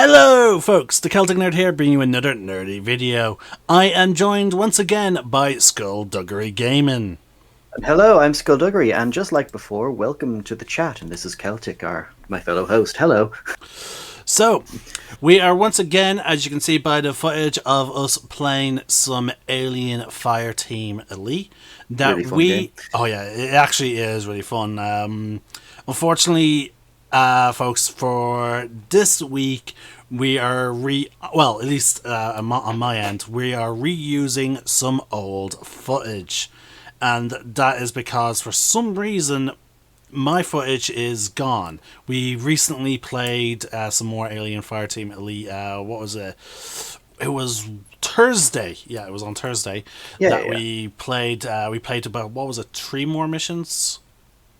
Hello folks, the Celtic Nerd here, bringing you another nerdy video. I am joined once again by SkullDuggeryTV. And hello, I'm SkullDuggery, and just like before, welcome to the chat, and this is Celtic, my fellow host. Hello. So, we are once again, as you can see by the footage of us playing some Alien Fireteam Elite. Really fun game. Oh yeah, it actually is really fun. Unfortunately, folks, for this week, we are at least on my end, we are reusing some old footage. And that is because for some reason my footage is gone. We recently played some more Alien Fireteam Elite. What was it? It was Thursday. Yeah, it was on Thursday we played. We played about, what was it, 3 more missions?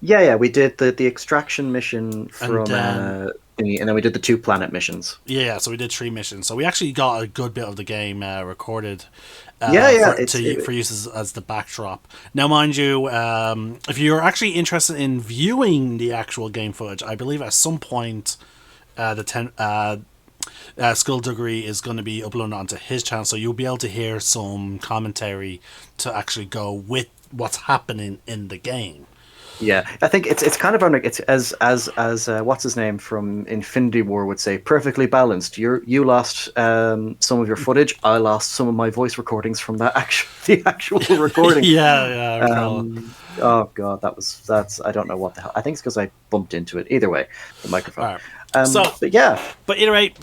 Yeah, we did the extraction mission from and then we did the 2 planet missions. Yeah, so we did 3 missions. So we actually got a good bit of the game recorded. For use as the backdrop. Now, mind you, if you're actually interested in viewing the actual game footage, I believe at some point SkullDuggery is going to be uploading onto his channel, so you'll be able to hear some commentary to actually go with what's happening in the game. Yeah, I think it's kind of it's as what's his name from Infinity War would say, perfectly balanced. You lost some of your footage. I lost some of my voice recordings from the actual recording. Yeah. I recall. Oh god, that's I don't know what the hell. I think it's because I bumped into it. Either way, the microphone. Right. But either way,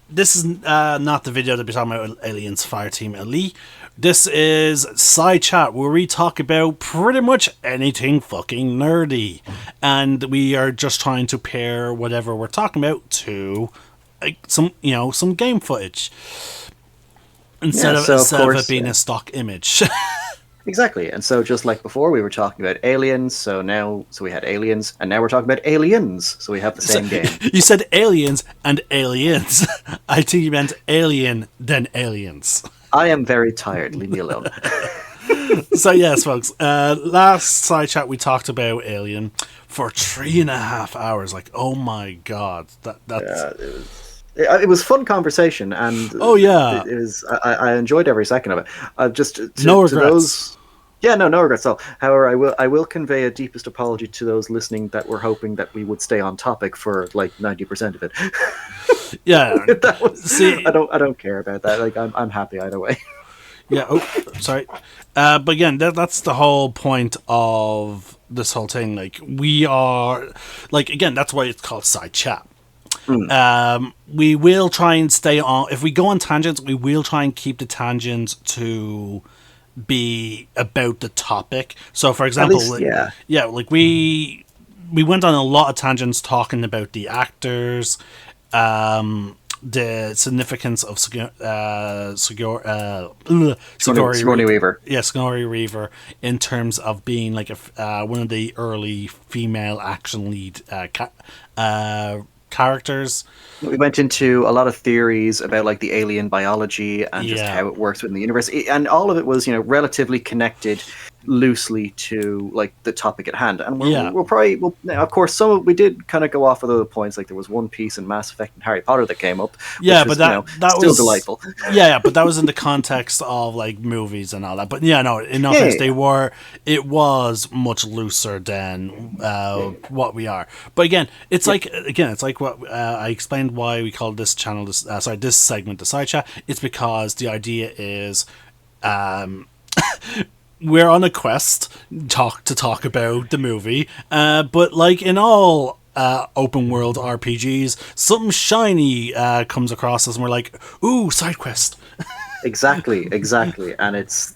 this is not the video that we're talking about Aliens Fireteam Elite. This is SideChat, where we talk about pretty much anything fucking nerdy. And we are just trying to pair whatever we're talking about to some game footage. Instead of it being a stock image. Exactly. And so just like before, we were talking about aliens, so we had aliens, and now we're talking about aliens, so we have the same game. You said aliens and aliens. I think you meant alien, then aliens. I am very tired. Leave me alone. So yes, folks. Last SideChat we talked about Alien for 3.5 hours. Like, oh my god, it was fun conversation, and oh yeah, it was. I enjoyed every second of it. No regrets. No regrets at all. However, I will convey a deepest apology to those listening that were hoping that we would stay on topic for like 90% of it. Yeah, I don't care about that. Like, I'm happy either way. Yeah. Oh, sorry. But again, that's the whole point of this whole thing. Like, we are, like, again, that's why it's called SideChat. We will try and stay on. If we go on tangents, we will try and keep the tangents to be about the topic. So, for example, like we went on a lot of tangents talking about the actors, the significance of Sigourney Weaver. Yeah, Sigourney Weaver in terms of being like one of the early female action lead characters. We went into a lot of theories about like the alien biology and just how it works within the universe, and all of it was relatively connected loosely to like the topic at hand. And we'll probably of course we did kind of go off with other points, like there was One Piece and Mass Effect and Harry Potter that came up. Yeah, but that still was delightful. Yeah, but that was in the context of like movies and all that. But in offense, it was much looser than what we are. But again, it's like what I explained why we called this channel this segment the SideChat. It's because the idea is we're on a quest to talk about the movie, but like in all open world RPGs, something shiny comes across us and we're like, ooh, side quest. Exactly. And it's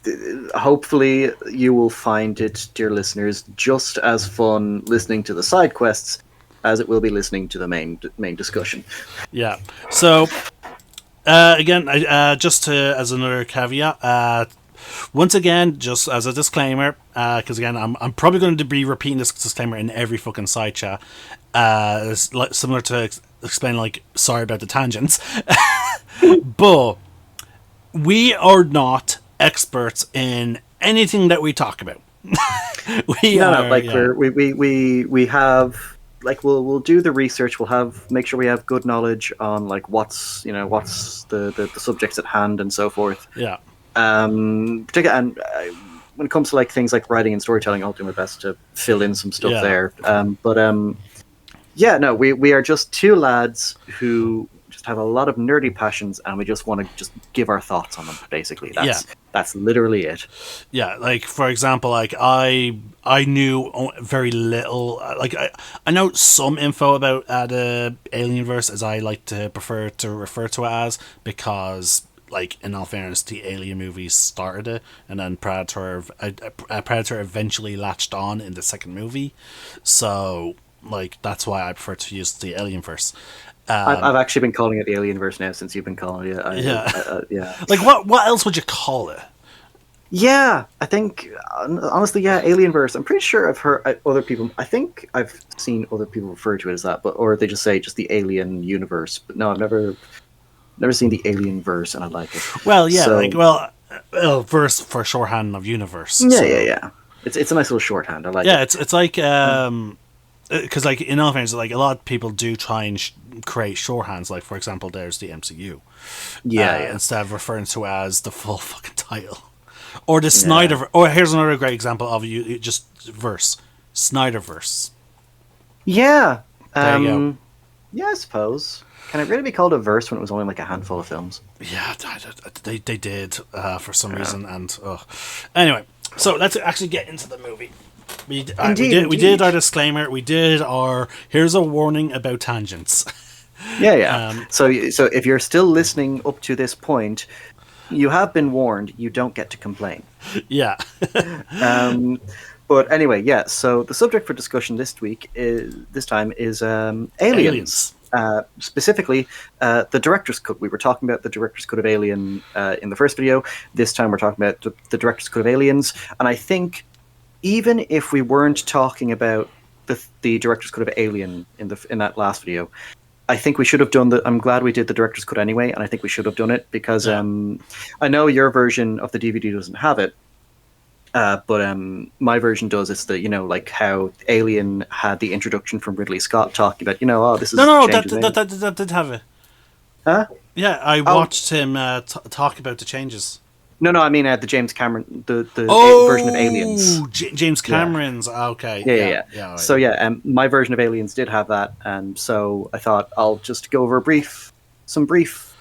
hopefully you will find it, dear listeners, just as fun listening to the side quests as it will be listening to the main discussion. Yeah. So again, as another caveat, once again, just as a disclaimer, because again, I'm probably going to be repeating this disclaimer in every fucking SideChat. It's similar to explain, like, sorry about the tangents, but we are not experts in anything that we talk about. We have like we'll do the research. We'll make sure we have good knowledge on like what's the subjects at hand and so forth. Yeah. Particularly, and when it comes to like things like writing and storytelling, I'll do my best to fill in some stuff there. Yeah, no, we are just two lads who just have a lot of nerdy passions, and we just want to just give our thoughts on them. Basically, that's literally it. Yeah, like for example, like I knew very little. Like I know some info about the Alienverse, as I like to prefer to refer to it as, because like in all fairness, the Alien movies started it, and then Predator eventually latched on in the second movie. So like that's why I prefer to use the Alienverse. I've actually been calling it the Alienverse now since you've been calling it. Yeah. Like what else would you call it? Yeah, I think honestly, yeah, Alienverse. I'm pretty sure I've heard other people. I think I've seen other people refer to it as that, or they just say just the Alien universe. But no, I've never seen the Alienverse, and I like it. Well, yeah, so, verse for shorthand of universe. Yeah, yeah. It's a nice little shorthand. I like it. Yeah, it's like because like in all fairness, like a lot of people do try and create shorthands. Like for example, there's the MCU. Yeah. Instead of referring to it as the full fucking title, or the Snyder. Or here's another great example of you just verse Snyderverse. Yeah. There you go. Yeah, I suppose. Can it really be called a verse when it was only like a handful of films? Yeah, they did for some reason, and anyway. So let's actually get into the movie. We did our disclaimer. We did our here's a warning about tangents. Yeah. So if you're still listening up to this point, you have been warned. You don't get to complain. Yeah. But anyway, yeah. So the subject for discussion this time is aliens. Specifically, the director's cut. We were talking about the director's cut of Alien in the first video. This time we're talking about the director's cut of Aliens. And I think even if we weren't talking about the director's cut of Alien in that last video, I think we should have done I'm glad we did the director's cut anyway, and I think we should have done it because I know your version of the DVD doesn't have it. But my version does. It's the like how Alien had the introduction from Ridley Scott talking about this is that did have it. Huh? Yeah, I watched him talk about the changes. No, I mean the James Cameron the version of Aliens. James Cameron's. Yeah. Okay. Yeah. Right. So my version of Aliens did have that, and so I thought I'll just go over some brief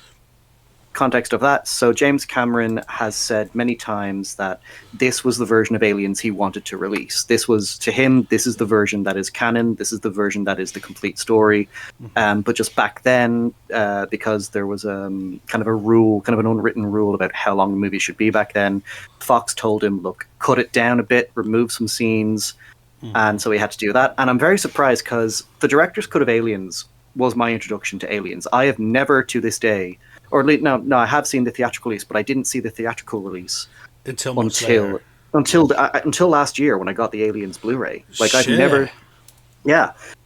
context of that. So James Cameron has said many times that this was the version of Aliens he wanted to release. This was, to him, this is the version that is canon. This is the version that is the complete story. But just back then, because there was kind of a rule, kind of an unwritten rule about how long the movie should be back then, Fox told him, look, cut it down a bit, remove some scenes. And so he had to do that. And I'm very surprised because the director's cut of Aliens was my introduction to Aliens. I have never to this day, or at least, no, I have seen the theatrical release, but I didn't see the theatrical release until last year when I got the Aliens Blu-ray. Like I've never,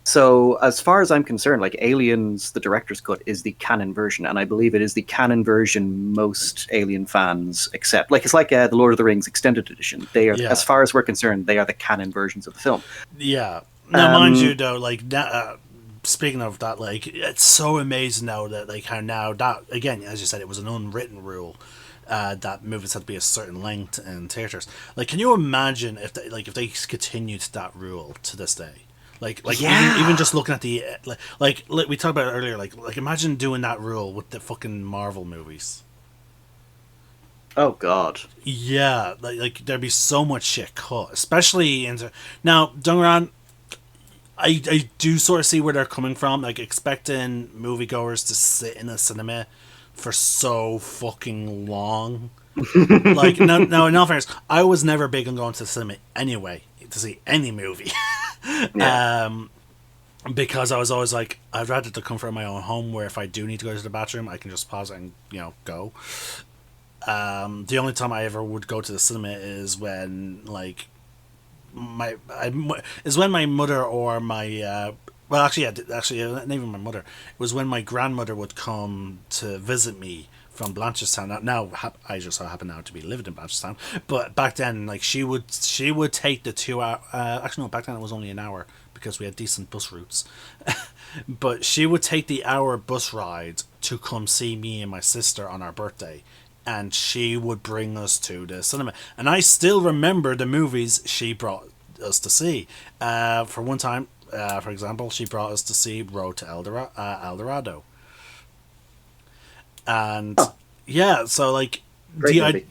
So as far as I'm concerned, like Aliens, the director's cut is the canon version, and I believe it is the canon version most Alien fans accept. Like it's like the Lord of the Rings extended edition. They are, as far as we're concerned, they are the canon versions of the film. Yeah. Now, mind you, though, like speaking of that, like it's so amazing now that like how now that again, as you said, it was an unwritten rule that movies had to be a certain length in theaters. Like, can you imagine if they continued that rule to this day? Like even just looking at the like we talked about it earlier. Like imagine doing that rule with the fucking Marvel movies. Oh God. Yeah, like there'd be so much shit cut, especially into now. Don't get me wrong, I do sort of see where they're coming from, like expecting moviegoers to sit in a cinema for so fucking long. Like, no, in all fairness, I was never big on going to the cinema anyway to see any movie. Because I was always like, I'd rather to come from my own home where if I do need to go to the bathroom, I can just pause it and, go. The only time I ever would go to the cinema is when, like, my mother or my not even my mother. It was when my grandmother would come to visit me from Blanchardstown. Now I just so happen now to be living in Blanchardstown, but back then, like she would take the 2 hour. Actually, no, back then it was only an hour because we had decent bus routes. But she would take the hour bus ride to come see me and my sister on our birthday. And she would bring us to the cinema. And I still remember the movies she brought us to see. For one time, for example, she brought us to see Road to El Dorado. And yeah, so like I'm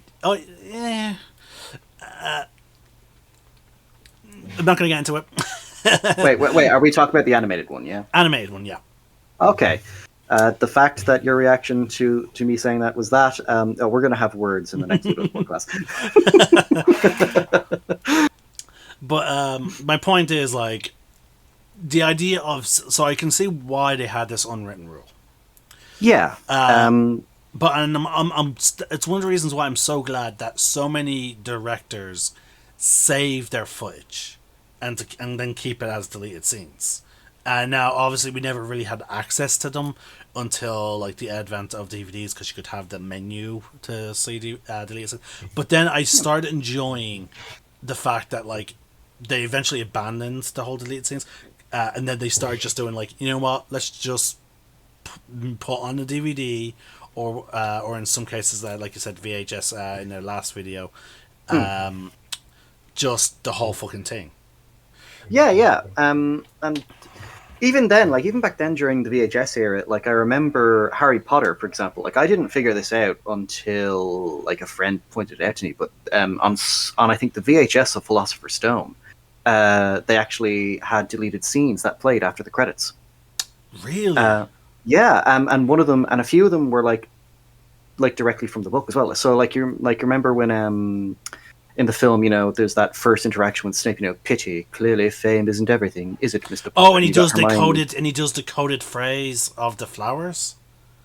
not gonna get into it. wait, are we talking about the animated one? Yeah, animated one, yeah. Okay. The fact that your reaction to me saying that was that, we're going to have words in the next podcast. But my point is, like, the idea of... So I can see why they had this unwritten rule. Yeah. But it's one of the reasons why I'm so glad that so many directors save their footage and then keep it as deleted scenes. And now, obviously, we never really had access to them until like the advent of DVDs, because you could have the menu to see deleted scenes. But then I started enjoying the fact that like they eventually abandoned the whole deleted scenes, and then they started just doing like, you know what, let's just put on the DVD, or in some cases, like you said, VHS in their last video, just the whole fucking thing. Yeah. And even then, like even back then during the VHS era, like I remember Harry Potter, for example. Like I didn't figure this out until like a friend pointed it out to me. But on I think the VHS of Philosopher's Stone, they actually had deleted scenes that played after the credits. Really? Yeah. And one of them, and a few of them were like directly from the book as well. So like you remember when in the film, you know, there's that first interaction with Snape, you know, pity, clearly fame isn't everything, is it, Mr. Potter? Oh, and he does the coded phrase of the flowers?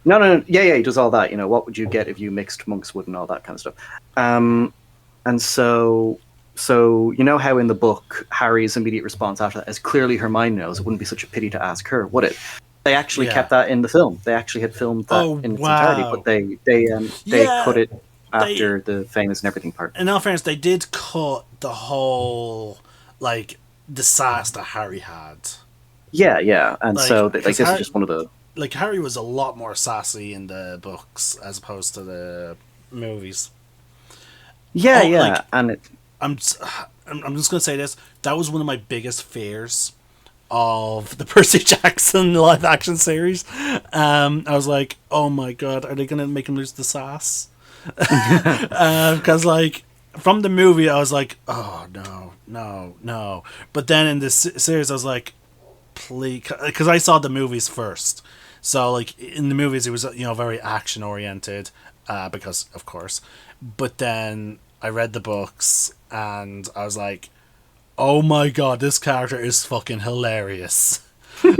No, yeah, he does all that, you know, what would you get if you mixed monk's wood and all that kind of stuff. And so you know how in the book, Harry's immediate response after that is clearly Hermione knows, it wouldn't be such a pity to ask her, would it? They actually kept that in the film. They actually had filmed that in its entirety, but they cut it after the famous and everything part. In all fairness, they did cut the whole, like, the sass that Harry had. Yeah. And like, so, like, this is just one of the... Like, Harry was a lot more sassy in the books as opposed to the movies. Yeah. Like, and I'm just going to say this. That was one of my biggest fears of the Percy Jackson live-action series. I was like, oh my god, are they going to make him lose the sass? Because like from the movie I was like, oh no, but then in this series I was like, please, because I saw the movies first, so like in the movies it was, you know, very action oriented, because of course, but then I read the books and I was like, oh my god, this character is fucking hilarious.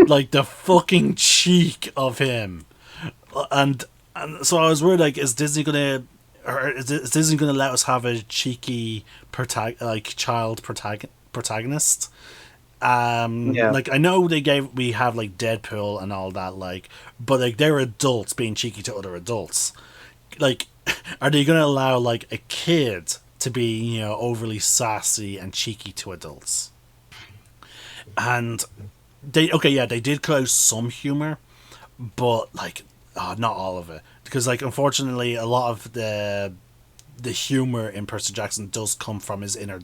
Like the fucking cheek of him, and so I was worried, like, is Disney gonna let us have a cheeky child protagonist? Like I know we have like Deadpool and all that, like, but like they're adults being cheeky to other adults. Like, are they gonna allow like a kid to be, you know, overly sassy and cheeky to adults? And they did cut out some humor, but like not all of it, because like unfortunately a lot of the humor in Percy Jackson does come from his inner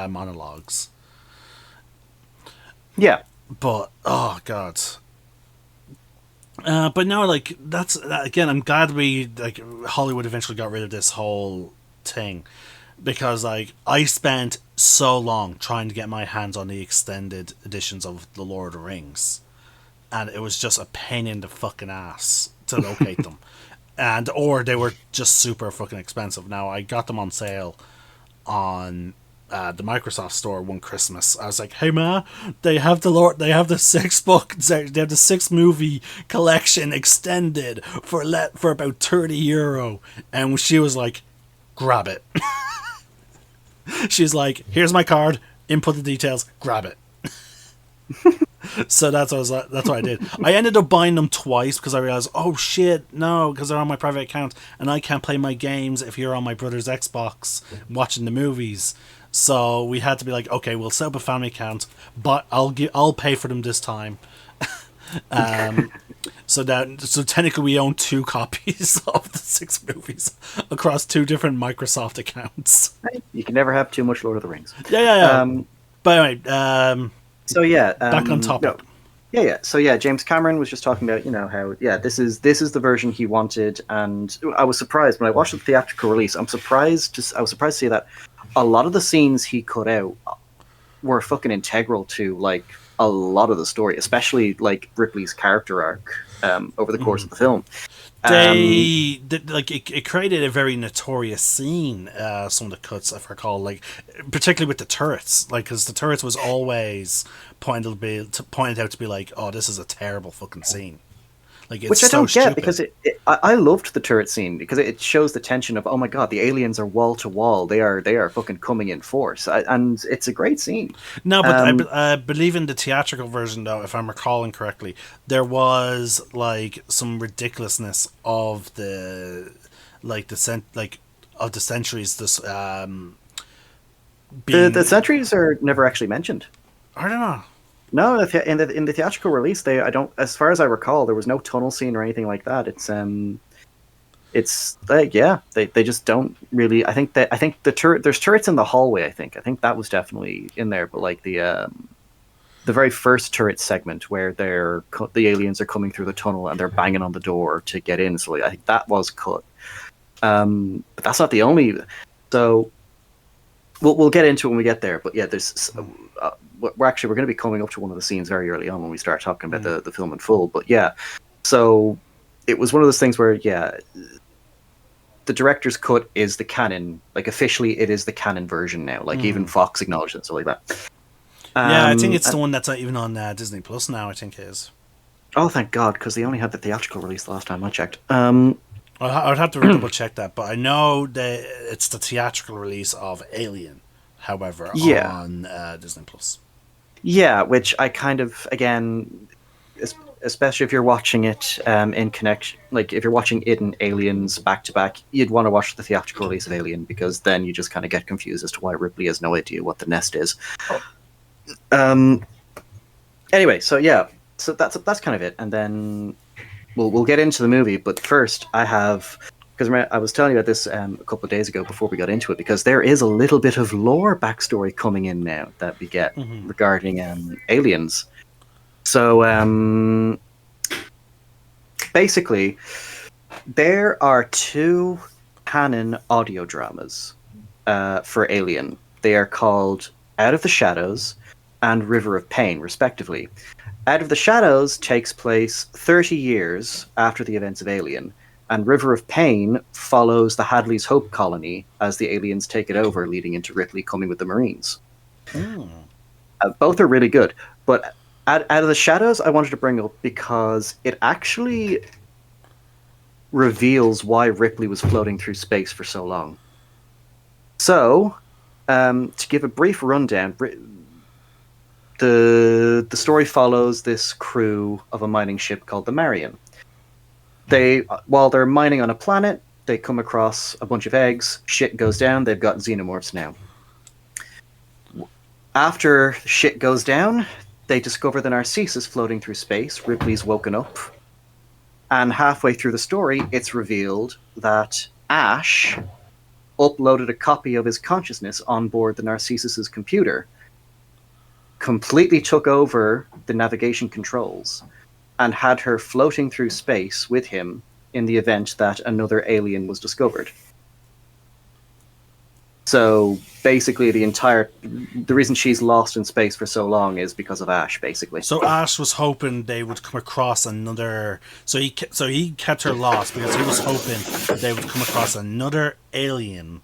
monologues. Yeah, but oh god. But no, like that's again, I'm glad Hollywood eventually got rid of this whole thing, because like I spent so long trying to get my hands on the extended editions of The Lord of the Rings, and it was just a pain in the fucking ass to locate them, or they were just super fucking expensive. Now I got them on sale on the Microsoft store one Christmas. I was like, hey ma, they have the 6 movie collection extended for about €30, and she was like, grab it. She's like, here's my card, input the details, grab it. So that's what I did. I ended up buying them twice because I realized, oh shit, no, because they're on my private account and I can't play my games if you're on my brother's Xbox watching the movies. So we had to be like, okay, we'll set up a family account, but I'll pay for them this time. So technically we own 2 copies of the 6 movies across 2 different Microsoft accounts. You can never have too much Lord of the Rings. Yeah. But anyway, so yeah, back on topic. No. Yeah. So yeah, James Cameron was just talking about, how this is the version he wanted, and I was surprised when I watched the theatrical release. I was surprised to see that a lot of the scenes he cut out were fucking integral to like a lot of the story, especially like Ripley's character arc over the course of the film. It created a very notorious scene. Some of the cuts, if I recall, like particularly with the turrets, like because the turrets was always pointed out to be like, oh, this is a terrible fucking scene. Like, it's which I so don't stupid. get, because I loved the turret scene because it shows the tension of, oh my god, the aliens are wall to wall. They are fucking coming in force, and it's a great scene. No, but I believe in the theatrical version, though, if I'm recalling correctly, there was like some ridiculousness of the centuries. This the centuries are never actually mentioned. I don't know. No, in the theatrical release, as far as I recall, there was no tunnel scene or anything like that. It's like, yeah, they just don't really. I think there's turrets in the hallway. I think that was definitely in there, but like the very first turret segment where the aliens are coming through the tunnel and they're banging on the door to get in. So I think that was cut. But that's not the only. So we'll get into it when we get there. But yeah, there's. We're going to be coming up to one of the scenes very early on when we start talking about the film in full. But yeah, so it was one of those things where, yeah, the director's cut is the canon. Like, officially, it is the canon version now. Like, even Fox acknowledged it, so like that. Yeah, I think it's the one that's even on Disney Plus now, I think it is. Oh, thank God, because they only had the theatrical release the last time I checked. I would have to double check that, but I know that it's the theatrical release of Alien, however, on Disney Plus. Yeah, which I kind of, again, especially if you're watching it in connection, like if you're watching it and Aliens back to back, you'd want to watch the theatrical release of Alien, because then you just kind of get confused as to why Ripley has no idea what the nest is. Anyway, so yeah, so that's kind of it, and then we'll get into the movie. But first, because I was telling you about this a couple of days ago before we got into it, because there is a little bit of lore backstory coming in now that we get regarding Aliens. So basically, there are 2 canon audio dramas for Alien. They are called Out of the Shadows and River of Pain, respectively. Out of the Shadows takes place 30 years after the events of Alien, and River of Pain follows the Hadley's Hope colony as the aliens take it over, leading into Ripley coming with the Marines. Both are really good, but Out of the Shadows I wanted to bring up because it actually reveals why Ripley was floating through space for so long. So, to give a brief rundown, the story follows this crew of a mining ship called the Marion. While they're mining on a planet, they come across a bunch of eggs, shit goes down, they've got xenomorphs now. After shit goes down, they discover the Narcissus floating through space. Ripley's woken up. And halfway through the story, it's revealed that Ash uploaded a copy of his consciousness on board the Narcissus's computer, completely took over the navigation controls, and had her floating through space with him in the event that another alien was discovered. So basically, the reason she's lost in space for so long is because of Ash, basically. So Ash was hoping they would come across another. So he kept her lost because he was hoping they would come across another alien,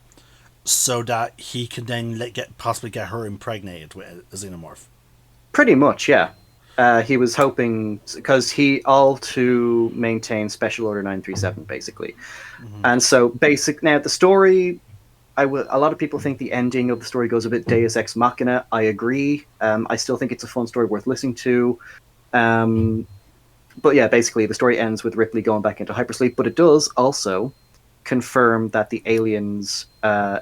so that he could then possibly get her impregnated with a xenomorph. Pretty much, yeah. He was hoping, because all to maintain Special Order 937, basically. And so now the story, a lot of people think the ending of the story goes a bit Deus Ex Machina. I agree. I still think it's a fun story worth listening to. But yeah, basically the story ends with Ripley going back into hypersleep, but it does also confirm that the aliens'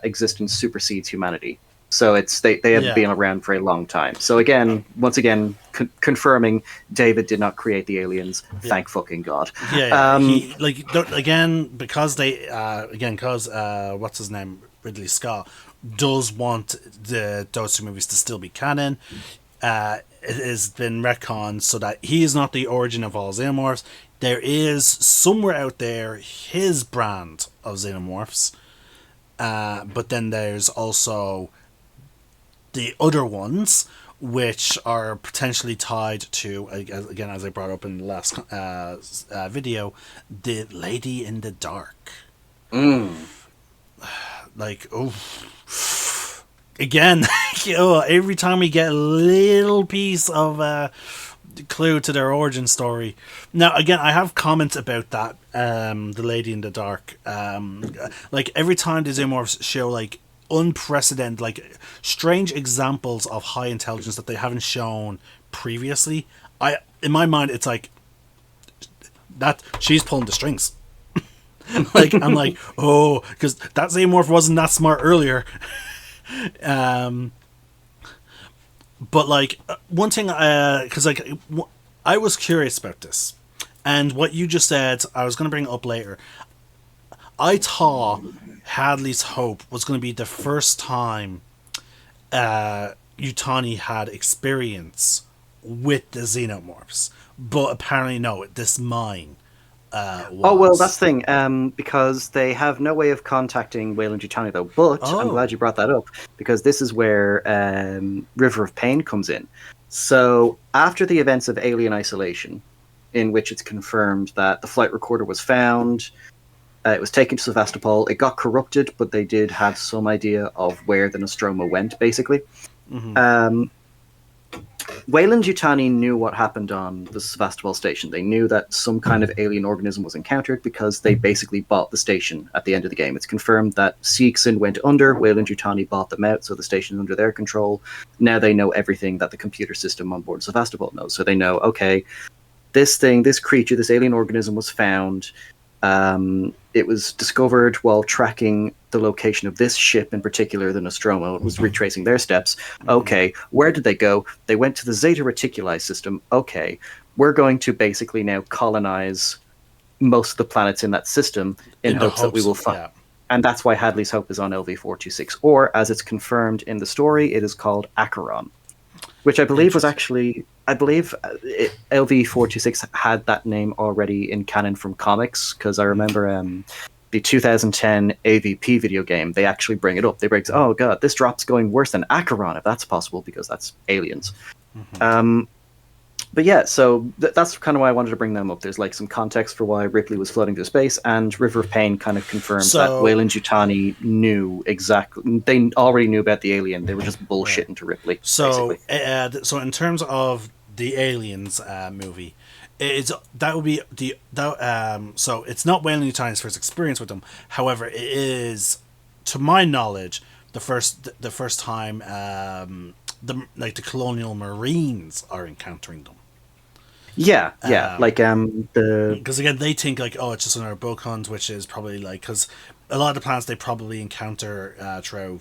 existence supersedes humanity. So they have been around for a long time. So once again, confirming David did not create the aliens. Thank fucking God. He because what's his name, Ridley Scott, does want those two movies to still be canon. It has been retconned so that he is not the origin of all xenomorphs. There is somewhere out there his brand of xenomorphs, but then there's also the other ones, which are potentially tied to, again, as I brought up in the last video, the Lady in the Dark. Like, again, every time we get a little piece of clue to their origin story. Now, again, I have comments about that, the Lady in the Dark. Like, every time the Xenomorphs show, like, unprecedented, like, strange examples of high intelligence that they haven't shown previously, in my mind, it's like, that she's pulling the strings. Like, I'm like, because that Xenomorph wasn't that smart earlier. But, like, one thing, because, like, I was curious about this, and what you just said, I was going to bring it up later. I thought Hadley's Hope was going to be the first time Yutani had experience with the xenomorphs, but apparently no, this mine was. Oh, well, that's the thing, because they have no way of contacting Weyland-Yutani, though, but I'm glad you brought that up, because this is where River of Pain comes in. So, after the events of Alien Isolation, in which it's confirmed that the flight recorder was found, it was taken to Sevastopol, it got corrupted, but they did have some idea of where the Nostromo went, basically. Weyland-Yutani knew what happened on the Sevastopol station. They knew that some kind of alien organism was encountered because they basically bought the station at the end of the game. It's confirmed that Seegson went under, Weyland-Yutani bought them out, so the station is under their control. Now they know everything that the computer system on board Sevastopol knows. So they know, okay, this creature, this alien organism was found. It was discovered while tracking the location of this ship in particular, the Nostromo. It was retracing their steps. Okay, where did they go? They went to the Zeta Reticuli system. Okay, we're going to basically now colonize most of the planets in that system in hopes that we will find. Yeah. And that's why Hadley's Hope is on LV-426. Or, as it's confirmed in the story, it is called Acheron, which I believe was actually... LV-426 had that name already in canon from comics, because I remember the 2010 AVP video game, they actually bring it up. They break, oh god, this drop's going worse than Acheron, if that's possible, because that's aliens. But yeah, so that's kind of why I wanted to bring them up. There's like some context for why Ripley was floating through space, and River of Pain kind of confirms that Weyland-Yutani knew exactly. They already knew about the alien. They were just bullshitting to Ripley. So, so in terms of the Aliens movie, so it's not Weyland-Yutani's first experience with them. However, it is, to my knowledge, the first time the colonial marines are encountering them. Yeah, because again they think like, oh, it's just another boat hunt, which is probably like, because a lot of the planets they probably encounter throughout,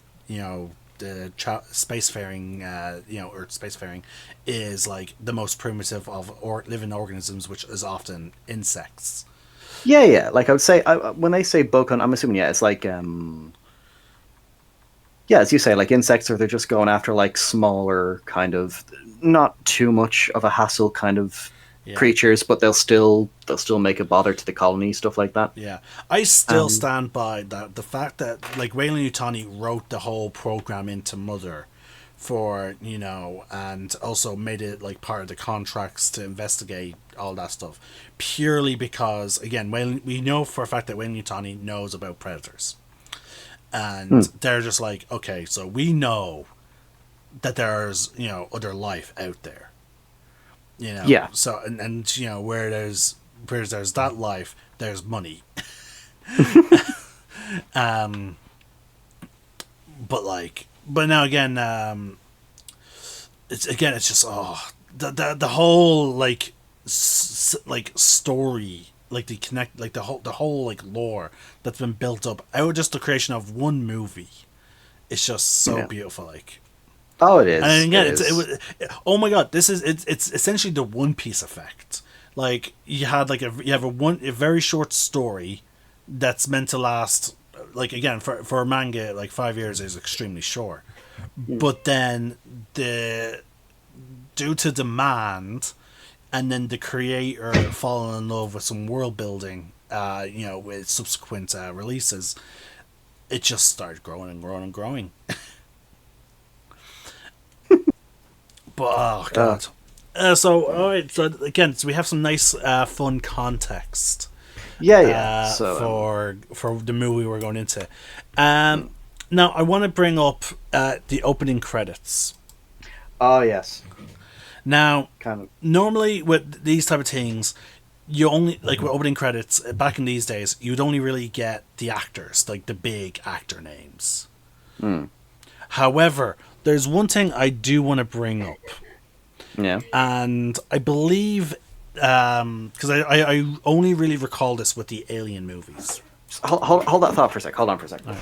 the spacefaring, Earth spacefaring is like the most primitive of living organisms, which is often insects. Yeah. Like I would say, when they say boat hunt, I'm assuming it's like as you say, like insects, or they're just going after like smaller kind of, not too much of a hassle kind of creatures, but they'll still make a bother to the colony, stuff like that. Yeah, I still stand by that. The fact that like Weyland-Yutani wrote the whole program into Mother for, and also made it like part of the contracts to investigate all that stuff, purely because, again, we know for a fact that Weyland-Yutani knows about predators. And they're just like, okay, so we know that there's, other life out there. Yeah. So, and where there's that life, there's money. But now again, it's just, the whole, like story, like the whole like lore that's been built up out of just the creation of one movie It's just so beautiful, like. Oh, it is. And again, oh my god, it's essentially the One Piece effect. Like you have a very short story that's meant to last, like, again, for a manga, like 5 years is extremely short. But then due to demand, and then the creator falling in love with some world building, with subsequent releases, it just started growing and growing and growing. But oh god. So all right. So again, we have some nice, fun context. Yeah. For the movie we're going into. Now I want to bring up the opening credits. Oh yes. Now, normally with these type of things, you only, like with opening credits back in these days, you'd only really get the actors, like the big actor names. However, there's one thing I do want to bring up. Yeah. And I believe, because I only really recall this with the Alien movies. Hold that thought for a sec. Hold on for a sec. Right.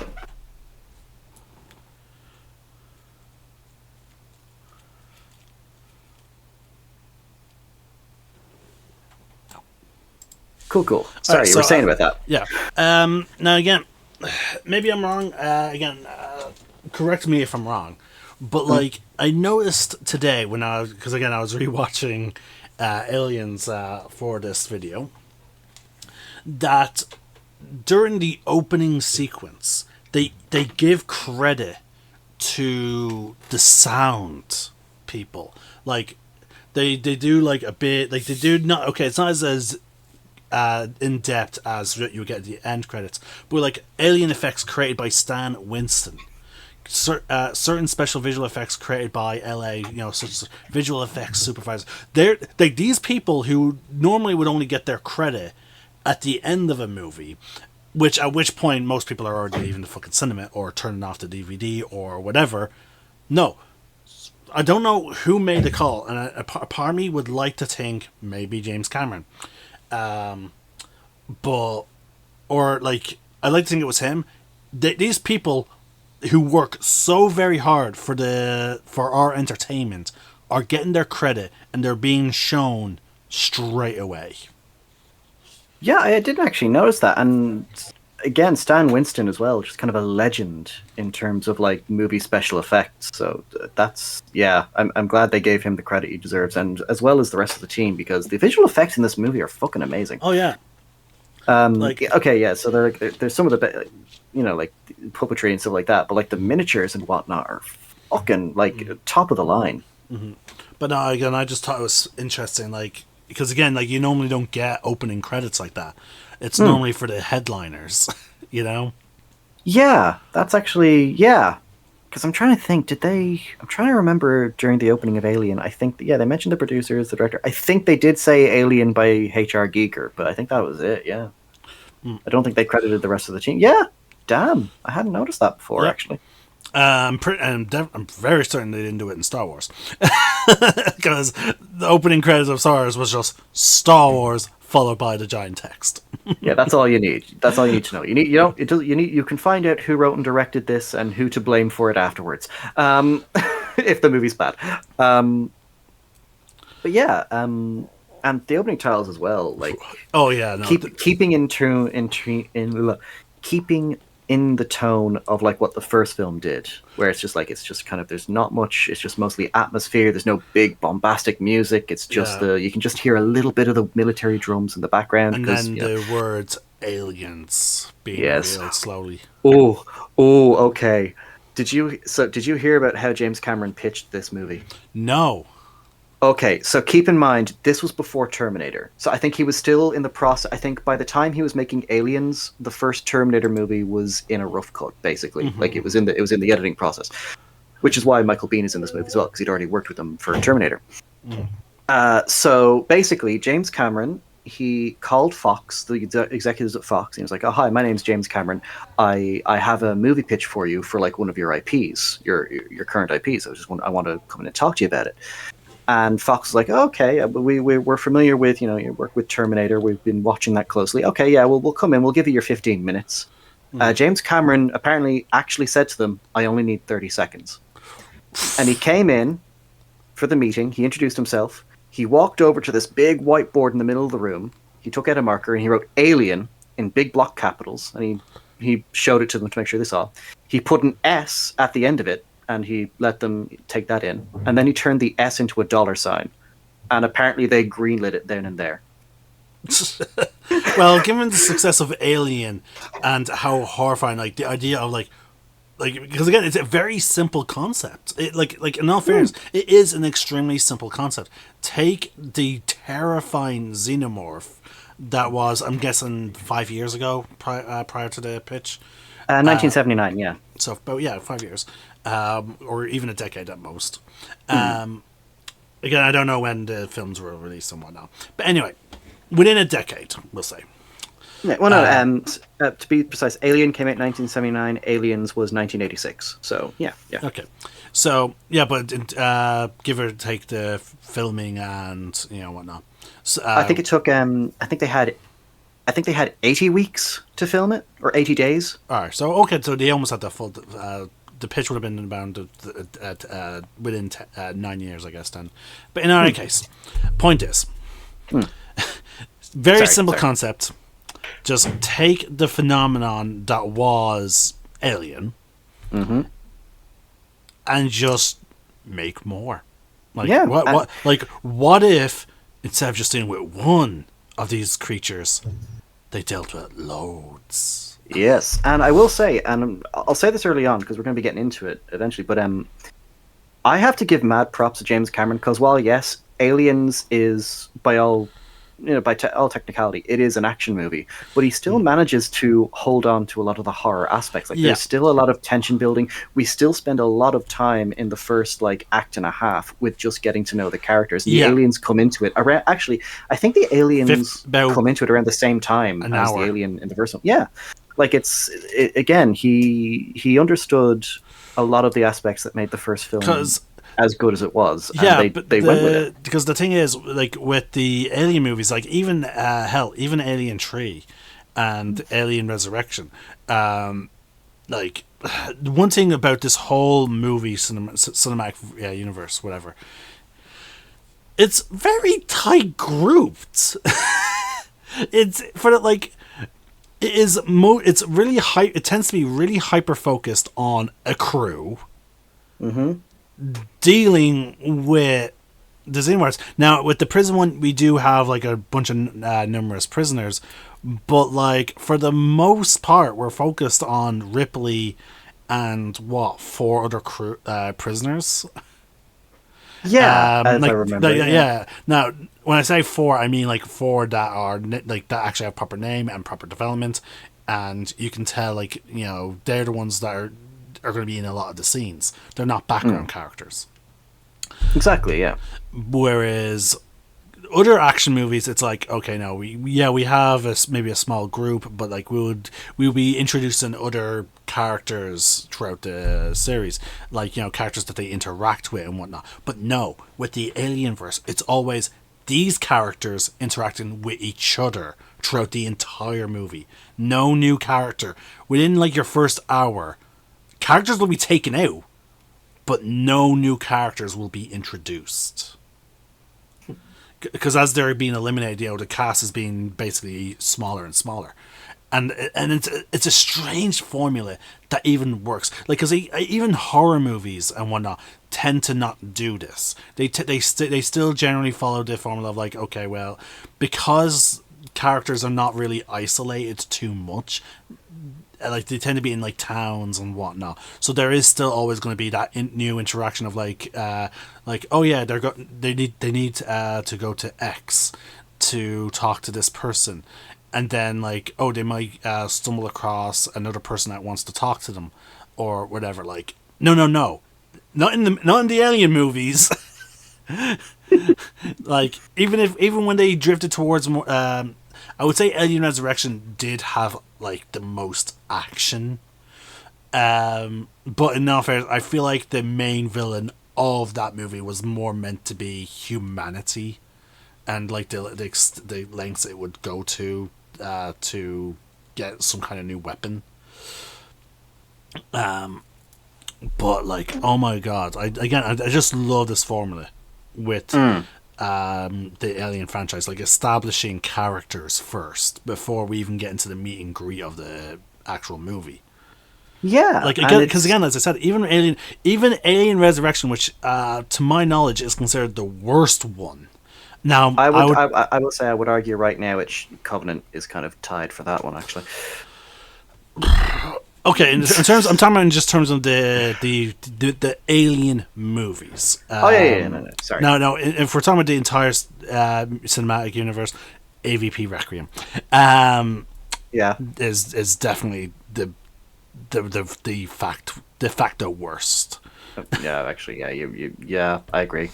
Cool. Sorry, you were saying about that. Yeah. Now, again, maybe I'm wrong. Correct me if I'm wrong. But, like, I noticed today because, again, I was rewatching Aliens for this video, that during the opening sequence, they give credit to the sound people. Like, they do, like, a bit, like, they do not, okay, it's not as in depth as you get at the end credits, but like alien effects created by Stan Winston, certain special visual effects created by LA, such as visual effects supervisors. They're like these people who normally would only get their credit at the end of a movie, at which point most people are already leaving the fucking cinema or turning off the DVD or whatever. No, I don't know who made the call, and a part of me would like to think maybe James Cameron. Or like, I like to think it was him. These people who work so very hard for our entertainment are getting their credit, and they're being shown straight away. Yeah, I didn't actually notice that. And again, Stan Winston as well, which is kind of a legend in terms of like movie special effects. So that's, yeah, I'm glad they gave him the credit he deserves, and as well as the rest of the team, because the visual effects in this movie are fucking amazing. Oh yeah. Okay, yeah. So there's some of the, like puppetry and stuff like that, but like the miniatures and whatnot are fucking like top of the line. Mm-hmm. But no, again, I just thought it was interesting, like, because again, like, you normally don't get opening credits like that. It's normally for the headliners, Yeah, that's actually, yeah. Because I'm trying to think, I'm trying to remember during the opening of Alien, I think, they mentioned the producers, the director. I think they did say Alien by H.R. Giger, but I think that was it, yeah. I don't think they credited the rest of the team. Yeah, damn. I hadn't noticed that before, actually. I'm very certain they didn't do it in Star Wars. Because the opening credits of Star Wars was just Star Wars followed by the giant text. Yeah, that's all you need. That's all you need to know. You can find out who wrote and directed this and who to blame for it afterwards. If the movie's bad. But yeah, and the opening titles as well, like, oh yeah, no, keeping in the tone of like what the first film did, where it's just kind of, there's not much, it's just mostly atmosphere, there's no big bombastic music, it's just you can just hear a little bit of the military drums in the background, and then the words aliens being revealed slowly. Okay, did you hear about how James Cameron pitched this movie? No. Okay, so keep in mind, this was before Terminator. So I think he was still in the process. I think by the time he was making Aliens, the first Terminator movie was in a rough cut, basically. Mm-hmm. Like it was in the editing process, which is why Michael Biehn is in this movie as well, because he'd already worked with him for Terminator. So basically, James Cameron, he called Fox, the executives at Fox, and he was like, "Oh, hi, my name's James Cameron. I have a movie pitch for you for like one of your IPs, your current IPs. I want to come in and talk to you about it." And Fox was like, oh, okay, we're familiar with, your work with Terminator. We've been watching that closely. Okay, yeah, we'll come in. We'll give you your 15 minutes. James Cameron apparently actually said to them, "I only need 30 seconds." And he came in for the meeting. He introduced himself. He walked over to this big whiteboard in the middle of the room. He took out a marker and he wrote "Alien" in big block capitals, and he showed it to them to make sure they saw. He put an S at the end of it, and he let them take that in. And then he turned the S into a $sign. And apparently they greenlit it then and there. Well, given the success of Alien and how horrifying, like the idea of like because again, it's a very simple concept. It like in all fairness, it is an extremely simple concept. Take the terrifying xenomorph that was, I'm guessing, 5 years ago prior to the pitch. 1979, yeah. So about 5 years, or even a decade at most. Again, I don't know when the films were released and whatnot, but anyway, within a decade, we'll say. Yeah, well, no, to be precise, Alien came out in 1979. Aliens was 1986. So yeah. Okay, so yeah, but give or take the filming and whatnot. So, I think it took. I think they had 80 weeks to film it, or 80 days. All right, so they almost had the full. The pitch would have been around within 9 years, I guess. Then, but in any case, point is, very simple concept. Just take the phenomenon that was Alien, and just make more. Like, what if instead of just dealing with one of these creatures, they dealt with loads? Yes, and I will say, and I'll say this early on because we're going to be getting into it eventually, but I have to give mad props to James Cameron because while yes, Aliens is by all technicality, it is an action movie, but he still manages to hold on to a lot of the horror aspects. Like there's still a lot of tension building. We still spend a lot of time in the first act and a half with just getting to know the characters. The aliens come into it around. Actually, I think the aliens come into it around the same time as the alien in the first one. Yeah, again, he understood a lot of the aspects that made the first film as good as it was. And they went with it. Because the thing is, with the Alien movies, even Alien 3 and Alien Resurrection, one thing about this whole movie cinematic universe, whatever, it's very tight grouped. It's really it tends to be really hyper focused on a crew. Dealing with the xenomorphs. Now, with the prison one, we do have a bunch of numerous prisoners, but for the most part, we're focused on Ripley and 4 other prisoners. Yeah, as I remember. Yeah. Now, when I say 4, I mean 4 that are that actually have proper name and proper development, and you can tell they're the ones that are going to be in a lot of the scenes. They're not background characters. Exactly, yeah. Whereas other action movies, it's okay, no, we have maybe a small group, but we'll be introducing other characters throughout the series, characters that they interact with and whatnot. But no, with the Alienverse, it's always these characters interacting with each other throughout the entire movie. No new character. Within your first hour, characters will be taken out, but no new characters will be introduced. Because as they're being eliminated, the cast is being basically smaller and smaller. And it's a strange formula that even works. Because even horror movies and whatnot tend to not do this. They still generally follow the formula of okay, well, because characters are not really isolated too much, they tend to be in towns and whatnot, so there is still always going to be that new interaction of oh yeah, they need to go to X to talk to this person, and then they might stumble across another person that wants to talk to them or whatever. No, not in the Alien movies. Even when they drifted towards more, I would say Alien Resurrection did have the most action, but in all fairness, I feel the main villain of that movie was more meant to be humanity, and the lengths it would go to get some kind of new weapon. But like, oh my god, I just love this formula with the Alien franchise, like establishing characters first before we even get into the meet and greet of the actual movie. Yeah, like again, because again, as I said, even Alien Resurrection, which to my knowledge is considered the worst one. Now, I will say I would argue right now Covenant is kind of tied for that one, actually. Okay, in terms, I'm talking about in just terms of the Alien movies. No, sorry. No. If we're talking about the entire cinematic universe, AVP Requiem, is definitely the de facto worst. Yeah, actually, yeah, I agree.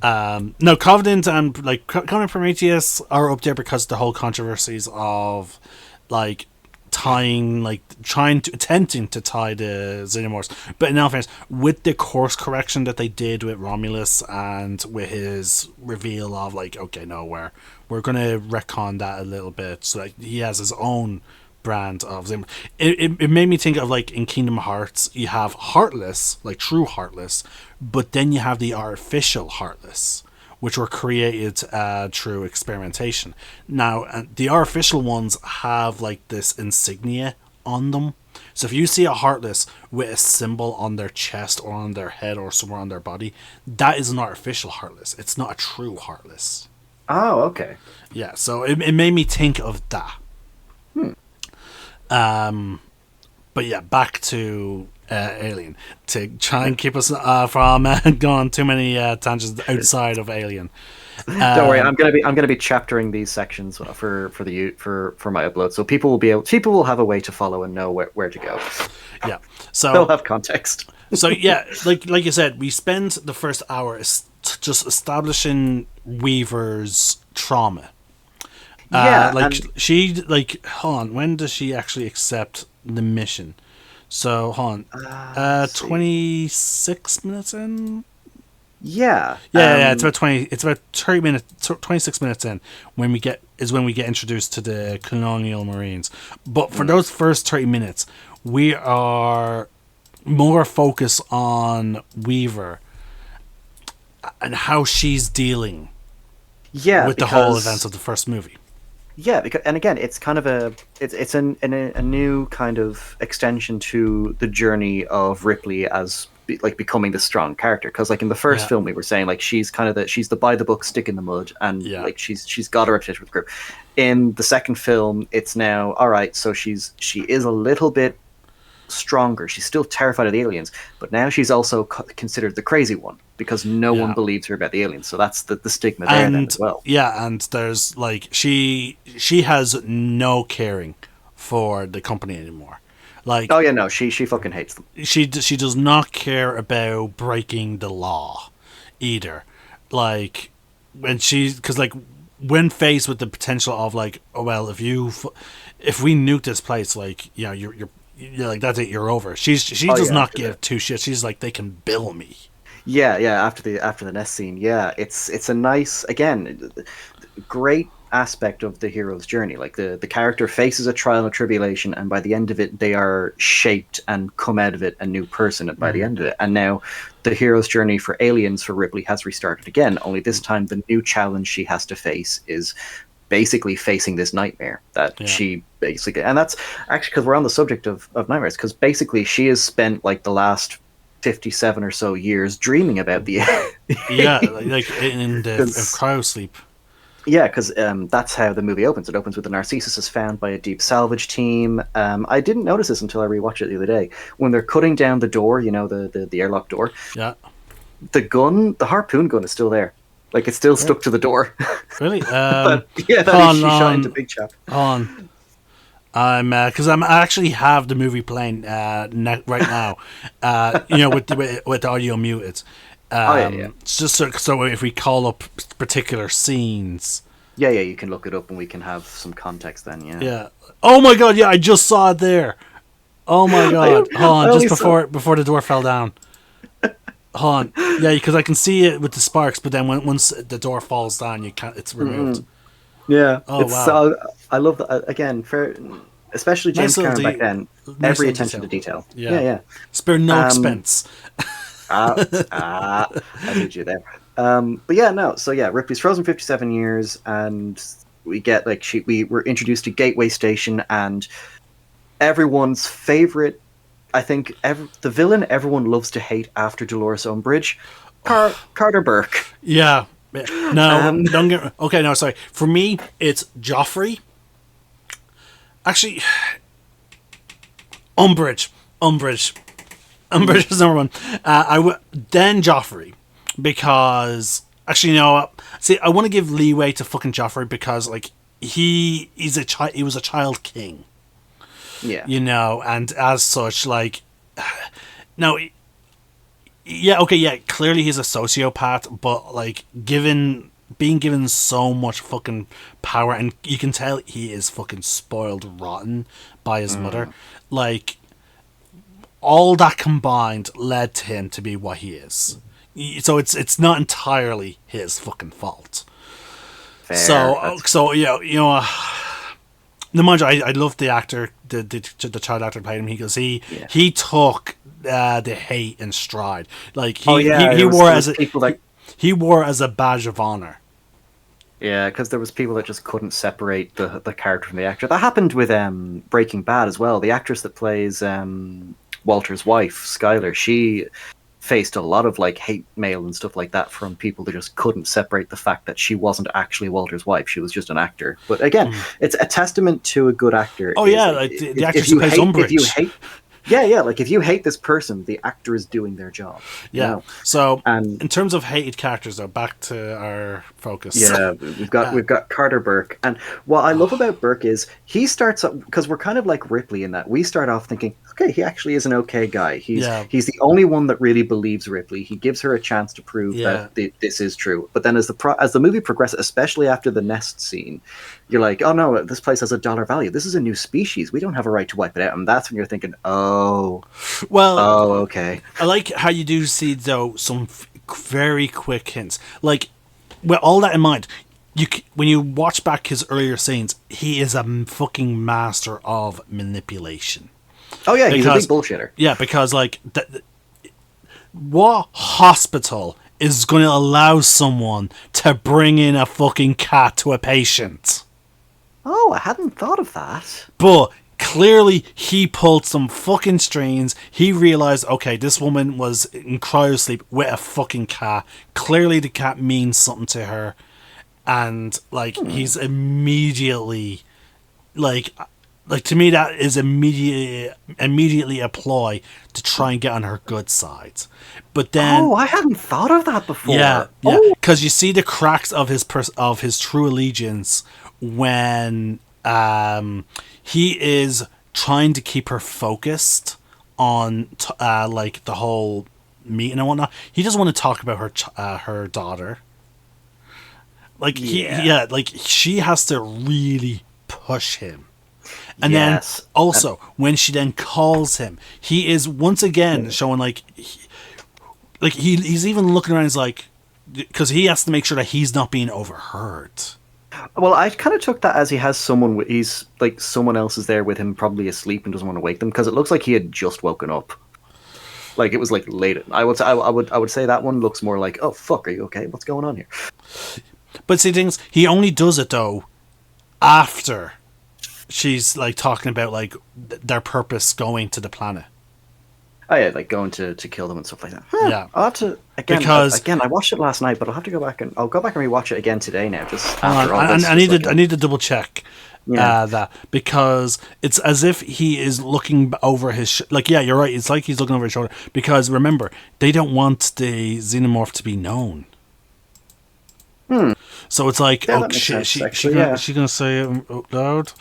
No, Covenant and like Covenant Prometheus are up there because of the whole controversies of like attempting to tie the Xenomorphs, but in all fairness, with the course correction that they did with Romulus and with his reveal of like, okay, no, we're gonna retcon that a little bit, so like he has his own brand of Xenomorph. It made me think of like in Kingdom Hearts, you have Heartless, like true Heartless, but then you have the artificial Heartless, which were created through experimentation. Now, the artificial ones have like this insignia on them. So if you see a Heartless with a symbol on their chest or on their head or somewhere on their body, that is an artificial Heartless. It's not a true Heartless. Oh, okay. Yeah, so it made me think of that. But yeah, back to Alien, to try and keep us from going too many tangents outside of Alien. Don't worry, I'm gonna be chaptering these sections for my upload, so people will have a way to follow and know where to go. Yeah, so they'll have context. So yeah, like you said, we spend the first hour just establishing Weaver's trauma. She hold on, when does she actually accept the mission? So hold on, 26 minutes in. Yeah, it's about 30 minutes, 26 minutes in when we get introduced to the Colonial Marines. But for those first 30 minutes, we are more focused on Weaver and how she's dealing with the whole events of the first movie. Yeah, and again, it's kind of a new kind of extension to the journey of Ripley as becoming the strong character. Because like in the first film, we were saying like she's kind of she's the by the book, stick in the mud, and like she's got a reputation with the group. In the second film, it's now all right. So she is a little bit stronger. She's still terrified of the aliens, but now she's also considered the crazy one because no one believes her about the aliens. So that's the stigma there then as well. Yeah, and there's like she has no caring for the company anymore. Like, oh yeah, no, she fucking hates them. She does not care about breaking the law either. Like when faced with the potential of like, oh well, if we nuke this place, like, you know, you're like, that's it, you're over. She does not give two shits. She's like, they can bill me. Yeah. After the nest scene, it's a nice, again, great aspect of the hero's journey. Like the character faces a trial and tribulation, and by the end of it, they are shaped and come out of it a new person. By the end of it, and now the hero's journey for Aliens for Ripley has restarted again. Only this time, the new challenge she has to face is basically facing this nightmare that she basically, and that's actually because we're on the subject of nightmares, because basically she has spent like the last 57 or so years dreaming about the like in the cryosleep. Yeah, because that's how the movie opens. It opens with the Narcissus is found by a deep salvage team. I didn't notice this until I rewatched it the other day. When they're cutting down the door, you know, the airlock door, the harpoon gun is still there. Like, it's still stuck to the door. Really? But, yeah, she shot into Big Chap. On. Because I actually have the movie playing right now. You know, with the audio muted. It's just so if we call up particular scenes. Yeah, you can look it up and we can have some context then. Yeah. Oh my god! Yeah, I just saw it there. Oh my god! Hold on, just before the door fell down. Hold on. Yeah, because I can see it with the sparks, but then once the door falls down, you can't. It's removed. Yeah. Oh wow. I love that. Again, especially James Nice Cameron back then. nice Every little attention to detail. Yeah. Yeah. Spare no expense. I did you there. But yeah, no. So yeah, Ripley's frozen 57 years, and we get like we were introduced to Gateway Station, and everyone's favorite. I think the villain everyone loves to hate after Dolores Umbridge, Carter Burke. Yeah. No, don't get. Okay, no, sorry. For me, it's Joffrey. Actually, Umbridge is number one. Then Joffrey, because actually, you know what? See, I want to give leeway to fucking Joffrey because like he was a child king. Yeah. You know, and as such, like, no, yeah, okay, yeah, clearly he's a sociopath, but like, being given so much fucking power, and you can tell he is fucking spoiled rotten by his mother, like, all that combined led to him to be what he is. So it's not entirely his fucking fault. Fair. So you know. No, mind you, I love the actor, the child actor who played him. Because he took the hate in stride. Like he wore as a badge of honor. Yeah, because there was people that just couldn't separate the character from the actor. That happened with Breaking Bad as well. The actress that plays Walter's wife, Skylar, she faced a lot of like hate mail and stuff like that from people that just couldn't separate the fact that she wasn't actually Walter's wife. She was just an actor. But again, it's a testament to a good actor. Oh yeah, like the actress who plays Umbridge. Yeah, like if you hate this person, the actor is doing their job. Yeah. You know? So in terms of hated characters, though, back to our focus. Yeah, we've got Carter Burke, and what I love about Burke is he starts up because we're kind of like Ripley in that we start off thinking, okay, he actually is an okay guy. He's the only one that really believes Ripley. He gives her a chance to prove that this is true. But then as the movie progresses, especially after the nest scene, you're like, oh no, this place has $1 value. This is a new species. We don't have a right to wipe it out. And that's when you're thinking, okay. I like how you do see, though, some very quick hints. Like, with all that in mind, when you watch back his earlier scenes, he is a fucking master of manipulation. Oh yeah, he's a big bullshitter. Yeah, because like, what hospital is going to allow someone to bring in a fucking cat to a patient? Oh, I hadn't thought of that. But clearly he pulled some fucking strings. He realized, okay, this woman was in cryosleep with a fucking cat. Clearly the cat means something to her. And like he's immediately like to me that is immediately a ploy to try and get on her good side. But then I hadn't thought of that before. Yeah, because you see the cracks of his true allegiance when he is trying to keep her focused on like the whole meeting and whatnot. He doesn't want to talk about her daughter. Like like she has to really push him. And then also when she then calls him, he is once again showing like he's even looking around. He's like, because he has to make sure that he's not being overheard. Well, I kind of took that as he has someone. He's like someone else is there with him, probably asleep, and doesn't want to wake them because it looks like he had just woken up. Like it was like late. I would say that one looks more like, oh fuck, are you okay? What's going on here? But see, things he only does it though after she's like talking about like their purpose going to the planet. Oh yeah, like going to kill them and stuff like that. Yeah, I'll have to again. I watched it last night, but I'll have to go back and rewatch it again today. Now, just after all this, I need to double check that because it's as if he is looking over his like. Yeah, you're right. It's like he's looking over his shoulder because remember they don't want the xenomorph to be known. So it's like, oh shit, she's gonna say it out loud.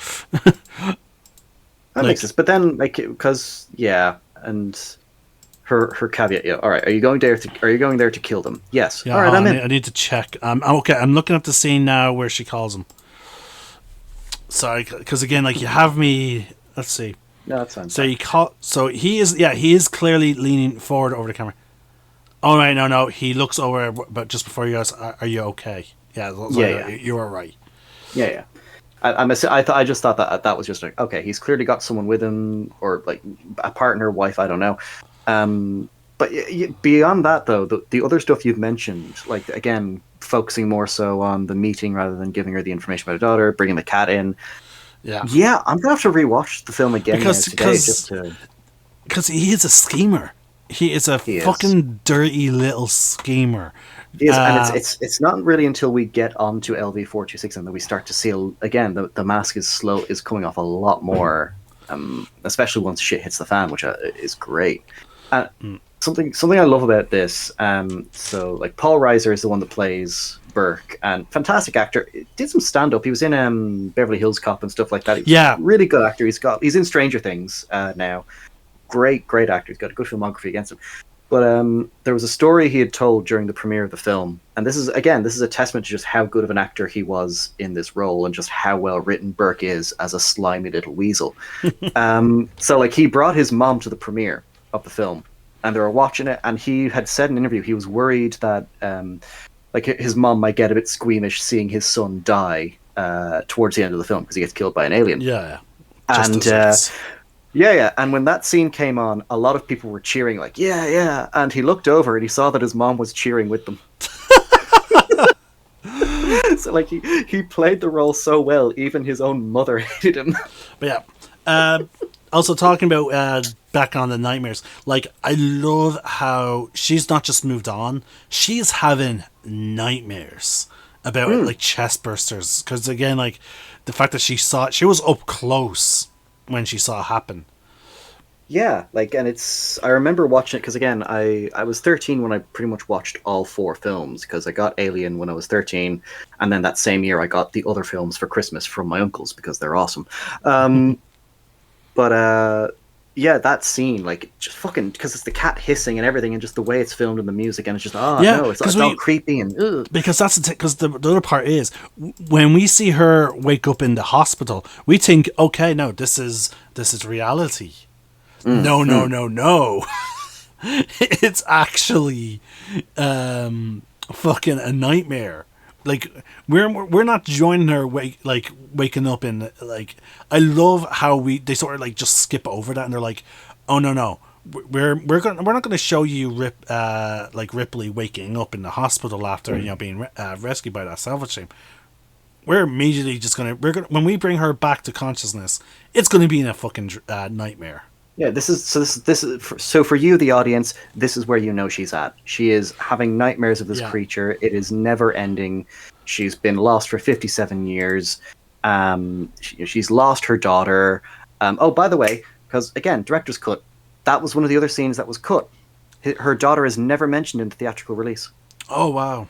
That makes sense. But then, like, because and her caveat, all right, are you going there to kill them? Yes. Yeah, all right, I'm in. I need to check. Okay, I'm looking at the scene now where she calls him. Sorry, because again, like you have me. Let's see. No, that's fine. So he is clearly leaning forward over the camera. Oh right, no, he looks over, but just before you guys, are you okay? Yeah, you are right. Yeah. I just thought that was just like, okay, he's clearly got someone with him, or like a partner, wife, I don't know. But beyond that, though, the other stuff you've mentioned, like again, focusing more so on the meeting rather than giving her the information about her daughter, bringing the cat in. Yeah, I'm gonna have to rewatch the film again today just to. Because he is a schemer. He is a fucking dirty little schemer. He is, and it's not really until we get onto LV-426 and that we start to see again the mask is coming off a lot more, especially once shit hits the fan, which is great. Something I love about this. So like Paul Reiser is the one that plays Burke, and fantastic actor. Did some stand up. He was in Beverly Hills Cop and stuff like that. Really good actor. He's in Stranger Things now. Great actor. He's got a good filmography against him. But there was a story he had told during the premiere of the film, and this is a testament to just how good of an actor he was in this role, and just how well written Burke is as a slimy little weasel. So like he brought his mom to the premiere of the film, and they were watching it, and he had said in an interview he was worried that like his mom might get a bit squeamish seeing his son die towards the end of the film because he gets killed by an alien. And when that scene came on, a lot of people were cheering, like, yeah. And he looked over and he saw that his mom was cheering with them. So, like, he played the role so well, even his own mother hated him. But yeah. Also, talking about back on the nightmares, like, I love how she's not just moved on, she's having nightmares about, like, chest bursters. Because, again, like, the fact that she was up close when she saw it happen. Yeah, like, and I remember watching it because, again, I was 13 when I pretty much watched all 4 films, because I got Alien when I was 13, and then that same year I got the other films for Christmas from my uncles because they're awesome. But yeah, that scene, like, just fucking, because it's the cat hissing and everything, and just the way it's filmed and the music, and it's just, it's all creepy and ugh. Because that's because the other part is, when we see her wake up in the hospital, we think, okay, no, this is reality. No. It's actually fucking a nightmare. Like, we're not joining her waking up in, like, I love how they sort of like just skip over that, and they're like, oh no, we're not gonna show you Ripley waking up in the hospital after being rescued by that salvage team. We're immediately just when we bring her back to consciousness, it's gonna be in a fucking nightmare. Yeah, this is so for you, the audience, this is where you know she's at. She is having nightmares of this creature. It is never ending. She's been lost for 57 years. She's lost her daughter. Oh, by the way, because again, director's cut, that was one of the other scenes that was cut. Her daughter is never mentioned in the theatrical release. Oh, wow.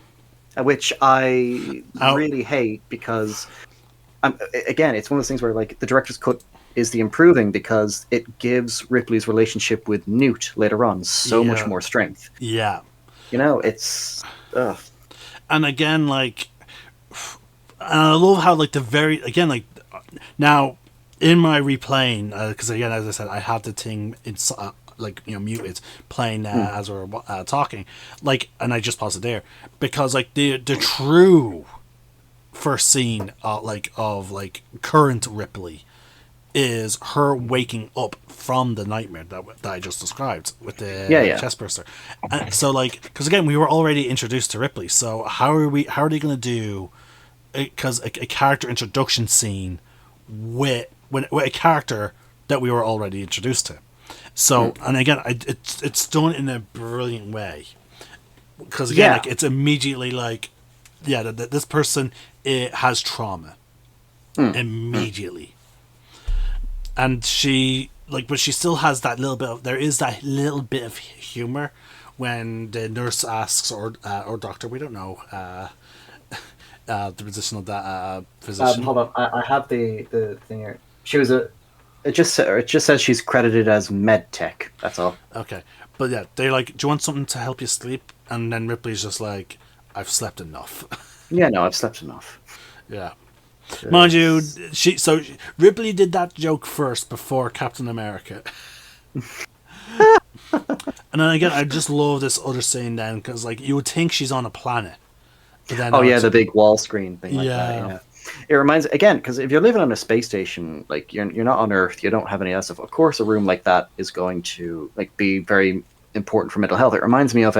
Which I really hate, because again, it's one of those things where, like, the director's cut is the improving, because it gives Ripley's relationship with Newt later on so much more strength. Yeah. It's... And again, like... And I love how, like, now, in my replaying, because again, as I said, I have the thing, it's, muted, playing as we're talking, like, and I just paused it there, because, like, the true first scene, of current Ripley, is her waking up from the nightmare that I just described with the chest burster. And so, like, because again, we were already introduced to Ripley, so how are they going to do? Because a character introduction scene with a character that we were already introduced to. So, and again, it's done in a brilliant way. Because again, like, it's immediately like, this person has trauma immediately. And she, but she still has that little bit of humor when the nurse asks, or doctor, we don't know, the position of that physician. Hold on, I have the thing here. It just says she's credited as med tech. That's all. Okay, but yeah, they're like, do you want something to help you sleep? And then Ripley's just like, I've slept enough. Yeah, no, I've slept enough. Yeah. Mind you, Ripley did that joke first before Captain America. And then again, I just love this other scene then, because, like, you would think she's on a planet. But then the big wall screen thing like that, yeah. It reminds again because if you're living on a space station, like you're not on Earth, you don't have any of that stuff. Of course, a room like that is going to like be very important for mental health. It reminds me of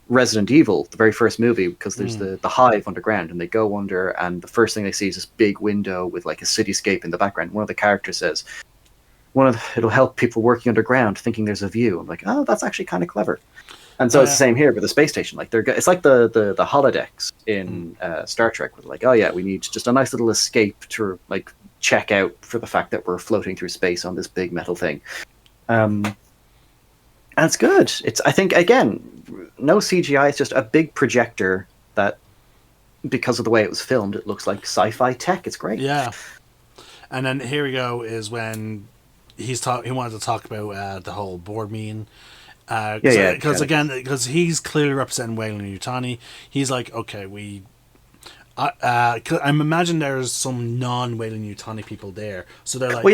Resident Evil, the very first movie, because there's the hive underground, and they go under, and the first thing they see is this big window with like a cityscape in the background. One of the characters says, it'll help people working underground thinking there's a view. I'm like, oh, that's actually kind of clever. And so it's the same here with the space station. Like it's like the holodecks in Star Trek, with like, oh yeah, we need just a nice little escape to like check out for the fact that we're floating through space on this big metal thing. And it's good. It's, I think, again, no CGI. It's just a big projector that, because of the way it was filmed, it looks like sci-fi tech. It's great. Yeah. And then here we go is when he wanted to talk about the whole board meeting. Because he's clearly representing Weyland-Yutani. He's like, okay, I'm imagining there's some non-Weyland-Yutani people there, so they're like,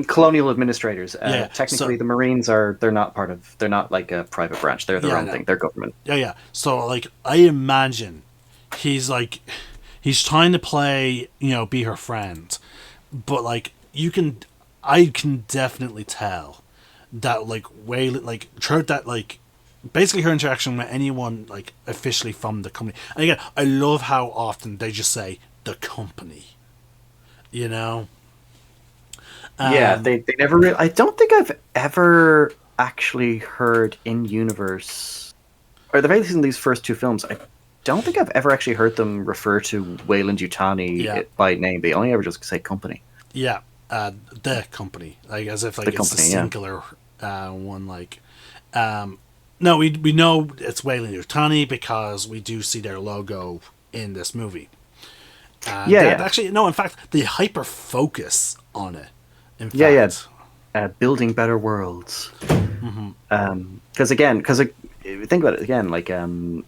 colonial administrators. Technically, the Marines they're not like a private branch. They're their own thing. They're government. Yeah. So like, I imagine he's trying to play, be her friend, but like I can definitely tell that like Weyland, like throughout that, like basically her interaction with anyone like officially from the company. And again, I love how often they just say the company, they never really, I don't think I've ever actually heard in universe, or the very least in these first two films, I don't think I've ever actually heard them refer to Weyland-Yutani by name. They only ever just say company. Yeah. The company, like as if like it's a singular one. Like, no, we know it's Weyland-Yutani because we do see their logo in this movie. Actually, no. In fact, they hyper focus on it. In fact. Building better worlds. Because think about it again,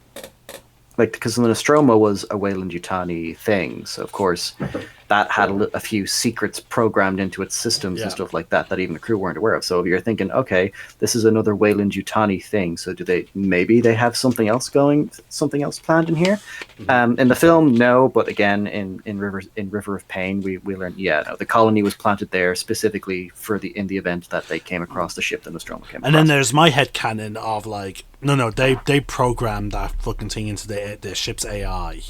because the Nostromo was a Weyland-Yutani thing, so of course that had a few secrets programmed into its systems and stuff like that even the crew weren't aware of. So if you're thinking, okay, this is another Weyland-Yutani thing, so maybe they have something else planned in here? In the film, no, but again, in River of Pain, we learned, the colony was planted there specifically in the event that they came across the ship the Nostromo came across. And then there's my headcanon of like, no, they programmed that fucking thing into the ship's AI,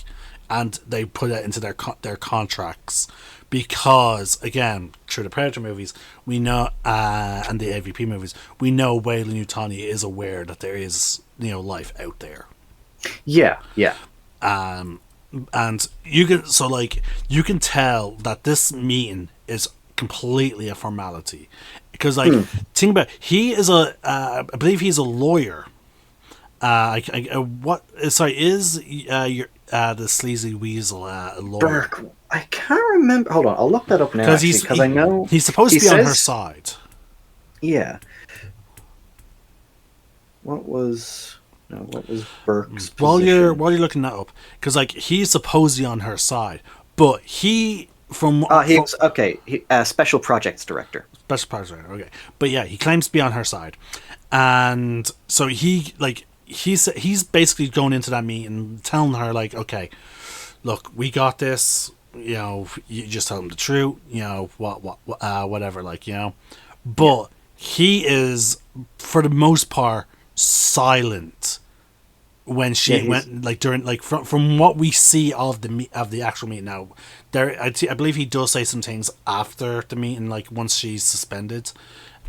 and they put it into their contracts because, again, through the Predator movies, we know, and the AVP movies, we know Weyland-Yutani is aware that there is life out there. Yeah. And you can tell that this meeting is completely a formality because think about it, he is I believe he's a lawyer. The sleazy weasel lawyer? Burke. I can't remember. Hold on, I'll look that up now. Because I know he's supposed to be on her side. Yeah. What was Burke's position? While you're looking that up, because he's supposedly on her side, but special projects director. Special projects director. Okay, but yeah, he claims to be on her side, and so he's basically going into that meeting telling her like, okay, look, we got this. You just tell him the truth. Whatever. But he is, for the most part, silent when she went during from what we see of the actual meeting. Now, I believe he does say some things after the meeting, once she's suspended.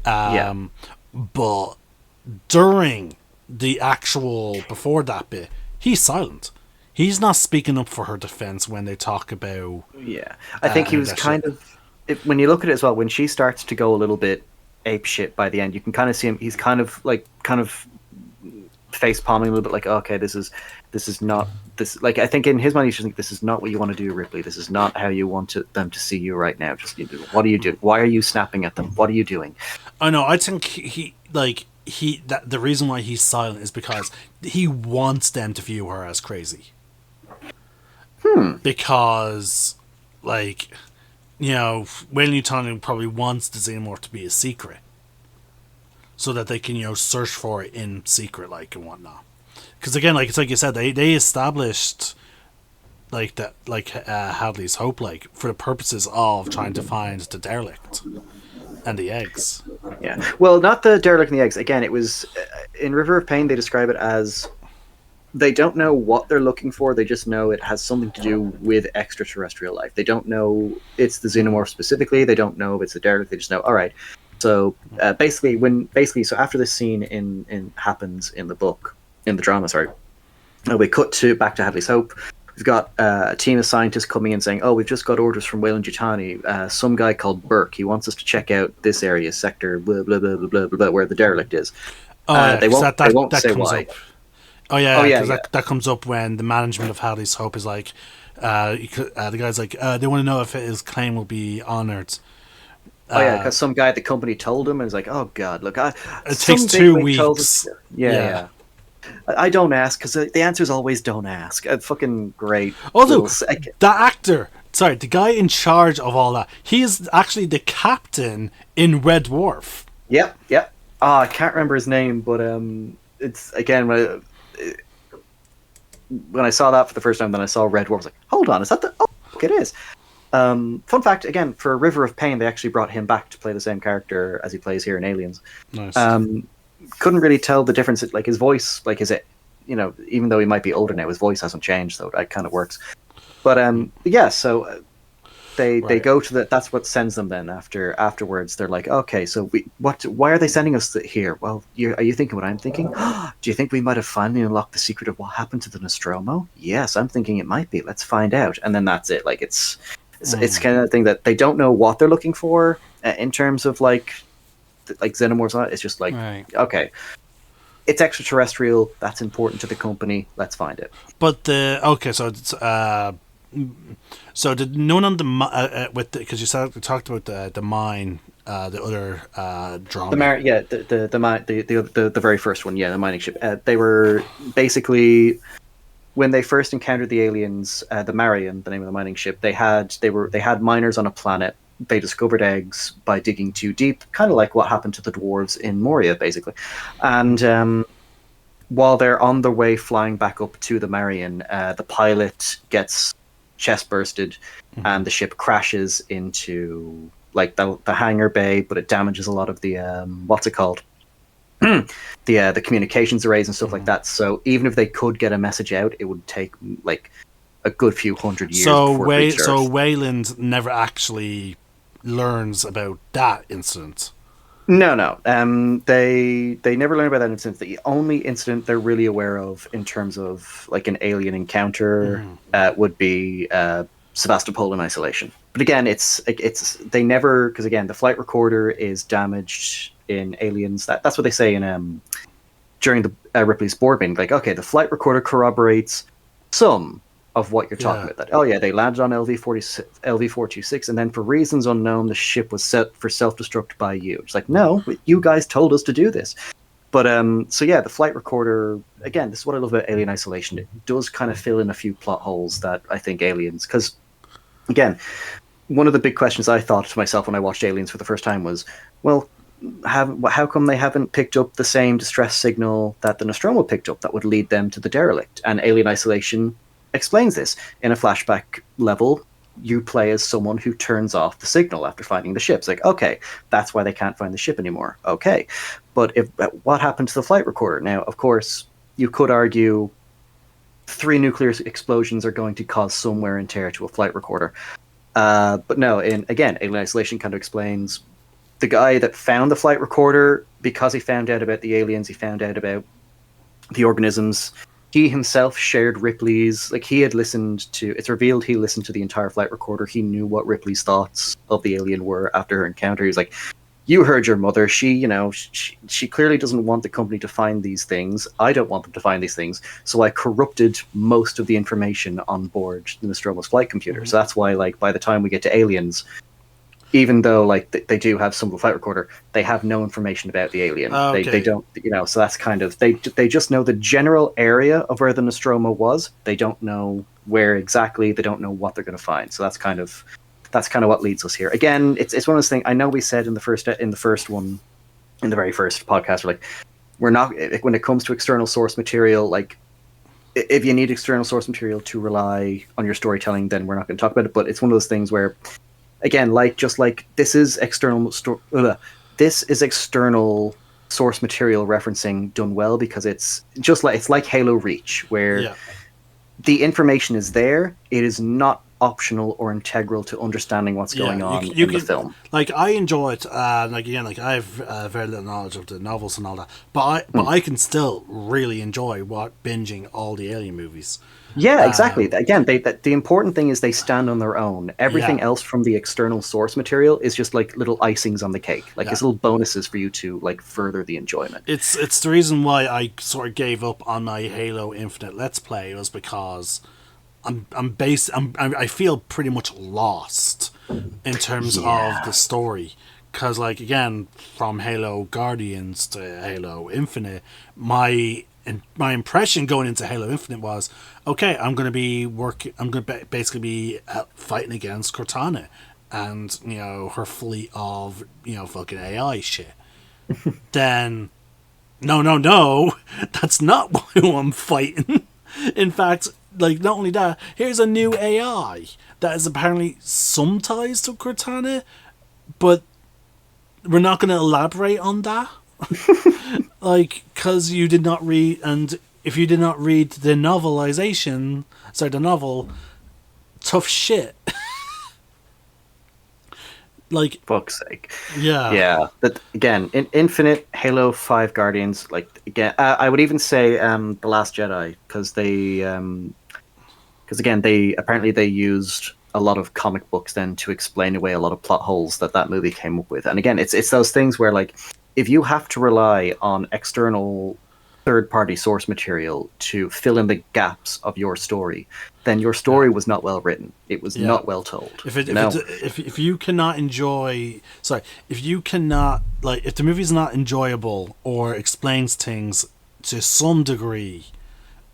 But during the actual before that bit, he's silent. He's not speaking up for her defense when they talk about. Yeah, I think he was kind of. When you look at it as well, when she starts to go a little bit ape shit by the end, you can kind of see him. He's kind of face palming a little bit, okay, this is not this. I think in his mind, he's just like, this is not what you want to do, Ripley. This is not how you want them to see you right now. Just what are you doing? Why are you snapping at them? What are you doing? I know. I think the reason why he's silent is because he wants them to view her as crazy. Because, Weyland-Yutani probably wants the Xenomorph to be a secret, so that they can, search for it in secret, and whatnot. Because again, it's like you said, they established Hadley's Hope, like, for the purposes of trying to find the derelict and the eggs. Yeah. Well, not the derelict and the eggs. Again, it was in River of Pain. They describe it as they don't know what they're looking for. They just know it has something to do with extraterrestrial life. They don't know it's the xenomorph specifically. They don't know if it's the derelict. They just know, all right. So so after this scene in happens in the book, in the drama, sorry, we cut back to Hadley's Hope. We've got a team of scientists coming in saying, "Oh, we've just got orders from Weyland-Yutani. Some guy called Burke. He wants us to check out this area, sector blah blah blah blah blah blah, blah where the derelict is." They won't say why. Up. Oh yeah, that comes up when the management of Hadley's Hope is like, the guy's like, they want to know if his claim will be honoured. Because some guy at the company told him, and he's like, "Oh God, look, it takes 2 weeks." Yeah. I don't ask because the answer is always don't ask. Fucking great. Although the actor, the guy in charge of all that, he is actually the captain in Red Dwarf. Yep. I can't remember his name, but it's again when I saw that for the first time, then I saw Red Dwarf. I was like, hold on, is that the? Oh, it is. Fun fact, again, for River of Pain, they actually brought him back to play the same character as he plays here in Aliens. Nice. Couldn't really tell the difference. Like his voice, like is it, even though he might be older now, his voice hasn't changed, so that kind of works. But so they go to that's what sends them then afterwards. They're like, okay, so why are they sending us here? Well, are you thinking what I'm thinking? Do you think we might have finally unlocked the secret of what happened to the Nostromo? Yes, I'm thinking it might be. Let's find out. And then that's it. Like it's kind of thing that they don't know what they're looking for in terms of like xenomorphs. It's just like, okay, it's extraterrestrial. That's important to the company. Let's find it. But so did no one on the because you talked about the mine, the other drama. The very first one, the mining ship. They were basically, when they first encountered the aliens, the Marion, the name of the mining ship, they had miners on a planet. They discovered eggs by digging too deep, kind of like what happened to the dwarves in Moria, basically. And while they're on their way flying back up to the Marion, the pilot gets chest bursted, and the ship crashes into like the hangar bay, but it damages a lot of the what's it called? the communications arrays and stuff like that. So even if they could get a message out, it would take like a good few hundred years. So Weyland never actually learns about that incident. No. They never learn about that incident. The only incident they're really aware of in terms of like an alien encounter would be Sebastopol in isolation. But again, it's they never, because again the flight recorder is damaged in Aliens. That's what they say in during the Ripley's board meeting. Like, okay, the flight recorder corroborates some of what you're talking about. That they landed on LV-426, and then for reasons unknown, the ship was set for self-destruct by you. It's like, no, you guys told us to do this. But the flight recorder, again, this is what I love about Alien Isolation. It does kind of fill in a few plot holes that I think Aliens, because again, one of the big questions I thought to myself when I watched Aliens for the first time was, well, how come they haven't picked up the same distress signal that the Nostromo picked up that would lead them to the derelict? And Alien Isolation explains this. In a flashback level, you play as someone who turns off the signal after finding the ship. It's like, okay, that's why they can't find the ship anymore. Okay. But what happened to the flight recorder? Now, of course, you could argue 3 nuclear explosions are going to cause some wear and tear to a flight recorder. But no, Alien Isolation kind of explains the guy that found the flight recorder, because he found out about the aliens, he found out about the organisms. He himself shared Ripley's, like he had listened to, it's revealed he listened to the entire flight recorder. He knew what Ripley's thoughts of the alien were after her encounter. He was like, you heard your mother. She clearly doesn't want the company to find these things. I don't want them to find these things. So I corrupted most of the information on board the Nostromo's flight computer. So that's why, like, by the time we get to Aliens, even though like they do have some of the flight recorder, they have no information about the alien. Okay. They don't, so that's kind of, they just know the general area of where the Nostromo was. They don't know where exactly, they don't know what they're going to find. So that's kind of what leads us here. Again, it's one of those things, I know we said in the very first podcast, we're not, when it comes to external source material, like if you need external source material to rely on your storytelling, then we're not going to talk about it. But it's one of those things where, again, just like this is this is external source material referencing done well, because it's like Halo Reach, where the information is there. It is not optional or integral to understanding what's going on in the film. Like, I enjoy it. Like, again, like, I have very little knowledge of the novels and all that, but I can still really enjoy binging all the Alien movies. Yeah, exactly. Again, the important thing is they stand on their own. Everything else from the external source material is just like little icings on the cake, like it's little bonuses for you to like further the enjoyment. It's the reason why I sort of gave up on my Halo Infinite Let's Play, was because I feel pretty much lost in terms of the story. Because, like, again, from Halo Guardians to Halo Infinite, my impression going into Halo Infinite was, okay, I'm going to basically be fighting against Cortana and, you know, her fleet of, you know, fucking AI shit. Then, no, that's not who I'm fighting. In fact, like, not only that, here's a new AI that is apparently some ties to Cortana, but we're not going to elaborate on that. Like, because you did not read, and if you did not read the novel, tough shit. Like, fuck's sake. Yeah. That, again, in Infinite, Halo 5 Guardians, like, again, I would even say The Last Jedi, because again, they used a lot of comic books then to explain away a lot of plot holes that movie came up with. And again, it's those things where, like, if you have to rely on external third-party source material to fill in the gaps of your story, then your story was not well written. It was not well told. If you cannot enjoy, if the movie's not enjoyable or explains things to some degree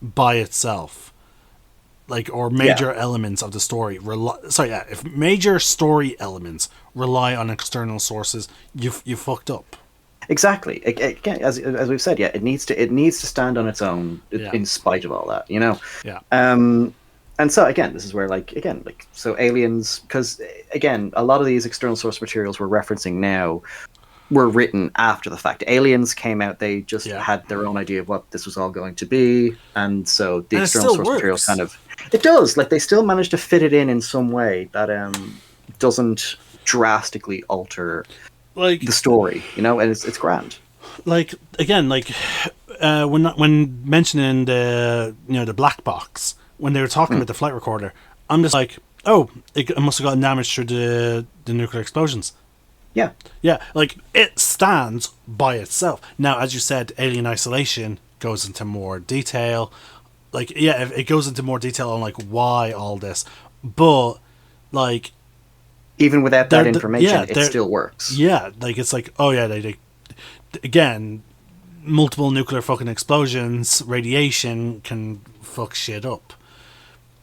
by itself, like, or major elements of the story if major story elements rely on external sources, you fucked up. Exactly. Again, as we've said, it needs to stand on its own in spite of all that, you know. Yeah. And so again, this is where so Aliens, because again, a lot of these external source materials we're referencing now were written after the fact. Aliens came out, they just had their own idea of what this was all going to be, and so the external source material kind of they still managed to fit it in some way that doesn't drastically alter, like, the story, you know, and it's grand. Like, again, like, when mentioning the black box, when they were talking about the flight recorder, I'm just like, oh, it must have gotten damaged through the nuclear explosions. Yeah, like, it stands by itself. Now, as you said, Alien Isolation goes into more detail. Like, it goes into more detail on, like, why all this, but, like, even without that information, it still works. Yeah, like, it's like, oh yeah, they again, multiple nuclear fucking explosions, radiation can fuck shit up.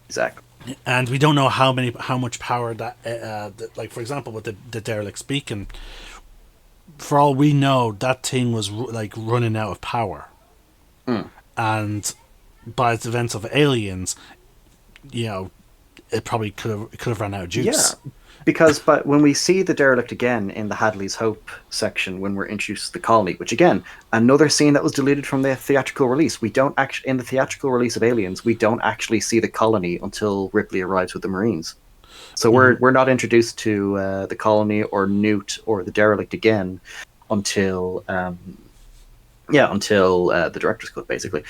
Exactly. And we don't know how much power that like, for example, with the derelict beacon, for all we know, that thing was like running out of power. And by the events of Aliens, you know, it probably could have run out of juice. Yeah. But when we see the derelict again in the Hadley's Hope section, when we're introduced to the colony, which again, another scene that was deleted from the theatrical release, we don't actually, in the theatrical release of Aliens, we don't actually see the colony until Ripley arrives with the Marines. So we're not introduced to the colony or Newt or the derelict again until the director's cut, basically.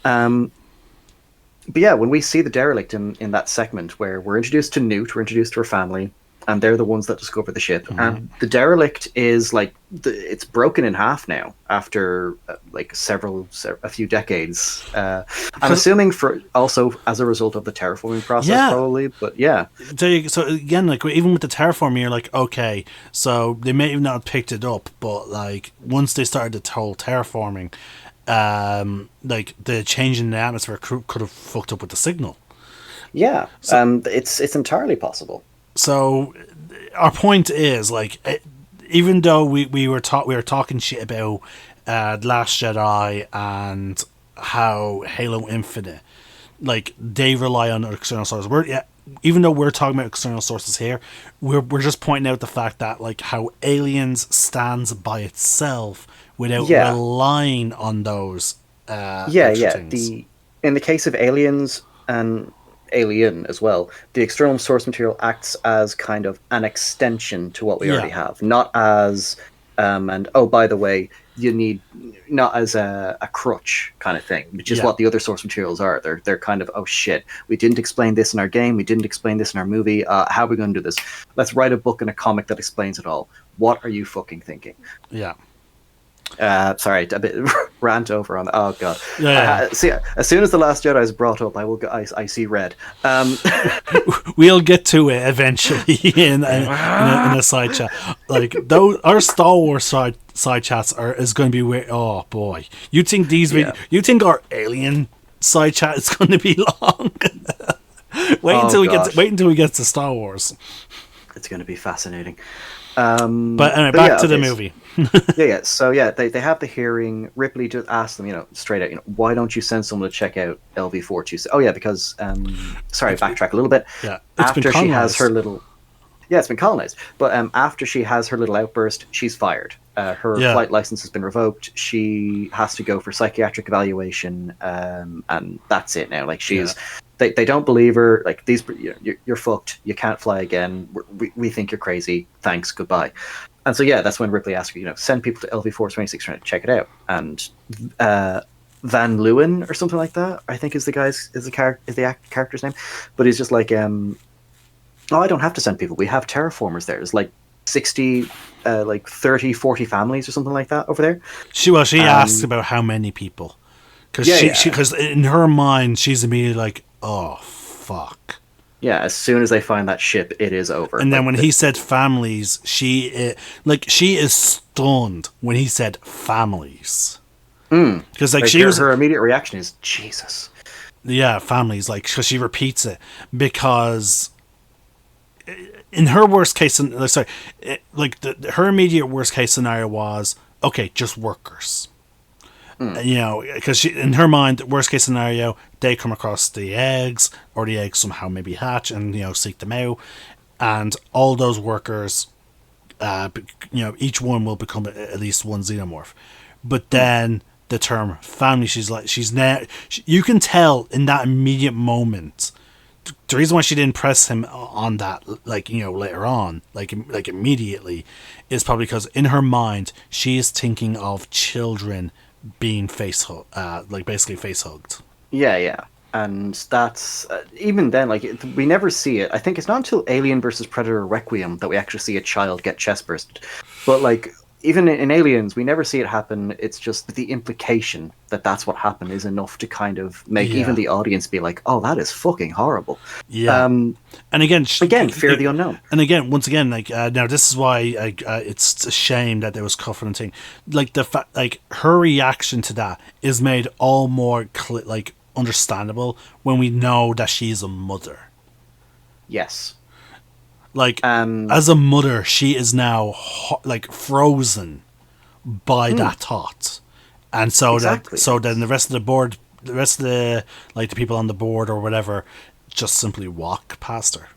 But yeah, when we see the derelict in that segment where we're introduced to Newt, we're introduced to her family, and they're the ones that discover the ship. And the derelict is like, it's broken in half now after a few decades. I'm assuming also as a result of the terraforming process, probably. But yeah. So again, like, even with the terraforming, you're like, okay, so they may have not picked it up, but like, once they started the whole terraforming, like, the change in the atmosphere could have fucked up with the signal. Yeah, it's entirely possible. So our point is, like, even though we were talking shit about Last Jedi and how Halo Infinite like they rely on external sources. Even though we're talking about external sources here, we're just pointing out the fact that like how Aliens stands by itself without relying on those extra things. In the case of Aliens and Alien as well, the external source material acts as kind of an extension to what we already have, not as and oh, by the way, you need not as a crutch kind of thing, which is what the other source materials are. They're kind of, oh shit, we didn't explain this in our game, we didn't explain this in our movie. How are we going to do this? Let's write a book and a comic that explains it all. What are you fucking thinking? Yeah. Sorry, a bit rant over on that. Oh god. See, as soon as The Last Jedi is brought up, I see red. We'll get to it eventually in a side chat. Like our Star Wars side chats is going to be weird. Oh boy, you think you think our Alien side chat is going to be long? Wait until we get to Star Wars. It's going to be fascinating. But anyway, back to the movie. So they have the hearing. Ripley just asks them, straight out, why don't you send someone to check out LV-426? Oh yeah, because sorry, backtrack a little bit. Yeah, after she has her little, it's been colonized. But after she has her little outburst, she's fired. Her flight license has been revoked. She has to go for psychiatric evaluation, and that's it now. Like she's. They don't believe her. Like you're fucked. You can't fly again. We think you're crazy. Thanks. Goodbye. And so that's when Ripley asks her, send people to LV-426 trying to check it out. And Van Leeuwen or something like that, I think is the character's name. But he's just like, oh, I don't have to send people. We have terraformers there. There's like 60, 30, 40 families or something like that over there. She asked about how many people, because in her mind she's immediately like, oh fuck. Yeah, as soon as they find that ship, it is over. And then when he said families, she is stunned when he said families. Because her immediate reaction is Jesus. Yeah, families. Like, because she repeats it because in her worst case, her immediate worst case scenario was just workers. Because in her mind, worst case scenario, they come across the eggs, or the eggs somehow maybe hatch and seek them out, and all those workers, each one will become at least one xenomorph. But then the term family, you can tell in that immediate moment. The reason why she didn't press him on that, later on, like immediately, is probably because in her mind she is thinking of children being basically face hugged. Yeah, and that's even then, we never see it. I think it's not until Alien versus Predator Requiem that we actually see a child get chest bursted. But even in Aliens, we never see it happen. It's just the implication that that's what happened is enough to kind of make even the audience be like, "Oh, that is fucking horrible." Yeah. And again, fear of the unknown. And again, once again, now this is why it's a shame that there was cuffing and thing. The fact, her reaction to that is made all more understandable when we know that she's a mother. Yes. As a mother, she is now frozen by that thought, and so then the rest of the people on the board or whatever just simply walk past her.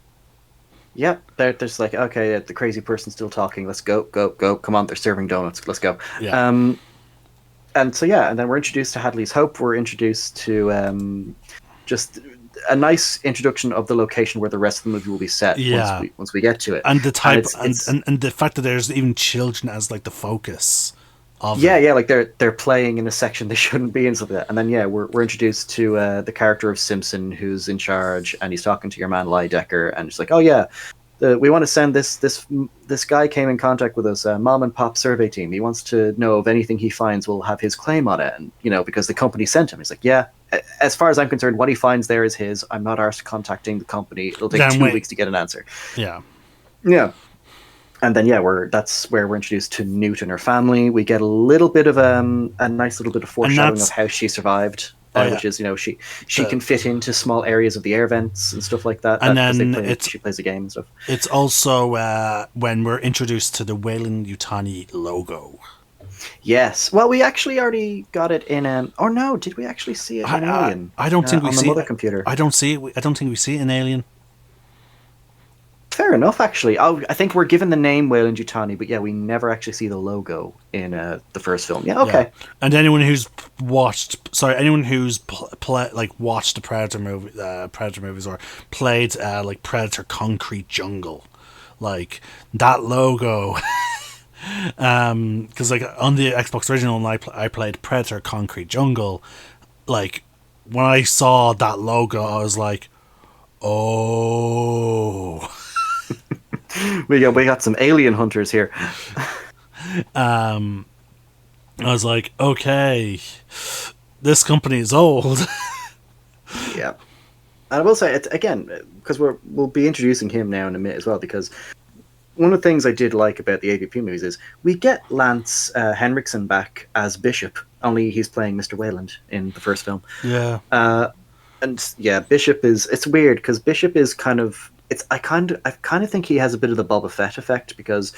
Yep, they're just okay, the crazy person's still talking. Let's go. Come on, they're serving donuts. Let's go. Yeah. And so and then we're introduced to Hadley's Hope. We're introduced to just a nice introduction of the location where the rest of the movie will be set once we get to it. And the type and the fact that there's even children as the focus of they're playing in a section they shouldn't be in, something like that. And then we're introduced to the character of Simpson, who's in charge, and he's talking to your man Lydecker, and it's like, oh yeah, we want to send this guy came in contact with us, mom and pop survey team. He wants to know if anything he finds will have his claim on it, and because the company sent him. He's like, yeah, as far as I'm concerned, what he finds there is his. I'm not arsed contacting the company. It'll take 2 weeks to get an answer. Yeah. And then that's where we're introduced to Newt and her family. We get a little bit of a nice little bit of foreshadowing of how she survived. Which is, she can fit into small areas of the air vents and stuff like that. And then she plays a game and stuff. It's also when we're introduced to the Weyland-Yutani logo. Yes. Well, we actually already got it in. Or no, did we actually see it in Alien? I don't think we on see the mother it. computer. I don't see it. I don't think we see it in Alien. Fair enough, actually. I think we're given the name Weyland-Yutani, but yeah, we never actually see the logo in the first film. Yeah, okay. Yeah. And anyone who's watched watched the Predator movies or played like Predator Concrete Jungle, like that logo. Because like on the Xbox original, and I played Predator Concrete Jungle. Like when I saw that logo, I was like, oh. we got some alien hunters here. I was like, okay, this company is old. Yeah, and I will say it again because we'll be introducing him now in a minute as well. Because one of the things I did like about the AVP movies is we get Lance Henriksen back as Bishop, only he's playing Mr. Weyland in the first film. Yeah. And yeah, Bishop is, it's weird because Bishop is kind of, I kind of think he has a bit of the Boba Fett effect because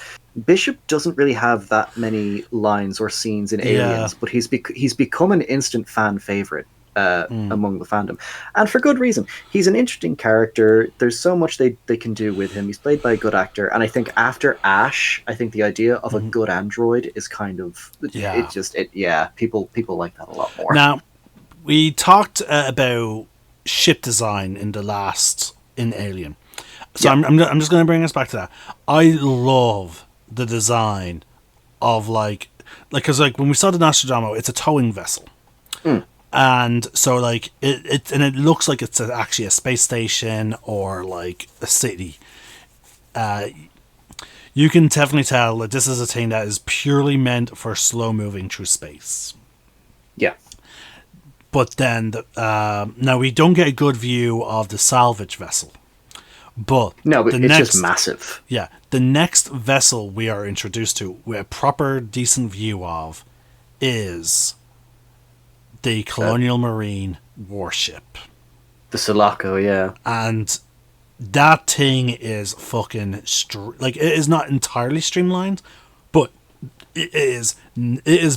Bishop doesn't really have that many lines or scenes in Aliens, but he's become an instant fan favorite among the fandom, and for good reason. He's an interesting character. There's so much they can do with him. He's played by a good actor, and I think after Ash, I think the idea of a good android is kind of people like that a lot more. Now, we talked about ship design in Alien. So I'm just going to bring us back to that. I love the design of because when we saw the Nostromo, it's a towing vessel, and so it looks like it's actually a space station or like a city. You can definitely tell that this is a thing that is purely meant for slow moving through space. Yeah. But then now we don't get a good view of the salvage vessel. But it's just massive. Yeah, the next vessel we are introduced to with a proper decent view of is the Colonial Marine warship. The Sulaco, yeah. And that thing is fucking it is not entirely streamlined, but it is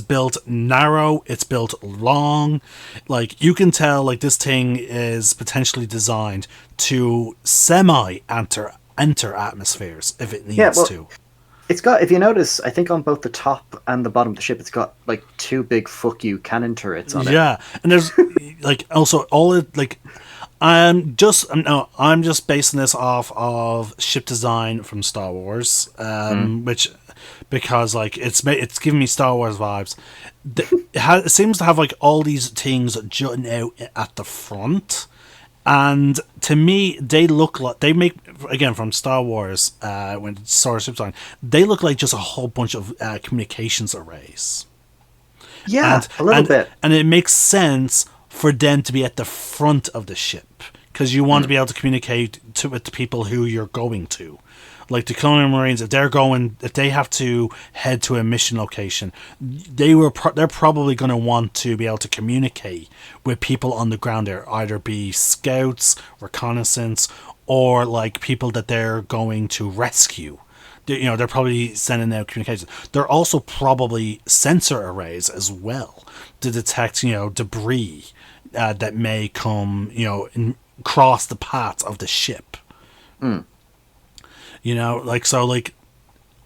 built narrow, it's built long. Like you can tell this thing is potentially designed to enter atmospheres if it needs to. It's got, if you notice, I think on both the top and the bottom of the ship, it's got two big "fuck you" cannon turrets on it. Yeah, and there's also all it I'm just basing this off of ship design from Star Wars, because it's giving me Star Wars vibes. It seems to have all these things jutting out at the front, and to me they look like they make, again, from Star Wars when Star Wars ship design, they look like just a whole bunch of communications arrays. Yeah, a little bit, and it makes sense for them to be at the front of the ship because you want to be able to communicate with the people who you're going to. Like the Colonial Marines, if they have to head to a mission location, they're probably going to want to be able to communicate with people on the ground there, either be scouts, reconnaissance, or people that they're going to rescue. They're probably sending out communications. They're also probably sensor arrays as well to detect debris that may come cross the paths of the ship.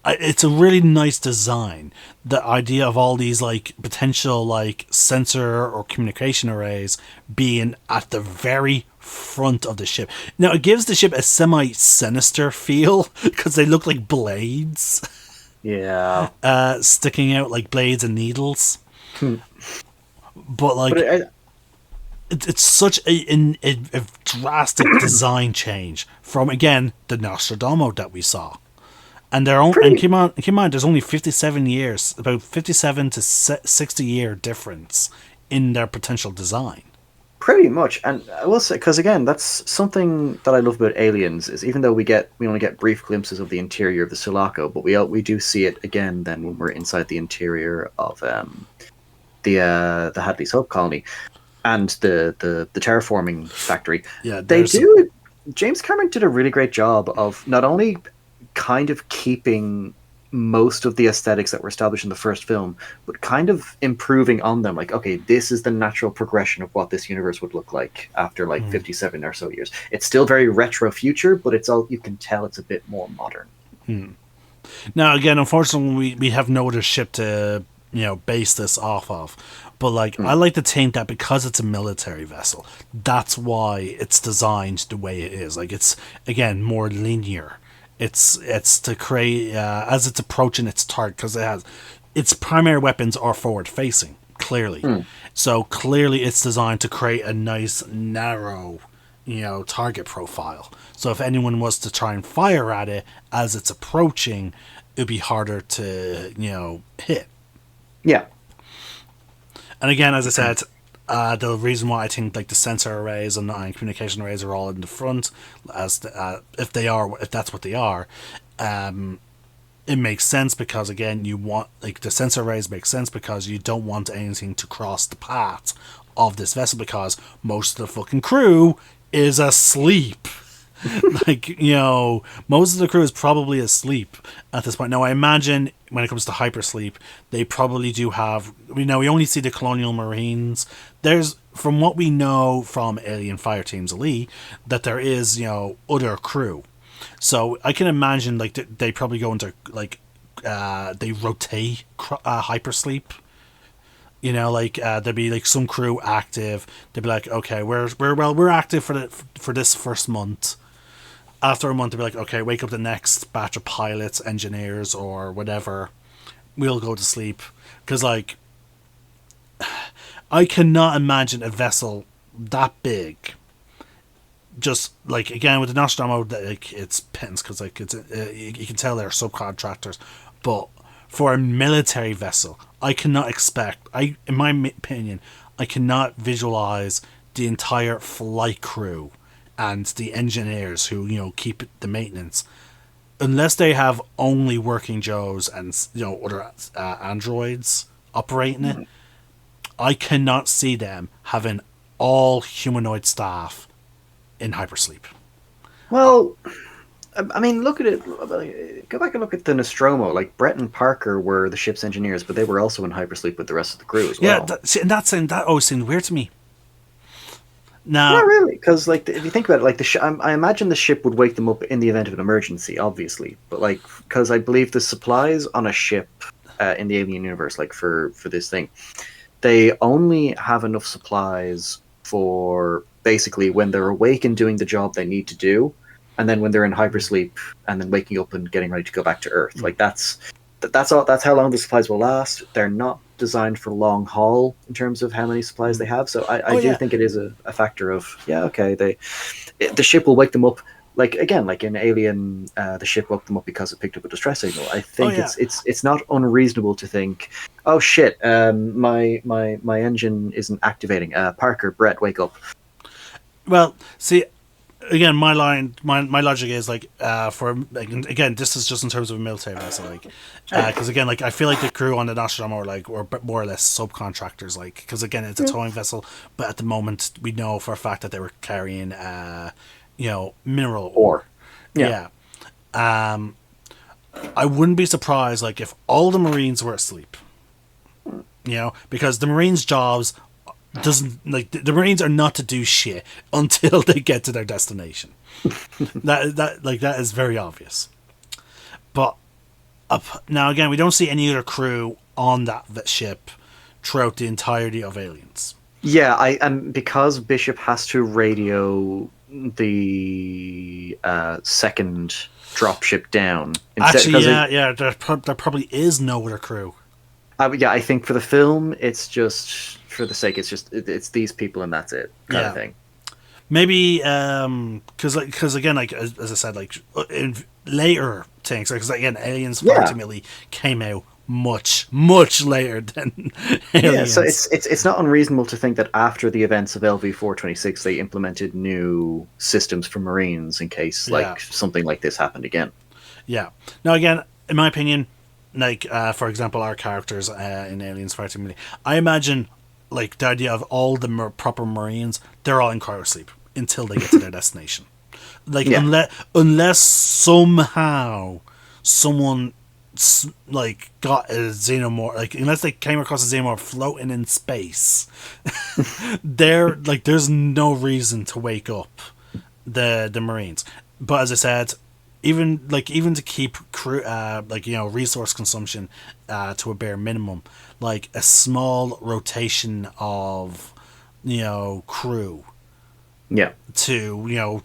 It's a really nice design. The idea of all these potential sensor or communication arrays being at the very front of the ship. Now it gives the ship a semi-sinister feel because they look like blades. Yeah. Sticking out like blades and needles. But it's such a drastic design change from, again, the Nostromo that we saw. And keep in mind, there's only 57 years, about 57 to 60 year difference in their potential design. Pretty much, and I will say, because again, that's something that I love about Aliens, is even though we only get brief glimpses of the interior of the Sulaco, but we do see it again then when we're inside the interior of the Hadley's Hope colony and the terraforming factory. Yeah, James Cameron did a really great job of not only kind of keeping most of the aesthetics that were established in the first film, but kind of improving on them. Like, okay, this is the natural progression of what this universe would look like after like 57 or so years. It's still very retro future, but it's all, you can tell it's a bit more modern. Now, again, unfortunately, we have no other ship to, base this off of. But, like, I like to think that because it's a military vessel, that's why it's designed the way it is. Like, it's, again, more linear. It's to create, as it's approaching its target, because it has, its primary weapons are forward-facing, clearly. So, clearly, it's designed to create a nice, narrow, target profile. So if anyone was to try and fire at it as it's approaching, it'd be harder to, hit. Yeah. And again, as I said, the reason why I think like the sensor arrays and communication arrays are all in the front, as if that's what they are, it makes sense because again, you want like the sensor arrays make sense because you don't want anything to cross the path of this vessel because most of the fucking crew is asleep. Like, most of the crew is probably asleep at this point. Now, I imagine when it comes to hypersleep, they probably do have... we only see the Colonial Marines. There's, from what we know from Alien Fireteams Elite, that there is, other crew. So, I can imagine, like, they probably go into, like, they rotate hypersleep. There'd be like some crew active. They'd be like, okay, we're active for this first month. After a month, they'd be like, okay, wake up the next batch of pilots, engineers, or whatever. We'll go to sleep because, like, I cannot imagine a vessel that big. Just like again with the Nostromo, like it's pins because like it's you can tell they're subcontractors, but for a military vessel, I cannot expect. In my opinion, I cannot visualize the entire flight crew and the engineers who keep the maintenance, unless they have only working Joes and other androids operating it. I cannot see them having all humanoid staff in hypersleep. Well, I mean, look at it. Go back and look at the Nostromo. Like Brett and Parker were the ship's engineers, but they were also in hypersleep with the rest of the crew as well. Yeah, that always seemed weird to me. No, not really, because like if you think about it, like I imagine the ship would wake them up in the event of an emergency, obviously. But like, because I believe the supplies on a ship in the Alien universe, like for this thing, they only have enough supplies for basically when they're awake and doing the job they need to do. And then when they're in hypersleep and then waking up and getting ready to go back to Earth, like that's all. That's how long the supplies will last. They're not designed for long haul in terms of how many supplies they have. So I do think it is a factor of the ship will wake them up. Like again, like in Alien, the ship woke them up because it picked up a distress signal. I think it's not unreasonable to think, oh shit, my engine isn't activating. Parker, Brett, wake up. Well, see. Again, my logic is like for like again, this is just in terms of a military vessel, like because again, like I feel like the crew on the Nostromo were more or less subcontractors, like because again, it's a towing vessel, but at the moment we know for a fact that they were carrying mineral ore. Yeah. I wouldn't be surprised like if all the Marines were asleep, because the Marines' jobs. Doesn't like the Marines are not to do shit until they get to their destination. that is very obvious. But now again, we don't see any other crew on that ship throughout the entirety of Aliens. Yeah, and because Bishop has to radio the second dropship down. Actually, there probably is no other crew. I think for the film, it's just. For the sake, it's these people and that's it kind of thing. Maybe because again, like as I said, like in later things, because again, Aliens ultimately came out much later than Aliens. So it's not unreasonable to think that after the events of LV-426, they implemented new systems for Marines in case like something like this happened again. Yeah. Now again, in my opinion, like for example, our characters in Aliens Fireteam Elite, I imagine. Like the idea of all the proper Marines, they're all in cryosleep until they get to their destination. Like unless somehow someone like got a xenomorph, like unless they came across a xenomorph floating in space, there's no reason to wake up the Marines. But as I said, even to keep crew resource consumption to a bare minimum, like a small rotation of crew, to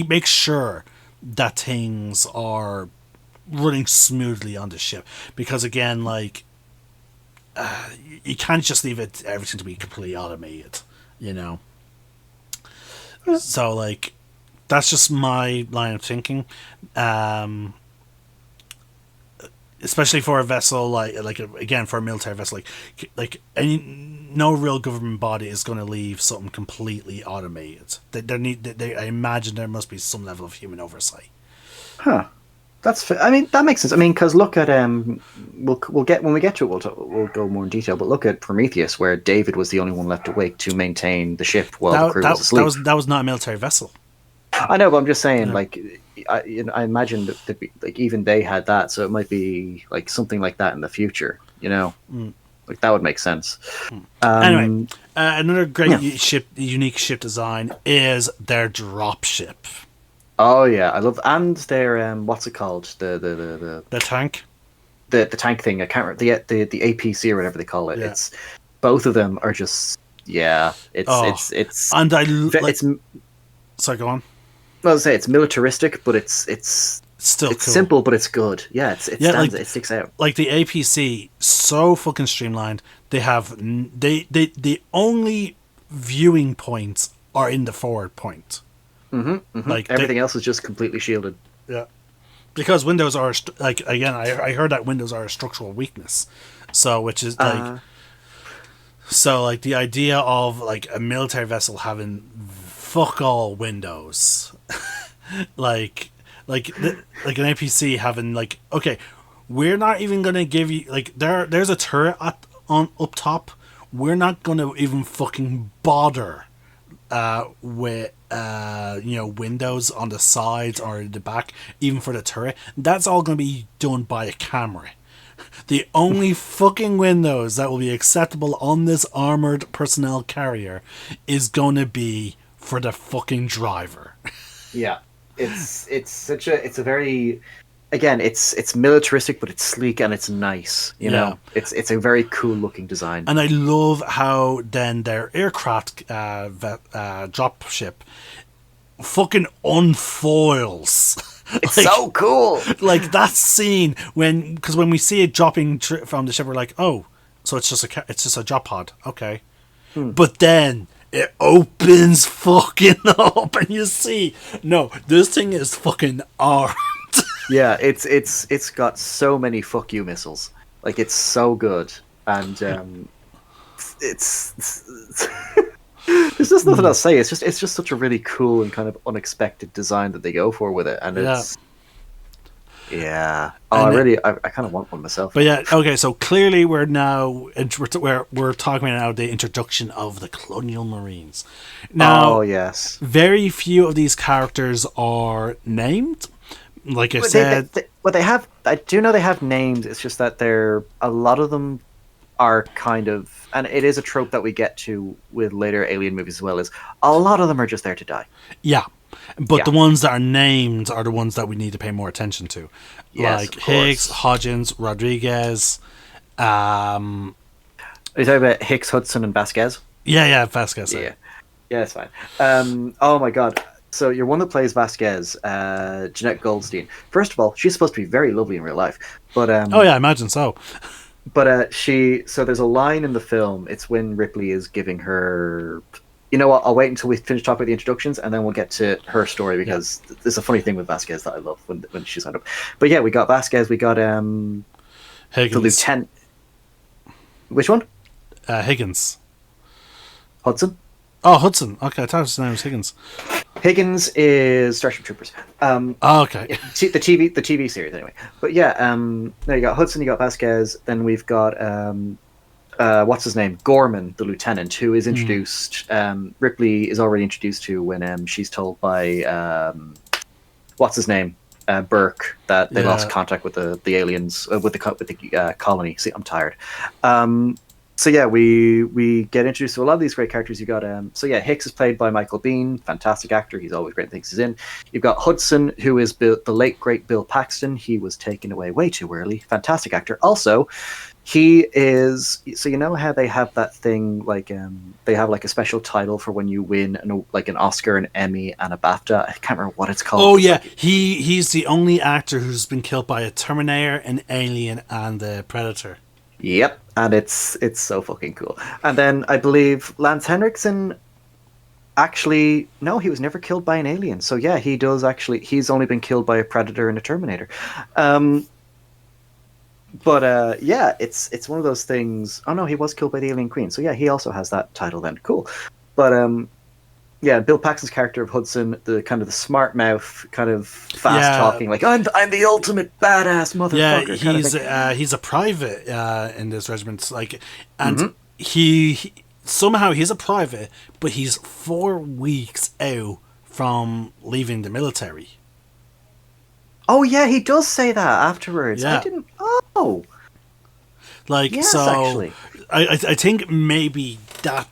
make sure that things are running smoothly on the ship, because again, like you can't just leave everything to be completely automated, so like that's just my line of thinking, especially for a vessel again, for a military vessel, no real government body is going to leave something completely automated. I imagine there must be some level of human oversight. I mean, that makes sense. I mean, because look at we'll get, when we get to it, we'll go more in detail. But look at Prometheus, where David was the only one left awake to maintain the ship while the crew was asleep. That was not a military vessel. I know, but I'm just saying, I imagine that even they had that, so it might be like something like that in the future. Like that would make sense. Anyway, another great unique ship design is their drop ship. Oh yeah, I love, and their what's it called, the tank, the tank thing. I can't remember the APC or whatever they call it. Yeah. It's both of them are just it's sorry, go on. Well, I say it's militaristic, but it's still it's cool. Simple, but it's good. Yeah, it sticks out. Like the APC, so fucking streamlined. They have the only viewing points are in the forward point. Like everything else is just completely shielded. Yeah, because windows are I heard that windows are a structural weakness. So which is the idea of like a military vessel having fuck all windows, like an APC having okay, we're not even gonna give you there's a turret up top. We're not gonna even fucking bother with windows on the sides or the back, even for the turret. That's all going to be done by a camera. The only fucking windows that will be acceptable on this armored personnel carrier is going to be for the fucking driver. Yeah, it's a very, again, it's militaristic, but it's sleek and it's nice. You know, it's a very cool looking design. And I love how then their aircraft drop ship fucking unfoils. It's so cool. Like that scene because when we see it dropping from the ship, we're like, oh, so it's just a drop pod, okay. But then it opens fucking up, and you see, no, this thing is fucking armed. Yeah, it's got so many fuck you missiles. Like, it's so good, and it's there's just nothing else to say. It's just such a really cool and kind of unexpected design that they go for with it, and it's I kind of want one myself. But yeah, okay, so clearly we're talking about now the introduction of the Colonial Marines. Now, yes, very few of these characters are named. Like I said, I do know they have names. It's just that a lot of them are kind of, and it is a trope that we get to with later Alien movies as well, is a lot of them are just there to die. Yeah, but the ones that are named are the ones that we need to pay more attention to. Yes, like Higgs, Hodgins, Rodriguez. Are you talking about Hicks, Hudson, and Vasquez? Yeah, Vasquez. Yeah, that's fine. Oh my god. So you're one that plays Vasquez, Jeanette Goldstein. First of all, she's supposed to be very lovely in real life, but I imagine so. But so there's a line in the film. It's when Ripley is giving her. You know what? I'll wait until we finish talking about the introductions, and then we'll get to her story, because there's a funny thing with Vasquez that I love when she's signed up. But yeah, we got Vasquez. We got Higgins. The lieutenant. Which one? Higgins. Hudson. Oh, Hudson. Okay, I thought his name was Higgins. Higgins is Starship Troopers. Okay. The TV series anyway. But yeah, there you got Hudson, you got Vasquez, then we've got what's his name? Gorman, the lieutenant, who is introduced. Ripley is already introduced to when she's told by what's his name? Burke that they lost contact with the aliens with the colony. See, I'm tired. So yeah, we get introduced to a lot of these great characters. You got Hicks is played by Michael Biehn, fantastic actor. He's always great in things he's in. You've got Hudson, who is the late great Bill Paxton. He was taken away way too early. Fantastic actor. Also, he is. So you know how they have that thing they have like a special title for when you win an Oscar, an Emmy, and a BAFTA. I can't remember what it's called. Oh yeah, he's the only actor who's been killed by a Terminator, an Alien, and a Predator. Yep, and it's so fucking cool. And then I believe Lance Henriksen, actually, no, he was never killed by an alien. So yeah, he does actually. He's only been killed by a Predator and a Terminator. But it's one of those things. Oh no, he was killed by the Alien Queen. So yeah, he also has that title then. Cool. But Bill Paxton's character of Hudson, the kind of the smart mouth, kind of fast talking, like I'm the ultimate badass motherfucker. Yeah, he's a private in this regiment, and he somehow he's a private, but he's 4 weeks out from leaving the military. Oh yeah, he does say that afterwards. Yeah. I didn't. Oh, yes, actually. I think maybe that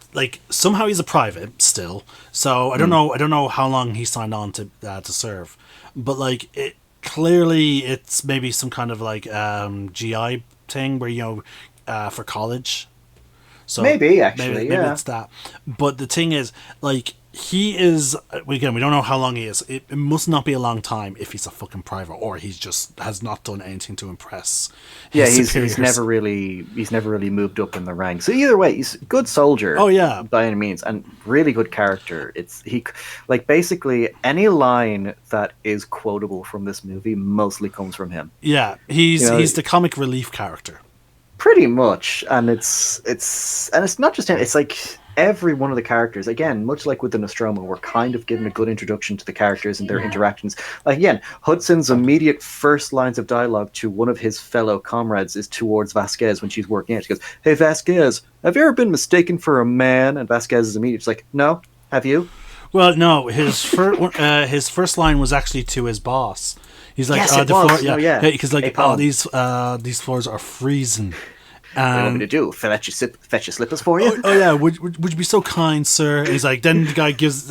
somehow he's a private still. So I don't know how long he signed on to serve, but it clearly it's maybe some kind of GI thing where for college. So maybe it's that. But the thing is he is, again, we don't know how long he is. It must not be a long time if he's a fucking private, or he's just has not done anything to impress. He's never really moved up in the ranks. So either way, he's a good soldier. Oh yeah, by any means, and really good character. Basically any line that is quotable from this movie mostly comes from him. Yeah, he's the comic relief character. Pretty much, and it's not just him. It's every one of the characters, again, much like with the Nostromo, we're kind of given a good introduction to the characters and their interactions. Again, Hudson's immediate first lines of dialogue to one of his fellow comrades is towards Vasquez when she's working out. She goes, "Hey Vasquez, have you ever been mistaken for a man?" And Vasquez is immediately like, "No, have you?" Well, no, his first line was actually to his boss. He's like, yes, because these floors are freezing. What do you want me to do? Fetch your slippers for you? Oh yeah, would you be so kind, sir? And he's like, then his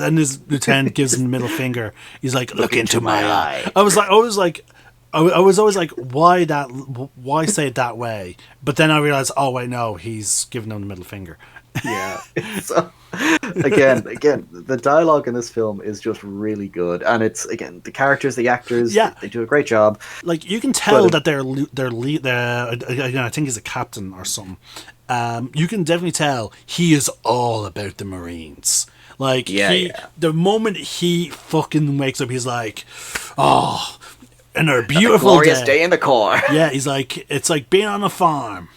lieutenant gives him the middle finger. He's like, look into my eye. I was always like, why say it that way? But then I realized, oh wait, no, he's giving him the middle finger. Yeah. So, again, the dialogue in this film is just really good, and it's the characters, the actors, they do a great job. You can tell that they're lead. I think he's a captain or something. You can definitely tell he is all about the Marines. The moment he fucking wakes up, he's like, oh, and a beautiful glorious day in the Corps. Yeah, he's like, it's like being on a farm.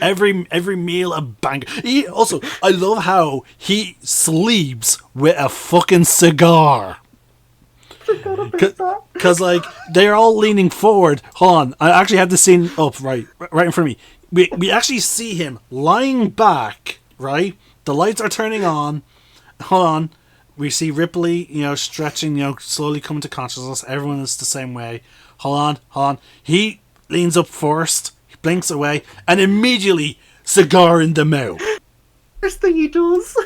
Every meal a bang. I love how he sleeps with a fucking cigar. Because they're all leaning forward. Hold on, I actually have the scene up right in front of me. We actually see him lying back. Right, the lights are turning on. Hold on, we see Ripley, stretching, slowly coming to consciousness. Everyone is the same way. Hold on. He leans up first. Blinks away, and immediately cigar in the mouth. First thing he does.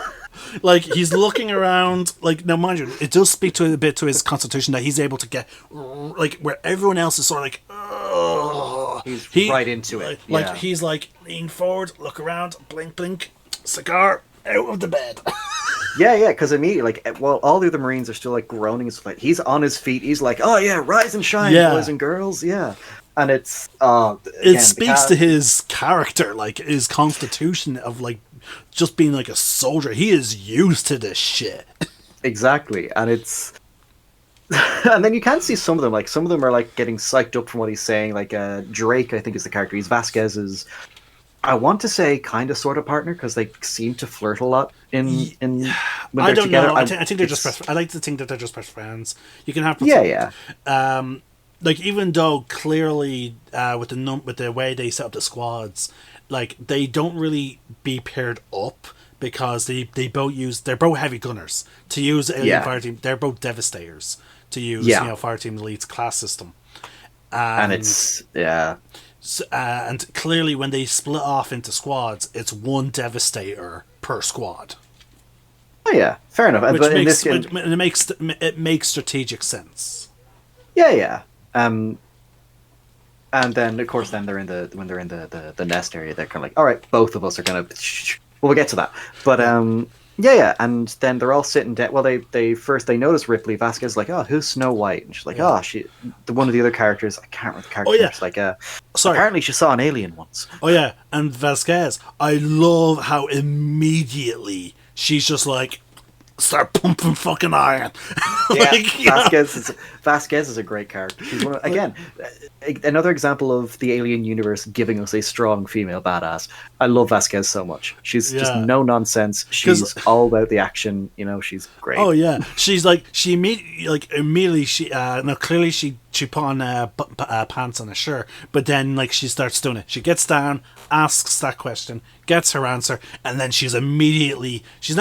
He's looking around. Now, mind you, it does speak to a bit to his constitution that he's able to get where everyone else is sort of he's right into it. He's lean forward, look around, blink, cigar out of the bed. Yeah, because immediately, while all the other Marines are still groaning, it's he's on his feet. He's like, "Oh yeah, rise and shine, boys and girls." Yeah. And it's it speaks to his character, his constitution of just being a soldier. He is used to this shit. Exactly, and it's and then you can see some of them. Some of them are getting psyched up from what he's saying. Drake, I think, is the character. He's Vasquez's, I want to say, kind of sort of partner, because they seem to flirt a lot in when they're together. I think they're just best. I like to think that they're just best friends. You can have even though clearly with the way they set up the squads, they don't really be paired up because they're both heavy gunners. To use alien fire team, they're both devastators. to use Fireteam Elite's class system. And it's and clearly when they split off into squads, it's one Devastator per squad. Oh yeah, fair enough. Which it makes strategic sense. Yeah. And then of course when they're in the nest area, they're kind of like, all right, both of us are gonna. Well, we'll get to that, but and then they're all sitting down. Well, they notice Ripley. Vasquez is like, oh, who's Snow White? And she's like, one of the other characters. I can't remember the character. She's like, apparently she saw an alien once. Oh yeah, and Vasquez. I love how immediately she's just like, start pumping fucking iron. Vasquez is a great character. She's another example of the Alien universe giving us a strong female badass. I love Vasquez so much. She's just no nonsense. She's all about the action. She's great. Oh yeah, she's like immediately she clearly she put on pants and a shirt, but then she starts doing it. She gets down, asks that question, gets her answer, and then she's not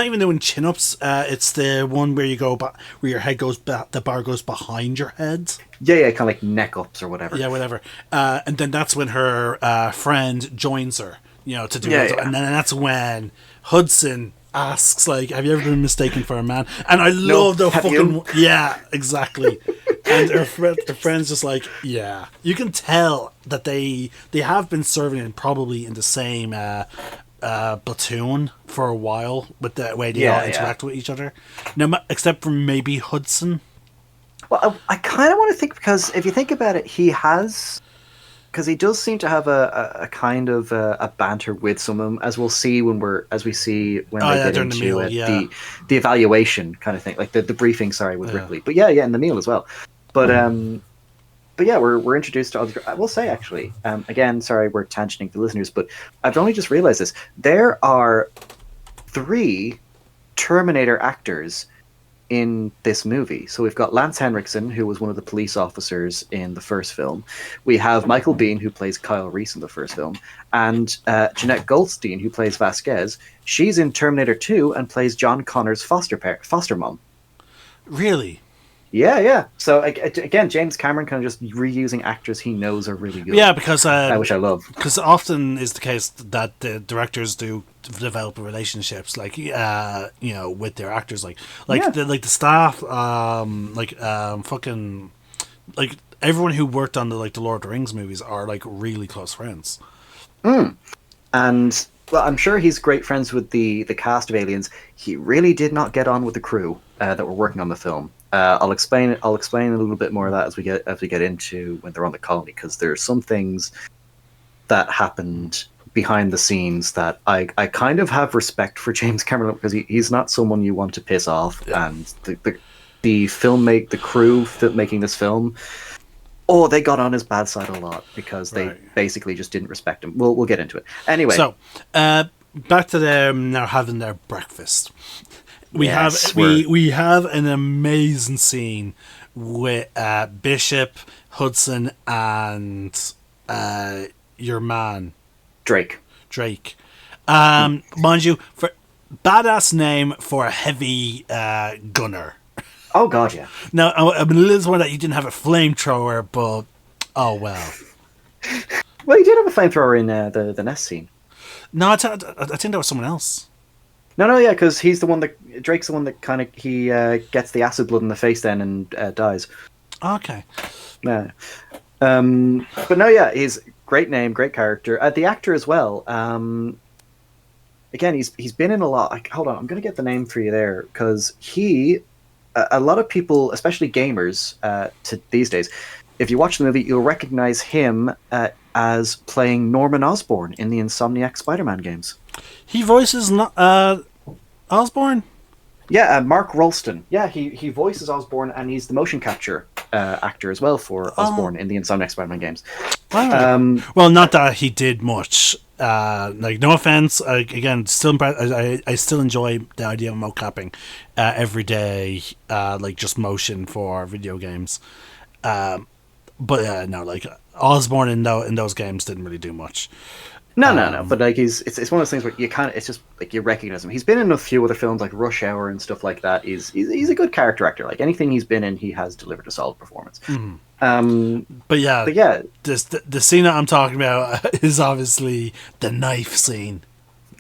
even doing chin-ups. It's the one where you go where your head goes the bar goes behind your head. Yeah, kind of like neck ups or whatever. Yeah, whatever. And then that's when her friend joins her, to do it. And then that's when Hudson asks, have you ever been mistaken for a man? And I love the fucking... Yeah, exactly. And her friend's just like, yeah. You can tell that they have been serving probably in the same platoon for a while with the way they all interact with each other. No, except for maybe Hudson. Well, I kind of want to think, because if you think about it, because he does seem to have a kind of a banter with some of them, as we'll see when they get into the evaluation kind of thing, like the briefing. Sorry, with Ripley, but in the meal as well. But we're introduced to other. I will say actually, again, sorry, we're tangenting the listeners, but I've only just realized this. There are 3 Terminator actors in this movie. So we've got Lance Henriksen, who was one of the police officers in the first film. We have Michael Biehn, who plays Kyle Reese in the first film, and Jeanette Goldstein, who plays Vasquez. She's in Terminator 2 and plays John Connor's foster mom. Really? Yeah. So again, James Cameron kind of just reusing actors he knows are really good. Yeah, because which I love. Because often is the case that the directors do develop relationships, with their actors, the staff, everyone who worked on the Lord of the Rings movies are really close friends. And well, I'm sure he's great friends with the cast of Aliens. He really did not get on with the crew that were working on the film. I'll explain a little bit more of that as we get into when they're on the colony, because there's some things that happened behind the scenes that I kind of have respect for James Cameron, because he's not someone you want to piss off. Yeah. And the crew making this film, they got on his bad side a lot because they basically just didn't respect him. We'll get into it anyway. So back to them now having their breakfast. We have an amazing scene with Bishop, Hudson, and your man Drake. Mind you, for badass name for a heavy gunner. Oh god, yeah. Now I'm a little disappointed that you didn't have a flamethrower, but oh well. Well, he did have a flamethrower in the nest scene. No, I think that was someone else. No, yeah, because he's the one that Drake's the one that kind of gets the acid blood in the face then and dies. Okay. Yeah. But no, yeah, he's great name, great character. The actor as well. Again, he's been in a lot. Hold on, I'm going to get the name for you there, because a lot of people, especially gamers, these days, if you watch the movie, you'll recognize him as playing Norman Osborn in the Insomniac Spider-Man games. He voices Osborn? Yeah, Mark Rolston. Yeah, he voices Osborn, and he's the motion capture actor as well for Osborn in the Insomniac Spider-Man games. Wow. Well, not that he did much. No offense. Again, I still enjoy the idea of mocapping every day, just motion for video games. But no, Osborn in those games didn't really do much. No. But like it's one of those things where you kind of, it's just like you recognize him. He's been in a few other films like Rush Hour and stuff like that. He's a good character actor. Like anything he's been in, he has delivered a solid performance. But yeah, the scene that I'm talking about is obviously the knife scene.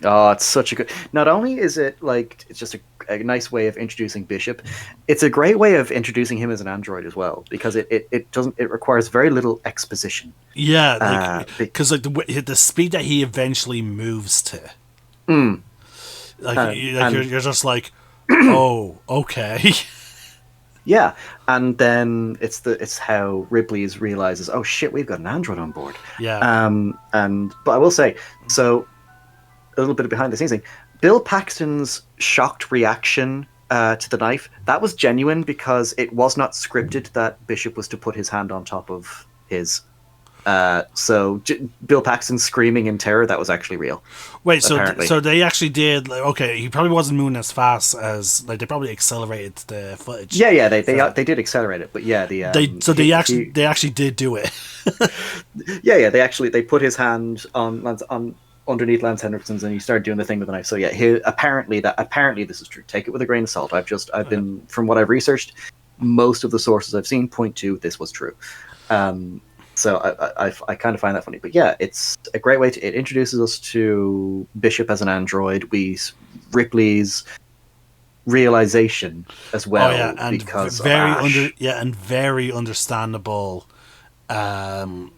Oh, it's such a good. Not only is it like it's just a nice way of introducing Bishop, it's a great way of introducing him as an android as well, because it requires very little exposition. Yeah, because like the speed that he eventually moves to, you're just like, oh, okay. Yeah, and then it's how Ripley realizes, oh shit, we've got an android on board. Yeah. But I will say, so a little bit of behind the scenes thing. Bill Paxton's shocked reaction to the knife, that was genuine, because it was not scripted that Bishop was to put his hand on top of his. So Bill Paxton screaming in terror, that was actually real. Wait, so they actually did, like, okay, he probably wasn't moving as fast as, like, they probably accelerated the footage. Yeah, they did accelerate it, but yeah, they actually did do it. yeah, they put his hand on underneath Lance Henriksen's, and he started doing the thing with the knife. So yeah, apparently this is true. Take it with a grain of salt. I've been from what I've researched, most of the sources I've seen point to this was true. So I kind of find that funny, but yeah, it's a great way it introduces us to Bishop as an android. Ripley's realization as well, and because very understandable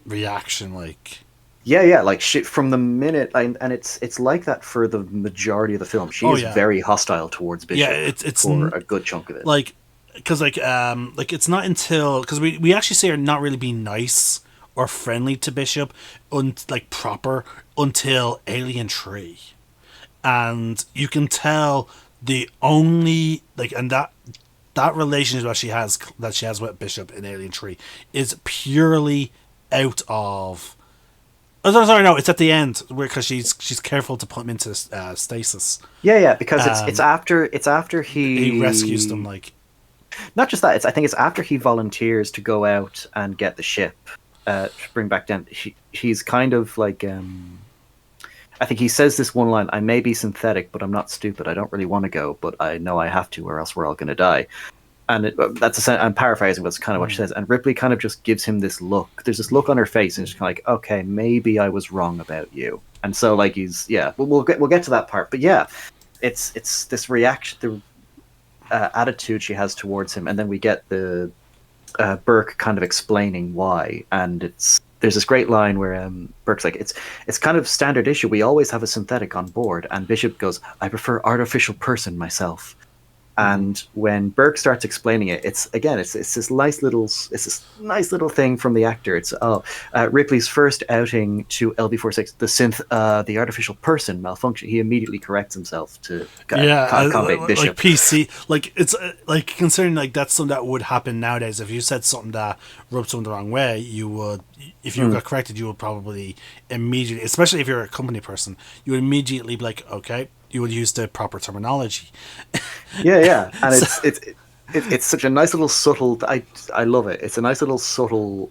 reaction, like. Yeah, like shit from the minute, and it's like that for the majority of the film. She is very hostile towards Bishop. Yeah, it's for a good chunk of it. Like, because like it's not until, because we actually see her not really being nice or friendly to Bishop, proper, until Alien 3, and you can tell the only and that relationship that she has with Bishop in Alien 3 is purely out of. Oh, sorry, no, it's at the end because she's careful to put him into stasis. Yeah, because it's after he rescues them, like. Not just that, I think it's after he volunteers to go out and get the ship to bring back down. He's kind of like, I think he says this one line: "I may be synthetic, but I'm not stupid. I don't really want to go, but I know I have to, or else we're all going to die." And I'm paraphrasing, but it's kind of what she says. And Ripley kind of just gives him this look. There's this look on her face, and she's kind of like, okay, maybe I was wrong about you. And so, like, we'll get to that part. But yeah, it's this reaction, the attitude she has towards him, and then we get the Burke kind of explaining why. And there's this great line where Burke's like, it's kind of standard issue. We always have a synthetic on board, and Bishop goes, "I prefer artificial person myself." And when Burke starts explaining it, it's this nice little thing from the actor. It's Ripley's first outing to LB-46, the synth, the artificial person malfunction. He immediately corrects himself to accommodate Bishop. Like PC, like it's like considering like that's something that would happen nowadays. If you said something that rubbed someone the wrong way, you would, if you got corrected, you would probably immediately, especially if you're a company person, you would immediately be like, okay. You would use the proper terminology. Yeah, and it's such a nice little subtle. I love it. It's a nice little subtle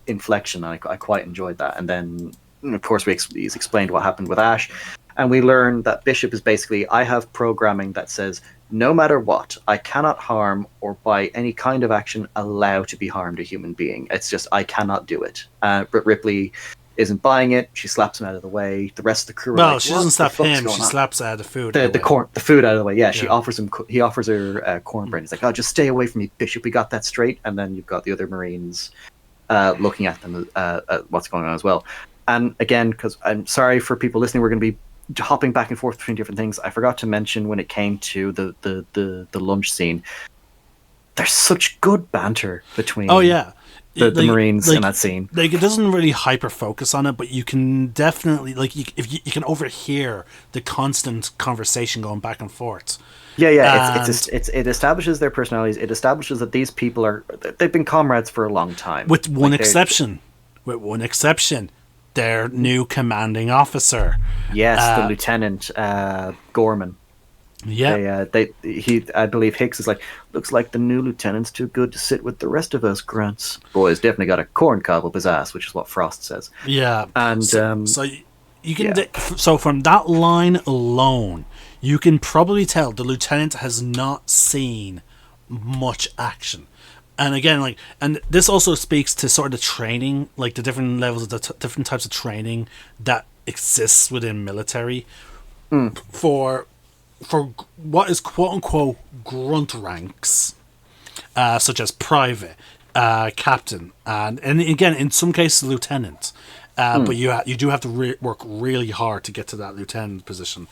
inflection. I quite enjoyed that. And then, of course, he's explained what happened with Ash, and we learn that Bishop is basically, I have programming that says no matter what, I cannot harm or by any kind of action allow to be harmed a human being. It's just I cannot do it. But Ripley isn't buying it. She slaps him out of the way. The rest of the crew are like, she doesn't slap him. She slaps the food. The food out of the way. Yeah, she offers him. He offers her cornbread. He's like, "Oh, just stay away from me, Bishop. We got that straight." And then you've got the other Marines looking at them at what's going on as well. And again, because I'm sorry for people listening, we're going to be hopping back and forth between different things. I forgot to mention when it came to the lunch scene. There's such good banter between. Oh yeah. The Marines in that scene. Like, it doesn't really hyper focus on it, but you can definitely, like, if you can overhear the constant conversation going back and forth. Yeah. It establishes their personalities. It establishes that these people they've been comrades for a long time. With one exception, their new commanding officer. Yes, the Lieutenant Gorman. Yeah. I believe Hicks is like, looks like the new lieutenant's too good to sit with the rest of us grunts. Boy's definitely got a corn cob up his ass, which is what Frost says. Yeah. And So you can so from that line alone, you can probably tell the lieutenant has not seen much action. And again, like, and this also speaks to sort of the training, like the different levels of the different types of training that exists within military for what is quote unquote grunt ranks, such as private, captain, and again in some cases lieutenant. But you do have to work really hard to get to that lieutenant position.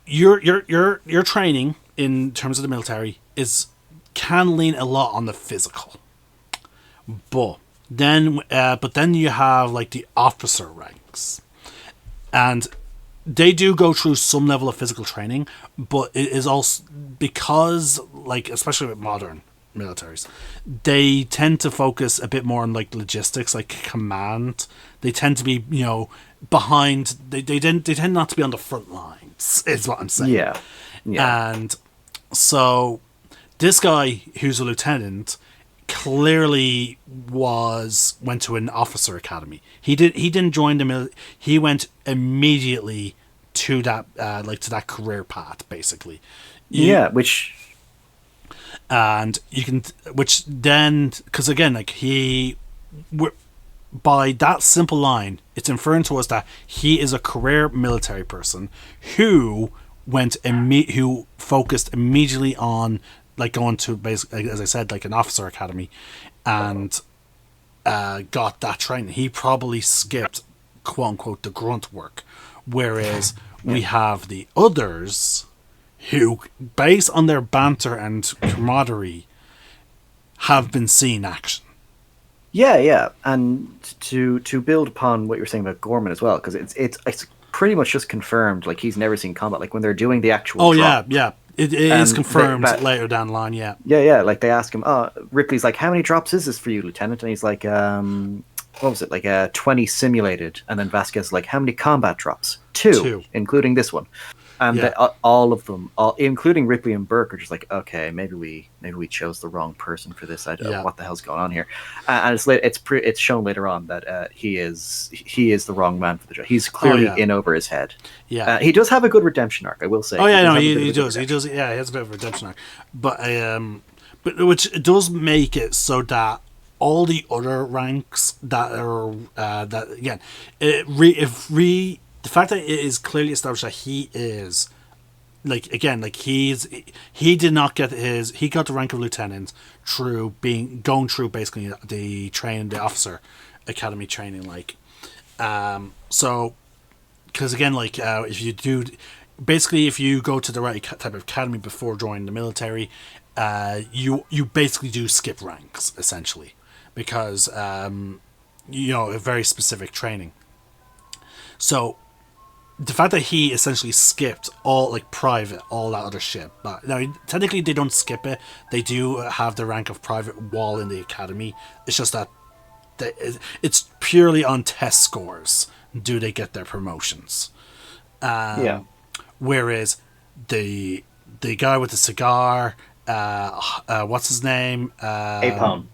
Your training in terms of the military can lean a lot on the physical, but then you have like the officer ranks, and they do go through some level of physical training, but it is also because, like, especially with modern militaries, they tend to focus a bit more on like logistics, like command. They tend to be, behind. They tend not to be on the front lines. Is what I'm saying. Yeah. And so this guy who's a lieutenant clearly went to an officer academy. He didn't join the military. He went immediately to that to that career path, basically. Which then, because again, like by that simple line, it's inferring to us that he is a career military person who who focused immediately on like going to basically, as I said, like an officer academy, and got that training. He probably skipped quote unquote the grunt work, whereas we have the others who, based on their banter and camaraderie, have been seeing action. Yeah, and to build upon what you were saying about Gorman as well, because it's pretty much just confirmed. Like, he's never seen combat. Like when they're doing the actual drop, it is confirmed later down the line. Yeah. Like they ask him, Ripley's like, how many drops is this for you, Lieutenant? And he's like, what was it, like 20 simulated? And then Vasquez is like, how many combat drops? Two, including this one. And all of them, including Ripley and Burke, are just like, okay, maybe we chose the wrong person for this. I don't know what the hell's going on here. And it's shown later on that he is the wrong man for the job. He's clearly in over his head. Yeah, he does have a good redemption arc, I will say. He does. He does. Yeah, he has a bit of a redemption arc, but which does make it so that all the other ranks that are that again, the fact that it is clearly established that he is, like, again, like he did not get he got the rank of lieutenant through going through basically the officer academy training, like, so, because again, like, if you go to the right type of academy before joining the military, you basically do skip ranks essentially, because a very specific training. So the fact that he essentially skipped all, like, private, all that other shit. But now, technically, they don't skip it. They do have the rank of private while in the academy. It's just that it's purely on test scores. Do they get their promotions? Whereas the guy with the cigar, what's his name? Apom.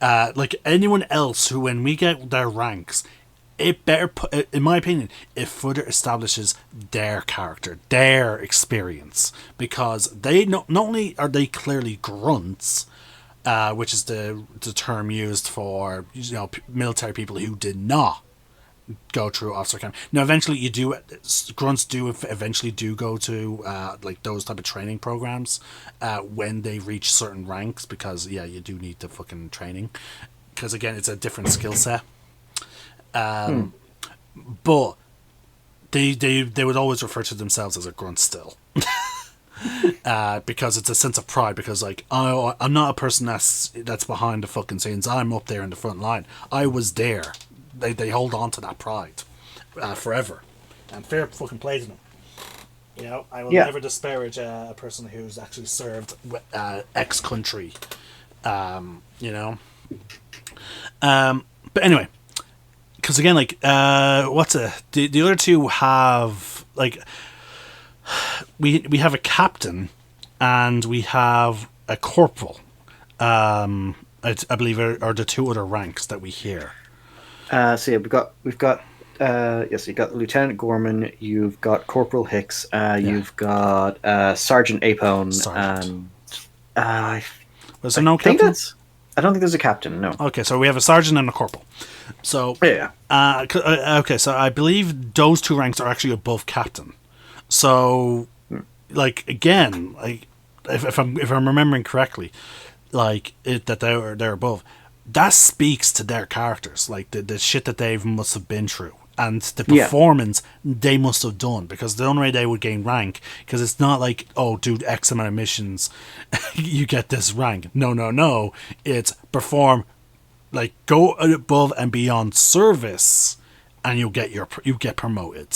Like anyone else who, when we get their ranks, it better in my opinion, it further establishes their character, their experience, because they not only are they clearly grunts, which is the term used for military people who did not go through officer camp. Now, eventually, grunts do eventually go to like those type of training programs when they reach certain ranks, because you do need the fucking training, because again, it's a different skill set. But they would always refer to themselves as a grunt still, because it's a sense of pride. Because, like, I'm not a person that's behind the fucking scenes. I'm up there in the front line. I was there. They hold on to that pride forever, and fair fucking play to them. I will never disparage a person who's actually served X country. But anyway. Because again, like, the other two have, like, we have a captain and we have a corporal. I believe are the two other ranks that we hear. So yeah, we've got yes, you've got Lieutenant Gorman, you've got Corporal Hicks, you've got Sergeant Apone, and was there no captain? I don't think there's a captain. No. Okay, so we have a sergeant and a corporal. So yeah. Okay, so I believe those two ranks are actually above captain. So, like again, like if I'm remembering correctly, like that they're above. That speaks to their characters, like the shit that they must have been through, and the performance they must have done. Because the only way they would gain rank, because it's not like, oh, do X amount of missions, you get this rank. No, it's perform, like go above and beyond service, and you get promoted.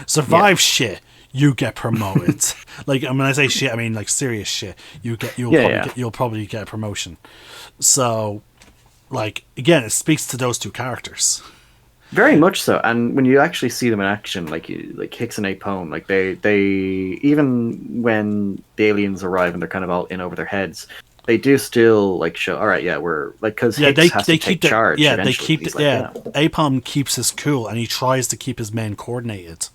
Survive shit, you get promoted. Like, when I say shit, I mean like serious shit. You'll probably get a promotion. So. Like, again, it speaks to those two characters. Very much so. And when you actually see them in action, like Hicks and Apone, like they even when the aliens arrive and they're kind of all in over their heads, they do still like show. All right, yeah, we're like because Hicks has to take charge. Yeah, they keep Apone keeps his cool and he tries to keep his men coordinated.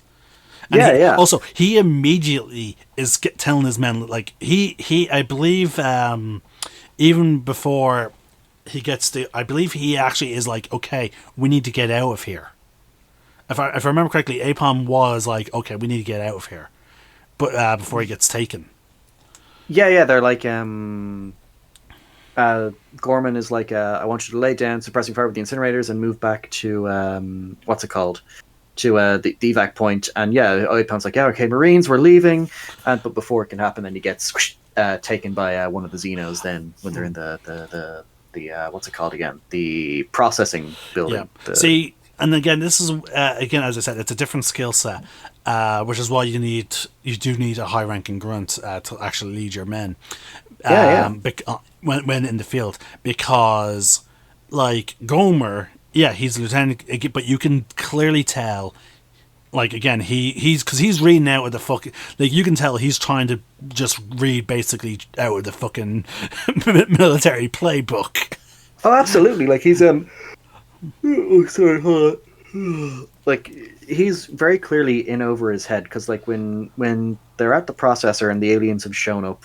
And also, he immediately is telling his men like I believe even before. He gets I believe he actually is like, okay, we need to get out of here. If I remember correctly, Apom was like, okay, we need to get out of here, but before he gets taken. Yeah, they're like, Gorman is like, I want you to lay down suppressing fire with the incinerators and move back to what's it called, to the evac point. And Apom's like, yeah, okay, Marines, we're leaving, but before it can happen, then he gets taken by one of the Xenos. Then when they're in the what's it called again? The processing building. Yeah. See, and again, this is again, as I said, it's a different skill set, which is why you do need a high ranking grunt to actually lead your men. When in the field, because like Gomer, he's a lieutenant, but you can clearly tell. Like again, he's because he's reading out of the fucking, like you can tell he's trying to just read basically out of the fucking military playbook. Oh, absolutely! Like he's hold on. Like he's very clearly in over his head because like when they're at the processor and the aliens have shown up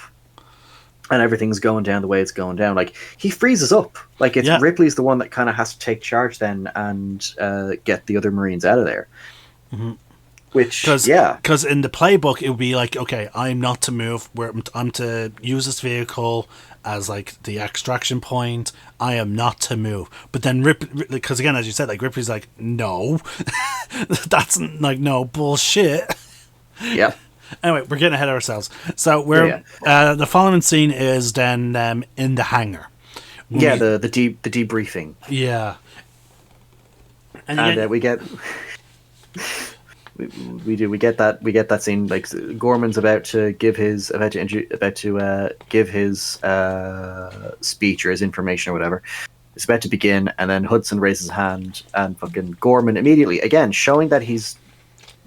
and everything's going down the way it's going down, like he freezes up. Like it's Ripley's the one that kind of has to take charge then and get the other Marines out of there. Mm-hmm. Because in the playbook it would be like, okay, I'm not to move. I'm to use this vehicle as like the extraction point. I am not to move. But then because again, as you said, like Ripley's like, no, that's like no bullshit. Yeah. Anyway, we're getting ahead of ourselves. So the following scene is then in the hangar. The debriefing. Yeah. And we get. We get that scene, like Gorman's about to give his speech or his information or whatever. It's about to begin, and then Hudson raises his hand, and fucking Gorman immediately, again showing that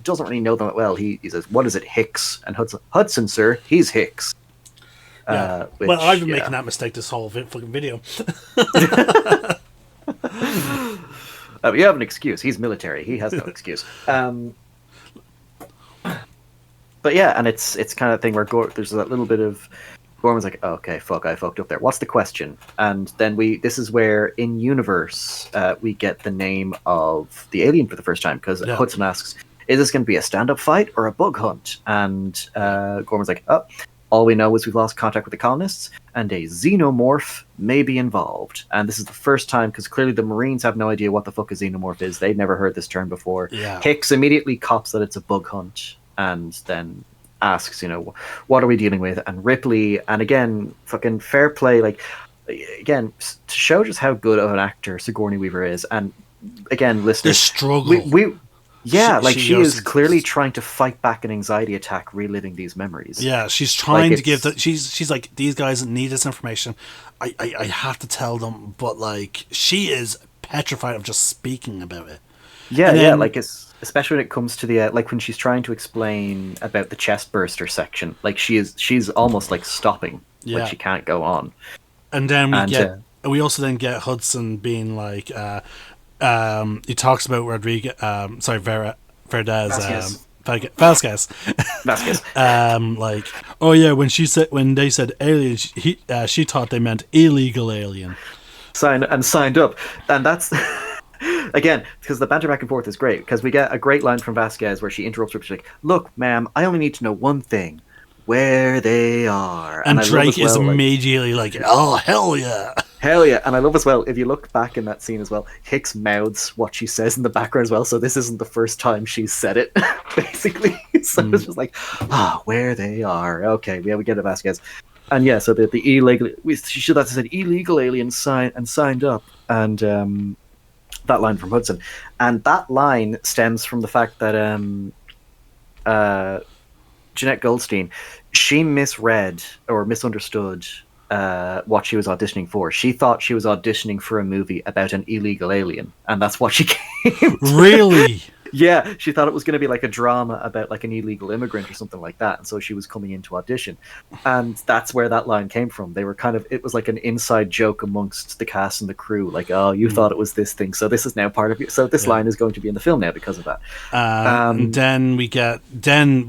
doesn't really know them that well. He says, "What is it, Hicks?" And Hudson, sir, he's Hicks. Well, I've been making that mistake this whole fucking video. You have an excuse. He's military. He has no excuse. But and it's kind of thing where there's that little bit of Gorman's like, oh, okay, fuck, I fucked up there. What's the question? And then this is where in universe we get the name of the alien for the first time because Hudson asks, is this going to be a stand-up fight or a bug hunt? And Gorman's like, oh, all we know is we've lost contact with the colonists and a xenomorph may be involved. And this is the first time, because clearly the Marines have no idea what the fuck a xenomorph is. They've never heard this term before. Yeah. Hicks immediately cops that it's a bug hunt and then asks, what are we dealing with? And Ripley, and again, fucking fair play, like, again, to show just how good of an actor Sigourney Weaver is. And again, listeners, the struggle. She is clearly trying to fight back an anxiety attack, reliving these memories. Yeah, she's trying to give she's like, these guys need this information. I have to tell them, but like she is petrified of just speaking about it. Yeah, like it's especially when it comes to the like when she's trying to explain about the chest burster section. Like she's almost like stopping, like Yeah. she can't go on. And then And we also then get Hudson being like, he talks about Rodriguez, Verdez, Vasquez, Vasquez. like, oh yeah, when they said alien, she thought they meant illegal alien. Signed up, and that's again because the banter back and forth is great because we get a great line from Vasquez where she interrupts her. She's like, "Look, ma'am, I only need to know one thing: where they are." And Drake is immediately like, "Oh hell yeah, hell yeah!" And I love as well if you look back in that scene as well, Hicks mouths what she says in the background as well. So this isn't the first time she's said it, basically. So it's just like, where they are. Okay, yeah, we get a Vasquez. And yeah, so the illegal, she should have said illegal aliens signed up, and that line from Hudson, and that line stems from the fact that Jeanette Goldstein, she misread or misunderstood what she was auditioning for. She thought she was auditioning for a movie about an illegal alien, and that's what she came to. Really? Yeah, she thought it was going to be like a drama about like an illegal immigrant or something like that, and so she was coming in to audition, and that's where that line came from. They were it was like an inside joke amongst the cast and the crew, like, "Oh, you thought it was this thing, so this is now part of you. So this line is going to be in the film now because of that." And then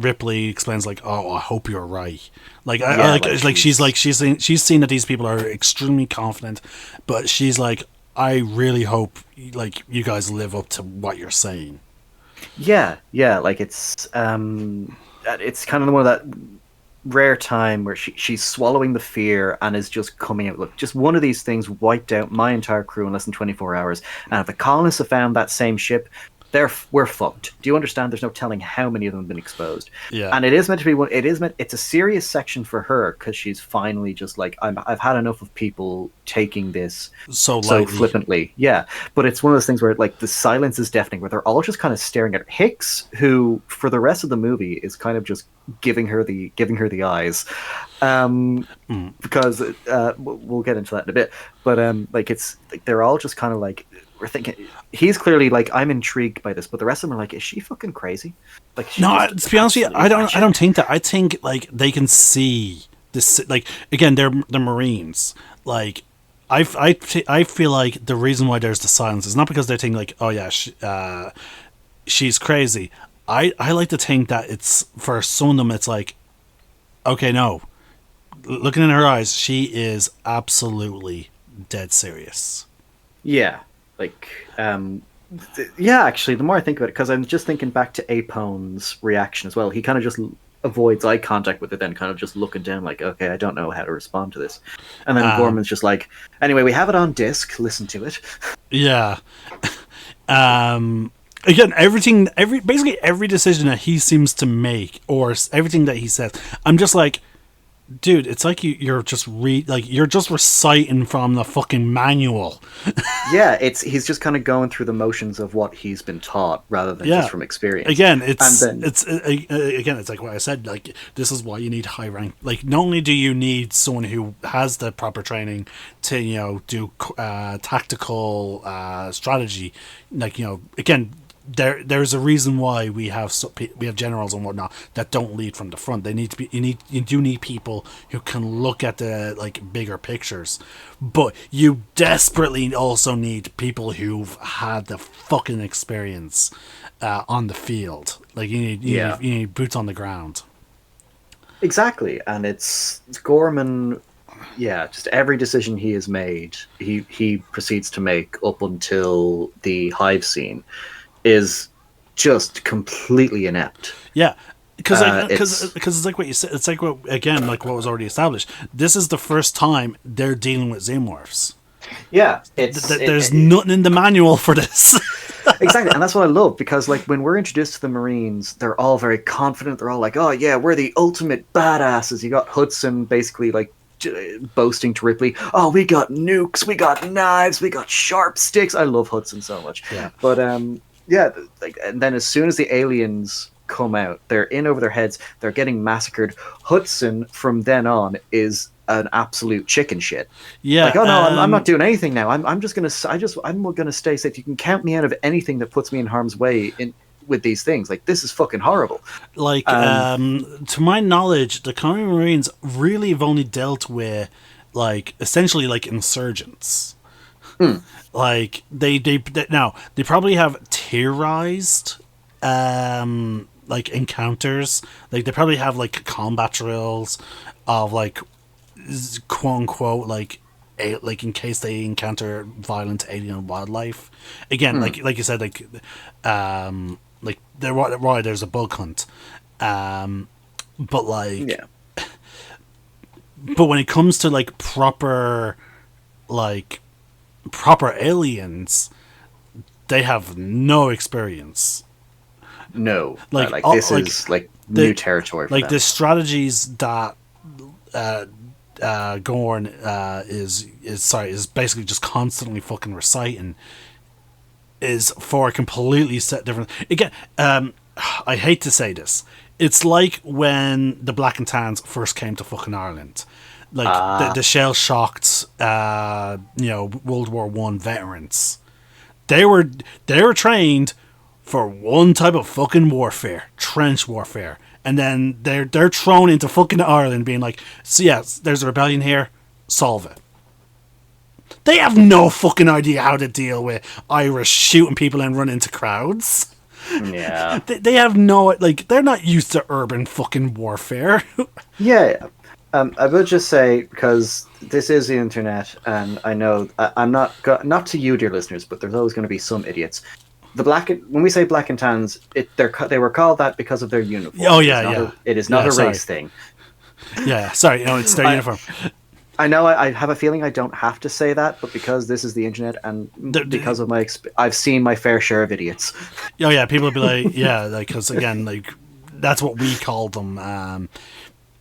Ripley explains like, "Oh, I hope you're right." She's seen that these people are extremely confident, but she's like, "I really hope like you guys live up to what you're saying." Yeah, like it's kind of one of that rare time where she's swallowing the fear and is just coming out. Look, just one of these things wiped out my entire crew in less than 24 hours. And if the colonists have found that same ship, we're fucked. Do you understand? There's no telling how many of them have been exposed. Yeah. And it is meant to be one. It's a serious section for her because she's finally just like, I've had enough of people taking this so flippantly. Yeah. But it's one of those things where like the silence is deafening, where they're all just kind of staring at her. Hicks, who for the rest of the movie is kind of just giving her the eyes, because we'll get into that in a bit. But like it's like they're all just kind of like, we're thinking he's clearly like, I'm intrigued by this, but the rest of them are like, is she fucking crazy? Like, no, to be honest with you, I don't think that. I think like they can see this. Like again, they're Marines. Like I feel like the reason why there's the silence is not because they think like, oh yeah, she's crazy. I like to think that it's for some of them. It's like, okay, no, looking in her eyes, she is absolutely dead serious. Yeah. Like, yeah, actually, the more I think about it, because I'm just thinking back to Apone's reaction as well. He kind of just avoids eye contact with it, then kind of just looking down like, okay, I don't know how to respond to this. And then Gorman's just like, anyway, we have it on disc, listen to it. Yeah. Again, basically every decision that he seems to make, or everything that he says, I'm just like, dude, it's like you're just you're just reciting from the fucking manual. Yeah, he's just kind of going through the motions of what he's been taught rather than just from experience. Again, it's like what I said. Like, this is why you need high rank. Like, not only do you need someone who has the proper training to do tactical strategy. Like, again. There's a reason why we have generals and whatnot that don't lead from the front. They need to be. You do need people who can look at the like bigger pictures, but you desperately also need people who've had the fucking experience on the field. Like you need boots on the ground. Exactly, and it's Gorman. Yeah, just every decision he has made, he proceeds to make up until the hive scene. Is just completely inept. Yeah, because it's like what you said. It's like what was already established. This is the first time they're dealing with xenomorphs. Yeah, there's nothing in the manual for this. Exactly, and that's what I love, because like when we're introduced to the Marines, they're all very confident. They're all like, "Oh yeah, we're the ultimate badasses." You got Hudson basically like boasting to Ripley, "Oh, we got nukes, we got knives, we got sharp sticks." I love Hudson so much. Yeah, but yeah, like, and then as soon as the aliens come out, they're in over their heads. They're getting massacred. Hudson, from then on, is an absolute chicken shit. Yeah, like, oh no, I'm not doing anything now. I'm gonna stay safe. You can count me out of anything that puts me in harm's way. with these things. Like, this is fucking horrible. Like, to my knowledge, the Colonial Marines really have only dealt with, like, essentially, like, insurgents. Like, they probably have theorized, like, encounters. Like, they probably have, like, combat drills of, like, quote unquote, like in case they encounter violent alien wildlife. Again, like you said, like there's a bug hunt, but like, but when it comes to like proper aliens, they have no experience. No, like this is like new territory for like them. the strategies that Gorn is basically just constantly fucking reciting is for a completely set different. Again, I hate to say this, it's like when the Black and Tans first came to fucking Ireland, like the shell shocked, World War I veterans. They were trained for one type of fucking warfare, trench warfare. And then they're thrown into fucking Ireland being like, so yeah, there's a rebellion here, solve it. They have no fucking idea how to deal with Irish shooting people and running into crowds. Yeah. They have no, like, they're not used to urban fucking warfare. Yeah. I will just say, because this is the internet, and I know, I'm not to you, dear listeners, but there's always going to be some idiots. When we say Black and Tans, they were called that because of their uniform. Oh yeah, it is not a race thing. Yeah, sorry, it's their uniform. I know. I have a feeling I don't have to say that, but because this is the internet, and because of I've seen my fair share of idiots. Oh yeah, people will be like, yeah, like, because again, like, that's what we called them.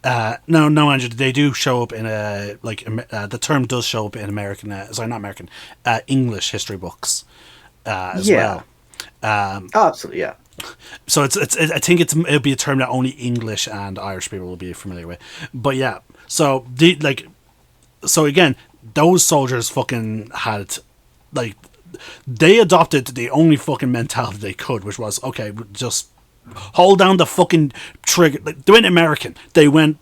No, Andrew, they do show up in the term does show up in English history books as well. Absolutely, yeah. So I think it'll be a term that only English and Irish people will be familiar with. But yeah, so again, those soldiers fucking had, like, they adopted the only fucking mentality they could, which was, okay, just hold down the fucking trigger. Like, they went American. They went,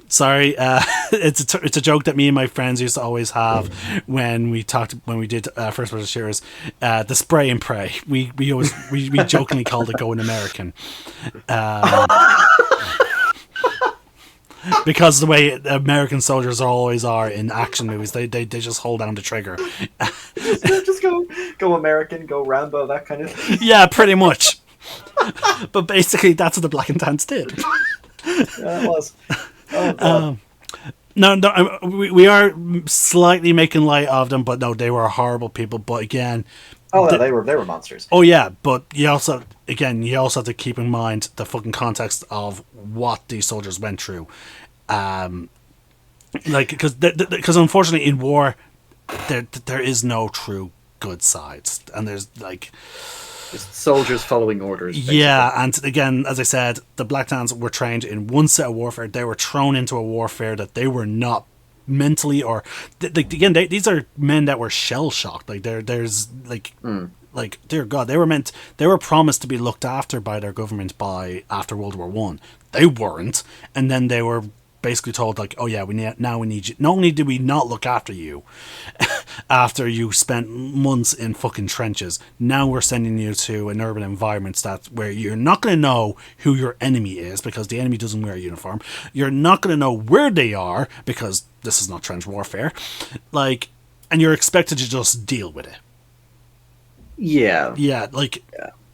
sorry, it's a joke that me and my friends used to always have when we did first person shooters. The spray and pray. We jokingly called it going American. Because the way American soldiers always are in action movies, they just hold down the trigger. just go American, go Rambo, that kind of thing. Yeah, pretty much. But basically, that's what the Black and Tans did. Yeah, it was. Oh, no, we are slightly making light of them, but no, they were horrible people. But again, they were monsters. Oh yeah, but you also have to keep in mind the fucking context of what these soldiers went through, because unfortunately in war, there is no true good sides, and there's like. Soldiers following orders. Basically. Yeah, and again, as I said, the Black Tans were trained in one set of warfare. They were thrown into a warfare that they were not mentally or these are men that were shell shocked. Like there's like dear God, they were promised to be looked after by their government after World War I. They weren't, and then they were basically told, like, oh yeah, we need you. Not only did we not look after you after you spent months in fucking trenches, now we're sending you to an urban environment where you're not going to know who your enemy is because the enemy doesn't wear a uniform. You're not going to know where they are because this is not trench warfare. Like, and you're expected to just deal with it. Yeah. Yeah, like,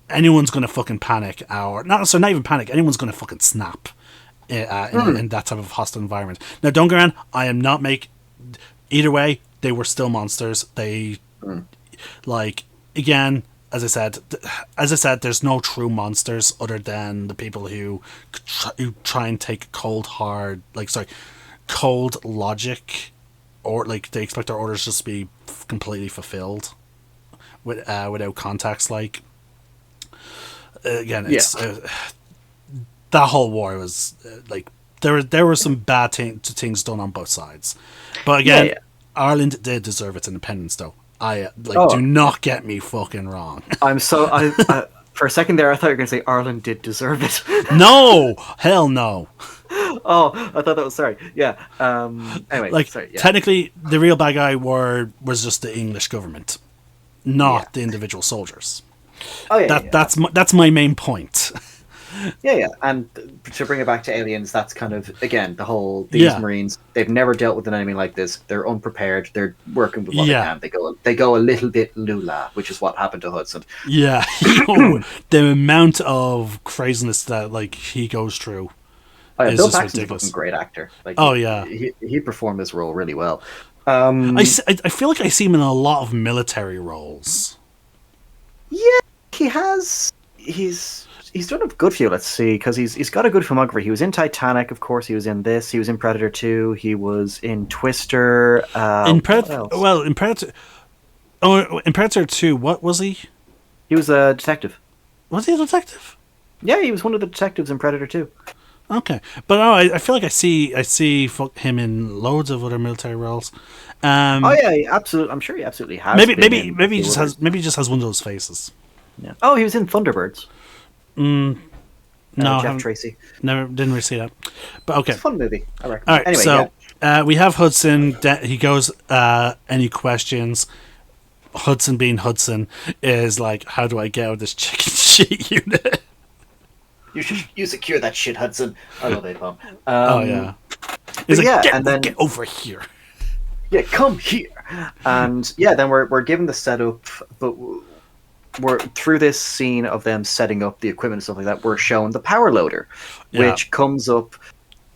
anyone's going to fucking panic not even panic, anyone's going to fucking snap. In that type of hostile environment. Now, don't get me wrong, I am not either way, they were still monsters. They, like, again, as I said, there's no true monsters other than the people who try and take cold logic, or, like, they expect their orders just to be completely fulfilled without context. Like, again, it's... that whole war was like there were some bad things done on both sides, but again, Ireland did deserve its independence, though. Do not get me fucking wrong. For a second there, I thought you were going to say Ireland did deserve it. No, hell no. Oh, I thought that was sorry. Yeah. Anyway, Like sorry. Yeah. technically, the real bad guy was just the English government, not the individual soldiers. Oh yeah. That's my main point. Yeah. And to bring it back to Aliens, that's kind of again these Marines. They've never dealt with an enemy like this. They're unprepared. They're working with what they can. They go a little bit lula, which is what happened to Hudson. Yeah, the amount of craziness that like he goes through. Oh, yeah, Bill Paxton's a fucking great actor. Like, he performed this role really well. I feel like I see him in a lot of military roles. Yeah, he has. He's done a good few. Let's see, because he's got a good filmography. He was in Titanic, of course. He was in this. He was in Predator 2. He was in Twister. In Predator, in Predator 2, what was he? He was a detective. Was he a detective? Yeah, he was one of the detectives in Predator 2. Okay, but no, I feel like I see him in loads of other military roles. Oh yeah, absolutely. I'm sure he absolutely has. Maybe he just has one of those faces. Yeah. Oh, he was in Thunderbirds. No, Jeff Tracy. Didn't really see that. But okay, it's a fun movie. I reckon. All right, anyway, so we have Hudson. He goes. Any questions? Hudson being Hudson is like, how do I get out of this chicken shit unit? You secure that shit, Hudson. I love Apom. Oh yeah. He's like, get over here. Yeah, come here. And yeah, then we're given the setup, but we're through this scene of them setting up the equipment and stuff like that. We're shown the power loader, which comes up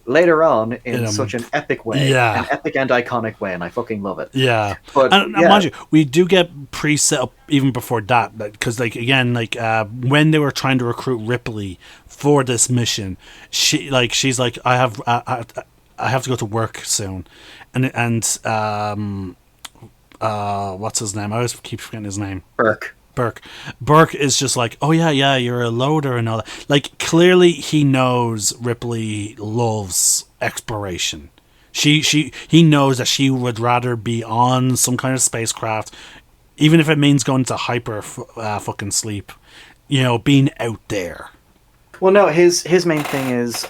later on in such an epic way, an epic and iconic way, and I fucking love it. Yeah, but mind you, we do get pre-set up even before that, because like again, like when they were trying to recruit Ripley for this mission, she's like, I have to go to work soon, and what's his name? I always keep forgetting his name. Burke is just like, oh yeah, you're a loader and all that. Like, clearly he knows Ripley loves exploration. He knows that she would rather be on some kind of spacecraft, even if it means going to hyper fucking sleep. You know, being out there. Well, no, his main thing is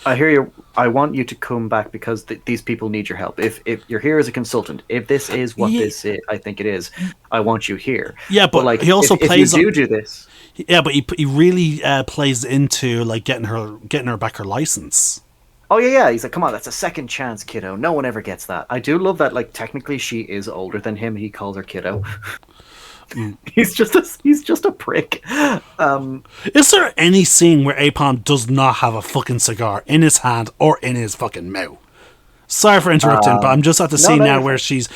I hear you. I want you to come back because these people need your help. If you're here as a consultant, if this is what this is, I think it is, I want you here. Yeah, but like, he also plays. If you do this. Yeah, but he really plays into like getting her back her license. Oh yeah. He's like, come on, that's a second chance, kiddo. No one ever gets that. I do love that. Like, technically, she is older than him. He calls her kiddo. He's just a prick. Is there any scene where Apom does not have a fucking cigar in his hand or in his fucking mouth? Sorry for interrupting, but I'm just at the scene now where she's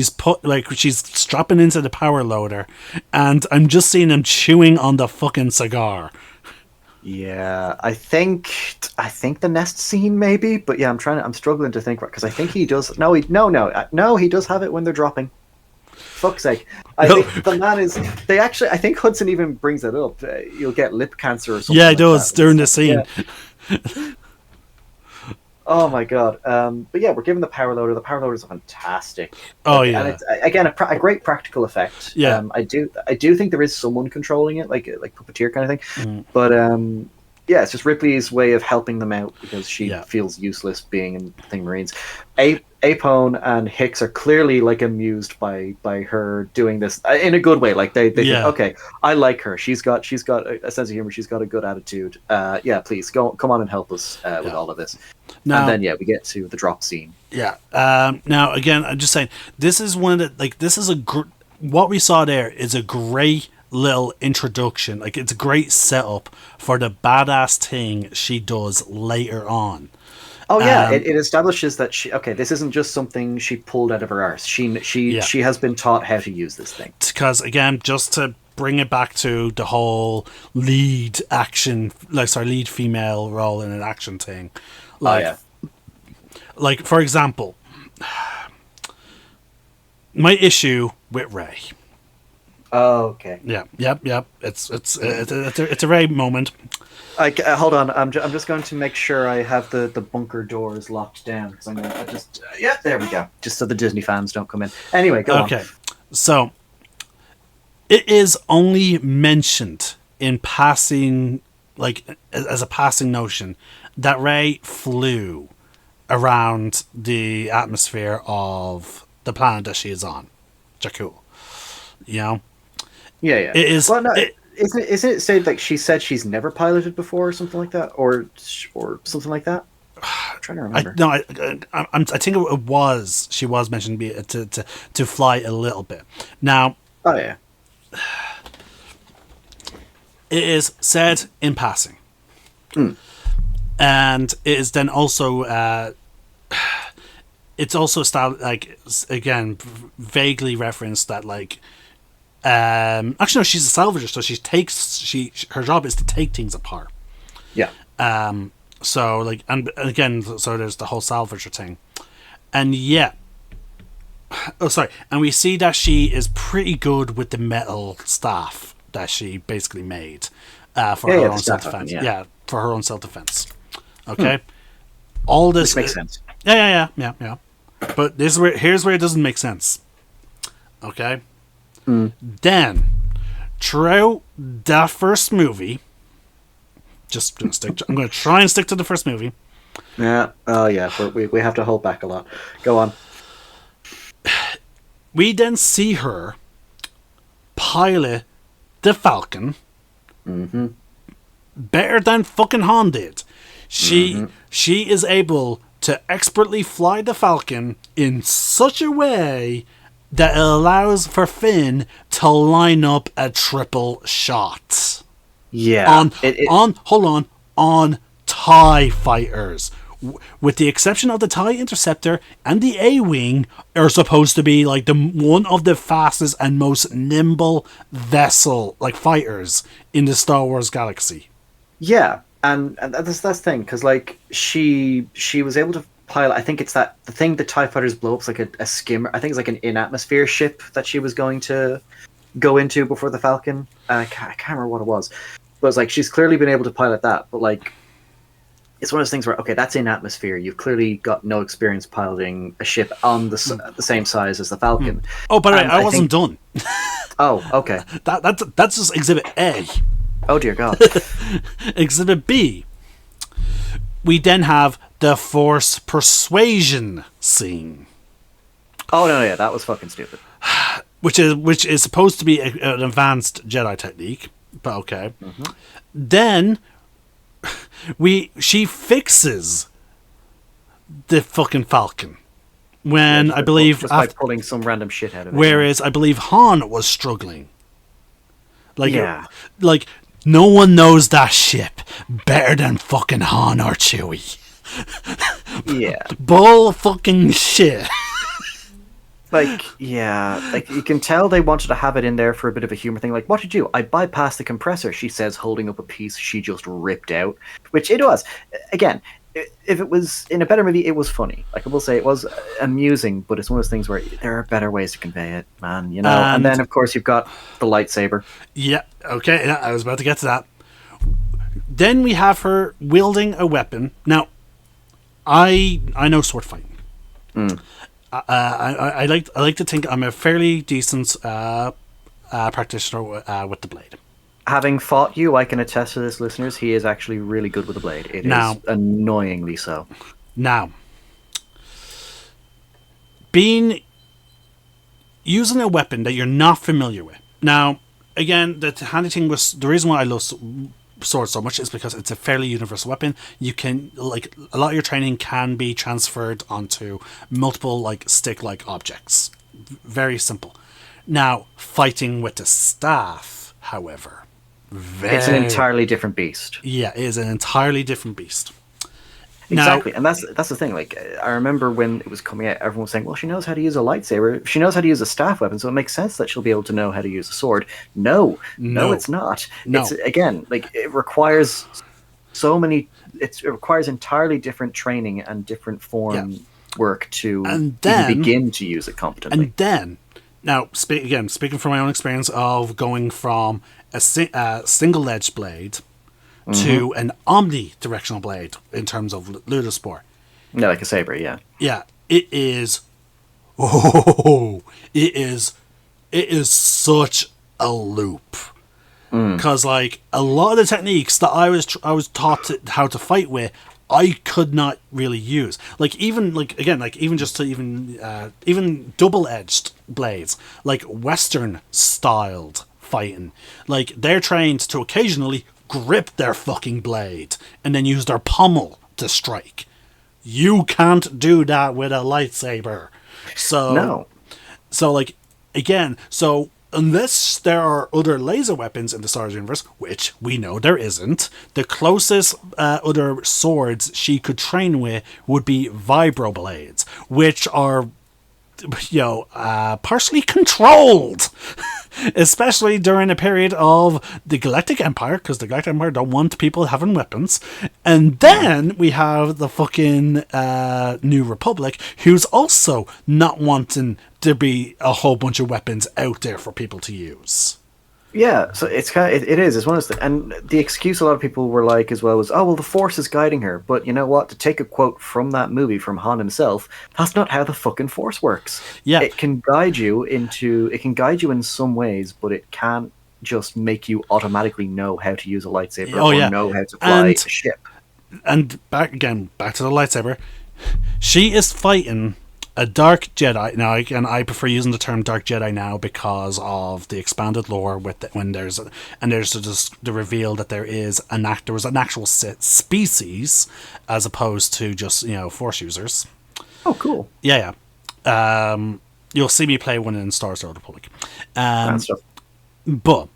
put, like, she's strapping into the power loader, and I'm just seeing him chewing on the fucking cigar. Yeah, I think the nest scene maybe, but yeah, I'm struggling to think, because I think he does. No, he does have it when they're dropping. Fuck's sake. I think the man is. I think Hudson even brings it up. You'll get lip cancer or something. Yeah, he does during the scene. Yeah. Oh my god. But yeah, we're given the power loader. The power loader is fantastic. Oh yeah. And it's again a great practical effect. Yeah. I do think there is someone controlling it, like puppeteer kind of thing. But yeah, it's just Ripley's way of helping them out because she feels useless being in Thing Marines. Apone and Hicks are clearly like amused by her doing this in a good way. Like they think, okay, I like her. She's got a sense of humor. She's got a good attitude. Yeah, please come on and help us with all of this. Now, and then we get to the drop scene. Yeah. Now again, I'm just saying this is one of the what we saw there is a great little introduction. Like, it's a great setup for the badass thing she does later on. Oh yeah, it establishes that this isn't just something she pulled out of her arse. She has been taught how to use this thing. Because again, just to bring it back to the whole lead female role in an action thing. Like, for example, my issue with Rey. Oh, okay. Yeah. Yep. It's a Rey moment. Hold on. I'm just going to make sure I have the bunker doors locked down because there we go. Just so the Disney fans don't come in. Anyway, go on. Okay. So, It is only mentioned in passing, like as a passing notion, that Rey flew around the atmosphere of the planet that she is on, Jakku. You know? Yeah, yeah. It is. Well, no, isn't it said like she said she's never piloted before or something like that, or something like that? I'm trying to remember. I think it was. She was mentioned to fly a little bit. Now. Oh yeah. It is said in passing, and it is then also. It's also like again vaguely referenced that like. Actually, no. She's a salvager, so her job is to take things apart. Yeah. So like, and again, so there's the whole salvager thing, and yeah. Oh, sorry. And we see that she is pretty good with the metal staff that she basically made for her own self-defense. Yeah, for her own self-defense. Okay. All this makes sense. Yeah. But here's where it doesn't make sense. Okay. Then, throughout that first movie, I'm going to try and stick to the first movie. Yeah. Oh, yeah. We have to hold back a lot. Go on. We then see her pilot the Falcon better than fucking Han did. She is able to expertly fly the Falcon in such a way that it allows for Finn to line up a triple shot. Yeah. On TIE fighters. With the exception of the TIE Interceptor and the A-Wing are supposed to be like one of the fastest and most nimble fighters in the Star Wars galaxy. Yeah, and that's the thing, because like she was able to pilot. I think it's the thing the TIE fighters blow up is like a skimmer. I think it's like an in-atmosphere ship that she was going to go into before the Falcon. I can't remember what it was, but it's like she's clearly been able to pilot that, but like. It's one of those things where, okay, that's in atmosphere. You've clearly got no experience piloting a ship on the same size as the Falcon. Oh, but I wasn't done. Oh, okay. That's just Exhibit A. Oh, dear God. Exhibit B. We then have the Force Persuasion scene. Oh, no, yeah, that was fucking stupid. Which is supposed to be an advanced Jedi technique, but okay. Then... she fixes the fucking Falcon when I believe just by pulling some random shit out of it. Whereas I believe Han was struggling. Like no one knows that ship better than fucking Han or Chewie. Yeah. Bull fucking shit. Like, yeah, like you can tell they wanted to have it in there for a bit of a humor thing. Like, what did you do? I bypassed the compressor, she says, holding up a piece she just ripped out. Which it was. Again, if it was in a better movie, it was funny. Like, I will say it was amusing, but it's one of those things where there are better ways to convey it, man, you know? And then, of course, you've got the lightsaber. Yeah, okay, yeah, I was about to get to that. Then we have her wielding a weapon. Now, I know sword fighting. I like to think I'm a fairly decent practitioner with the blade. Having fought you, I can attest to this, listeners. He is actually really good with the blade. It is annoyingly so. Now, using a weapon that you're not familiar with. Now, again, the handy thing was the reason why I love sword so much is because it's a fairly universal weapon. You can a lot of your training can be transferred onto multiple stick-like objects. Very simple. Now, fighting with the staff, however, it's an entirely different beast. Yeah, it is an entirely different beast. Exactly, and that's the thing. Like, I remember when it was coming out, everyone was saying, "Well, she knows how to use a lightsaber. She knows how to use a staff weapon, so it makes sense that she'll be able to know how to use a sword." No, it's not. No. It's again, it requires so many. It requires entirely different training and different form work to even begin to use it competently. And then, now, speaking from my own experience of going from a single-edged blade to an omnidirectional blade in terms of Ludosport. Yeah, like a saber, yeah. Yeah, it is... Oh, it is such a loop. Because like a lot of the techniques that I was taught how to fight with, I could not really use. Like even like again like even just to even double-edged blades, like Western styled fighting, like they're trained to occasionally grip their fucking blade and then use their pommel to strike. You can't do that with a lightsaber. So No. So like again, so unless there are other laser weapons in the Star Wars universe, which we know there isn't, the closest other swords she could train with would be vibroblades, which are, partially controlled. Especially during a period of the Galactic Empire, because the Galactic Empire don't want people having weapons. And then we have the fucking New Republic, who's also not wanting to be a whole bunch of weapons out there for people to use. Yeah, so it's kind of, it is. It's one of those, and the excuse a lot of people were like as well was, oh well, the Force is guiding her. But you know what? To take a quote from that movie from Han himself, that's not how the fucking Force works. Yeah, it can guide you in some ways, but it can't just make you automatically know how to use a lightsaber or know how to fly a ship. And back to the lightsaber. She is fighting a Dark Jedi. Now, again, I prefer using the term Dark Jedi now because of the expanded lore with when there's just the reveal that there was an actual species as opposed to just Force users. Oh, cool. Yeah. You'll see me play one in Star Wars: The Old Republic. But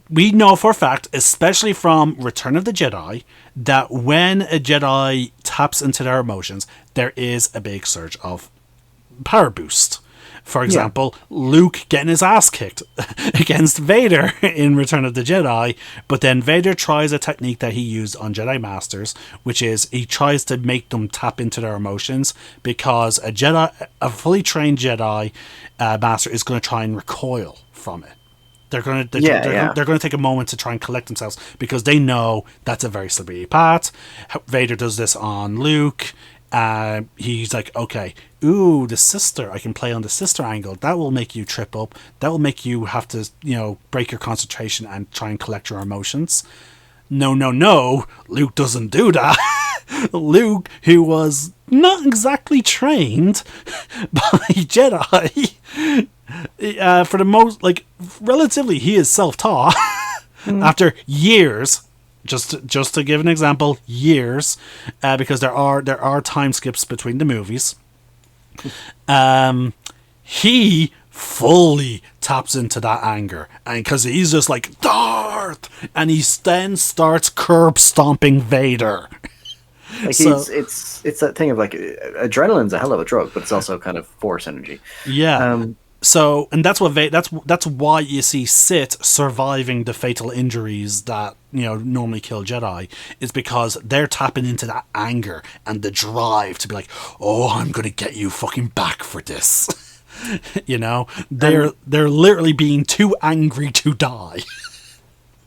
we know for a fact, especially from Return of the Jedi, that when a Jedi taps into their emotions, there is a big surge of power boost. For example, Luke getting his ass kicked against Vader in Return of the Jedi, but then Vader tries a technique that he used on Jedi Masters, which is he tries to make them tap into their emotions, because a fully trained Jedi Master is going to try and recoil from it. They're going to take a moment to try and collect themselves because they know that's a very slippery path. Vader does this on Luke. He's like, okay, the sister, I can play on the sister angle. That will make you trip up. That will make you have to, break your concentration and try and collect your emotions. No. Luke doesn't do that. Luke, who was not exactly trained by Jedi, for the most, relatively, he is self-taught after years. Just to give an example, years, because there are time skips between the movies. He fully taps into that anger, and because he's just like Darth, and he then starts curb stomping Vader. It's that thing of adrenaline's a hell of a drug, but it's also kind of Force energy. Yeah. So, and that's why you see Sith surviving the fatal injuries that normally kill Jedi, is because they're tapping into that anger and the drive to be like, oh, I'm gonna get you fucking back for this. They're literally being too angry to die.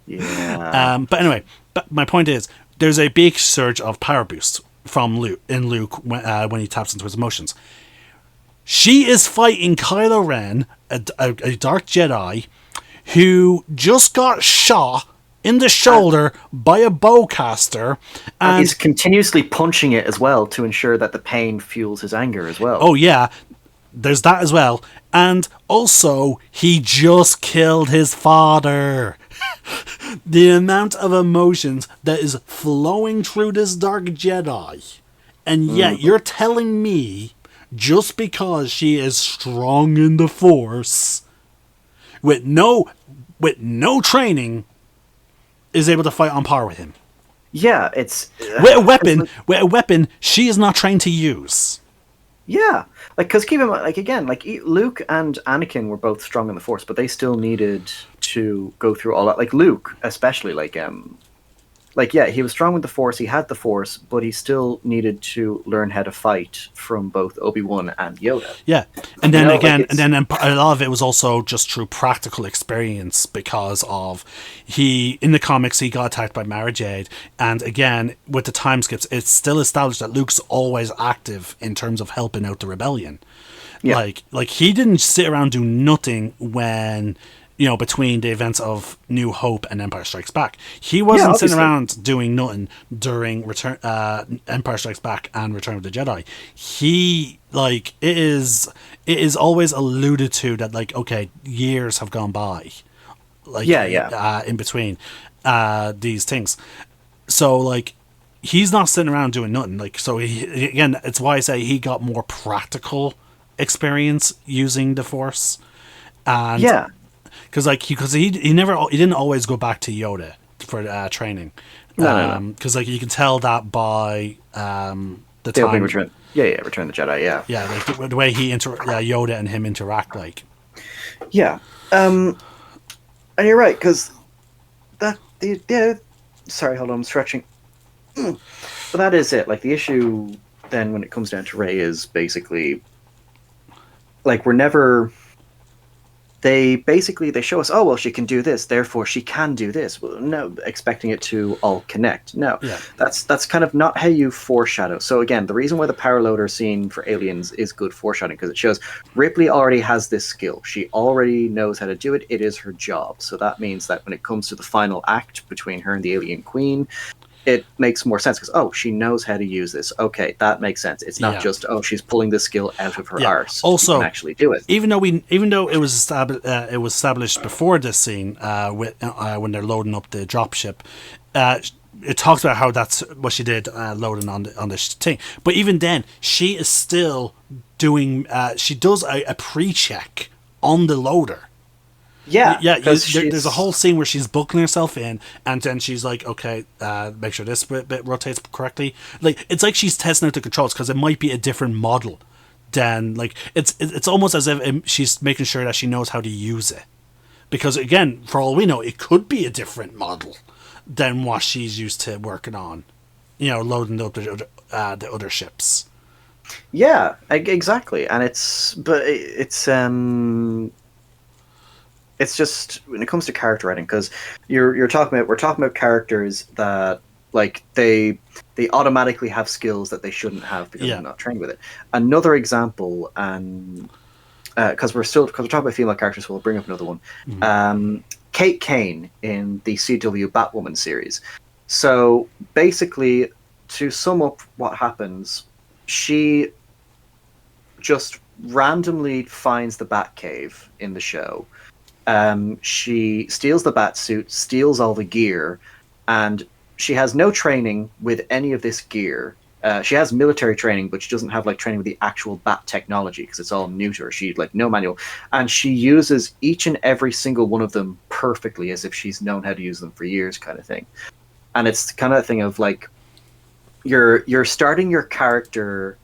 Yeah. But anyway, my point is, there's a big surge of power boost from Luke when he taps into his emotions. She is fighting Kylo Ren, a Dark Jedi, who just got shot in the shoulder by a bowcaster. And he's continuously punching it as well to ensure that the pain fuels his anger as well. Oh, yeah. There's that as well. And also, he just killed his father. The amount of emotions that is flowing through this Dark Jedi. And yet, you're telling me, just because she is strong in the Force, with no training, is able to fight on par with him. Yeah, it's with a weapon she is not trained to use. Yeah, because keep in mind, Luke and Anakin were both strong in the Force, but they still needed to go through all that. Luke, especially, he was strong with the Force. He had the Force, but he still needed to learn how to fight from both Obi-Wan and Yoda. Yeah, and then a lot of it was also just through practical experience, because of in the comics he got attacked by Mara Jade, and again with the time skips, it's still established that Luke's always active in terms of helping out the rebellion. Yeah. Like he didn't sit around do nothing when, between the events of New Hope and Empire Strikes Back. He wasn't sitting around doing nothing during Empire Strikes Back and Return of the Jedi. He, like, it is always alluded to that, like, okay, years have gone by, like, in between these things. So, like, he's not sitting around doing nothing. Like, so again, it's why I say he got more practical experience using the Force, and because he didn't always go back to Yoda for training, because like you can tell that by the time Return the Jedi, like the way Yoda and him interact, like, and you're right, because sorry, hold on, I'm stretching. But that is it. Like, the issue then when it comes down to Rey is basically, like, they show us, oh, well, she can do this, therefore she can do this. Well, no, expecting it to all connect. No, that's kind of not how you foreshadow. So again, the reason why the power loader scene for Aliens is good foreshadowing, because it shows Ripley already has this skill. She already knows how to do it. It is her job. So that means that when it comes to the final act between her and the alien queen, it makes more sense, because, oh, she knows how to use this. Okay, that makes sense. It's not just, oh, she's pulling this skill out of her arse. Also, she can actually do it. Even though it was established before this scene, when they're loading up the dropship, it talks about how that's what she did, loading on the thing. But even then, she is still doing. She does a pre-check on the loader. There's a whole scene where she's buckling herself in, and then she's like, okay, make sure this bit rotates correctly. Like, it's like she's testing out the controls, because it might be a different model than, like, it's almost as if she's making sure that she knows how to use it, because again, for all we know, it could be a different model than what she's used to working on, loading up the other ships. Yeah, exactly. And it's just, when it comes to character writing, because we're talking about characters that, like, they automatically have skills that they shouldn't have because they're not trained with it. Another example, and because we're talking about female characters, so we'll bring up another one. Mm-hmm. Kate Kane in the CW Batwoman series. So basically, to sum up what happens, she just randomly finds the Batcave in the show. She steals the bat suit, steals all the gear, and she has no training with any of this gear. She has military training, but she doesn't have, like, training with the actual bat technology, because it's all new to her. She, like, no manual, and she uses each and every single one of them perfectly, as if she's known how to use them for years, kind of thing. And it's kind of a thing of, like, you're starting your character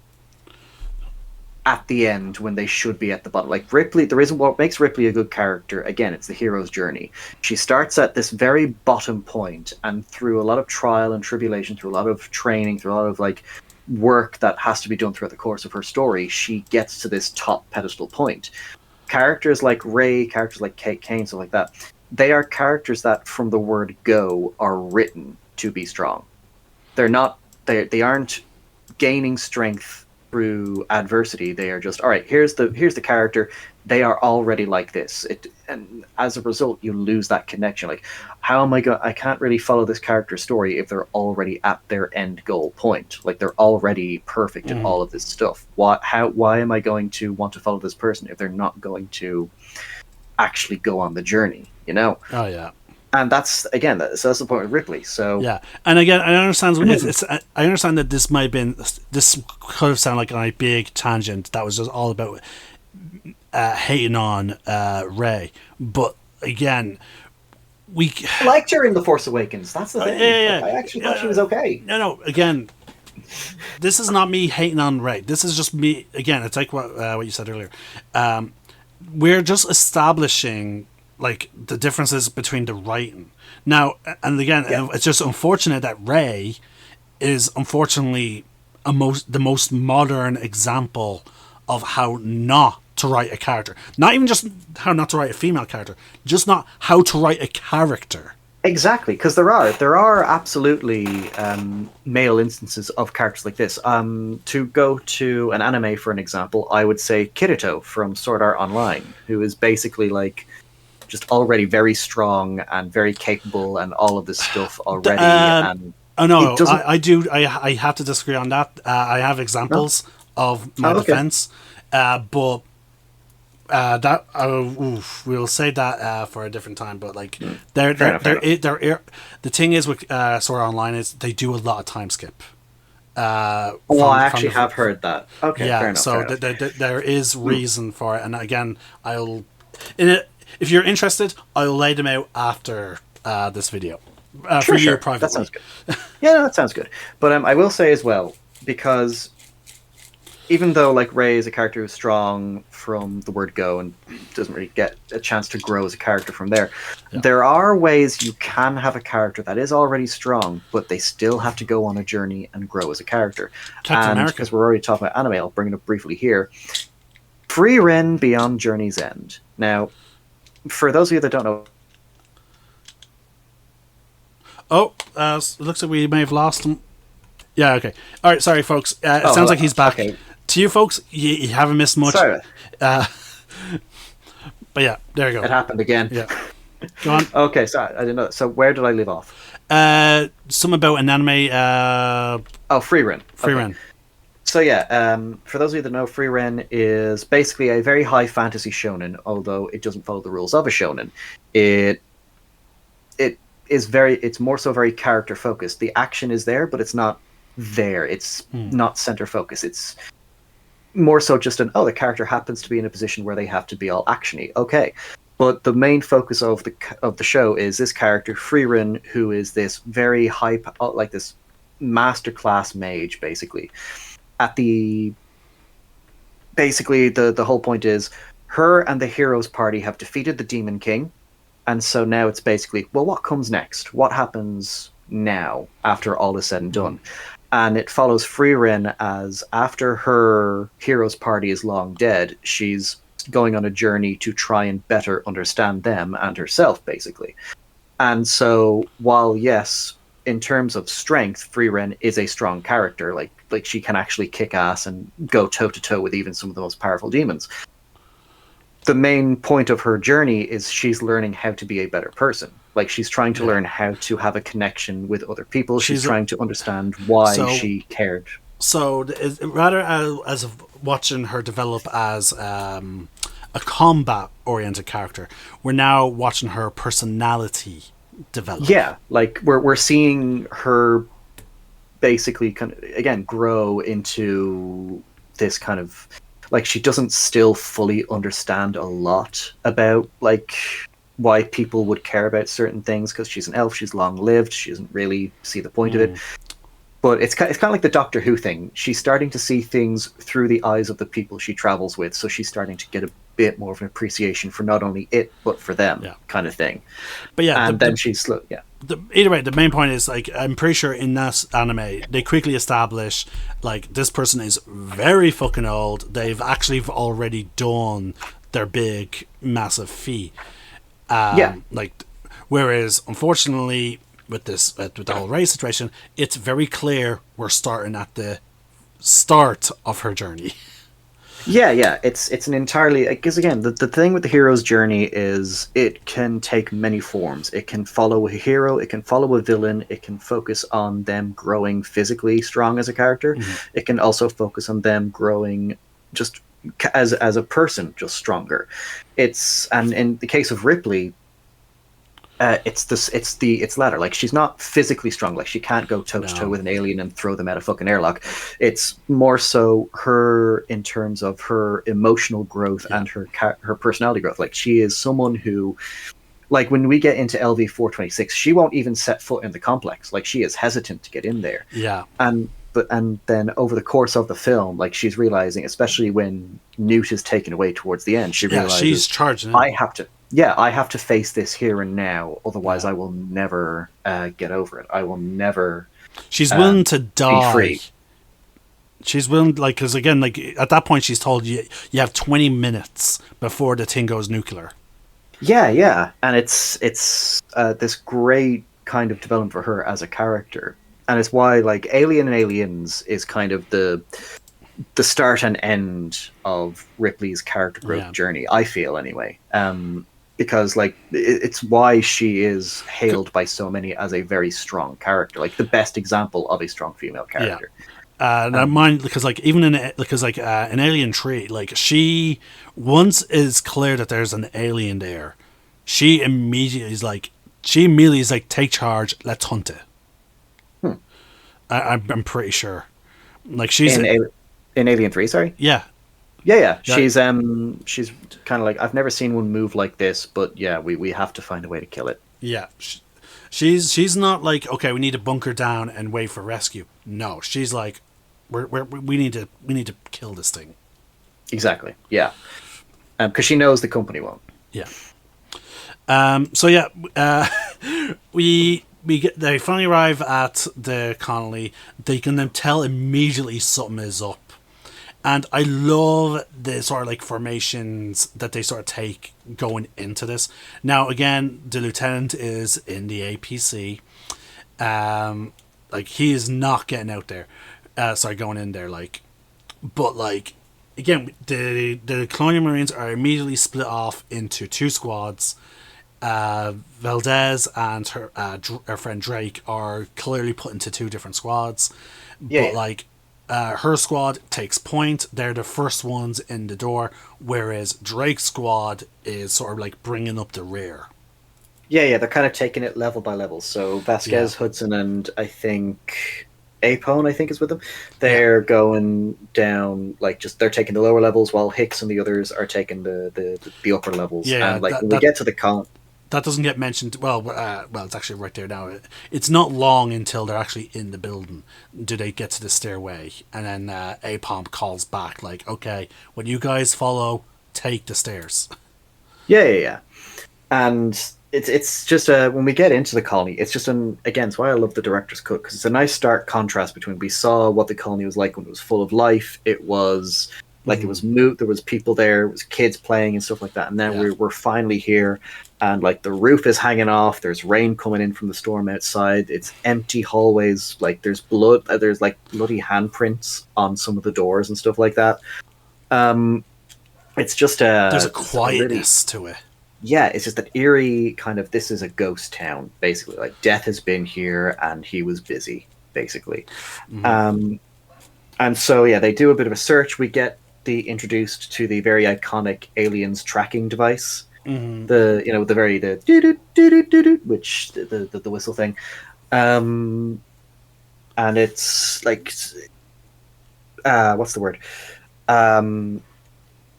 at the end when they should be at the bottom. Like, Ripley, the reason what makes Ripley a good character, again, it's the hero's journey. She starts at this very bottom point, and through a lot of trial and tribulation, through a lot of training, through a lot of, like, work that has to be done throughout the course of her story, she gets to this top pedestal point. Characters like Rey, characters like Kate Kane, stuff like that, they are characters that from the word go are written to be strong. They aren't gaining strength through adversity. They are just, all right, here's the character, they are already like this, and as a result you lose that connection. Like, how am I can't really follow this character's story if they're already at their end goal point. Like, they're already perfect at all of this stuff. Why am I going to want to follow this person if they're not going to actually go on the journey, Oh yeah. And that's the point with Ripley. So yeah, and again, I understand. I understand that this could have sounded like a big tangent that was just all about hating on Rey, but again, I liked her in The Force Awakens. That's the thing. I actually thought she was okay. No. Again, this is not me hating on Rey. This is just me. Again, it's like what you said earlier. We're just establishing, like, the differences between the writing now, and again, it's just unfortunate that Rey is unfortunately the most modern example of how not to write a character. Not even just how not to write a female character, just not how to write a character. Exactly, because there are absolutely male instances of characters like this. To go to an anime for an example, I would say Kirito from Sword Art Online, who is basically like just already very strong and very capable and all of this stuff already, and Oh it no, doesn't. I have to disagree on that. I have No? examples of my Oh, okay. defense, but that we'll say that for a different time. But like, Fair enough. Fair enough. the thing is with Sword Art Online is they do a lot of time skip. Oh, I From actually the have heard that. Okay, fair yeah, enough. so Fair enough. there is reason for it, and again, in it, if you're interested, I'll lay them out after this video for Sure, you sure. That privately. sounds good. Yeah, no, that sounds good. But I will say as well, because even though like Ray is a character who's strong from the word go and doesn't really get a chance to grow as a character from there, there are ways you can have a character that is already strong, but they still have to go on a journey and grow as a character. Captain And America. because we're already talking about anime, I'll bring it up briefly here. Free Ren Beyond Journey's End. Now, for those of you that don't know, Oh, it looks like we may have lost him. Yeah, okay. All right, sorry, folks. It sounds like he's back. Okay. To you folks, you haven't missed much. Sorry, But yeah, there you it go. happened again. Yeah. Go on. Okay, sorry, I didn't know. So where did I leave off? Some about an anime. Oh, Free Ren. Free Okay. Ren. So yeah, for those of you that know, Free Ren is basically a very high fantasy shonen, although it doesn't follow the rules of a shonen. It's more so very character focused. The action is there, but it's not there. It's not center focus. It's more so just the character happens to be in a position where they have to be all actiony. Okay. But the main focus of the show is this character, Free Ren, who is this very like this masterclass mage, basically. Basically the whole point is her and the heroes party have defeated the Demon King, and so now it's basically, well, what comes next? What happens now after all is said and done? And it follows Free Ren as after her heroes party is long dead, she's going on a journey to try and better understand them and herself, basically. And so while yes, in terms of strength, Free Ren is a strong character. Like she can actually kick ass and go toe to toe with even some of the most powerful demons. The main point of her journey is she's learning how to be a better person. Like she's trying to learn how to have a connection with other people. She's trying to understand why she cared. So rather as of watching her develop as a combat-oriented character, we're now watching her personality develop. Yeah, like we're seeing her basically kind of, again, grow into this kind of, like, she doesn't still fully understand a lot about like why people would care about certain things, because she's an elf, she's long lived, she doesn't really see the point of it. But it's kind of like the Doctor Who thing. She's starting to see things through the eyes of the people she travels with, so she's starting to get a bit more of an appreciation for not only it but for them, kind of thing. But yeah, and then she's slow. Yeah. Either way, the main point is, like, I'm pretty sure in that anime they quickly establish, like, this person is very fucking old. They've actually already done their big, massive feat. Like, whereas unfortunately, with this, with the whole Ray situation, it's very clear we're starting at the start of her journey. Yeah, it's an entirely, because again, the thing with the hero's journey is it can take many forms. It can follow a hero, it can follow a villain, it can focus on them growing physically strong as a character. It can also focus on them growing just as a person, just stronger. And in the case of Ripley, it's latter. Like, she's not physically strong. Like, she can't go toe to toe with an alien and throw them at a fucking airlock. It's more so her in terms of her emotional growth and her personality growth. Like, she is someone who, like, when we get into LV-426, she won't even set foot in the complex. Like, she is hesitant to get in there. Yeah. And then over the course of the film, like, she's realizing, especially when Newt is taken away towards the end, she realizes, she's charging. I have to face this here and now, otherwise I will never get over it. I will never. She's willing to die. Be free. She's willing, like, because again, like, at that point, she's told you have 20 minutes before the thing goes nuclear. Yeah, and it's this great kind of development for her as a character, and it's why like Alien and Aliens is kind of the start and end of Ripley's character growth Yeah. journey. I feel anyway, because like it's why she is hailed by so many as a very strong character, like the best example of a strong female Yeah. character. Now mind, because like even in Alien 3, like she, once it's clear that there's an alien there, she immediately is like, take charge, let's hunt it. Hmm. I'm pretty sure. Like she's In Alien 3, sorry. yeah. Yeah. She's kind of like, I've never seen one move like this, but yeah, we have to find a way to kill it. Yeah. She's not like, okay, we need to bunker down and wait for rescue. No, she's like, we need to kill this thing. Exactly. Yeah. Because she knows the company won't. Yeah. So yeah, they finally arrive at the colony. They can then tell immediately something is up. And I love the sort of like formations that they sort of take going into this. Now, again, the lieutenant is in the APC. Like, he is not getting out there. Going in there. Like, but like, again, the Colonial Marines are immediately split off into two squads. Valdez and her friend Drake are clearly put into two different squads. Yeah. But like, her squad takes point. They're the first ones in the door, whereas Drake's squad is sort of like bringing up the rear. Yeah, they're kind of taking it level by level. So Vasquez, Hudson, and I think Apone, I think, is with them. They're going down, like, just they're taking the lower levels, while Hicks and the others are taking the upper levels. Yeah, and like when we get to the colony. That doesn't get mentioned. Well, it's actually right there now. It's not long until they're actually in the building. Do they get to the stairway? And then Apom calls back, like, okay, when you guys follow, take the stairs. Yeah. And it's just when we get into the colony, it's just again, it's why I love the director's cut, because it's a nice stark contrast between, we saw what the colony was like when it was full of life. It was like, there was there was people there, it was kids playing and stuff like that, and then we're finally here, and like the roof is hanging off, there's rain coming in from the storm outside, it's empty hallways, like there's blood, there's like bloody handprints on some of the doors and stuff like that. It's just there's a quietness to it. Yeah, it's just that eerie kind of, this is a ghost town, basically. Like, Death has been here and he was busy, basically. And so, yeah, they do a bit of a search. We get introduced to the very iconic Aliens tracking device. The which the whistle thing. And it's like, what's the word?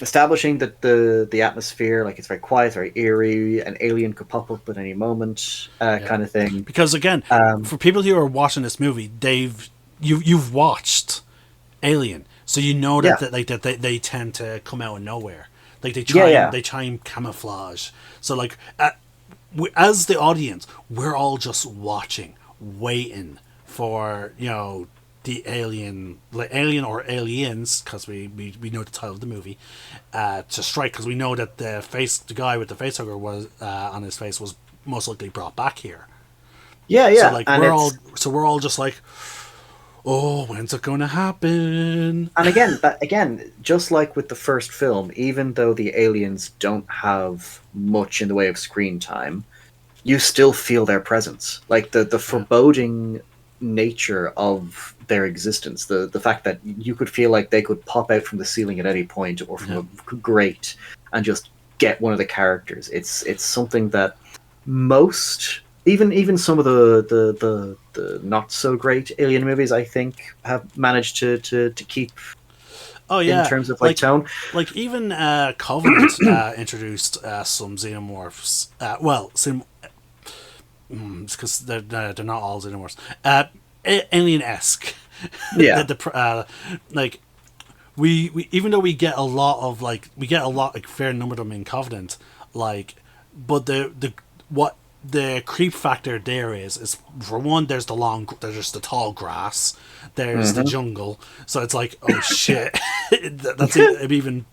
Establishing that the atmosphere, like, it's very quiet, very eerie, an alien could pop up at any moment, kind of thing. Because again, for people who are watching this movie, you've watched Alien, so you know that they tend to come out of nowhere. Like, they try and camouflage. So like, as the audience, we're all just watching, waiting for, you know, the alien or aliens, because we know the title of the movie, to strike, because we know that the guy with the facehugger was on his face was most likely brought back here. So like, we're all just like, oh, when's it gonna happen? And again, just like with the first film, even though the aliens don't have much in the way of screen time, you still feel their presence, like the foreboding nature of their existence, the fact that you could feel like they could pop out from the ceiling at any point, or from a grate, and just get one of the characters. It's something that most, even some of the not so great Alien movies, I think, have managed to keep. Oh yeah, in terms of like tone, like even Covenant introduced some xenomorphs. Because they're not all xenomorphs. Alien-esque. Yeah. Like, we even though we get a lot, like, fair number of them in Covenant, like, but what the creep factor there is for one, there's the tall grass, there's the jungle, so it's like, oh shit, that's even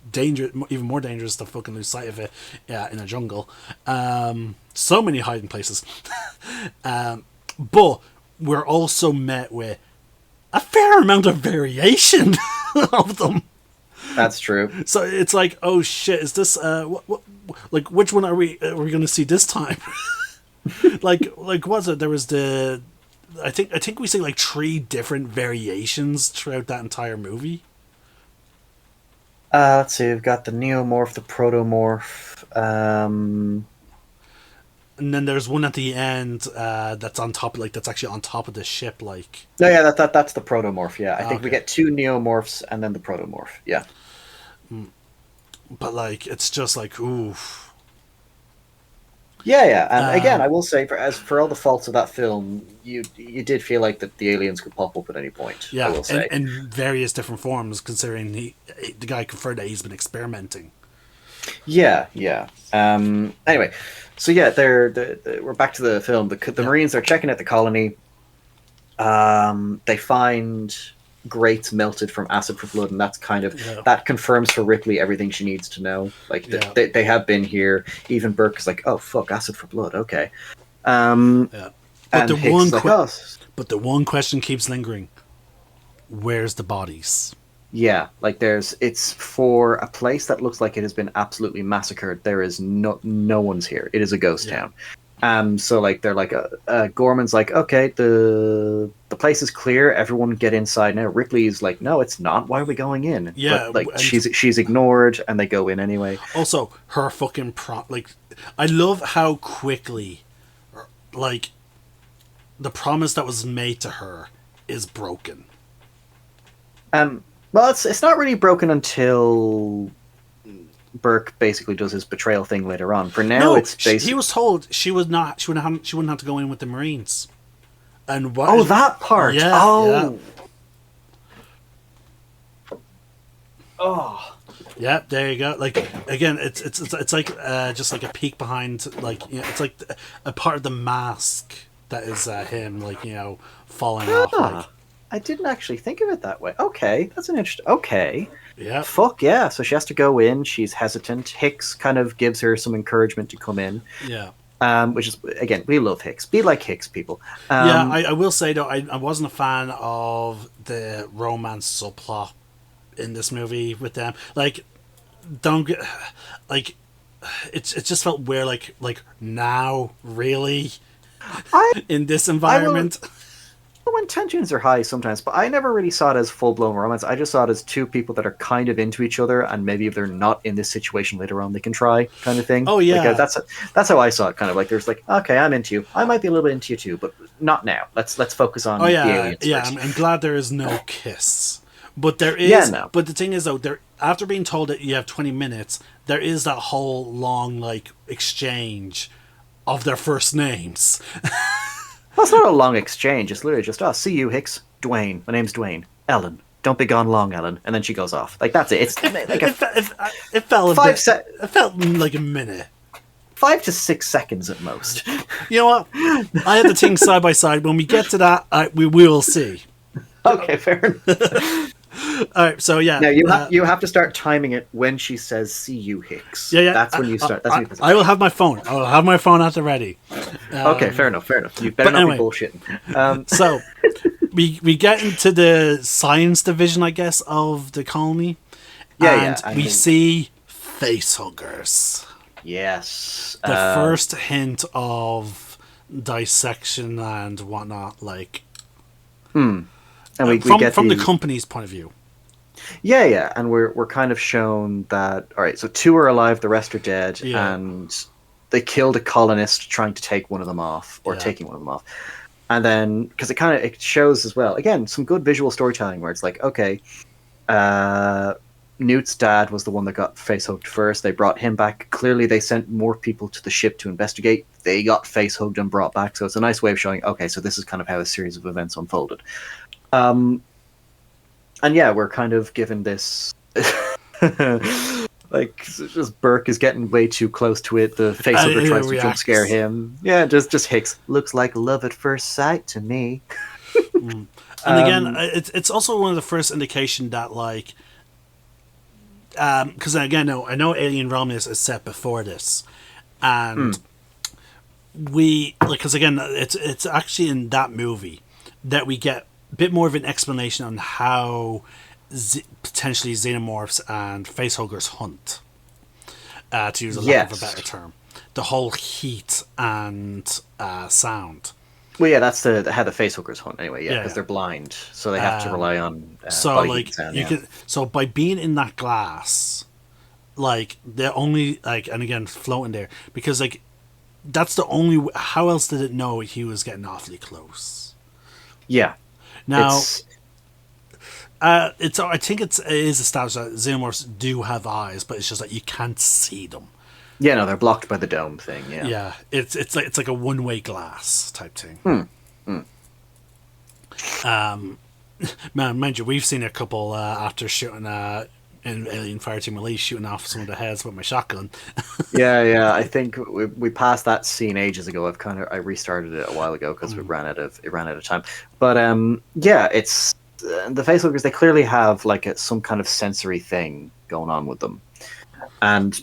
more dangerous to fucking lose sight of it in a jungle. So many hiding places. But we're also met with a fair amount of variation of them. That's true. So it's like, oh shit, is this like which one are we going to see this time? like was it? There was I think we see like 3 different variations throughout that entire movie. Let's see. We've got the neomorph, the protomorph. And then there's one at the end that's on top, like that's actually on top of the ship, like. No, yeah, that's the protomorph. Yeah, I think we get 2 neomorphs and then the protomorph. Yeah. But like, it's just like, oof. Yeah, and again, I will say, for all the faults of that film, you did feel like that the aliens could pop up at any point. Yeah, I will say. in various different forms, considering the guy confirmed that he's been experimenting. Yeah. Anyway, so yeah, we're back to the film. The Marines are checking out the colony. They find grates melted from acid for blood, and that's kind of that confirms for Ripley everything she needs to know. Like they have been here. Even Burke is like, oh fuck, acid for blood. Okay. But and but the one question keeps lingering: where's the bodies? Yeah, like it's for a place that looks like it has been absolutely massacred. There is no one's here. It is a ghost town. So like they're like Gorman's like, okay, the place is clear. Everyone get inside now. Ripley's like, no, it's not. Why are we going in? Yeah, but, like she's ignored, and they go in anyway. Also, her fucking I love how quickly, like, the promise that was made to her is broken. Well, it's not really broken until Burke basically does his betrayal thing later on. For now, it's basically... he was told she wouldn't have to go in with the Marines. And what? Oh, that part. Yeah. Oh. Yeah. Oh. Yeah, there you go. Like again, it's like just like a peek behind, like, you know, it's like a part of the mask that is him, like, you know, falling off. Like. I didn't actually think of it that way. Okay, that's an interesting... Okay. Yeah. Fuck yeah. So she has to go in. She's hesitant. Hicks kind of gives her some encouragement to come in. Yeah. Which is, again, we love Hicks. Be like Hicks, people. Yeah, I will say, though, I wasn't a fan of the romance subplot in this movie with them. Like, don't get... Like, it just felt weird, like now, really? In this environment? When tensions are high sometimes, but I never really saw it as full-blown romance. I just saw it as 2 people that are kind of into each other, and maybe if they're not in this situation later on, they can try, kind of thing. Oh yeah, like, that's how I saw it. Kind of like there's like, okay, I'm into you. I might be a little bit into you too, but not now. Let's focus on the aliens. Yeah, first. I'm glad there is no kiss, but there is. Yeah, no. But the thing is, though, after being told that you have 20 minutes, there is that whole long like exchange of their first names. Well, it's not a long exchange. It's literally just, see you, Hicks. Dwayne. My name's Dwayne. Ellen. Don't be gone long, Ellen. And then she goes off. Like, that's it. It's like it felt it felt like a minute. 5 to 6 seconds at most. You know what? I had the things side by side. When we get to that, we will see. Okay, fair enough. All right, so yeah. Now you have to start timing it when she says "See you, Hicks." Yeah. That's when you start. I will have my phone. I will have my phone at the ready. Okay, fair enough. You better not be bullshitting. So we get into the science division, I guess, of the colony. And we see facehuggers. Yes. The first hint of dissection and whatnot, like. And we get from the company's point of view. Yeah, and we're kind of shown that, all right, so 2 are alive, the rest are dead, and they killed a colonist trying to take one of them off, or taking one of them off. And then, because it shows as well, again, some good visual storytelling where it's like, okay, Newt's dad was the one that got facehugged first. They brought him back. Clearly, they sent more people to the ship to investigate. They got facehugged and brought back. So it's a nice way of showing, okay, so this is kind of how a series of events unfolded. And yeah, we're kind of given this Like, just Burke is getting way too close to it. The facehugger tries to jump scare him. Yeah, just Hicks. Looks like love at first sight to me. And again, it's also one of the first indication that, like, because again, I know Alien Romulus is set before this, and we, like, because again, it's actually in that movie that we get a bit more of an explanation on how potentially xenomorphs and facehuggers hunt, to use a lack of a better term. The whole heat and sound. Well, yeah, that's how the facehuggers hunt anyway. Yeah, because they're blind, so they have to rely on. So, like, sound, so by being in that glass, like, they're only, like, and again, floating there, because, like, that's the only. How else did it know he was getting awfully close? Yeah. Now, I think it is established that xenomorphs do have eyes, but it's just that you can't see them. Yeah, no, they're blocked by the dome thing. Yeah. Yeah, it's like a one-way glass type thing. Man, mind you, we've seen a couple after shooting in Alien Fireteam Elite, shooting off some of the heads with my shotgun. yeah. I think we passed that scene ages ago. I restarted it a while ago because it ran out of time. But yeah, it's the facehuggers. They clearly have like some kind of sensory thing going on with them, and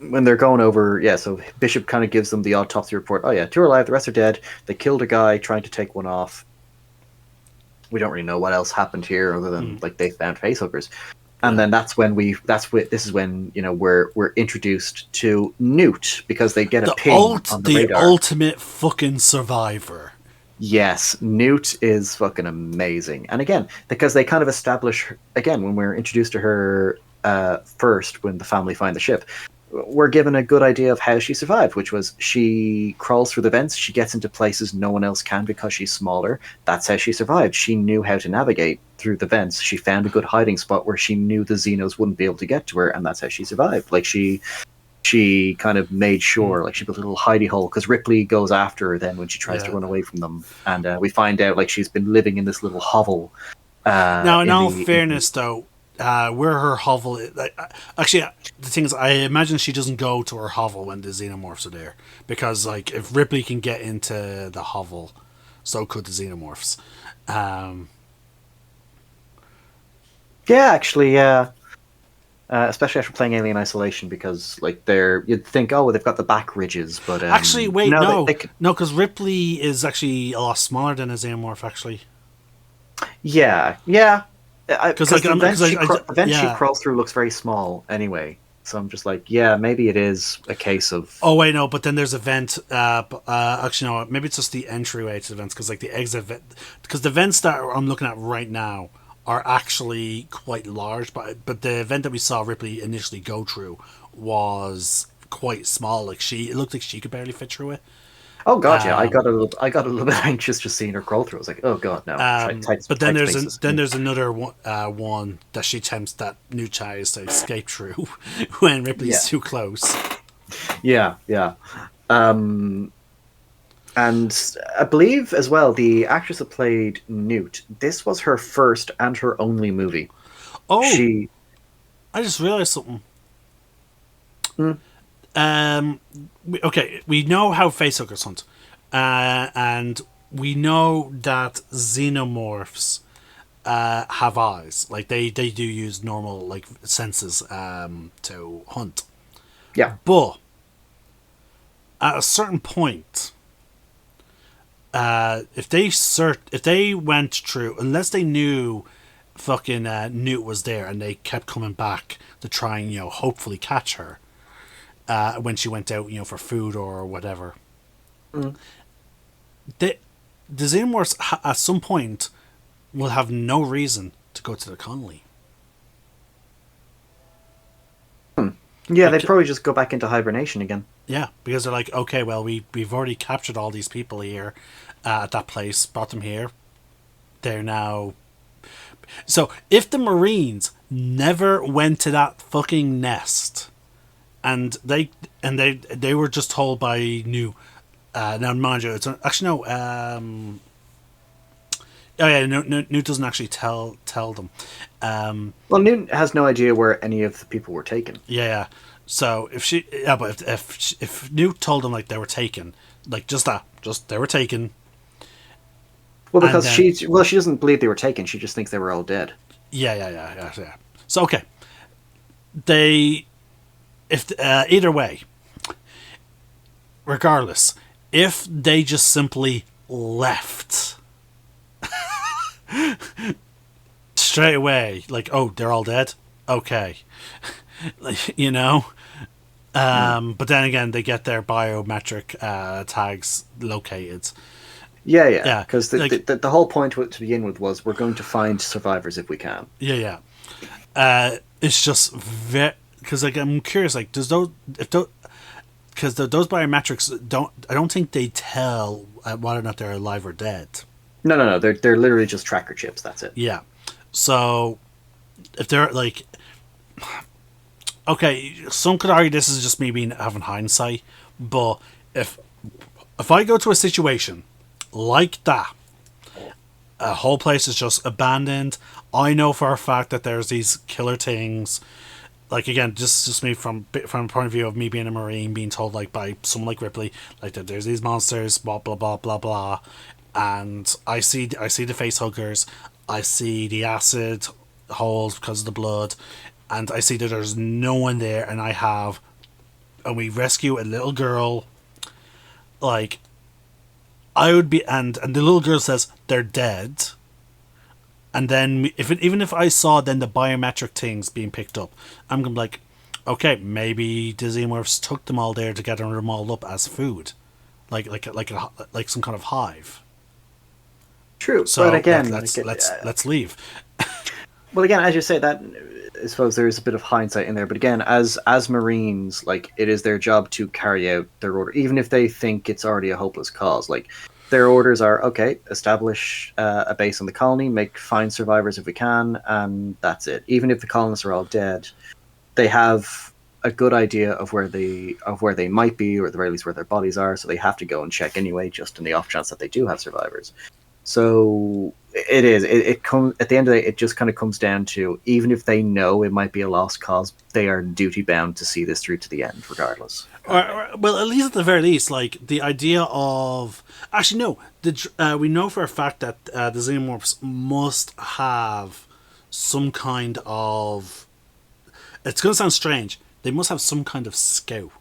when they're going over, so Bishop kind of gives them the autopsy report. Oh yeah, 2 are alive, the rest are dead. They killed a guy trying to take one off. We don't really know what else happened here other than like they found facehuggers. And then this is when, you know, we're introduced to Newt, because they get a ping on the radar. The ultimate fucking survivor. Yes, Newt is fucking amazing. And again, because they kind of establish, again, when we're introduced to her first, when the family find the ship, we're given a good idea of how she survived, which was she crawls through the vents, she gets into places no one else can because she's smaller. That's how she survived. She knew how to navigate through the vents. She found a good hiding spot where she knew the Xenos wouldn't be able to get to her, and that's how she survived. Like, she kind of made sure, like, she built a little hidey hole, because Ripley goes after her then when she tries to run away from them, and we find out, like, she's been living in this little hovel. Now, in all fairness, though, where her hovel is, actually, the thing is, I imagine she doesn't go to her hovel when the xenomorphs are there, because, like, if Ripley can get into the hovel, so could the xenomorphs. Especially after playing Alien Isolation, because, like, you'd think, oh, well, they've got the back ridges, but actually, wait, no, because Ripley is actually a lot smaller than a xenomorph, actually. Yeah. Because the vent she crawls through looks very small anyway. So I'm just like, yeah, maybe it is a case of... Oh, wait, no, but then there's a vent. Actually, no, maybe it's just the entryway to the vents, because, like, the exit vent... Because the vents that I'm looking at right now are actually quite large, but the vent that we saw Ripley initially go through was quite small. Like, it looked like she could barely fit through it. Oh god, yeah, I got a little bit anxious just seeing her crawl through. I was like, oh god, no. But then there's another one that she attempts, that Newt tries to escape through when Ripley's too close. Yeah. And I believe as well, the actress that played Newt, this was her first and her only movie. Oh, I just realized something. Okay, we know how facehuggers hunt, and we know that xenomorphs have eyes. Like, they do use normal, like, senses to hunt. Yeah, but at a certain point, if they went through, unless they knew fucking Newt was there and they kept coming back to try and, you know, hopefully catch her. When she went out, you know, for food or whatever. The xenomorphs at some point will have no reason to go to the colony. Yeah, they'd probably just go back into hibernation again. Yeah, because they're like, okay, well, we've already captured all these people here at that place, brought them here. They're now... So, if the Marines never went to that fucking nest... And they were just told by New. Now, mind you, it's actually no. Oh yeah, Newt doesn't actually tell them. Well, Newt has no idea where any of the people were taken. Yeah. So but if Newt told them like they were taken, like just they were taken. Well, because she doesn't believe they were taken. She just thinks they were all dead. Yeah. So okay, if either way, regardless, if they just simply left straight away, like, oh, they're all dead, okay, like, you know. But then again, they get their biometric tags located. Yeah. Because the whole point to begin with was we're going to find survivors if we can. Yeah. It's just because like I'm curious, like does those because those biometrics I don't think they tell whether or not they're alive or dead. No. They're literally just tracker chips. That's it. Yeah. So if they're like, okay, some could argue this is just me having hindsight, but if I go to a situation like that, a whole place is just abandoned. I know for a fact that there's these killer things. Like again, just me from a point of view of me being a Marine, being told like by someone like Ripley, like that there's these monsters, blah blah blah blah blah, and I see the face huggers, I see the acid holes because of the blood, and I see that there's no one there, and we rescue a little girl. Like, I would be, and the little girl says they're dead. And then even if I saw then the biometric things being picked up, I'm gonna be like, okay, maybe the Xenomorphs took them all there to gather them all up as food, like some kind of hive. True, so but again, let's leave. Well, again, as you say, that I suppose there is a bit of hindsight in there. But again, as Marines, like it is their job to carry out their order, even if they think it's already a hopeless cause. Like their orders are okay: establish a base on the colony, find survivors if we can, and that's it. Even if the colonists are all dead, they have a good idea of where they might be, or at the very least where their bodies are. So they have to go and check anyway, just in the off chance that they do have survivors. So it comes at the end of the day. It just kind of comes down to, even if they know it might be a lost cause, they are duty bound to see this through to the end, regardless. Well, at least at the very least, like the idea of actually no, we know for a fact that the Xenomorphs must have some kind of. It's going to sound strange. They must have some kind of scout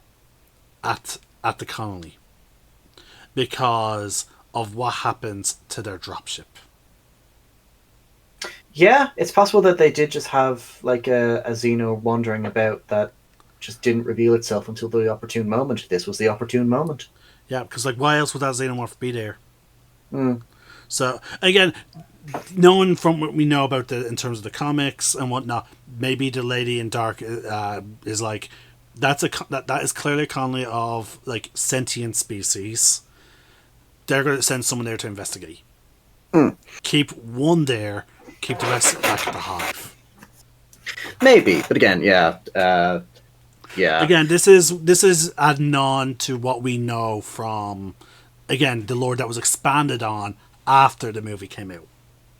at the colony because of what happens to their dropship. Yeah, it's possible that they did just have like a Xeno wandering about that just didn't reveal itself until the opportune moment. This was the opportune moment. Yeah, because like why else would that Xenomorph be there? Mm. So again, knowing from what we know about in terms of the comics and whatnot, maybe the Lady in Dark is like that is clearly a colony of like sentient species. They're going to send someone there to investigate. Mm. Keep one there. Keep the rest back at the hive. Maybe, but again, yeah. Again, this is adding on to what we know from, again, the lore that was expanded on after the movie came out.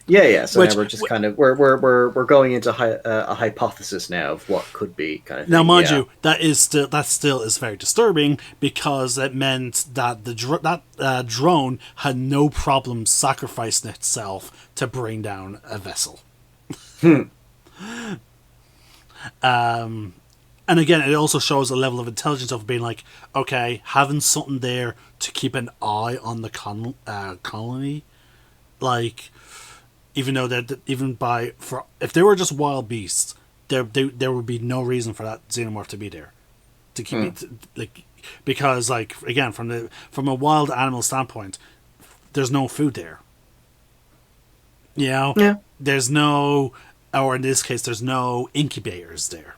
Yeah. So now we're just kind of we're going into a hypothesis now of what could be kind of thing. Now, mind you, that still is very disturbing because it meant that that drone had no problem sacrificing itself to bring down a vessel. And again, it also shows a level of intelligence of being like, okay, having something there to keep an eye on the colony, like. Even though that if they were just wild beasts, there would be no reason for that Xenomorph to be there, to keep it like, because like again from a wild animal standpoint, there's no food there. You know, there's no, or in this case, there's no incubators there,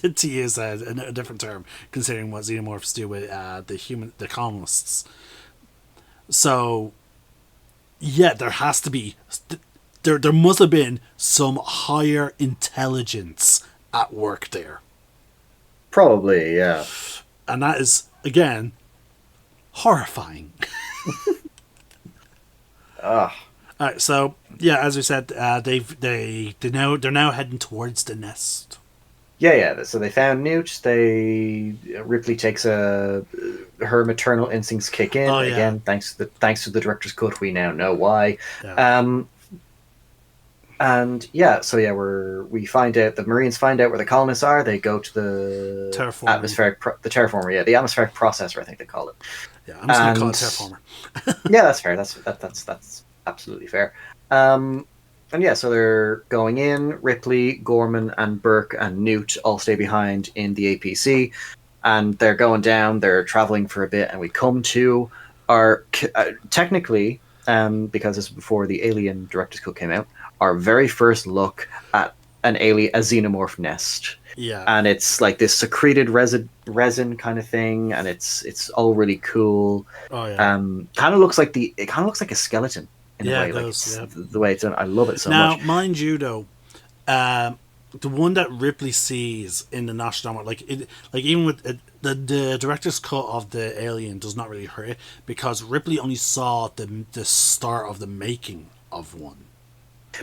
to use a different term, considering what Xenomorphs do with the colonists. So, yeah, there has to be. There must have been some higher intelligence at work there. Probably, yeah. And that is, again, horrifying. All right, so yeah, as we said, they're now heading towards the nest. Yeah. So they found Newt. Ripley takes her maternal instincts kick in Oh yeah, again. Thanks to the director's cut, we now know why. yeah. And yeah, so yeah, we find out the Marines find out where the colonists are. They go to the Terraforming. the terraformer, yeah, the atmospheric processor, I think they call it. Yeah, I'm just gonna call it terraformer. Yeah, that's fair. That's absolutely fair. And yeah, so they're going in. Ripley, Gorman, and Burke and Newt all stay behind in the APC, and they're going down. They're traveling for a bit, and we come to our technically, because this was before the Alien director's cut came out, our very first look at a xenomorph nest. Yeah, And it's like this secreted resin kind of thing, and it's all really cool. Oh yeah. Kind of looks like a skeleton in a way. It Like does, the way it's done. I love it so now, much. mind you, though, the one that Ripley sees in the Nostromo, like even with the director's cut of the Alien does not really hurt it because Ripley only saw the start of the making of one.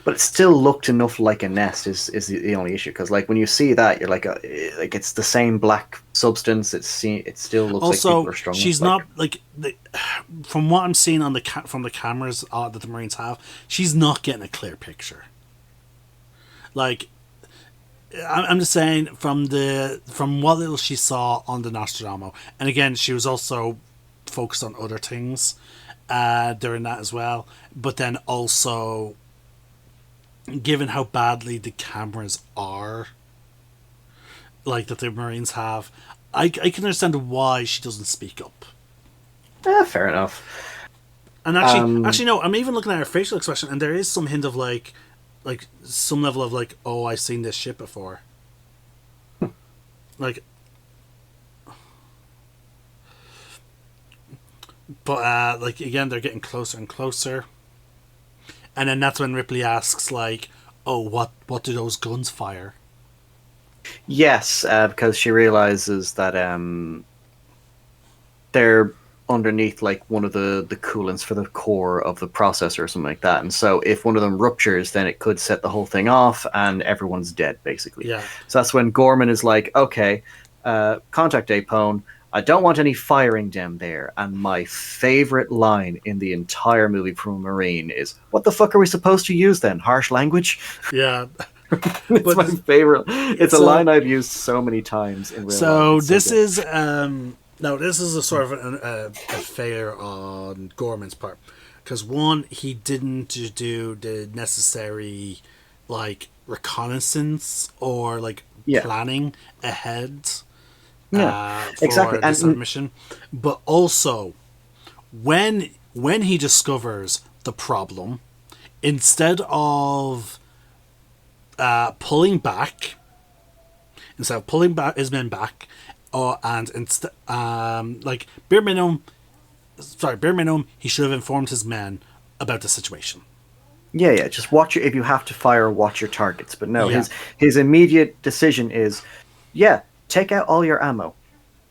But it still looked enough like a nest is the only issue, because like when you see that, you're like it's the same black substance. It still looks Also, like people are strung. she's not like from what I'm seeing on from the cameras that the Marines have, she's not getting a clear picture. Like, I'm just saying from what little she saw on the Nostromo, and again, she was also focused on other things during that as well. But then also, given how badly the cameras are, like that the Marines have, I can understand why she doesn't speak up. Fair enough. And actually, no. I'm even looking at her facial expression, and there is some hint of like some level of like, oh, I've seen this shit before. Like, but like again, they're getting closer and closer, and then that's when Ripley asks like, oh, what do those guns fire? Yes, because she realizes that they're underneath like one of the coolants for the core of the processor or something like that, and so if one of them ruptures, then it could set the whole thing off and everyone's dead basically. Yeah. So that's when Gorman is like, okay, contact Apone, I don't want any firing down there. And my favorite line in the entire movie from a Marine is, what the fuck are we supposed to use then? Harsh language? Yeah. It's my favorite. It's a line I've used so many times in real life. So this is this is a sort of a failure on Gorman's part, because one, he didn't do the necessary like reconnaissance or like planning ahead for exactly. this mission, but also when he discovers the problem, instead of pulling back his men back, and instead, like bare minimum, he should have informed his men about the situation. Yeah. Just watch if you have to fire, watch your targets. But no, his immediate decision is, take out all your ammo.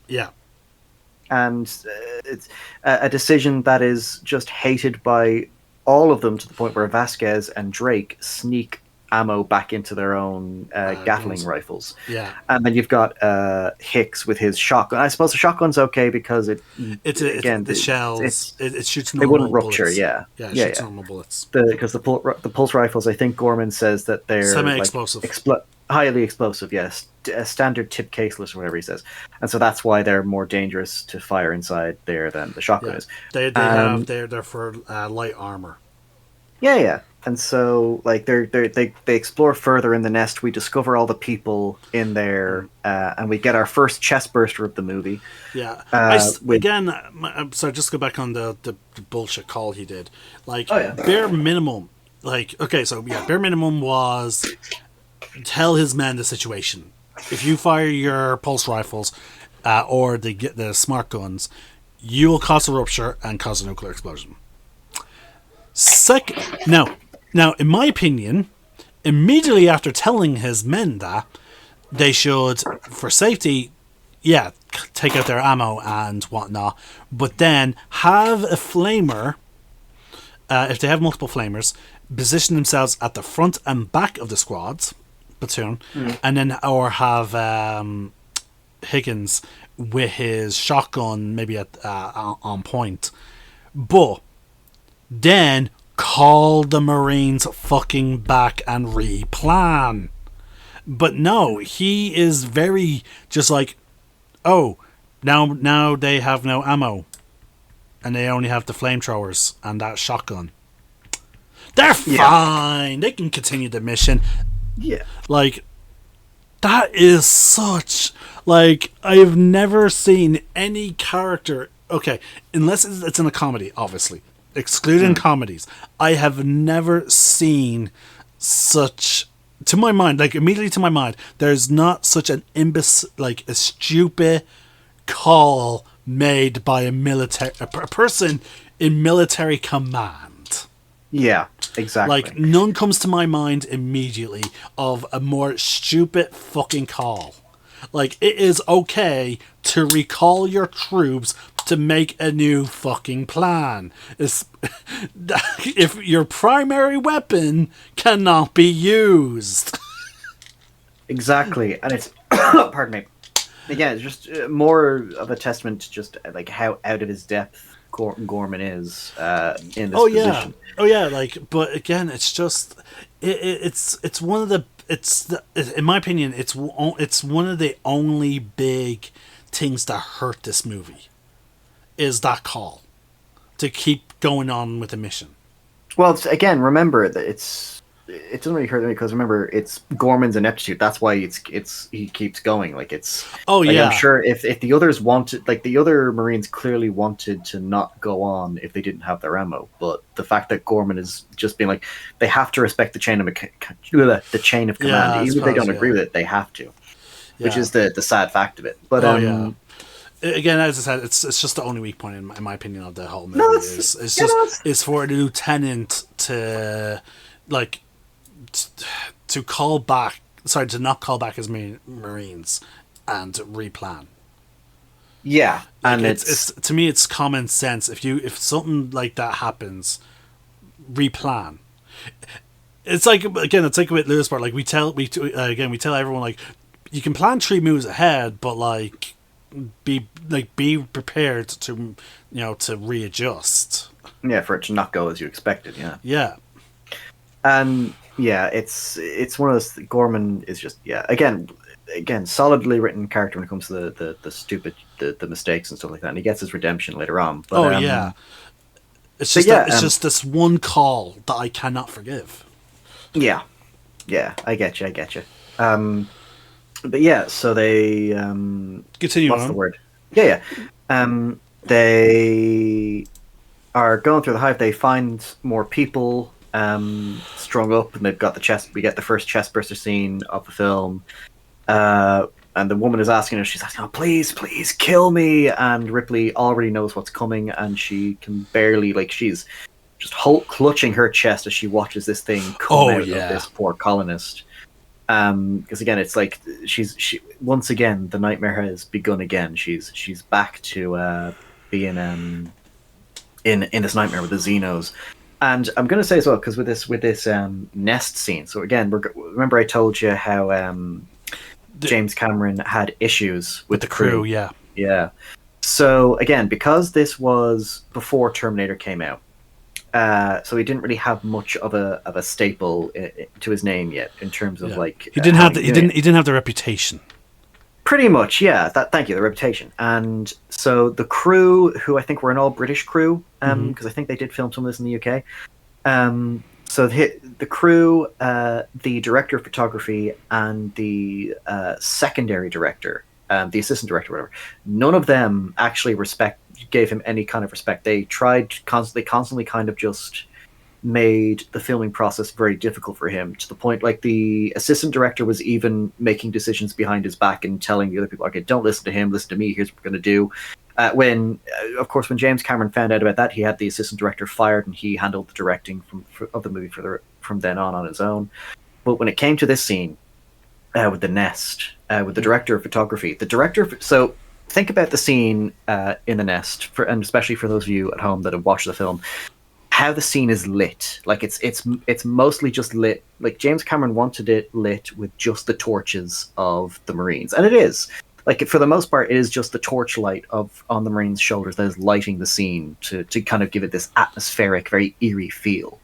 Yeah. And it's a decision that is just hated by all of them, to the point where Vasquez and Drake sneak ammo back into their own Gatling rifles. Yeah. And then you've got Hicks with his shotgun. I suppose the shotgun's okay because the shells, it shoots normal bullets. They wouldn't rupture, it shoots normal bullets. Because the pulse rifles, I think Gorman says that they're semi-explosive. Highly explosive, yes. Standard tip caseless or whatever he says. And so that's why they're more dangerous to fire inside there than the shotgun is. They're for light armor. Yeah. And so, like, they explore further in the nest. We discover all the people in there, and we get our first chest burster of the movie. Yeah. I'm sorry, just go back on the bullshit call he did. Like, bare minimum. Like, okay, so bare minimum was tell his men the situation. If you fire your pulse rifles or the smart guns, you will cause a rupture and cause a nuclear explosion. Now, in my opinion, immediately after telling his men that, they should, for safety, take out their ammo and whatnot, but then have a flamer if they have multiple flamers, position themselves at the front and back of the squad's platoon, and then or have Higgins with his shotgun maybe at on point, but then call the Marines fucking back and replan. But no, he is very just like, oh, now they have no ammo, and they only have the flamethrowers and that shotgun. They're fine. They can continue the mission. Yeah, like that is such like I've never seen any character. Okay, unless it's in a comedy, obviously. Excluding comedies, I have never seen such, to my mind, like immediately to my mind, there's not such an like a stupid call made by a person in military command. Yeah, exactly. Like none comes to my mind immediately of a more stupid fucking call. Like, it is okay to recall your troops to make a new fucking plan. If your primary weapon cannot be used. Exactly. And it's, pardon me. Again, it's just more of a testament to just like how out of his depth Gorman is in this position. Oh yeah, like, but again, it's just it's one of the in my opinion, it's one of the only big things that hurt this movie is that call to keep going on with the mission. Well, again, remember that it doesn't really hurt me because remember it's Gorman's ineptitude. That's why he keeps going. Like it's. Oh yeah. I'm sure if the others wanted, like the other Marines clearly wanted to not go on if they didn't have their ammo, but the fact that Gorman is just being like they have to respect the chain of command, even if they don't agree with it, they have to, which is the sad fact of it. But again, as I said, it's just the only weak point in my opinion of the whole movie is for the lieutenant to like. To not call back his Marines and replan. Yeah, and like it's to me it's common sense. If something like that happens, replan. It's like with Lewisburg. Like we tell everyone like you can plan 3 moves ahead, but like be prepared to to readjust. Yeah, for it to not go as you expected. Yeah. Yeah. And yeah, it's one of those. Gorman is just again solidly written character when it comes to the stupid the mistakes and stuff like that, and he gets his redemption later on. But, it's just it's just this one call that I cannot forgive. Yeah, I get you. But yeah, so they continue. What's the word? Yeah. They are going through the hive. They find more people. Strung up, and they've got the chest. We get the first chest burster scene of the film, and the woman is asking her. She's asking, "Oh, please kill me!" And Ripley already knows what's coming, and she can barely she's just clutching her chest as she watches this thing come out of this poor colonist. Because again, it's like she once again the nightmare has begun again. She's back to being in this nightmare with the Xenos. And I'm going to say as well, because with this nest scene. So again, remember I told you how James Cameron had issues with the crew. Yeah. So again, because this was before Terminator came out, so he didn't really have much of a staple to his name yet in terms of he didn't have the reputation. Pretty much, yeah. Thank you, the reputation. And so the crew, who I think were an all-British crew, because I think they did film some of this in the UK. So the crew, the director of photography, and the secondary director, the assistant director, whatever, none of them actually gave him any kind of respect. They constantly kind of just made the filming process very difficult for him, to the point the assistant director was even making decisions behind his back and telling the other people, okay, don't listen to him, listen to me, here's what we're going to do. When James Cameron found out about that, he had the assistant director fired and he handled the directing of the movie from then on his own. But when it came to this scene with the nest, with the director of photography, so think about the scene in the nest, and especially for those of you at home that have watched the film, how the scene is lit. Like it's mostly just lit. Like James Cameron wanted it lit with just the torches of the Marines, and it is. Like for the most part, it is just the torchlight on the Marines' shoulders that is lighting the scene to kind of give it this atmospheric, very eerie feel.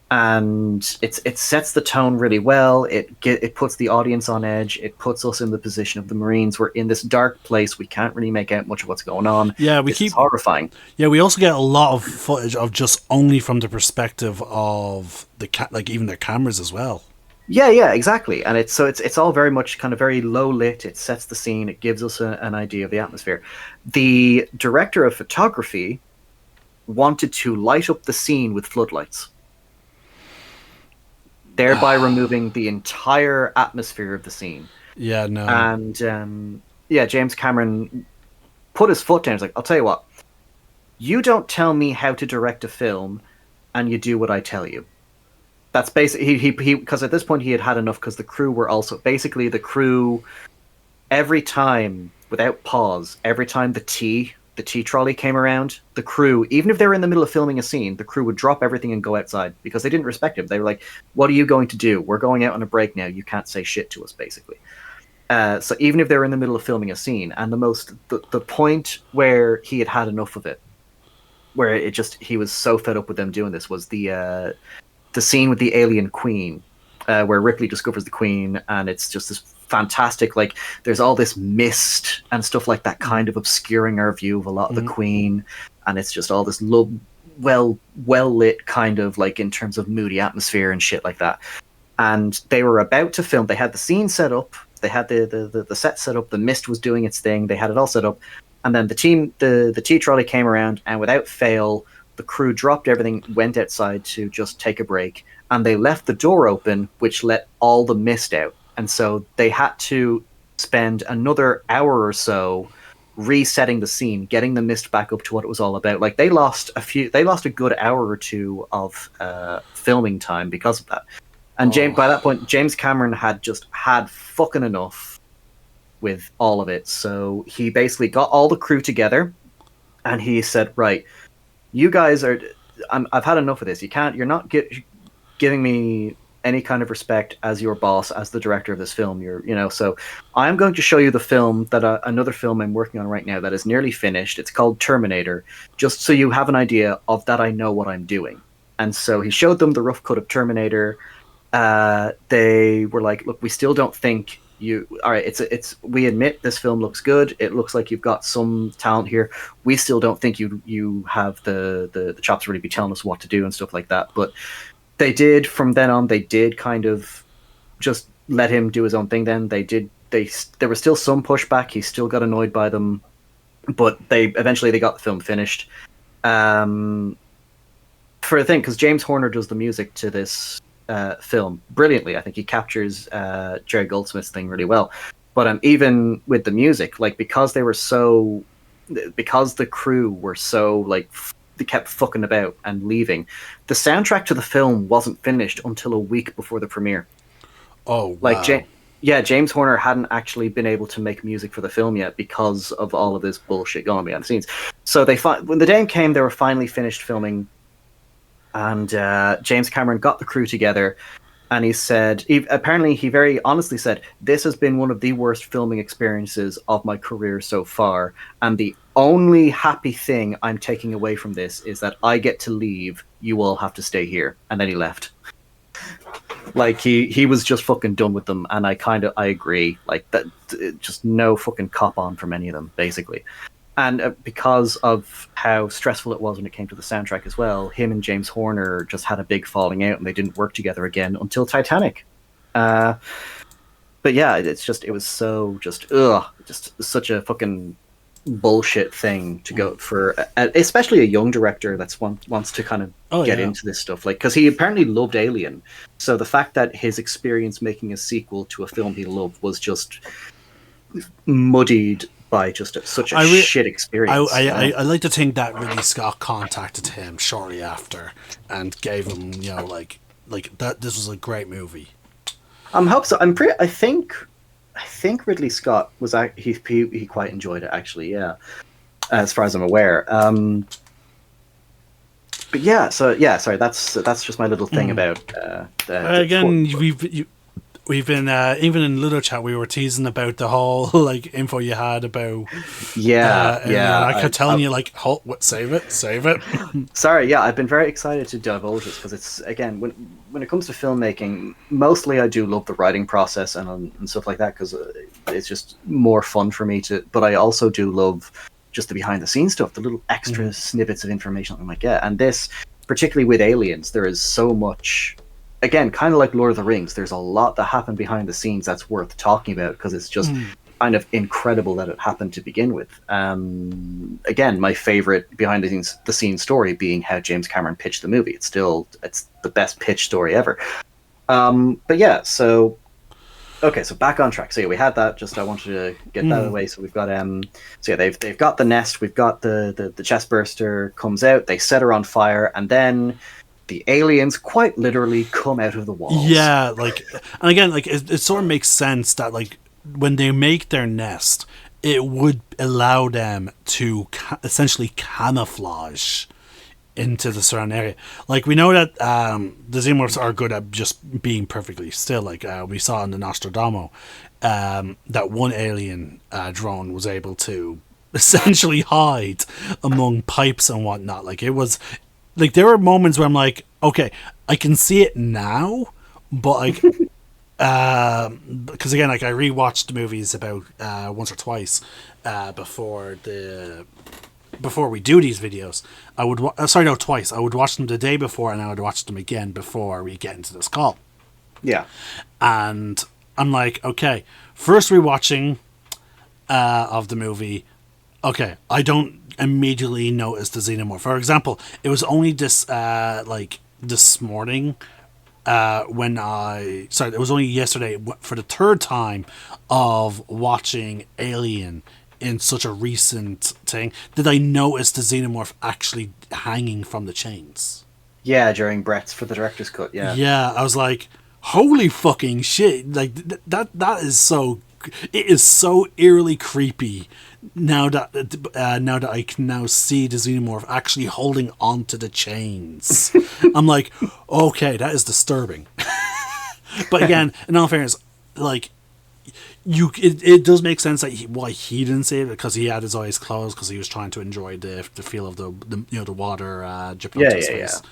And it sets the tone really well. It puts the audience on edge. It puts us in the position of the Marines. We're in this dark place. We can't really make out much of what's going on. Yeah, It's horrifying. Yeah, we also get a lot of footage of just only from the perspective of like even their cameras as well. Yeah, exactly. And it's all very much kind of very low lit. It sets the scene. It gives us an idea of the atmosphere. The director of photography wanted to light up the scene with floodlights, thereby removing the entire atmosphere of the scene. Yeah, no. And James Cameron put his foot down. He's like, I'll tell you what, you don't tell me how to direct a film, and you do what I tell you. That's basically he because at this point he had enough, because the crew were also basically the crew. Every time, without pause, every time the tea trolley came around, the crew, even if they were in the middle of filming a scene, the crew would drop everything and go outside because they didn't respect him. They were like, "What are you going to do? We're going out on a break now. You can't say shit to us," basically. So even if they were in the middle of filming a scene, and the point where he had enough of it, where he was so fed up with them doing this, was the scene with the alien queen, where Ripley discovers the queen, and it's just this fantastic, like, there's all this mist and stuff like that kind of obscuring our view of a lot of the queen, and it's just all this well lit kind of, like, in terms of moody atmosphere and shit like that. And they were about to film. They had the scene set up, they had the set set up, the mist was doing its thing, they had it all set up, and then the tea trolley came around, and without fail, the crew dropped everything, went outside to just take a break, and they left the door open, which let all the mist out. And so they had to spend another hour or so resetting the scene, getting the mist back up to what it was all about. Like, they lost a good hour or two of filming time because of that. And by that point, James Cameron had fucking enough with all of it. So he basically got all the crew together, and he said, "Right, you guys I've had enough of this. You're not giving me any kind of respect as your boss, as the director of this film. So I'm going to show you the film another film I'm working on right now that is nearly finished. It's called Terminator, just so you have an idea of that I know what I'm doing." And so he showed them the rough cut of Terminator. They were like, "Look, we still don't think all right, we admit this film looks good. It looks like you've got some talent here. We still don't think you have the chops to really be telling us what to do and stuff like that." But they did, from then on, they did kind of just let him do his own thing. Then there was still some pushback. He still got annoyed by them, but eventually they got the film finished. For a thing, because James Horner does the music to this film brilliantly. I think he captures Jerry Goldsmith's thing really well. But even with the music, like, because the crew were so, like, they kept fucking about and leaving, the soundtrack to the film wasn't finished until a week before the premiere. Oh, wow. Like, James Horner hadn't actually been able to make music for the film yet because of all of this bullshit going on behind the scenes. So when the day came, they were finally finished filming. And James Cameron got the crew together, and he said, apparently he very honestly said, "This has been one of the worst filming experiences of my career so far, and the only happy thing I'm taking away from this is that I get to leave. You all have to stay here." And then he left. Like, he was just fucking done with them, and I agree. Like, that, just no fucking cop on from any of them, basically. And because of how stressful it was when it came to the soundtrack as well, him and James Horner just had a big falling out, and they didn't work together again until Titanic. But yeah, it was so just such a fucking bullshit thing to go for, especially a young director that wants to kind of get into this stuff. Like, because he apparently loved Alien, so the fact that his experience making a sequel to a film he loved was just muddied by just such a shit experience. I like to think that Ridley Scott contacted him shortly after and gave him, like that. This was a great movie. Hope so. I think Ridley Scott was he quite enjoyed it, actually. Yeah, as far as I'm aware. yeah, sorry, that's just my little thing about again. We've been even in Ludo chat. We were teasing about the whole like info you had about. I kept telling you like, save it. Sorry, yeah, I've been very excited to divulge this because it's, again, when it comes to filmmaking, mostly I do love the writing process and stuff like that because it's just more fun for me to. But I also do love just the behind the scenes stuff, the little extra snippets of information that we might get. And this, particularly with Aliens, there is so much. Again, kind of like Lord of the Rings, there's a lot that happened behind the scenes that's worth talking about because it's just kind of incredible that it happened to begin with. Again, my favorite behind the scenes story being how James Cameron pitched the movie. It's the best pitch story ever. But yeah, so back on track. So yeah, we had that. Just I wanted to get that away. So we've got they've got the nest. We've got the chest burster comes out. They set her on fire, and then the aliens quite literally come out of the walls. Yeah, like, and again, like it sort of makes sense that like when they make their nest, it would allow them to essentially camouflage into the surrounding area. Like we know that the xenomorphs are good at just being perfectly still. Like we saw in the Nostradamus, that one alien drone was able to essentially hide among pipes and whatnot. Like it was. Like, there were moments where I'm like, okay, I can see it now, but, like, because, again, like, I rewatched the movies about once or twice before we do these videos. Twice. I would watch them the day before, and I would watch them again before we get into this call. Yeah. And I'm like, okay, first rewatching of the movie, okay, I don't immediately notice the xenomorph. For example, it was only this morning it was only yesterday for the third time of watching Alien in such a recent thing did I notice the xenomorph actually hanging from the chains. Yeah, during Brett's for the director's cut. Yeah, I was like, holy fucking shit! Like that is so. It is so eerily creepy now that I can now see the xenomorph actually holding onto the chains. I'm like, okay, that is disturbing. But again, in all fairness, like it does make sense that why he didn't see it, because he had his eyes closed because he was trying to enjoy the feel of the water dripping onto his face.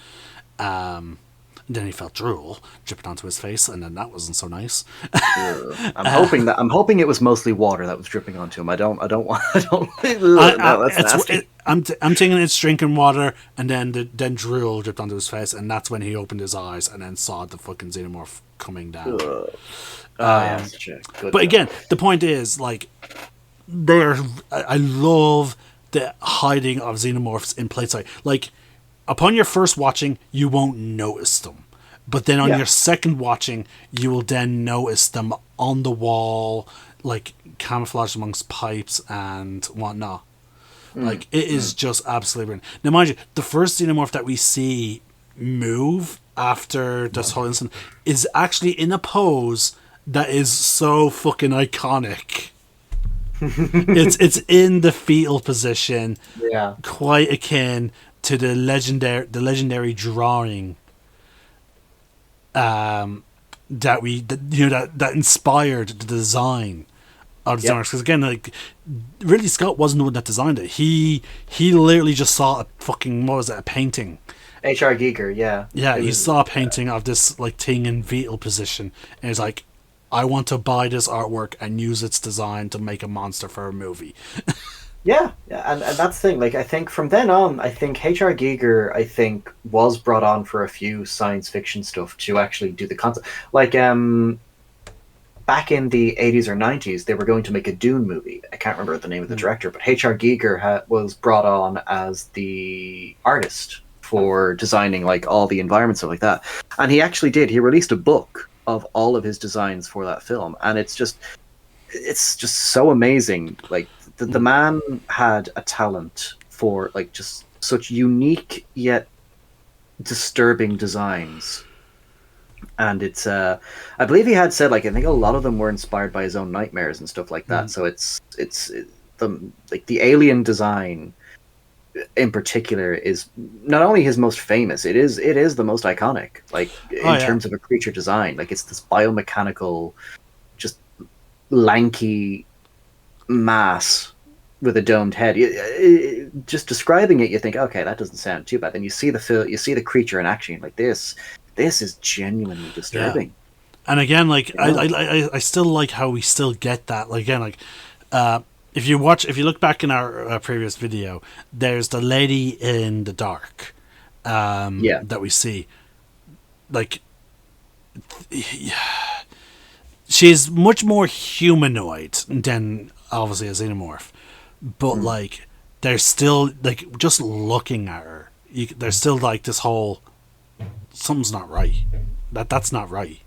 Then he felt drool dripping onto his face, and then that wasn't so nice. I'm hoping it was mostly water that was dripping onto him. I don't want. That's nasty. I'm thinking it's drinking water, and then drool dripped onto his face, and that's when he opened his eyes and then saw the fucking xenomorph coming down. But again, the point is, like, I love the hiding of xenomorphs in plain sight. Like, upon your first watching, you won't notice them. But then on your second watching, you will then notice them on the wall, like camouflaged amongst pipes and whatnot. Like, it is just absolutely brilliant. Now, mind you, the first xenomorph that we see move after this whole incident is actually in a pose that is so fucking iconic. It's in the fetal position, quite akin to the legendary drawing that inspired the design of the designers. Because again, like, Ridley Scott wasn't the one that designed it. He literally just saw a fucking, what was it, a painting. H.R. Giger, yeah. Yeah, he saw a painting of this like thing in fetal position, and he's like, I want to buy this artwork and use its design to make a monster for a movie. Yeah, and that's the thing. Like, I think from then on, I think H.R. Giger, was brought on for a few science fiction stuff to actually do the concept. Like, back in the 80s or 90s, they were going to make a Dune movie. I can't remember the name of the director, but H.R. Giger was brought on as the artist for designing, like, all the environments, stuff like that. And he actually did. He released a book of all of his designs for that film, and it's just so amazing. Like, the man had a talent for, like, just such unique yet disturbing designs. And it's I believe he had said, like, I think a lot of them were inspired by his own nightmares and stuff like that. So the alien design in particular is not only his most famous, it is the most iconic. Like in terms of a creature design, like it's this biomechanical, just lanky mass with a domed head. Just describing it, you think, okay, that doesn't sound too bad. Then you see the creature in action, like this is genuinely disturbing. Yeah. And again, like I still like how we still get that. Like again, like if you look back in our previous video, there's the lady in the dark that we see. Like she's much more humanoid than obviously a xenomorph, but like there's still like just looking at her, there's still like this whole something's not right. That's not right.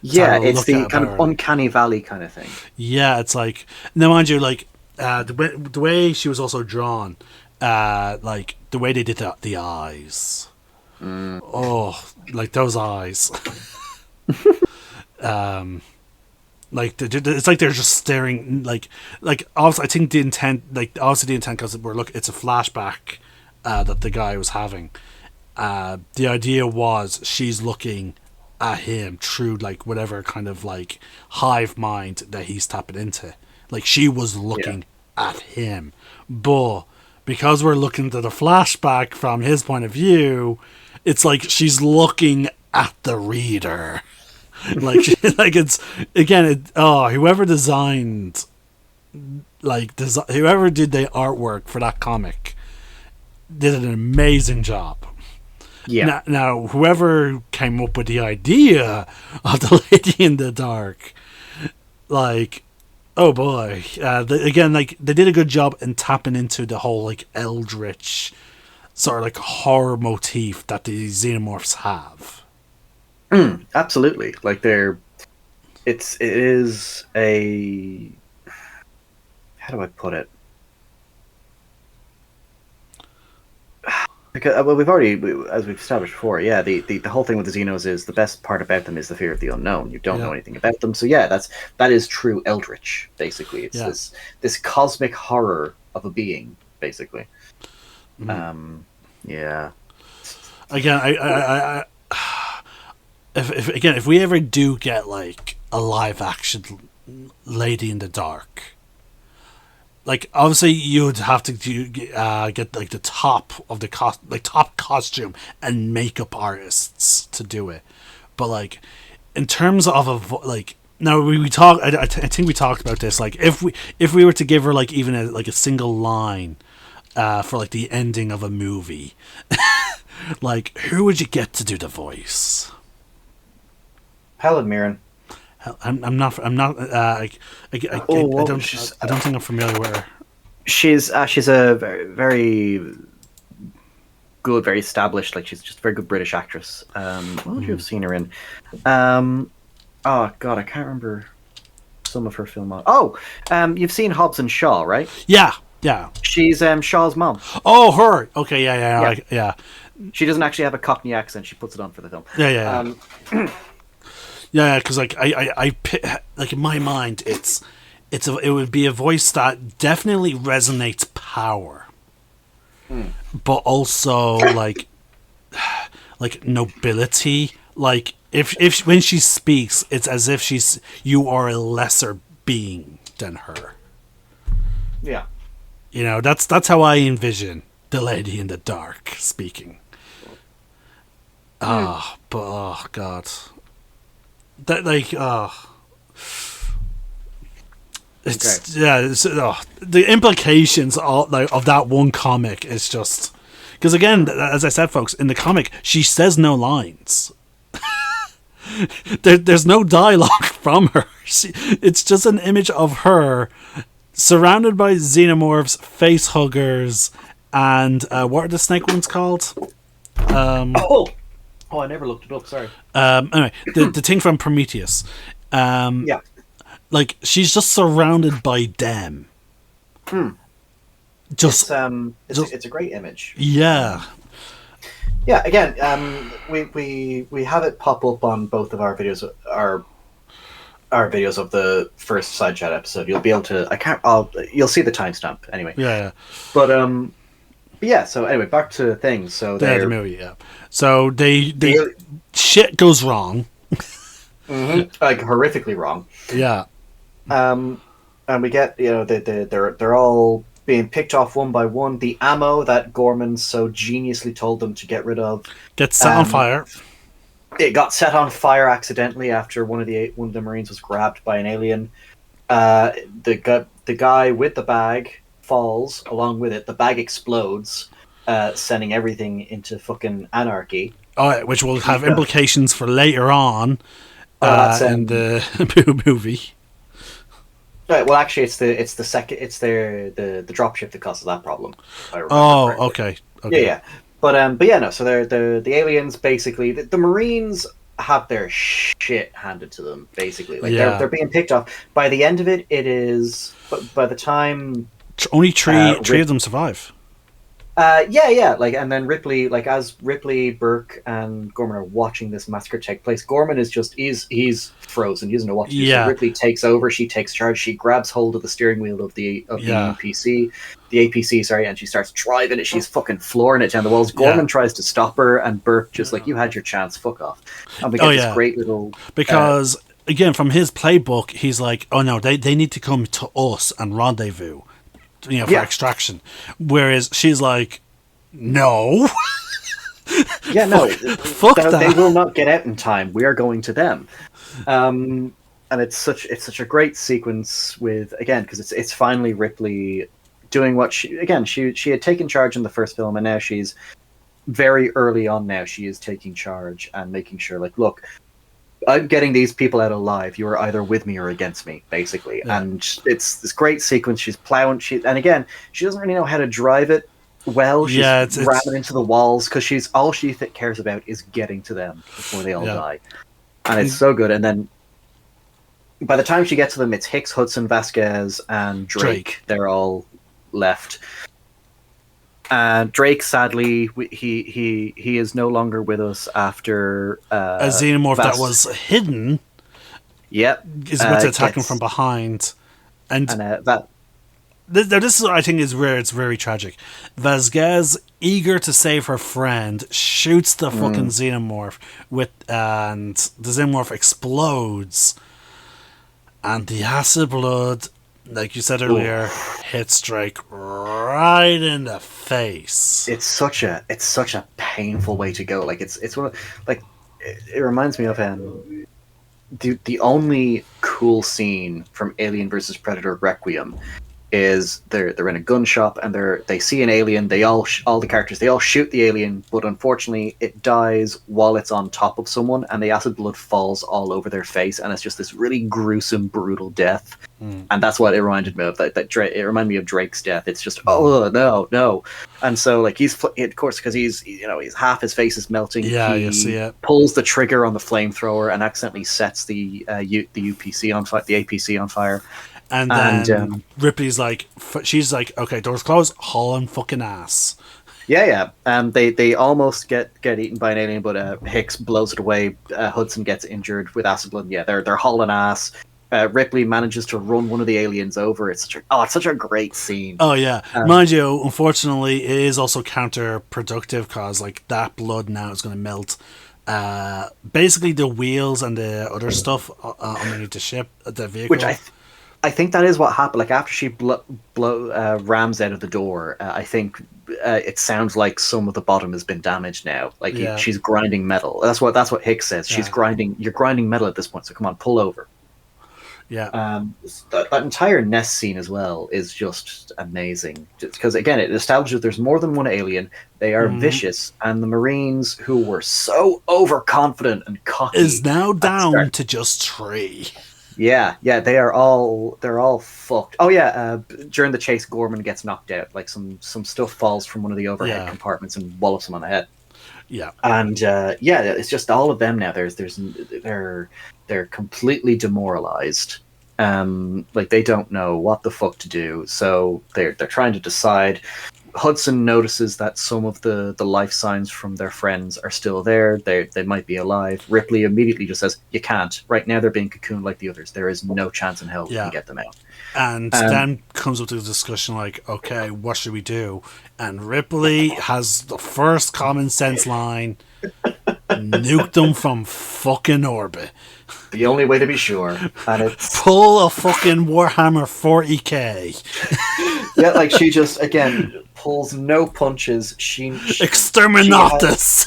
Yeah, it's the kind of uncanny valley kind of thing. Yeah, it's like, now mind you, like the way she was also drawn, like the way they did the eyes. Oh, like those eyes. Like it's like they're just staring. Like obviously, I think the intent, because it's a flashback that the guy was having. The idea was she's looking at him through like whatever kind of like hive mind that he's tapping into. Like she was looking at him, but because we're looking at the flashback from his point of view, it's like she's looking at the reader. Like it's again, whoever designed, whoever did the artwork for that comic did an amazing job. Yeah. Now, whoever came up with the idea of the Lady in the Dark, like, oh boy, they did a good job in tapping into the whole like eldritch sort of like horror motif that the xenomorphs have. Absolutely, like it is a, how do I put it? Because we've already, as we've established before, the whole thing with the Xenos is the best part about them is the fear of the unknown. You don't know anything about them, so that is true eldritch. Basically, it's this cosmic horror of a being, basically. Yeah. Again, I if we ever do get like a live action Lady in the Dark, like obviously you'd have to get like the top of the top costume and makeup artists to do it, but like in terms of now we talk, I think we talked about this, like if we were to give her like even a single line for like the ending of a movie, like who would you get to do the voice? Helen Mirren. I'm not. I don't think I'm familiar with her. She's a very, very good, very established. Like she's just a very good British actress. What would you have seen her in? Oh God, I can't remember some of her film. You've seen Hobbs and Shaw, right? Yeah. She's Shaw's mom. Oh, her. Okay, yeah. She doesn't actually have a Cockney accent. She puts it on for the film. Yeah. Yeah, because like I like in my mind, it would be a voice that definitely resonates power, but also like nobility. Like if when she speaks, it's as if you are a lesser being than her. Yeah, that's how I envision the Lady in the Dark speaking. But oh God. That the implications of that one comic is just because again, as I said, folks, in the comic she says no lines. There's no dialogue from her. It's just an image of her surrounded by xenomorphs, face huggers, and what are the snake ones called? Oh, I never looked it up. Sorry. Anyway, the thing from Prometheus. Like she's just surrounded by them. It's a great image. Yeah. Yeah. Again, we have it pop up on both of our videos. Our videos of the first SideChat episode. You'll be able to. You'll see the timestamp anyway. Yeah. But But yeah, so anyway, back to things. So The they're movie, yeah. So they the, shit goes wrong. like horrifically wrong. Yeah. And we get they're all being picked off one by one. The ammo that Gorman so geniusly told them to get rid of Gets set on fire. it got set on fire accidentally after one of the Marines was grabbed by an alien. The guy with the bag falls along with it. The bag explodes, sending everything into fucking anarchy. Oh, which will have implications for later on in the movie. Right, well, actually, it's the dropship that causes that problem. Okay. Yeah. But yeah, no. So the aliens basically the Marines have their shit handed to them basically. Like they're being picked off. By the end of it, it is. By the time only three of them survive. Yeah. Like, and then Ripley, like as Ripley, Burke, and Gorman are watching this massacre take place, Gorman is just he's frozen. He doesn't know what to do. So Ripley takes over. She takes charge. She grabs hold of the steering wheel of the APC, sorry, and she starts driving it. She's fucking flooring it down the walls. Gorman tries to stop her, and Burke just like, you had your chance, fuck off. And we get this great little because again from his playbook, he's like, oh no, they need to come to us and rendezvous. For extraction, whereas she's like, no. Fuck that. They will not get out in time. We are going to them, and it's such a great sequence with, again, because it's finally Ripley doing what she had taken charge in the first film, and now she's very early on. Now she is taking charge and making sure, like, look, I'm getting these people out alive. You are either with me or against me, basically. Yeah. And it's this great sequence. She's plowing. And again, she doesn't really know how to drive it well. She's ramming into the walls because all she cares about is getting to them before they all die. And it's so good. And then by the time she gets to them, it's Hicks, Hudson, Vasquez, and Drake. They're all left. Drake, sadly, he is no longer with us after a xenomorph that was hidden. Yep, is what's attacking from behind, and that. This is, I think, is where it's very tragic. Vasquez, eager to save her friend, shoots the fucking xenomorph and the xenomorph explodes, and the acid blood, like you said earlier, hits Drake right in the face. It's such a painful way to go. Like it's one of, like, it reminds me of the only cool scene from Alien vs Predator Requiem is they're in a gun shop and they see an alien. They all the characters, they all shoot the alien, but unfortunately it dies while it's on top of someone, and the acid blood falls all over their face, and it's just this really gruesome, brutal death. And that's what it reminded me of. It reminded me of Drake's death. It's just no, and so like of course, because he's half his face is melting. Yeah, you see it. Pulls the trigger on the flamethrower and accidentally sets the UPC on fire, the APC on fire. And then Ripley's like, she's like, okay, doors closed, hauling fucking ass. Yeah. They almost get eaten by an alien, but Hicks blows it away. Hudson gets injured with acid blood. Yeah, they're hauling ass. Ripley manages to run one of the aliens over. It's such a great scene. Oh yeah, mind you, unfortunately, it is also counterproductive because like that blood now is going to melt. Basically, the wheels and the other stuff underneath the ship, the vehicle. Which I think that is what happened. Like after she rams out of the door, I think it sounds like some of the bottom has been damaged now. Like she's grinding metal. That's what Hicks says. She's grinding. You're grinding metal at this point. So come on, pull over. Yeah. That entire nest scene as well is just amazing. Because again, it establishes there's more than one alien. They are vicious, and the Marines, who were so overconfident and cocky, is now down to just 3. Yeah, they're all fucked. Oh yeah, during the chase, Gorman gets knocked out. Like some stuff falls from one of the overhead compartments and wallops him on the head. Yeah, and it's just all of them now. They're completely demoralized. Like they don't know what the fuck to do. So they're trying to decide Hudson notices that some of the life signs from their friends are still there. They might be alive. Ripley immediately just says, "You can't. Right now they're being cocooned like the others. There is no chance in hell we can get them out." And then comes up to the discussion like, okay, what should we do? And Ripley has the first common sense line: nuke them from fucking orbit. The only way to be sure. And it's pull a fucking Warhammer 40k. Yeah, like she just again pulls no punches. She Exterminatus.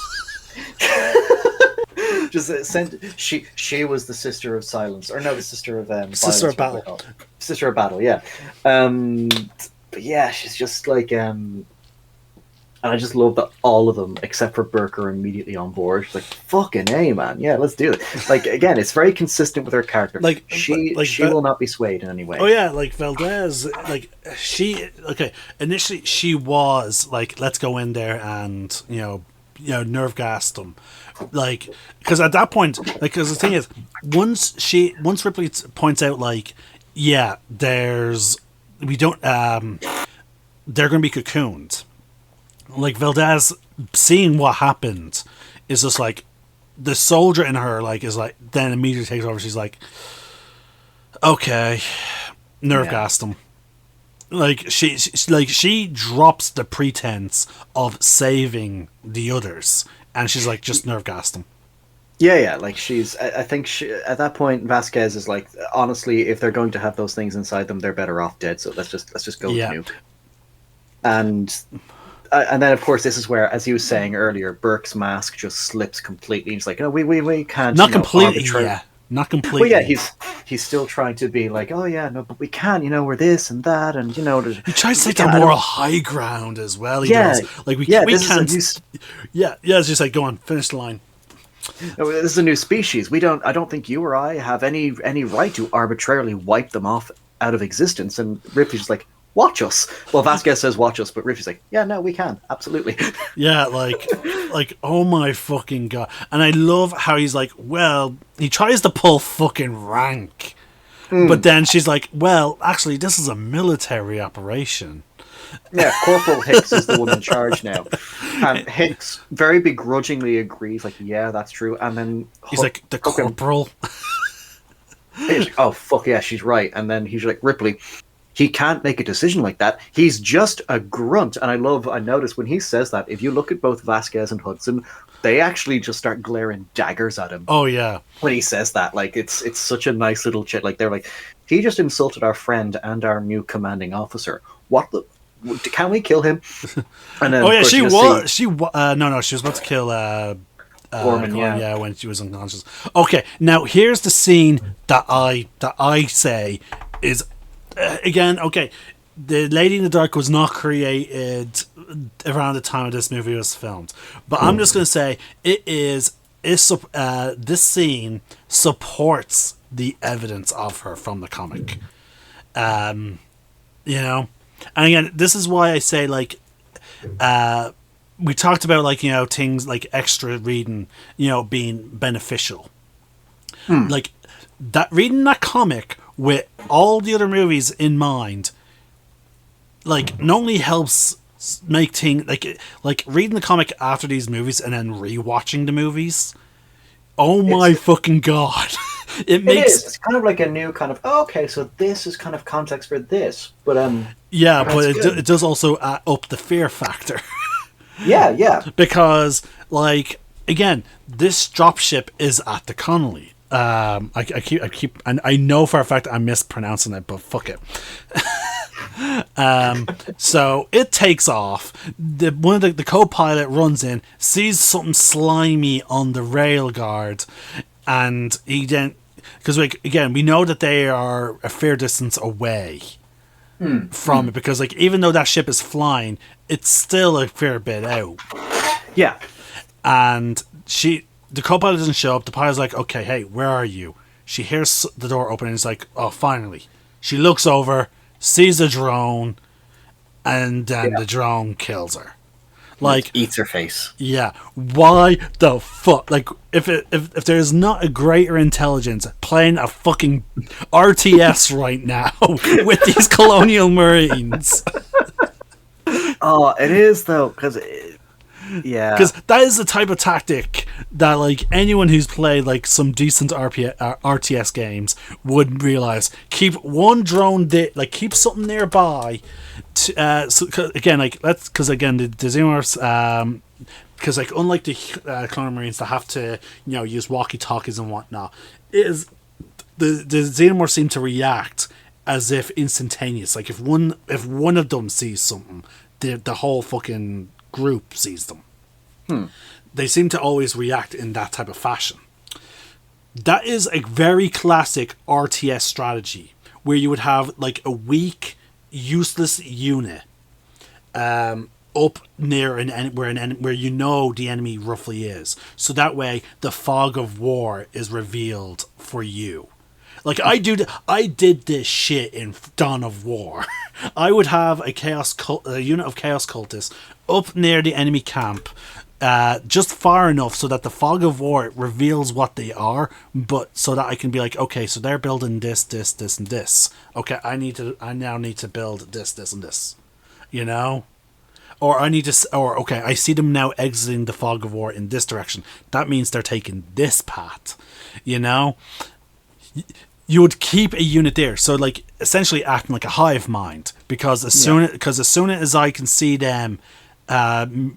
She was the sister of silence, or no, the sister of sister of violence, battle. Sister of battle, yeah. But yeah, she's just like and I just love that all of them, except for Burke, are immediately on board. She's like, "Fucking A, man, yeah, let's do it." Like again, it's very consistent with her character. Like she will not be swayed in any way. Oh yeah, like Valdez, like initially she was like, "Let's go in there and nerve gas them," like because at that point, like because the thing is, once Ripley points out like, yeah, they're going to be cocooned. Like Valdez seeing what happened is just like the soldier in her like is like then immediately takes over. She's like, okay, nerve gassed them. Like she drops the pretense of saving the others, and she's like, just nerve gassed them. Yeah. Like I think at that point Vasquez is like, honestly, if they're going to have those things inside them, they're better off dead. So let's just go with nuke. And then, of course, this is where, as he was saying earlier, Burke's mask just slips completely. He's like, "No, we can't." Not completely, not completely. Well, yeah, he's still trying to be like, "Oh yeah, no, but we can. We're this and that, and He tries to take the moral high ground as well. He does. Like we can't. It's just like, go on, finish the line. This is a new species. I don't think you or I have any right to arbitrarily wipe them off out of existence. And Ripley's just like, watch us. Well, Vasquez says watch us, but Ripley's like, yeah, no, we can. Absolutely. Yeah, like, oh my fucking God. And I love how he's like, well, he tries to pull fucking rank. But then she's like, well, actually, this is a military operation. Yeah, Corporal Hicks is the one in charge now. And Hicks very begrudgingly agrees, like, yeah, that's true. And then he's like, the corporal? He's like, oh, fuck yeah, she's right. And then he's like, Ripley, he can't make a decision like that. He's just a grunt. And I notice when he says that, if you look at both Vasquez and Hudson, they actually just start glaring daggers at him. Oh, yeah. When he says that, like, it's such a nice little chit. Like, they're like, he just insulted our friend and our new commanding officer. Can we kill him? And then, she was about to kill Gorman, when she was unconscious. Okay, now here's the scene that I say is again, okay, the Lady in the Dark was not created around the time of this movie was filmed, but I'm just going to say this scene supports the evidence of her from the comic. And again, this is why I say, like, we talked about, like, things like extra reading, being beneficial. Like, that reading that comic with all the other movies in mind, like, not only helps make things like reading the comic after these movies and then rewatching the movies. Oh my fucking God. It's kind of like a new kind of, okay, so this is kind of context for this, but yeah, but it does also up the fear factor. yeah, because, like, again, this dropship is at the Connolly. I know for a fact I'm mispronouncing it, but fuck it. So it takes off. One of the co-pilot runs in, sees something slimy on the rail guard, and he then, because again, we know that they are a fair distance away from it, because, like, even though that ship is flying, it's still a fair bit out. Yeah. And the co-pilot doesn't show up. The pilot's like, okay, hey, where are you? She hears the door open and it's like, oh, finally. She looks over, sees the drone, and then the drone kills her. Like, it eats her face. Yeah. Why the fuck? Like, if there's not a greater intelligence playing a fucking RTS right now with these colonial marines. Oh, it is though, because yeah, Because that is the type of tactic that, like, anyone who's played like some decent RTS games would realize. Keep one drone like keep something nearby. Again, like the Xenomorphs, because like unlike the Clone Marines that have to use walkie talkies and whatnot, is the Xenomorphs seem to react as if instantaneous. Like if one of them sees something, the whole fucking group sees them. They seem to always react in that type of fashion. That is a very classic RTS strategy where you would have like a weak, useless unit up near where you know the enemy roughly is. So that way the fog of war is revealed for you. Like I did this shit in Dawn of War. I would have a unit of Chaos Cultists up near the enemy camp, just far enough so that the fog of war reveals what they are, but so that I can be like, okay, so they're building this, this, this, and this. Okay, I now need to build this, this, and this. Or okay, I see them now exiting the fog of war in this direction. That means they're taking this path. You would keep a unit there, so like essentially acting like a hive mind, because as soon as I can see them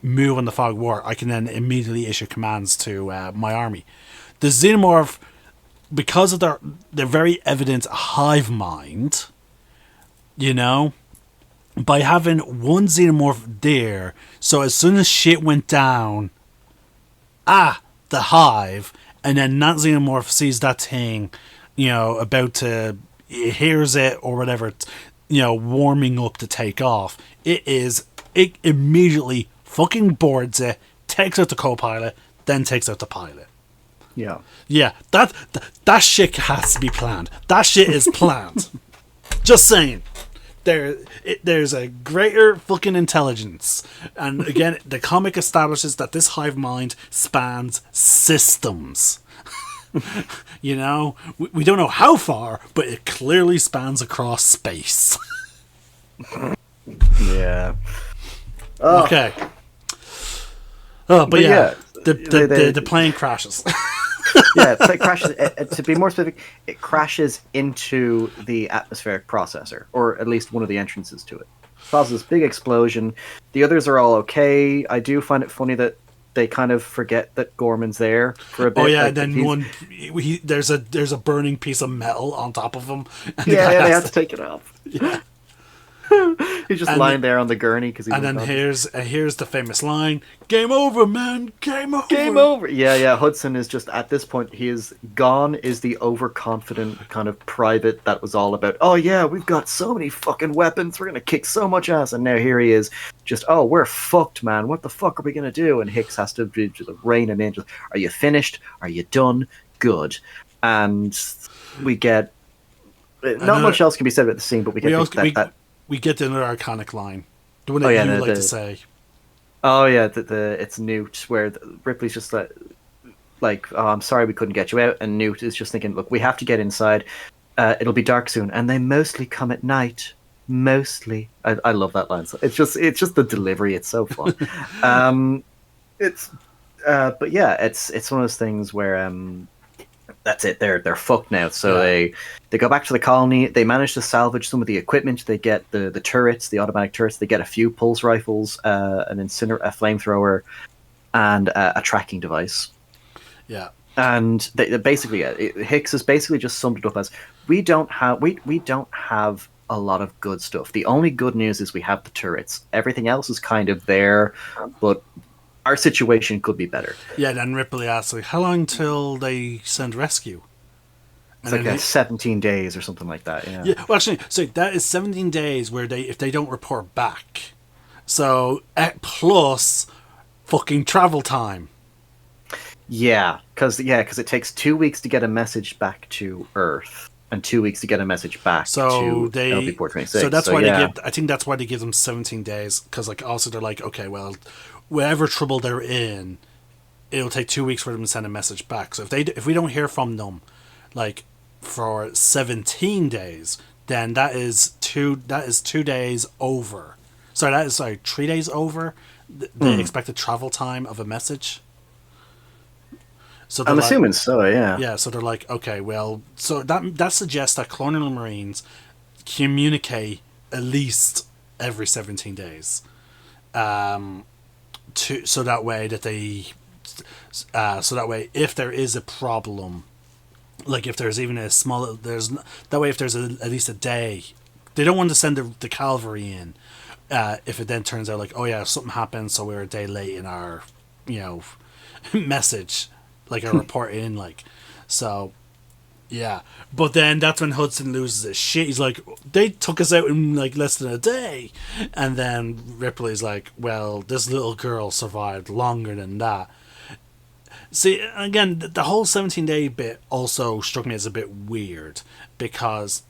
move on the fog of war, I can then immediately issue commands to my army. The Xenomorph, because of their very evident hive mind, by having one Xenomorph there, so as soon as shit went down, the hive, and then that Xenomorph sees that thing, about to, hears it or whatever, warming up to take off, it immediately fucking boards it, takes out the co-pilot, then takes out the pilot. Yeah. Yeah, that shit has to be planned. That shit is planned. Just saying. There's a greater fucking intelligence. And again, the comic establishes that this hive mind spans systems. We don't know how far, but it clearly spans across space. Yeah. Okay. But yeah, the plane crashes. Yeah, it crashes. To be more specific, it crashes into the atmospheric processor, or at least one of the entrances to it. Causes this big explosion. The others are all okay. I do find it funny that they kind of forget that Gorman's there for a bit. Oh yeah, like, and then there's a burning piece of metal on top of him. And they have to take it off. Yeah. He's just lying there on the gurney because. And then here's the famous line: "Game over, man! Game over! Game over!" Yeah. Hudson is just at this point. He is gone. Is the overconfident kind of private that was all about? Oh yeah, we've got so many fucking weapons. We're gonna kick so much ass. And now here he is, just we're fucked, man. What the fuck are we gonna do? And Hicks has to be just rein him in. Just, are you finished? Are you done? Good. And we get not much else can be said about the scene, but we get we get another iconic line. The one that you like to say. Oh yeah, it's Newt, where Ripley's just like, oh, I'm sorry we couldn't get you out, and Newt is just thinking, look, we have to get inside. It'll be dark soon, and they mostly come at night. Mostly, I love that line. So it's just the delivery. It's so fun. But yeah, it's one of those things where that's it. They're fucked now. So they go back to the colony. They manage to salvage some of the equipment. They get the turrets, the automatic turrets. They get a few pulse rifles, a flamethrower, and a tracking device. Yeah. And they basically, Hicks has basically just summed it up as we don't have a lot of good stuff. The only good news is we have the turrets. Everything else is kind of there, but our situation could be better. Yeah, then Ripley asks, like, how long till they send rescue? It's like 17 days or something like that. Yeah. Well, actually, so that is 17 days where if they don't report back. So plus fucking travel time. Yeah, because it takes 2 weeks to get a message back to Earth and 2 weeks to get a message back to LP-426. So that's why I think that's why they give them 17 days, because like also they're like, okay, well, whatever trouble they're in, it'll take 2 weeks for them to send a message back. So if we don't hear from them, like for 17 days, then that is 2 days over. sorry, 3 days over the expected travel time of a message. So I'm assuming so, yeah. Yeah, so they're like, okay, well, so that suggests that colonial marines communicate at least every 17 days, so that way if there is a problem, like if there's even a small, if there's at least a day, they don't want to send the cavalry in. If it then turns out like, oh yeah, something happened, so we're a day late in our, message, like our report in, like, so, yeah. But then that's when Hudson loses his shit. He's like, they took us out in like less than a day, and then Ripley's like, well, this little girl survived longer than that. See, again, the whole 17-day bit also struck me as a bit weird, because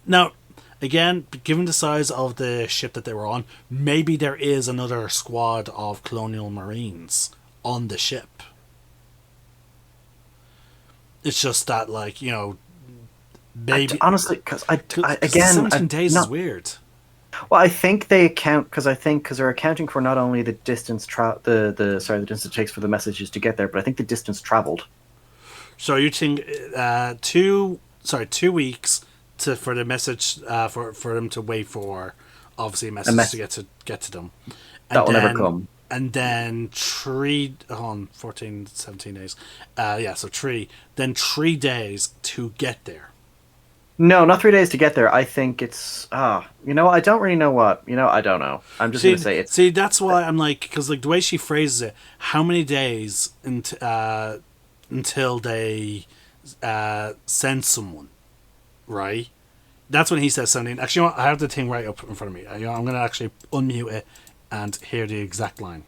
now, again, given the size of the ship that they were on, maybe there is another squad of colonial marines on the ship. It's just that, like, maybe... Honestly, because again... 17 days is weird. Well, I think they account, because they're accounting for not only the distance the distance it takes for the messages to get there, but I think the distance traveled. So you think 2 weeks for the message for them to wait for, obviously, a message to get to them. And that will never come. And then 14, 17 days. So 3. Then 3 days to get there. No, not 3 days to get there. I think it's... I don't really know what... I don't know. I'm just going to say it's... See, that's why I'm like... Because like the way she phrases it, how many days until they send someone, right? That's when he says something. Actually, I have the thing right up in front of me. I'm going to actually unmute it and hear the exact line.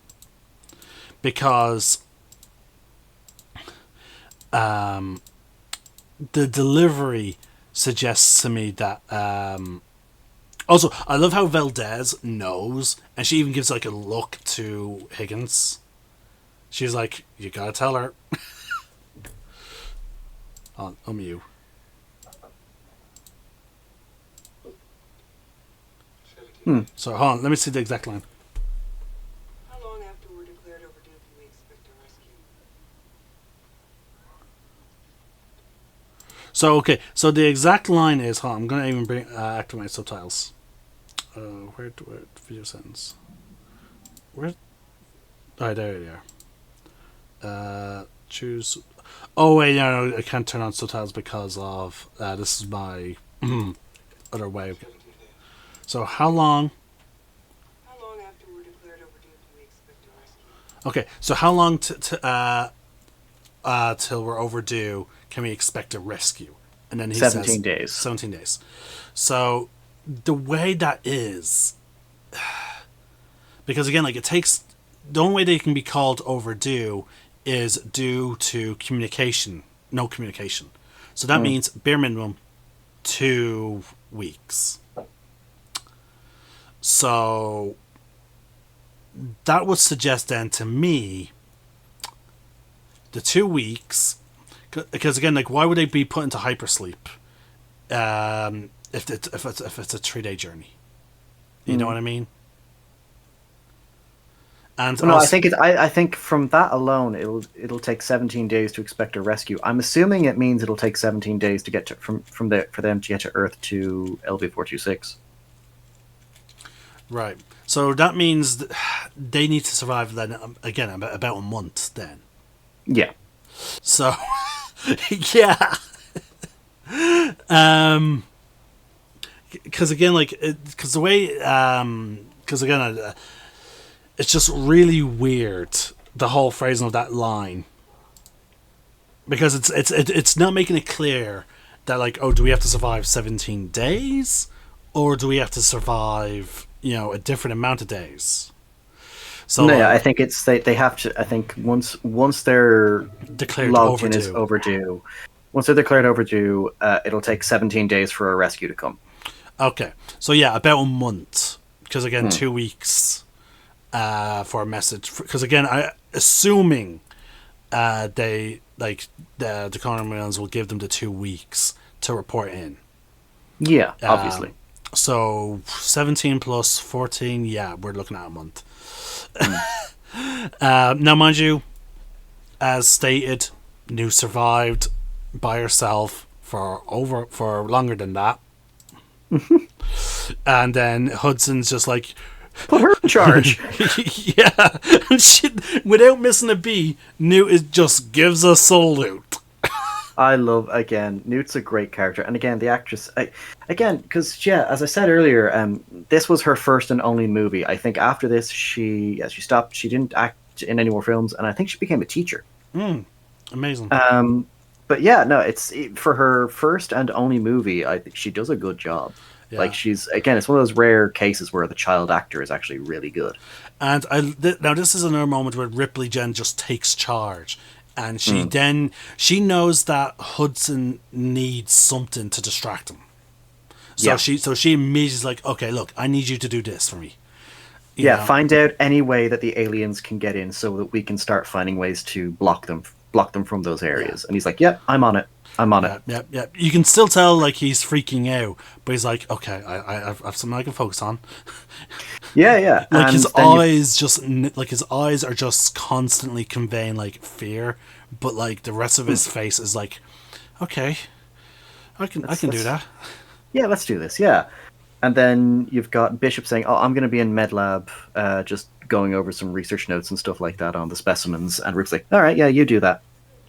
Because the delivery suggests to me that also, I love how Valdez knows, and she even gives like a look to Higgins. She's like, you gotta tell her. You. So hold on, let me see the exact line. How long after we're declared overdue can we expect a rescue? So so the exact line is, I'm gonna even activate subtitles. Where video sentence? Where? Oh, there you are. Choose. Oh wait, no, I can't turn on subtitles because of this is my other way. So how long? How long after we're declared overdue can we expect a rescue? Okay, so how long till we're overdue can we expect a rescue? And then he 17 says days. 17 days. So the way that is, because again, like it takes, the only way they can be called overdue is due to no communication. So that means bare minimum 2 weeks. So that would suggest then to me the 2 weeks, because again, like why would they be put into hypersleep if it's a 3-day journey? You know what I mean? And well, no, I think from that alone, it'll take 17 days to expect a rescue. I'm assuming it means it'll take 17 days to get for them to get to Earth to LV-426. Right. So that means they need to survive then again about a month then. Yeah. So yeah. Because again, like, because the way, because again, it's just really weird, the whole phrasing of that line, because it's not making it clear that, like, oh, do we have to survive 17 days, or do we have to survive, a different amount of days? So no, I think it's they have to. I think once they're declared logged overdue. in as overdue, once they're declared overdue, it'll take 17 days for a rescue to come. Okay, so yeah, about a month, because again, 2 weeks for a message. Because again, assuming they like the colonial marines will give them the 2 weeks to report in. Yeah, obviously. So 17 plus 14, yeah, we're looking at a month. Now, mind you, as stated, Newt survived by herself for longer than that. And then Hudson's just like, put her in charge. yeah, and she, without missing a beat, Newt just gives a salute. I love, again, Newt's a great character, and again, the actress, because as I said earlier, this was her first and only movie. I think after this, she stopped. She didn't act in any more films, and I think she became a teacher. Amazing. But yeah, no, for her first and only movie. I think she does a good job. Yeah. Like, she's, again, it's one of those rare cases where the child actor is actually really good. And now this is another moment where Ripley Jen just takes charge. And she knows that Hudson needs something to distract him. So she immediately is like, okay, look, I need you to do this for me. You know? Find out any way that the aliens can get in so that we can start finding ways to block them from those areas. And he's like, yep, I'm on it. Yep. You can still tell, like, he's freaking out, but he's like, okay, I have something I can focus on. Yeah. Like, his eyes are just constantly conveying, like, fear, but, like, the rest of his face is like, okay, I can do that. Yeah, let's do this. Yeah. And then you've got Bishop saying, oh, I'm going to be in med lab, just going over some research notes and stuff like that on the specimens. And Rick's like, all right, yeah, you do that.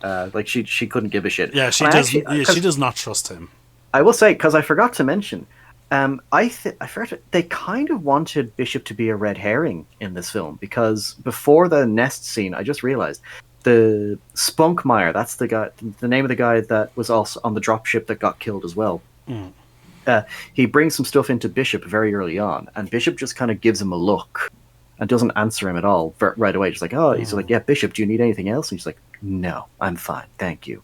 Like, she couldn't give a shit. Yeah, she does not trust him. I will say, because I forgot to mention, I forgot they kind of wanted Bishop to be a red herring in this film, because before the nest scene, I just realized the Spunkmeyer, that's the guy, the name of the guy that was also on the dropship that got killed as well. He brings some stuff into Bishop very early on, and Bishop just kind of gives him a look and doesn't answer him at all right away. Just like, he's like, yeah, Bishop, do you need anything else? And he's like, no, I'm fine, thank you.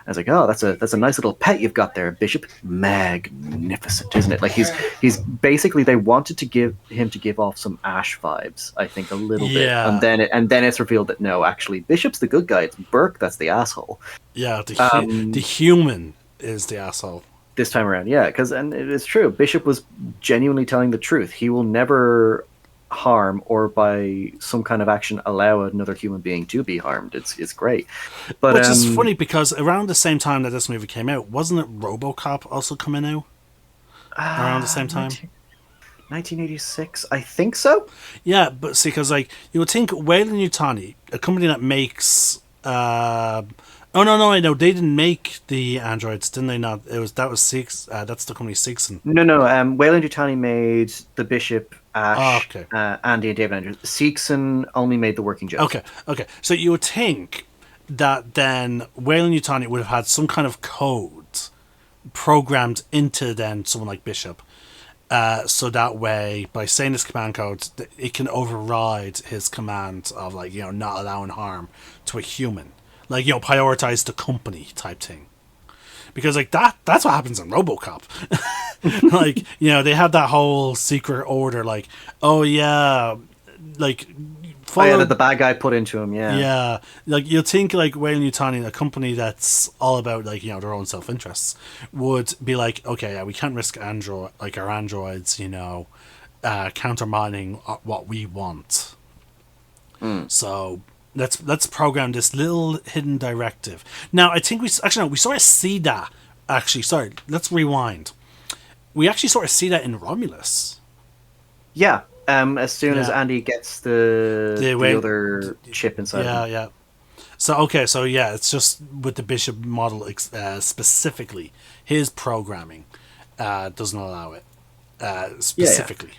I was like, oh, that's a nice little pet you've got there, Bishop. Magnificent, isn't it? Like, he's basically, they wanted to give off some Ash vibes, I think, a little bit, and then it's revealed that no, actually, Bishop's the good guy. It's Burke that's the asshole. Yeah, the human is the asshole this time around. Yeah, and it is true. Bishop was genuinely telling the truth. He will never harm or by some kind of action allow another human being to be harmed. It's great. But which is funny, because around the same time that this movie came out, wasn't it RoboCop also coming out around the same time? 1986, I think so. Yeah, but see, because, like, you would think Weyland-Yutani, a company that makes no, they didn't make the androids, didn't they? Not. That's the company Seegson. No. Weyland-Yutani made the Bishop, Ash, Andy, and David Andrews. Seegson only made the Working Joes. Okay. So you would think that then Weyland-Yutani would have had some kind of code programmed into then someone like Bishop, so that way, by saying this command code, it can override his command of, like, you know, not allowing harm to a human. Like, you know, prioritize the company type thing. Because, like, that's what happens in RoboCop. Like, you know, they have that whole secret order, like, oh, yeah, like, follow... that the bad guy put into him, yeah. Yeah. Like, you'll think, like, Weyland-Yutani, a company that's all about, like, you know, their own self-interests, would be like, okay, yeah, we can't risk our androids, you know, countermining what we want. So... Let's program this little hidden directive. Now, I think we sort of see that. Actually, sorry, let's rewind. We actually sort of see that in Romulus. Yeah, as soon as Andy gets the other chip inside him. Yeah. So, it's just with the Bishop model specifically. His programming doesn't allow it specifically.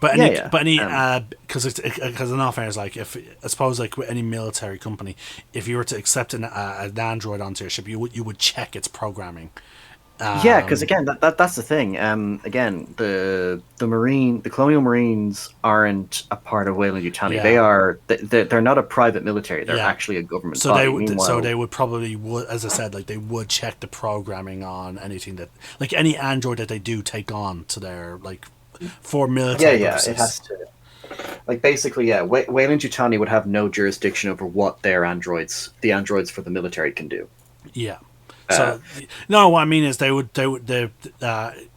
But because in all fairness, like, if I suppose, like, with any military company, if you were to accept an android onto your ship, you would check its programming. Because again, that's the thing. Again, the colonial Marines aren't a part of Weyland-Yutani. Yeah. They're not a private military. They're actually a government body. So they would probably, as I said, like, they would check the programming on anything that, like, any android that they do take on to their, like, for military purposes. It has to. Like, basically, Weyland-Yutani would have no jurisdiction over what the androids for the military can do. Yeah. So, no, what I mean is they would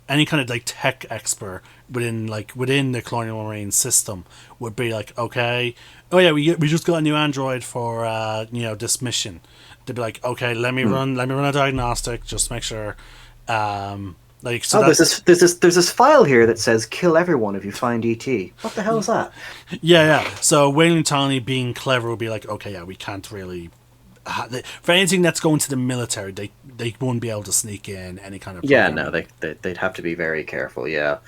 any kind of like tech expert within the Colonial Marine system would be like, okay, oh yeah, we just got a new android for this mission. They'd be like, okay, let me run a diagnostic, just make sure. There's this file here that says kill everyone if you find ET. What the hell is that? Yeah. So Weyland-Yutani being clever would be like, okay, yeah, we can't really. For anything that's going to the military, they won't be able to sneak in any kind of. Yeah, no, they'd have to be very careful. Yeah.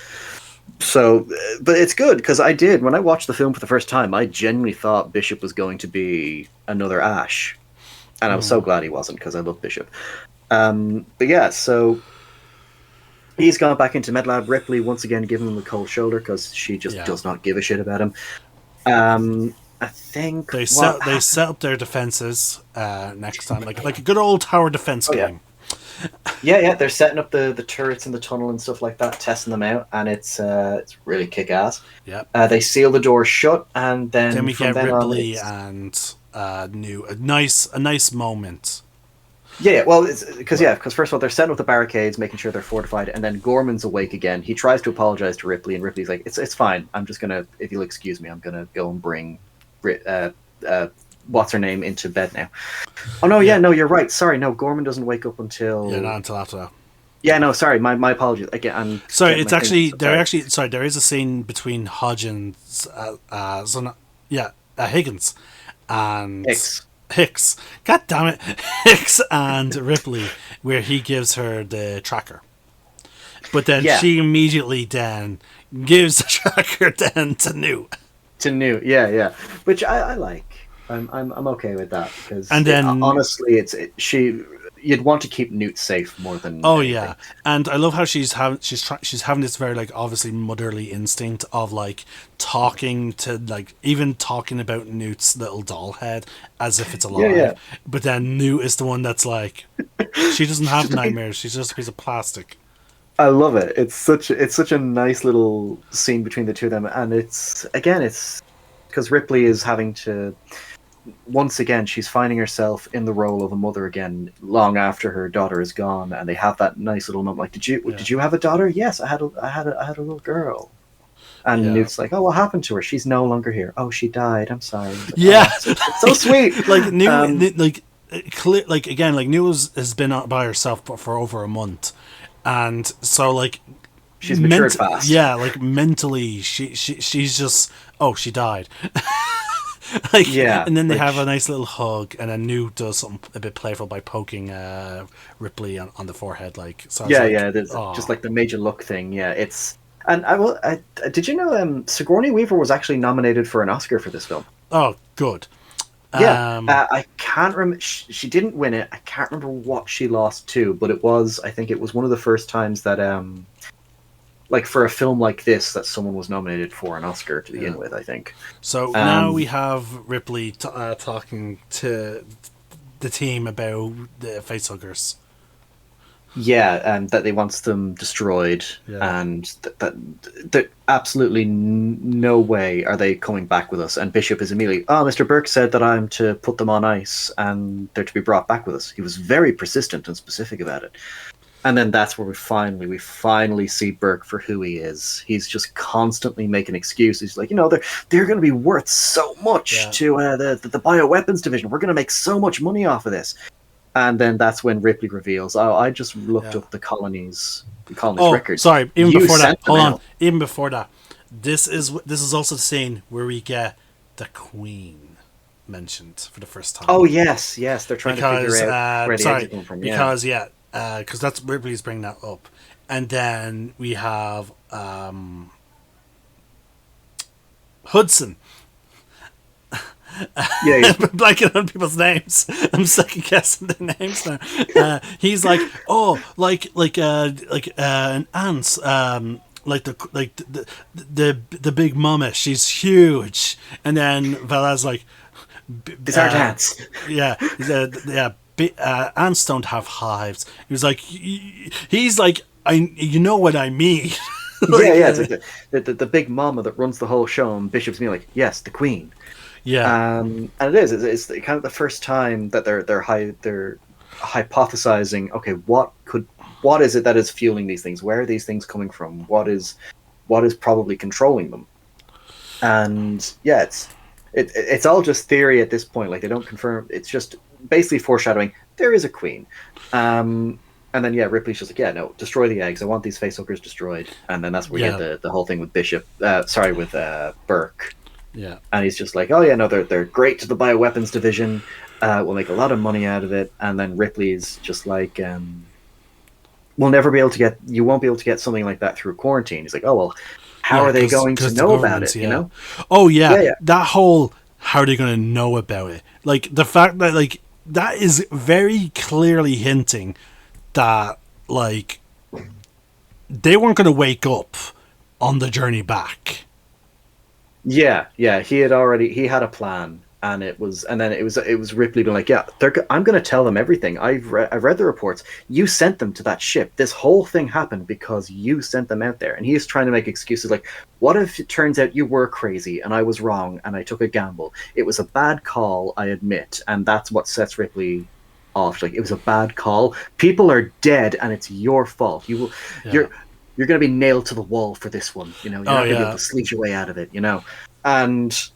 So, but it's good because when I watched the film for the first time, I genuinely thought Bishop was going to be another Ash, and I was so glad he wasn't because I love Bishop. But yeah, so. He's gone back into MedLab. Ripley once again giving him the cold shoulder because she just does not give a shit about him. I think they set up their defenses next time, like a good old tower defense game. Yeah. They're setting up the turrets in the tunnel and stuff like that, testing them out, and it's really kick ass. Yeah. They seal the door shut, and then we get Ripley and a nice moment. Yeah, well, because first of all, they're setting up the barricades, making sure they're fortified, and then Gorman's awake again. He tries to apologize to Ripley, and Ripley's like, "It's fine. I'm just gonna, if you'll excuse me, I'm gonna go and bring, what's her name into bed now." Oh no, no, you're right. Sorry, no, Gorman doesn't wake up until not until after that. Yeah, no, sorry, my apologies. Again, sorry. It's actually sorry. There is a scene between Hodgins, Higgins, and Hicks. God damn it, Hicks and Ripley, where he gives her the tracker, but then she immediately then gives the tracker then to Newt. Yeah, which I like. I'm okay with that because honestly, you'd want to keep Newt safe more than anything. Yeah, and I love how she's having this very like obviously motherly instinct of like talking about Newt's little doll head as if it's alive. But then Newt is the one that's like, she doesn't have nightmares, she's just a piece of plastic. I love it. It's such a nice little scene between the two of them, and it's because Ripley is having to. Once again, she's finding herself in the role of a mother again, long after her daughter is gone, and they have that nice little moment. Like, did you have a daughter? Yes, I had a little girl. And Newt's like, oh, what happened to her? She's no longer here. Oh, she died. I'm sorry. Yeah, it's so sweet. Like Newt, Newt has been out by herself for over a month, and so like she's matured fast. Yeah, like mentally, she's just she died. And then they have a nice little hug, and then Newt does something a bit playful by poking Ripley on the forehead, like. So just like the Major Look thing. Yeah, it's. And did you know Sigourney Weaver was actually nominated for an Oscar for this film? Oh, good. Yeah, I can't remember. She didn't win it. I can't remember what she lost to, but I think it was one of the first times that like for a film like this that someone was nominated for an Oscar to begin with, I think. So now we have Ripley talking to the team about the facehuggers. Yeah, that they wants them destroyed, and that absolutely no way are they coming back with us. And Bishop is immediately, Mr. Burke said that I'm to put them on ice and they're to be brought back with us. He was very persistent and specific about it. And then that's where we finally see Burke for who he is. He's just constantly making excuses. He's like, they're going to be worth so much to the bioweapons division. We're going to make so much money off of this. And then that's when Ripley reveals, I just looked up the colony's records. Sorry, even before that, hold on. Even before that, this is also the scene where we get the Queen mentioned for the first time. Oh yes, they're trying to figure out where the exit came from. Because that's Ripley's bringing that up, and then we have Hudson. Blanking on people's names. I'm second guessing their names now. He's like, an ants. The big mama. She's huge, and then Vala's like, these aren't ants. Ants don't have hives. He's like, you know what I mean. It's like the big mama that runs the whole show, and Bishop's being like, yes, the Queen. Yeah, and it is. It's kind of the first time that they're hypothesizing, okay, what is it that is fueling these things? Where are these things coming from? What is probably controlling them? And yeah, it's all just theory at this point. Like, they don't confirm. It's just basically foreshadowing. There is a queen. And then yeah, Ripley's just like, yeah, no, destroy the eggs. I want these facehuggers destroyed. And then that's where you get the whole thing with Burke. Yeah. And he's just like, oh yeah, no, they're great to the bioweapons division. We'll make a lot of money out of it. And then Ripley's just like, you won't be able to get something like that through quarantine. He's like, oh well, how are they going to know about it? You know? Oh yeah. That whole how are they going to know about it? Like the fact that like that is very clearly hinting that like they weren't going to wake up on the journey back. Yeah, he had a plan, and it was Ripley being like, yeah, I'm going to tell them everything. I've read the reports. You sent them to that ship. This whole thing happened because you sent them out there. And he's trying to make excuses like, what if it turns out you were crazy and I was wrong and I took a gamble? It was a bad call, I admit, and that's what sets Ripley off. Like, it was a bad call. People are dead, and it's your fault. You're going to be nailed to the wall for this one. You know, you're not going to be able to sleep your way out of it. You know, and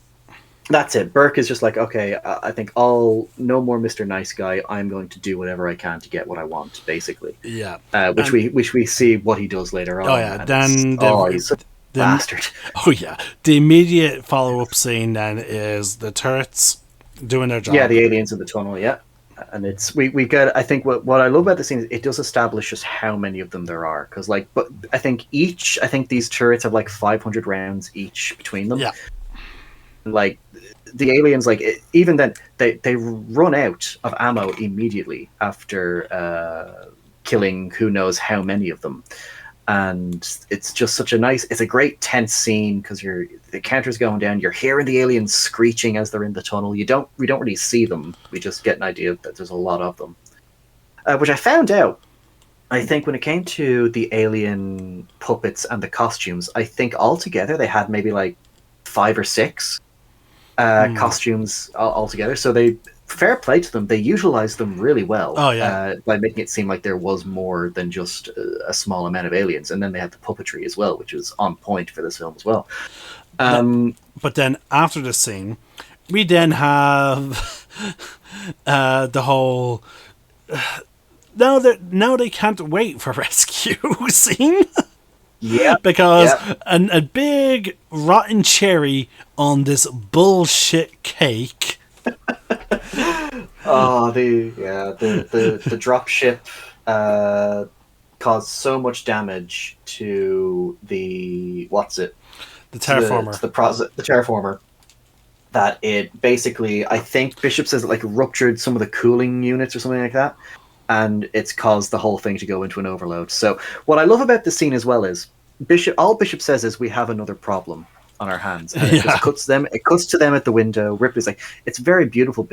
that's it. Burke is just like, okay, I think no more Mr. Nice Guy. I'm going to do whatever I can to get what I want, basically. Yeah. Which we see what he does later on. Oh yeah. Then he's a bastard. Oh yeah. The immediate follow-up scene then is the turrets doing their job. Yeah, the aliens in the tunnel. Yeah. And we get, I think what I love about the scene is it does establish just how many of them there are, because but I think these turrets have like 500 rounds each between them. Yeah. Like the aliens, like even then they run out of ammo immediately after killing who knows how many of them, and it's just it's a great tense scene because the counter's going down. You're hearing the aliens screeching as they're in the tunnel. We don't really see them. We just get an idea that there's a lot of them, which I found out. I think when it came to the alien puppets and the costumes, I think altogether they had maybe like 5 or 6 costumes altogether. So fair play to them. They utilized them really well. Oh, yeah. By making it seem like there was more than just a small amount of aliens. And then they had the puppetry as well, which is on point for this film as well. But then after the scene, we then have the whole now they can't wait for rescue scene. Yeah, because a big rotten cherry on this bullshit cake. Oh, the drop ship caused so much damage to the terraformer. The terraformer, that it basically, I think Bishop says it like ruptured some of the cooling units or something like that. And it's caused the whole thing to go into an overload. So what I love about this scene as well is all Bishop says is we have another problem on our hands. And it just cuts to them at the window. Ripley's like, it's very beautiful.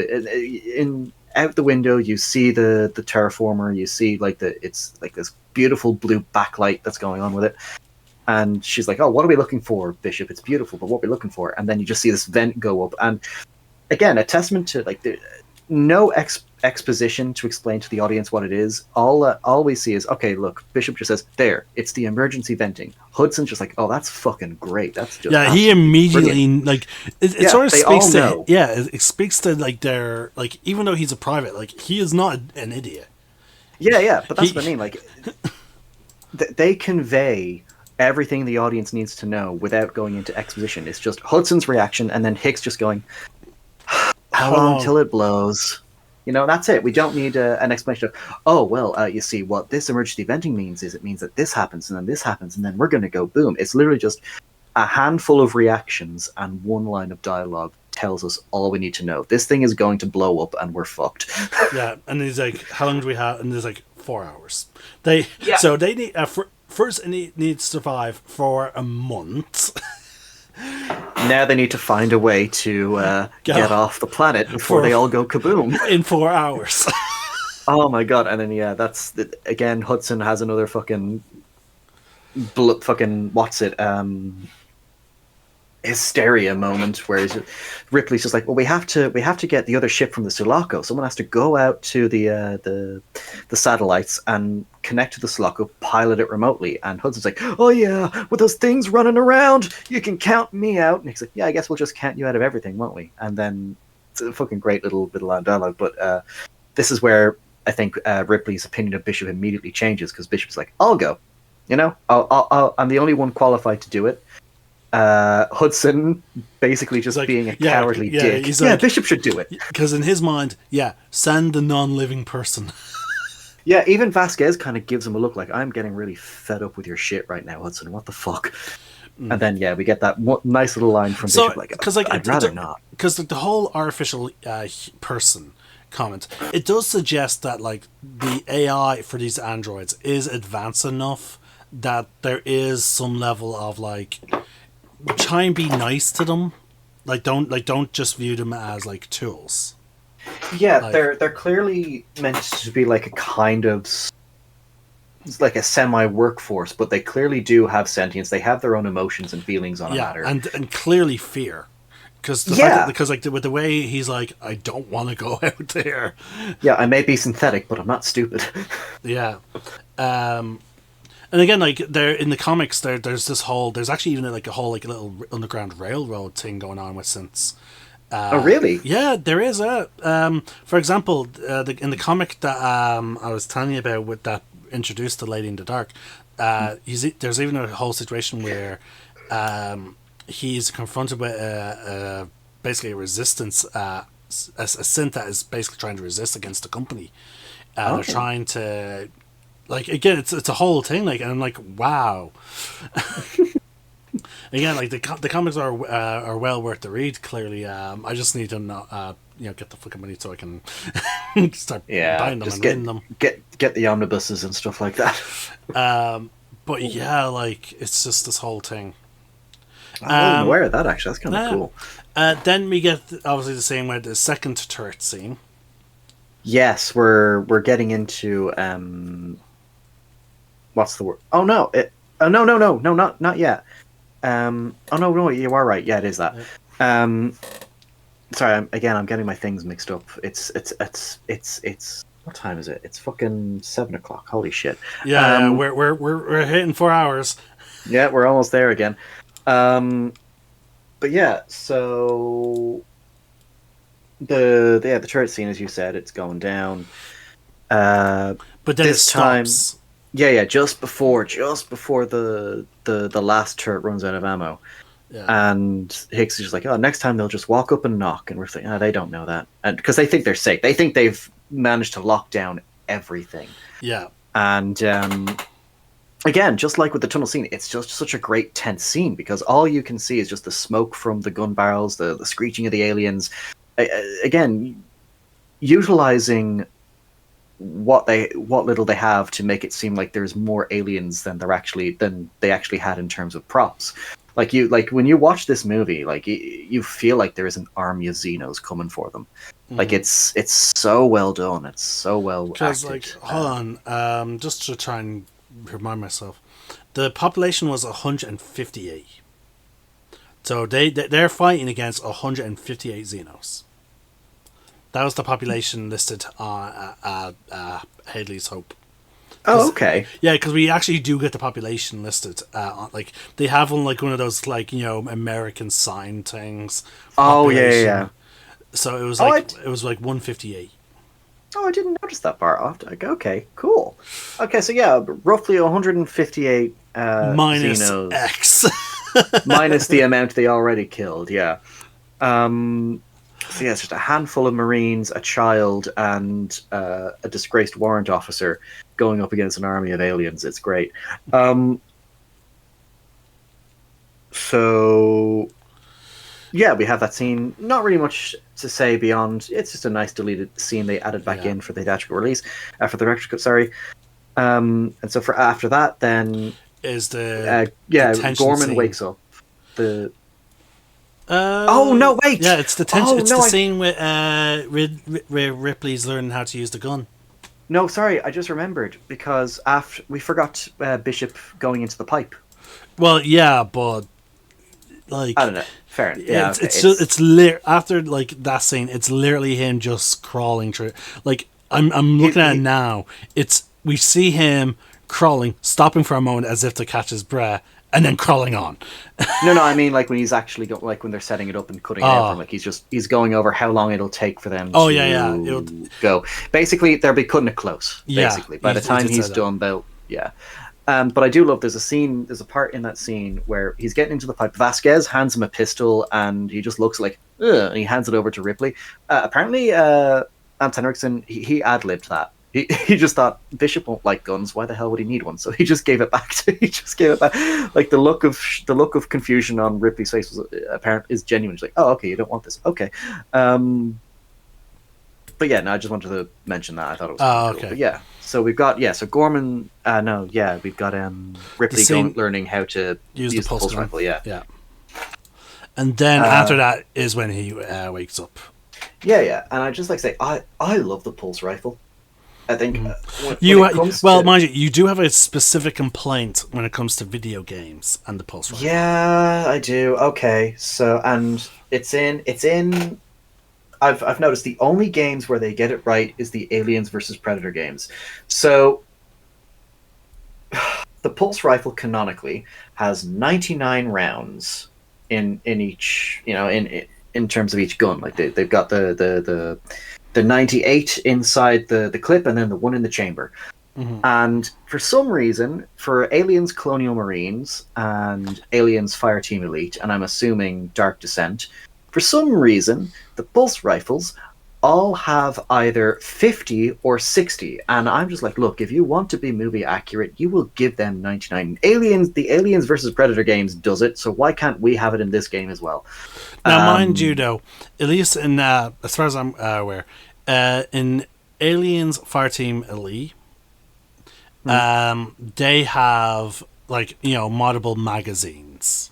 Out the window, you see the terraformer. You see it's like this beautiful blue backlight that's going on with it. And she's like, oh, what are we looking for, Bishop? It's beautiful, but what are we looking for? And then you just see this vent go up. And again, a testament to like no exposition to explain to the audience what it is. All we see is, okay, look, Bishop just says, there, it's the emergency venting. Hudson's just like, oh, that's fucking great. That's just he immediately brilliant. Like it sort of speaks to it speaks to like their like, even though he's a private, like he is not an idiot. Yeah, but that's what I mean. Like they convey everything the audience needs to know without going into exposition. It's just Hudson's reaction and then Hicks just going, how long till it blows? You know, that's it. We don't need an explanation of, oh, well, you see, what this emergency venting means is it means that this happens and then this happens and then we're going to go boom. It's literally just a handful of reactions and one line of dialogue tells us all we need to know. This thing is going to blow up and we're fucked. Yeah, and he's like, how long do we have? And there's like 4 hours. So they need, first it needs to survive for a month. Now they need to find a way to get off the planet before they all go kaboom. In 4 hours. Oh my god. And then, that's... Again, Hudson has another fucking... what's it? hysteria moment where Ripley's just like, well, we have to get the other ship from the Sulaco. Someone has to go out to the satellites and connect to the Sulaco, pilot it remotely. And Hudson's like, oh yeah, with those things running around, you can count me out. And he's like, yeah, I guess we'll just count you out of everything, won't we? And then it's a fucking great little bit of dialogue. But this is where I think Ripley's opinion of Bishop immediately changes, because Bishop's like, I'll go. You know, I'm the only one qualified to do it. Hudson basically just like, being a cowardly dick. He's like, Bishop should do it. Because in his mind, send the non-living person. Yeah, even Vasquez kind of gives him a look like, I'm getting really fed up with your shit right now, Hudson. What the fuck? And then, we get that nice little line from Bishop, like, I'd rather not. Because the whole artificial person comment, it does suggest that, like, the AI for these androids is advanced enough that there is some level of, like, try and be nice to them, don't just view them as like tools. Yeah, like, they're clearly meant to be like a kind of, it's like a semi-workforce, but they clearly do have sentience. They have their own emotions and feelings on a matter, and clearly fear, because like with the way he's like, I don't want to go out there. Yeah, I may be synthetic, but I'm not stupid. Yeah. And again, like, there in the comics, there's actually even like a whole like little underground railroad thing going on with synths. Oh, really? Yeah, there is for example, in the comic that I was telling you about, with that introduced to Lady in the Dark, there's even a whole situation where he's confronted with basically a resistance, a synth that is basically trying to resist against the company. They're trying to. Like, again, it's a whole thing, like, and I'm like, wow. Again, like, the comics are well worth the read. Clearly, I just need to get the fucking money so I can start buying them and reading them. Get the omnibuses and stuff like that. But yeah, like, it's just this whole thing. I wasn't aware of that, actually. That's kind of cool. Then we get obviously the same way, the second turret scene. Yes, we're getting into what's the word? Oh no! No, not yet. No, you are right. Yeah, it is that. Sorry, I'm getting my things mixed up. It's what time is it? It's fucking 7:00. Holy shit! Yeah, we're hitting 4 hours. Yeah, we're almost there again. But yeah, so the turret scene, as you said, it's going down. But then this it stops. Time, just before the last turret runs out of ammo. Yeah. And Hicks is just like, oh, next time they'll just walk up and knock, and we're thinking, they don't know that, and because they think they're safe, they think they've managed to lock down everything. Yeah, and again, just like with the tunnel scene, it's just such a great tense scene because all you can see is just the smoke from the gun barrels, the screeching of the aliens. Again, utilizing what little they have to make it seem like there's more aliens than they actually had in terms of props. Like when you watch this movie, like you feel like there is an army of Xenos coming for them. Mm-hmm. Like it's so well done. It's so well acted. Like, hold on, just to try and remind myself, the population was 158. So they're fighting against 158 Xenos. That was the population listed on Hadley's Hope. Oh, okay. Yeah, because we actually do get the population listed. Like they have one of those American sign things. Oh yeah. So it was it was 158. Oh, I didn't notice that part. Okay, cool. Okay, so yeah, roughly 158 minus Xenos. X. Minus the amount they already killed, yeah. So yeah, it's just a handful of Marines, a child, and a disgraced warrant officer going up against an army of aliens. It's great. So yeah, we have that scene. Not really much to say beyond. It's just a nice deleted scene they added back in for the theatrical release, for the director's cut. Sorry. And so for after that, then is the Gorman scene. Wakes up. Oh no! Wait. Yeah, it's the tension. It's the scene where Ripley's learning how to use the gun. No, sorry, I just remembered because after we forgot Bishop going into the pipe. Well, yeah, but Like, I don't know. Fair enough. Yeah, after like that scene, it's literally him just crawling through. Like, I'm looking at it now. We see him crawling, stopping for a moment as if to catch his breath, and then crawling on. No, I mean like when he's actually like when they're setting it up and cutting it out for him, like he's going over how long it'll take for them to go. Basically, they'll be cutting it close. Basically, by the time he's done, but I do love there's a part in that scene where he's getting into the pipe. Vasquez hands him a pistol and he just looks like, ugh, and he hands it over to Ripley. Apparently, Ant Henriksen, he ad-libbed that. He just thought Bishop won't like guns. Why the hell would he need one? So he just gave it back. Like the look of confusion on Ripley's face was apparent is genuine. She's like, oh, okay, you don't want this. Okay. But yeah, no, I just wanted to mention that. I thought it was cool. Okay. But yeah, so we've got so Gorman. We've got Ripley learning how to use the pulse rifle. Yeah. And then after that is when he wakes up. Yeah, and I just like to say I love the pulse rifle. I think mind you, you do have a specific complaint when it comes to video games and the pulse rifle. Yeah, I do. Okay, so and it's in. I've noticed the only games where they get it right is the Aliens versus Predator games. So the pulse rifle canonically has 99 rounds in each, in terms of each gun. Like they've got the 98 inside the clip and then the one in the chamber. Mm-hmm. And for some reason, for Aliens Colonial Marines and Aliens Fireteam Elite, and I'm assuming Dark Descent, for some reason, the pulse rifles all have either 50 or 60. And I'm just like, look, if you want to be movie accurate, you will give them 99. The Aliens versus Predator games does it, so why can't we have it in this game as well? Now, mind you, though, at least in, as far as I'm aware, in Aliens Fireteam Elite, they have, multiple magazines.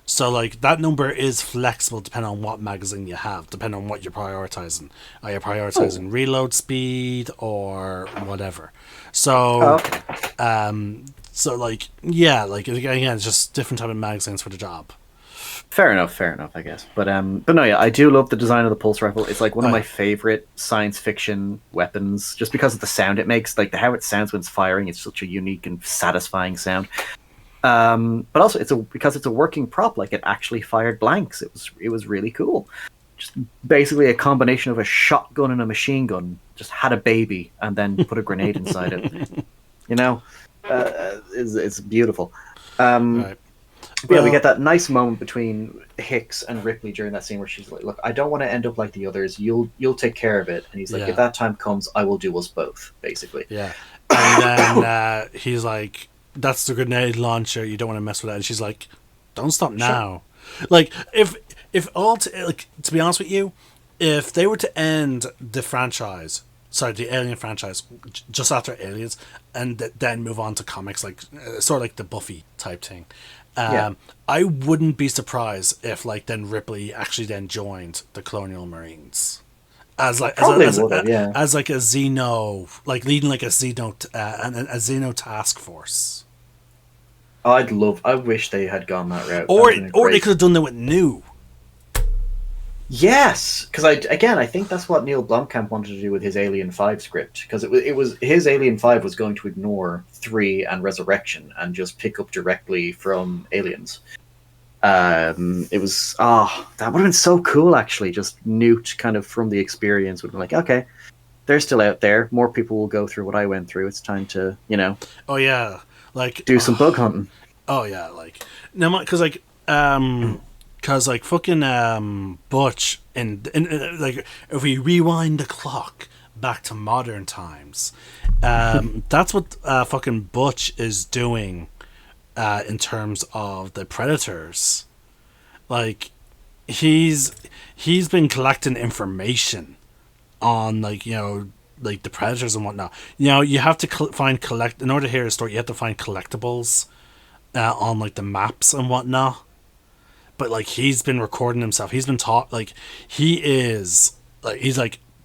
So, that number is flexible depending on what magazine you have, depending on what you're prioritizing. Are you prioritizing reload speed or whatever? So, again, it's just different type of magazines for the job. Fair enough, I guess. But no, yeah, I do love the design of the pulse rifle. It's like one of my favorite science fiction weapons, just because of the sound it makes, how it sounds when it's firing. It's such a unique and satisfying sound. But also because it's a working prop, it actually fired blanks. It was really cool. Just basically a combination of a shotgun and a machine gun. Just had a baby and then put a grenade inside it. It's beautiful. Right. Well, we get that nice moment between Hicks and Ripley during that scene where she's like, "Look, I don't want to end up like the others. You'll take care of it." And he's like, "If that time comes, I will do us both." Basically. Yeah. And then he's like, "That's the grenade launcher. You don't want to mess with that." And she's like, "Don't stop now." Sure. To be honest with you, if they were to end the Alien franchise, just after Aliens, and then move on to comics, sort of like the Buffy type thing. I wouldn't be surprised if then Ripley actually then joined the Colonial Marines as a Xeno, leading a Xeno task force. I wish they had gone that route. Or they could have done that with New. Yes, because I think that's what Neil Blomkamp wanted to do with his Alien 5 script, because it was his Alien 5 was going to ignore 3 and Resurrection and just pick up directly from Aliens. That would have been so cool, actually. Just Newt kind of from the experience would be like, okay, they're still out there. More people will go through what I went through. It's time to, Oh yeah, do some bug hunting. Oh yeah, because fucking Butch and if we rewind the clock back to modern times, that's what fucking Butch is doing in terms of the Predators. He's been collecting information on the Predators and whatnot. You have to in order to hear a story, you have to find collectibles on the maps and whatnot. But he's been recording himself. He's been taught he's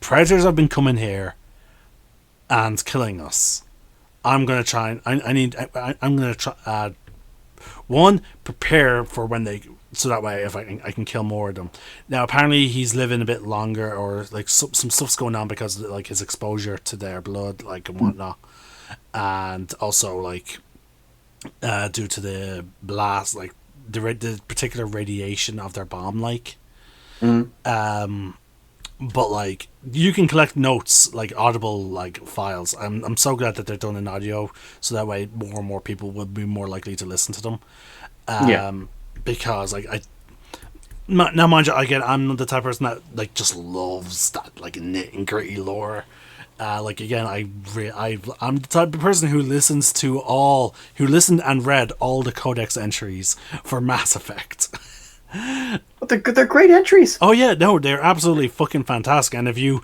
Predators have been coming here and killing us. I'm gonna try and I'm gonna try prepare for when they so that way if I can kill more of them. Now apparently he's living a bit longer, or like some stuff's going on because of, like, his exposure to their blood, like, and whatnot, and also like due to the blast, like the particular radiation of their bomb, like. But like you can collect notes, like audible like files. I'm so glad that they're done in audio, so that way more and more people will be more likely to listen to them. Because like now mind you, again, I'm the type of person that like just loves that like nit and gritty lore. Like again, I'm the type of person who listened and read all the codex entries for Mass Effect. But they're great entries. Oh yeah, no, they're absolutely fucking fantastic. And if you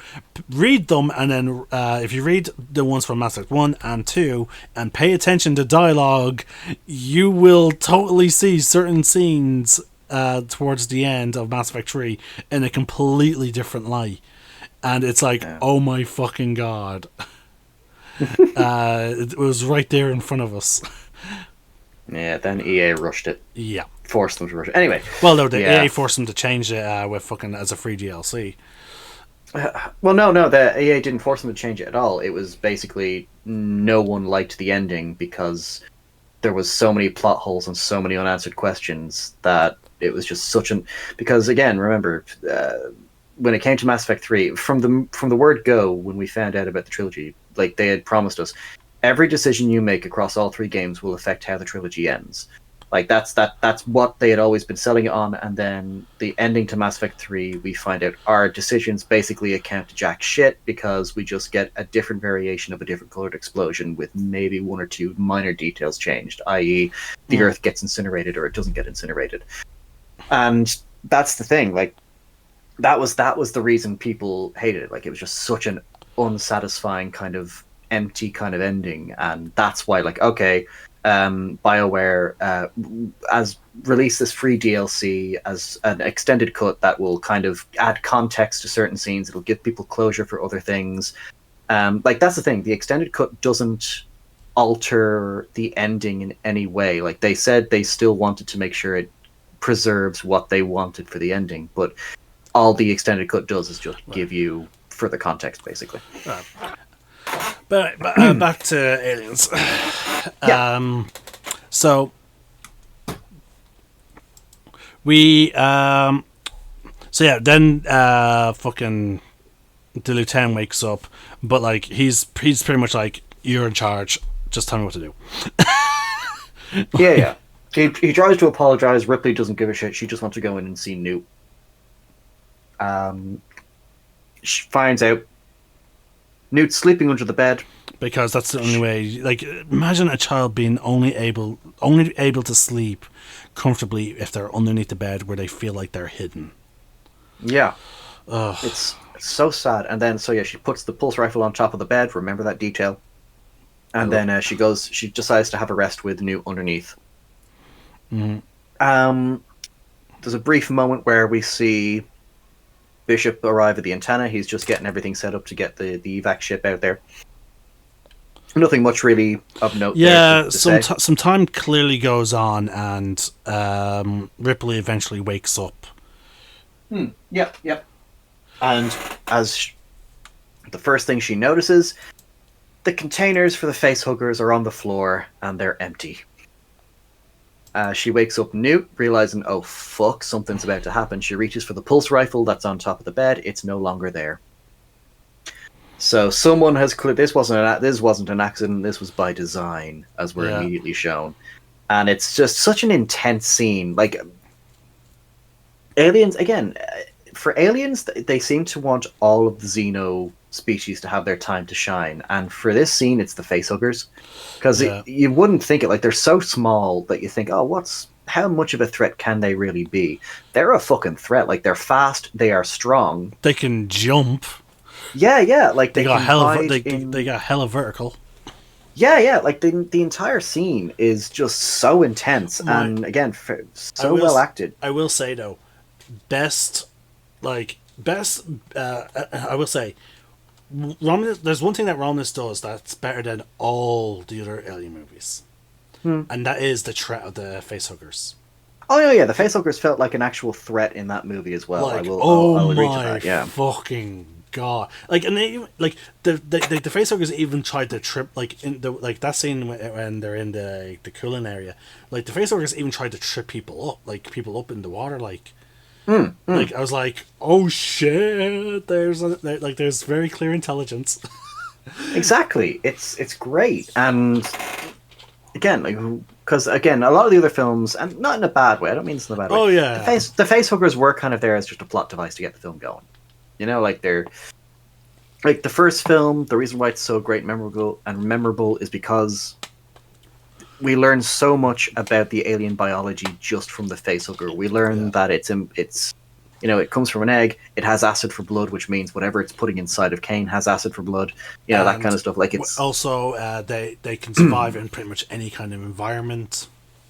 read them, and then if you read the ones from Mass Effect 1 and 2 and pay attention to dialogue, you will totally see certain scenes towards the end of Mass Effect 3 in a completely different light. And it's like, oh my fucking god. It was right there in front of us. Yeah, then EA rushed it. Yeah. Forced them to rush it. Anyway. Well, no, EA forced them to change it with fucking as a free DLC. Well, no, the EA didn't force them to change it at all. It was basically no one liked the ending because there was so many plot holes and so many unanswered questions that it was just such an... Because, again, remember, when it came to Mass Effect 3, from the word go, when we found out about the trilogy, like, they had promised us, every decision you make across all 3 games will affect how the trilogy ends. Like, that's what they had always been selling it on, and then the ending to Mass Effect 3, we find out our decisions basically account to jack shit because we just get a different variation of a different colored explosion with maybe 1 or 2 minor details changed, i.e. the Earth gets incinerated or it doesn't get incinerated. And that's the thing, like, that was the reason people hated it. Like, it was just such an unsatisfying kind of empty kind of ending, and that's why, like, okay, BioWare has released this free DLC as an extended cut that will kind of add context to certain scenes. It'll give people closure for other things. Like, that's the thing. The extended cut doesn't alter the ending in any way. Like, they said they still wanted to make sure it preserves what they wanted for the ending, but all the extended cut does is just give you further context, basically. But back to Aliens. So we then fucking the lieutenant wakes up, but like he's pretty much like, you're in charge, just tell me what to do. Yeah. He tries to apologize. Ripley doesn't give a shit. She just wants to go in and see Newt. She finds out Newt's sleeping under the bed because that's the only way. Like, imagine a child being only able to sleep comfortably if they're underneath the bed where they feel like they're hidden. Yeah. Ugh. It's so sad. And then she puts the pulse rifle on top of the bed. Remember that detail. And then she decides to have a rest with Newt underneath. Mm-hmm. There's a brief moment where we see Bishop arrive at the antenna. He's just getting everything set up to get the evac ship out there. Nothing much really of note. Yeah, some time clearly goes on, and Ripley eventually wakes up. Yep. And as the first thing she notices, the containers for the facehuggers are on the floor, and they're empty. She wakes up Newt, realizing, oh fuck, something's about to happen. She reaches for the pulse rifle that's on top of the bed. It's no longer there. So someone has this wasn't an accident. This was by design, as we're immediately shown, and it's just such an intense scene. Like, Aliens again. For Aliens, they seem to want all of the Xeno species to have their time to shine, and for this scene, it's the facehuggers, because you wouldn't think it. Like, they're so small that you think, oh, how much of a threat can they really be? They're a fucking threat. Like, they're fast, they are strong, they can jump. Yeah. Like, they got hella vertical. Yeah. Like, the entire scene is just so intense, and again, well acted. I will say though, I will say, Romulus, there's one thing that Romulus does that's better than all the other Alien movies, and that is the threat of the facehuggers. Oh yeah, the facehuggers felt like an actual threat in that movie as well. Like, I'll agree to that. Yeah, fucking god! Like, and they like the facehuggers even tried to trip like in the like that scene when they're in the cooling area. Like the facehuggers even tried to trip people up, like people up in the water. Like, like I was like, oh shit! There's very clear intelligence. exactly. It's great, and again, like, because again, a lot of the other films, and not in a bad way. I don't mean this in a bad way. Oh yeah, the facehuggers were kind of there as just a plot device to get the film going. You know, like they're like the first film. The reason why it's so great, memorable is because we learn so much about the alien biology just from the facehugger. We learn that it's you know, it comes from an egg. It has acid for blood, which means whatever it's putting inside of Kane has acid for blood. You know, that kind of stuff. Like it's also they can survive in pretty much any kind of environment.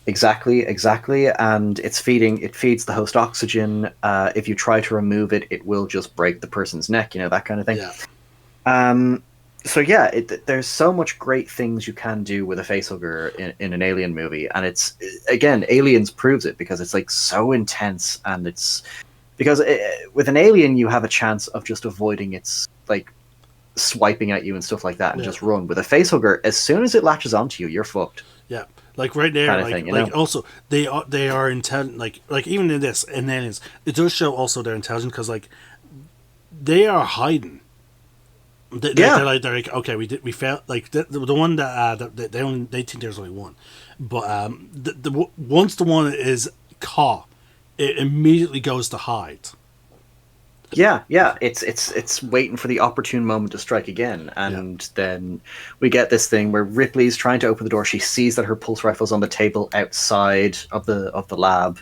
Exactly, and it feeds the host oxygen. If you try to remove it, it will just break the person's neck. You know, that kind of thing. Yeah. So yeah, there's so much great things you can do with a facehugger in an alien movie, and it's again, Aliens proves it because it's like so intense, and it's because with an alien you have a chance of just avoiding its like swiping at you and stuff like that, and just run. With a facehugger, as soon as it latches onto you, you're fucked. Yeah, like right there, kind of like thing, you like know? also they are intelligent. Like even in Aliens, it does show also they're intelligent because like they are hiding. They're like okay, we failed. Like the one that they think there's only one, but once the one is caught, it immediately goes to hide. Yeah, it's waiting for the opportune moment to strike again, and then we get this thing where Ripley's trying to open the door. She sees that her pulse rifle's on the table outside of the lab.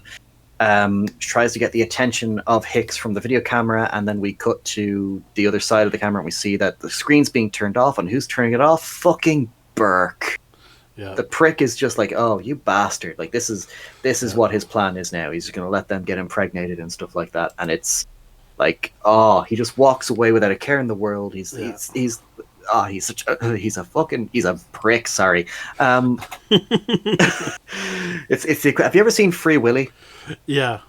She tries to get the attention of Hicks from the video camera, and then we cut to the other side of the camera and we see that the screen's being turned off, and who's turning it off? Fucking Burke. Yeah. The prick is just like, oh, you bastard. Like, this is what his plan is now. He's just going to let them get impregnated and stuff like that. And it's like, oh, he just walks away without a care in the world. He's a prick, sorry. Have you ever seen Free Willy? Yeah.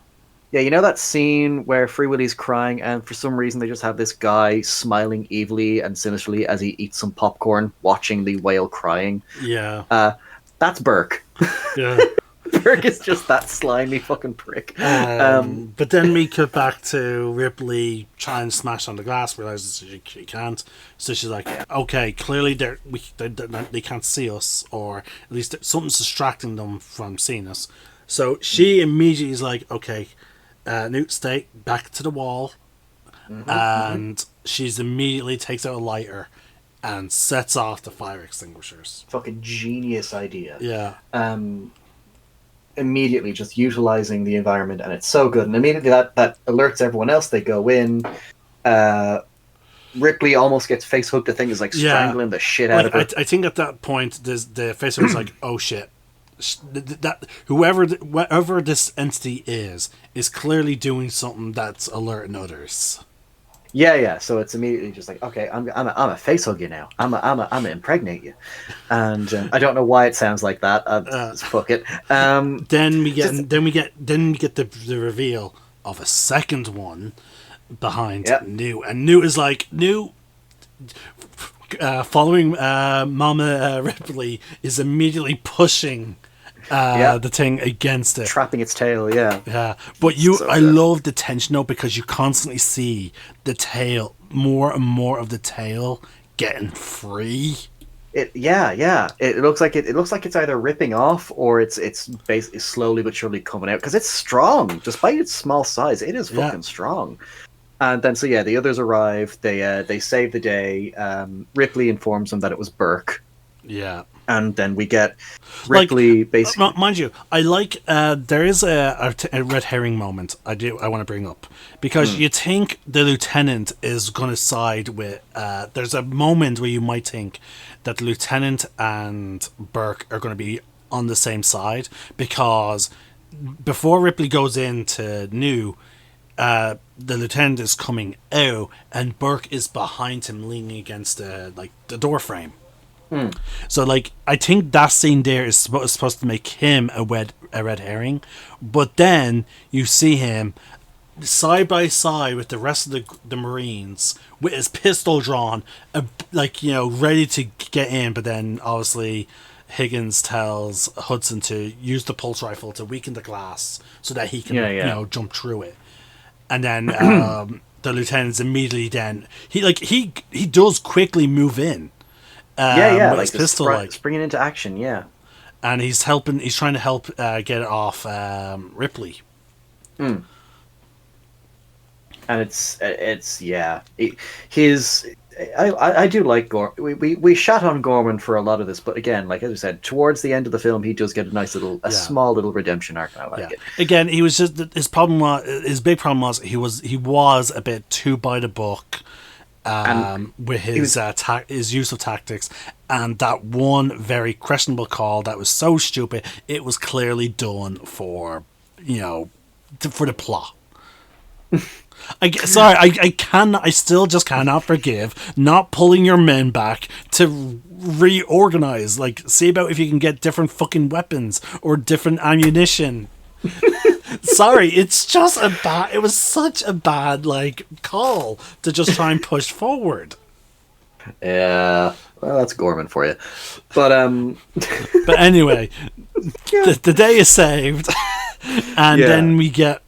Yeah, you know that scene where Free Willy's crying, and for some reason they just have this guy smiling evilly and sinisterly as he eats some popcorn, watching the whale crying. Yeah. That's Burke. Yeah. Burke is just that slimy fucking prick. But then we cut back to Ripley trying to smash on the glass, realizes she can't. So she's like, okay, clearly they can't see us, or at least something's distracting them from seeing us. So she immediately is like, okay, Newt, stay back to the wall. And she's immediately takes out a lighter and sets off the fire extinguishers. Fucking genius idea. Yeah. Immediately just utilizing the environment, and it's so good. And immediately that alerts everyone else. They go in. Ripley almost gets face hooked. The thing is like strangling the shit out of her. I think at that point, the face was like, oh shit. That whoever this entity is clearly doing something that's alerting others. Yeah. So it's immediately just like, okay, I'm a face hug you now. I'm a impregnate you, and I don't know why it sounds like that. Fuck it. Then we get the reveal of a second one behind New, and New is like following Mama Ripley is immediately pushing the thing against it, trapping its tail. Yeah. But I love the tension though, because you constantly see the tail, more and more of the tail getting free. It looks like it's either ripping off or it's basically slowly but surely coming out, because it's strong despite its small size. It is fucking strong. And then the others arrive. They save the day. Ripley informs them that it was Burke. Yeah. And then we get Ripley basically. Mind you, I like there is a red herring moment I want to bring up, because you think the lieutenant is going to side with. There's a moment where you might think that the lieutenant and Burke are going to be on the same side, because before Ripley goes into New, the lieutenant is coming out and Burke is behind him, leaning against the door frame. So, like, I think that scene there is supposed to make him a red herring, but then you see him side by side with the rest of the Marines with his pistol drawn, like, you know, ready to get in. But then obviously Higgins tells Hudson to use the pulse rifle to weaken the glass so that he can, you know, jump through it. And then the lieutenant's immediately then he does quickly move in. With his pistol, springing into action, and he's trying to help get it off Ripley. And I do like Gorman. We shot on Gorman for a lot of this, but again, like as we said, towards the end of the film, he does get a small little redemption arc, and I like it. Again, he was just his big problem was he was a bit too by the book. With his use of tactics, and that one very questionable call that was so stupid, it was clearly done for, you know, for the plot. I still just cannot forgive not pulling your men back to reorganize. Like, see about if you can get different fucking weapons or different ammunition. Sorry, it's just it was such a bad, like, call to just try and push forward. Yeah, well, that's Gorman for you. But but anyway, the day is saved, and then we get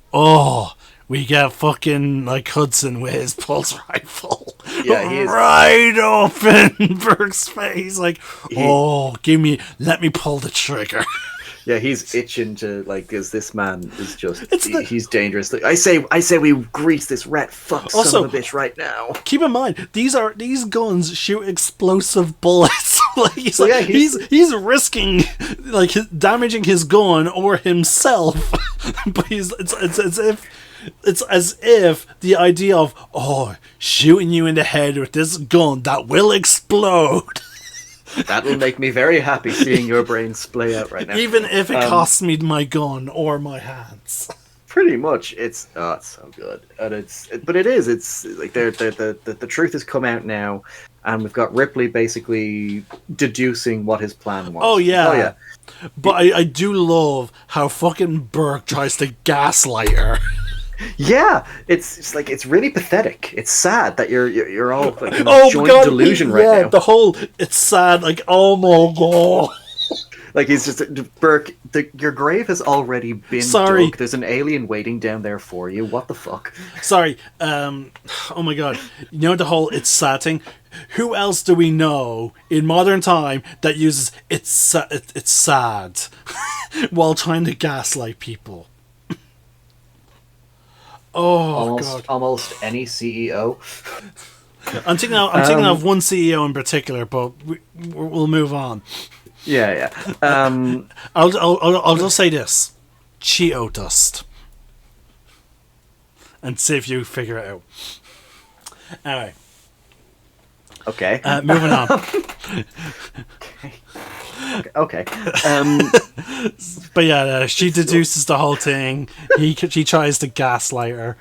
fucking, like, Hudson with his pulse rifle. Yeah, he is right up in Burke's face, like, let me pull the trigger. Yeah, he's itching to, like, because this man is just, he's dangerous. I say we grease this rat fuck son of a bitch right now. Keep in mind, these guns shoot explosive bullets. Like, he's risking, like, damaging his gun or himself. But it's as if the idea of shooting you in the head with this gun that will explode. That will make me very happy seeing your brain splay out right now. Even if it costs me my gun or my hands. Pretty much, it's so good, and it's like the truth has come out now, and we've got Ripley basically deducing what his plan was. Oh yeah. But I do love how fucking Burke tries to gaslight her. Yeah, it's like, it's really pathetic. It's sad that you're all like in a joint delusion right now. The whole, it's sad, like, oh my god. Like, he's just, Burke, your grave has already been dug. There's an alien waiting down there for you. What the fuck? Sorry. Oh my god. You know the whole it's sad thing? Who else do we know in modern time that uses it's sad while trying to gaslight people? Oh, God. Almost any CEO. I'm thinking of one CEO in particular, but we'll move on. Yeah. I'll just say this: Cheeto dust, and see if you figure it out. Anyway. Okay. Moving on. Okay. But yeah, she deduces the whole thing. She tries to gaslight her.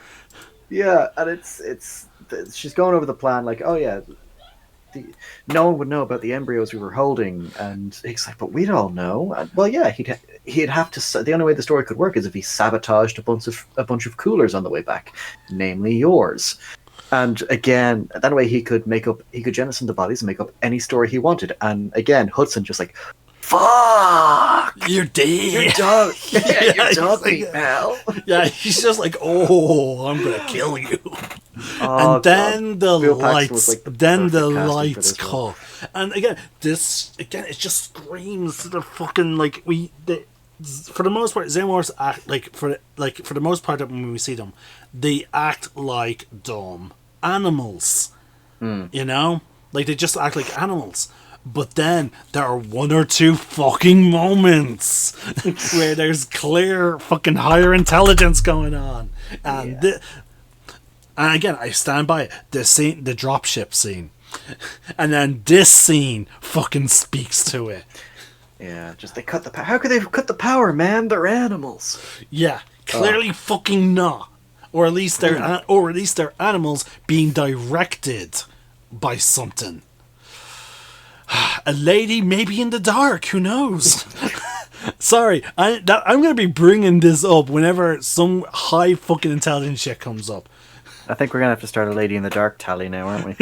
Yeah, and it's she's going over the plan, like, oh yeah, no one would know about the embryos we were holding, and he's like, but we'd all know. And, well, yeah, he'd have to. The only way the story could work is if he sabotaged a bunch of coolers on the way back, namely yours. And again, that way he could jettison the bodies and make up any story he wanted. And again, Hudson just like, fuck, you're dead. You're dog. Yeah, you're dog meat, pal. Yeah, he's just like, oh, I'm gonna kill you. Oh, and then the lights come. And again, it just screams the fucking, like, for the most part, Xenomorphs act for the most part when we see them, they act like dumb animals. You know, like, they just act like animals. But then there are one or two fucking moments where there's clear fucking higher intelligence going on, and and again, I stand by it. The dropship scene, and then this scene fucking speaks to it. Yeah, just they cut the power. How could they cut the power, man? They're animals. Yeah, clearly fucking not. Or at least they're animals being directed by something. A lady maybe in the dark, who knows? Sorry, I'm going to be bringing this up whenever some high fucking intelligence shit comes up. I think we're going to have to start a Lady in the Dark tally now, aren't we?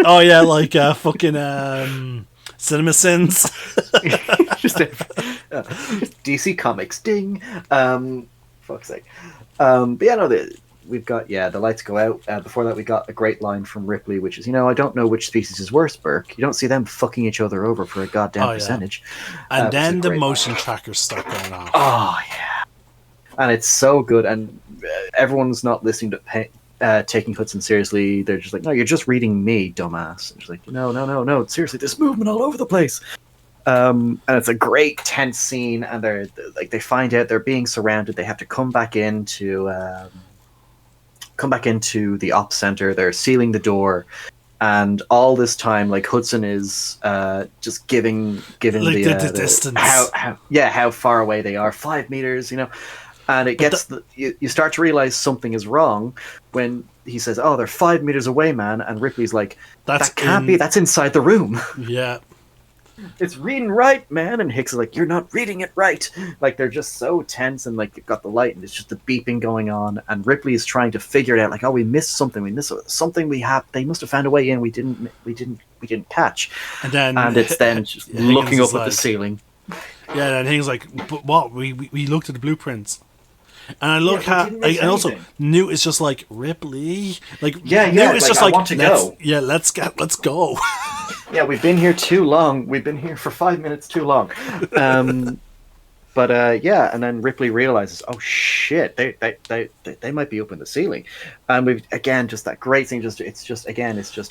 Oh yeah, like fucking Cinema Sins. just DC Comics, ding. Fuck's sake. But yeah, no, we've got, the lights go out. Before that, we got a great line from Ripley, which is, I don't know which species is worse, Burke. You don't see them fucking each other over for a goddamn percentage. And then the motion trackers start going off. Oh, yeah. And it's so good, and everyone's not listening to taking Hudson seriously. They're just like, no, you're just reading me, dumbass. And she's like, no, seriously, there's movement all over the place. And it's a great tense scene, and they're like, they find out they're being surrounded. They have to come back into the op center. They're sealing the door, and all this time, like, Hudson is just giving like the distance, how far away they are, 5 meters, and it gets you start to realize something is wrong when he says, "Oh, they're 5 meters away, man," and Ripley's like, "That can't be. That's inside the room." Yeah. It's reading right, man. And Hicks is like, you're not reading it right. Like, they're just so tense, and like, you've got the light, and it's just the beeping going on. And Ripley is trying to figure it out. Like, oh, we missed something. We missed something. They must have found a way in. We didn't catch. And it's then just looking up at the ceiling. Yeah, and Higgins like, but what? We looked at the blueprints. And I look and also Newt is just like, Ripley, like, Newt is just like, let's go. Yeah, we've been here too long. We've been here for 5 minutes too long. But and then Ripley realizes, oh shit, they might be up in the ceiling, and we've again just that great thing. It's just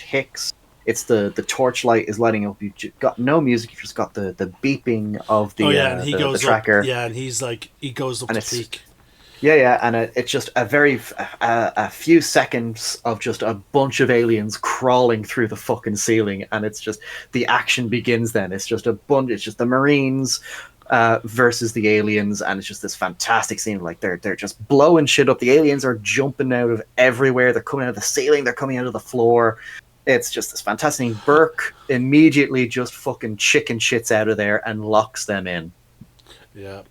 Hicks. It's the torchlight is lighting up. You've got no music. You've just got the beeping of the and he goes the tracker. Up, and he's like, he goes up to peak. Yeah, and it's just a few seconds of just a bunch of aliens crawling through the fucking ceiling, and it's just the action begins. Then it's just it's just the Marines versus the aliens, and it's just this fantastic scene. Like they're just blowing shit up. The aliens are jumping out of everywhere. They're coming out of the ceiling. They're coming out of the floor. It's just this fantastic thing. Burke immediately just fucking chicken shits out of there and locks them in. Yeah.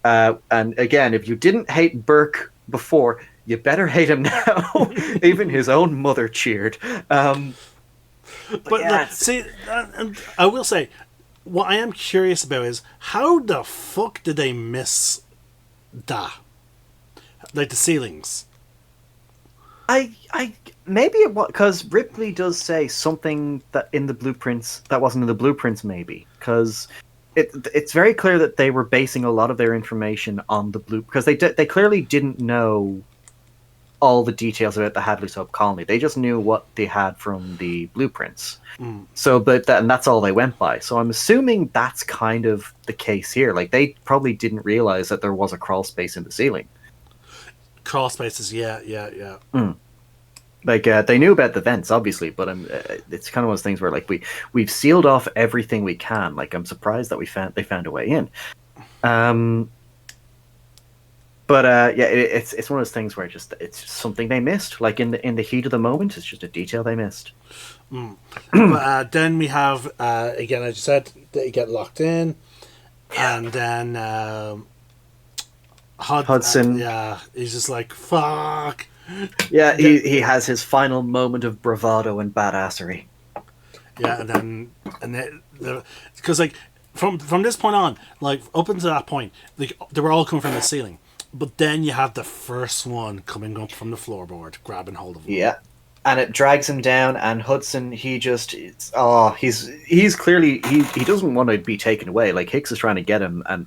And again, if you didn't hate Burke before, you better hate him now. Even his own mother cheered. But see, I will say, what I am curious about is how the fuck did they miss that? Like the ceilings. I maybe it was because Ripley does say something that in the blueprints that wasn't in the blueprints. Maybe because. It's very clear that they were basing a lot of their information on the blue because they clearly didn't know all the details about the Hadley sub colony. They just knew what they had from the blueprints. So, and that's all they went by. So I'm assuming that's kind of the case here. Like they probably didn't realize that there was a crawl space in the ceiling. Crawl spaces, yeah. Like they knew about the vents, obviously, but it's kind of one of those things where like we've sealed off everything we can. Like I'm surprised that they found a way in. It's one of those things where it's just something they missed. Like in the heat of the moment, it's just a detail they missed. But then we have again, as you said, they get locked in, and then Hudson, he's just like fuck. Yeah, he has his final moment of bravado and badassery. Yeah, and then because like from this point on, like up until that point, like they were all coming from the ceiling, but then you have the first one coming up from the floorboard, grabbing hold of him. Yeah, and it drags him down, and Hudson, he's clearly he doesn't want to be taken away. Like Hicks is trying to get him, and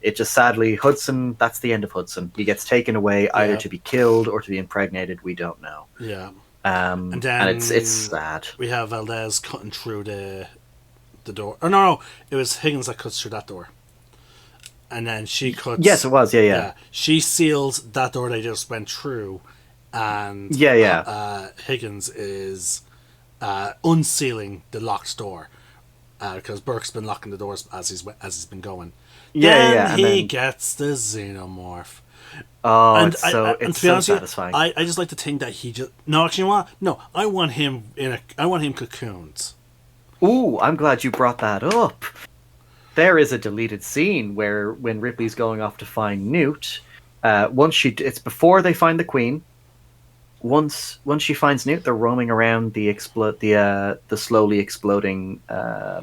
it just sadly Hudson. That's the end of Hudson. He gets taken away either to be killed or to be impregnated. We don't know. Yeah. And then it's sad. We have Valdez cutting through the door. Oh no, it was Higgins that cuts through that door. And then she cuts. Yes, it was. Yeah. She seals that door they just went through. And Higgins is unsealing the locked door because Burke's been locking the doors as he's been going. Then he gets the xenomorph. Oh, it's so satisfying. I just like to think that he just actually you know what? No, I want him cocooned. Ooh, I'm glad you brought that up. There is a deleted scene where when Ripley's going off to find Newt, it's before they find the Queen. Once she finds Newt, they're roaming around the slowly exploding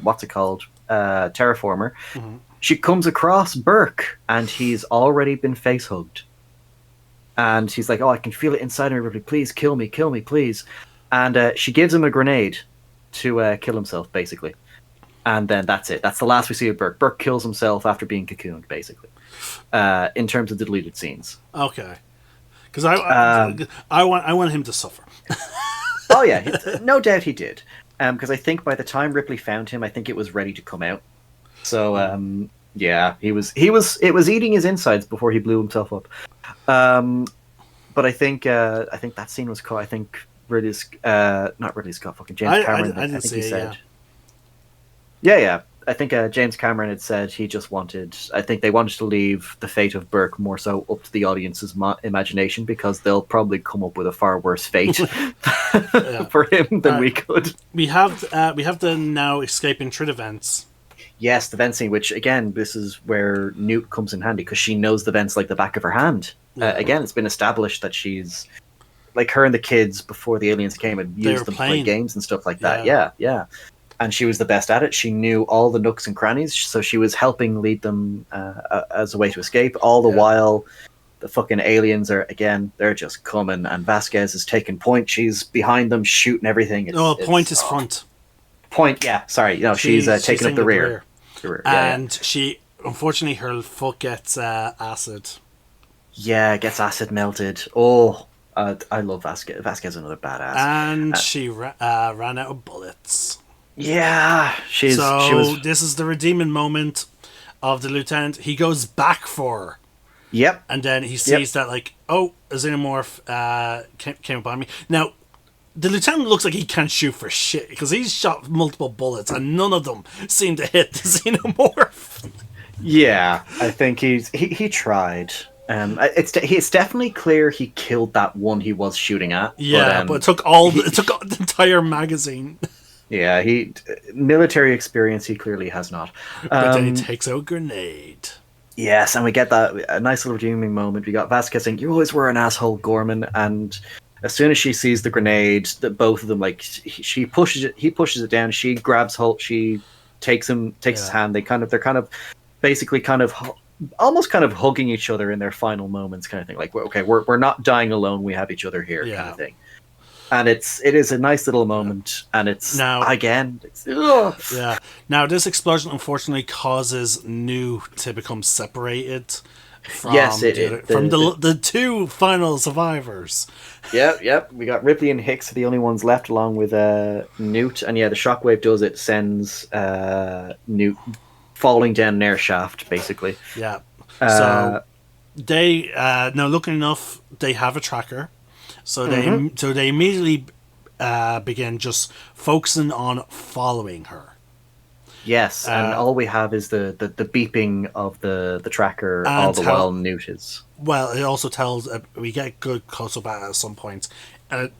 what's it called, terraformer. Mm-hmm. She comes across Burke, and he's already been face hugged. And she's like, "Oh, I can feel it inside me, Ripley. Please kill me, please." And she gives him a grenade to kill himself, basically. And then that's it. That's the last we see of Burke. Burke kills himself after being cocooned, basically. In terms of the deleted scenes. Okay. Because I want him to suffer. Oh yeah, no doubt he did. Because I think by the time Ripley found him, I think it was ready to come out. So yeah, it was eating his insides before he blew himself up. But I think that scene was cool. I think not Ridley Scott, fucking James Cameron. I didn't see it, said, yeah. I think James Cameron had said he just wanted. I think they wanted to leave the fate of Burke more so up to the audience's imagination, because they'll probably come up with a far worse fate for him than we could. We have the now escaping through the vents. Yes, the vent scene, which again, this is where Newt comes in handy, because she knows the vents like the back of her hand. Again, it's been established that she's like, her and the kids before the aliens came and used them to play games and stuff like that. Yeah. And she was the best at it. She knew all the nooks and crannies, so she was helping lead them as a way to escape. All the while, the fucking aliens they're just coming, and Vasquez is taking point. She's behind them, shooting everything. Point is front. Point, yeah. Sorry, she's taking up the rear. And she, unfortunately, her foot gets acid. Yeah, gets acid melted. Oh, I love Vasquez. Vasquez is another badass. And she ran out of bullets. Yeah, this is the redeeming moment of the lieutenant. He goes back for her. Yep. And then he sees that, like, a xenomorph came upon me. Now, the lieutenant looks like he can't shoot for shit, because he's shot multiple bullets and none of them seem to hit the xenomorph. Yeah, I think he tried. It's definitely clear he killed that one he was shooting at. Yeah, but it took the entire magazine. Yeah, military experience he clearly has not. But then he takes out a grenade. Yes, and we get a nice little redeeming moment. We got Vasquez saying, "You always were an asshole, Gorman," and as soon as she sees the grenade, both of them, like, he pushes it down. She grabs hold. She takes his hand. They're basically almost hugging each other in their final moments, kind of thing. Like, okay, we're not dying alone. We have each other here, kind of thing. And it is a nice little moment, and it's now again. Now this explosion unfortunately causes New to become separated from the two final survivors. Yep. We got Ripley and Hicks are the only ones left, along with Newt. And the shockwave does it, sends Newt falling down an air shaft, basically. Yeah. So they now, luckily enough, they have a tracker. So they immediately begin just focusing on following her. Yes, and all we have is the beeping of the tracker all the while Newt is. Well, it also tells we get good close up at some points, and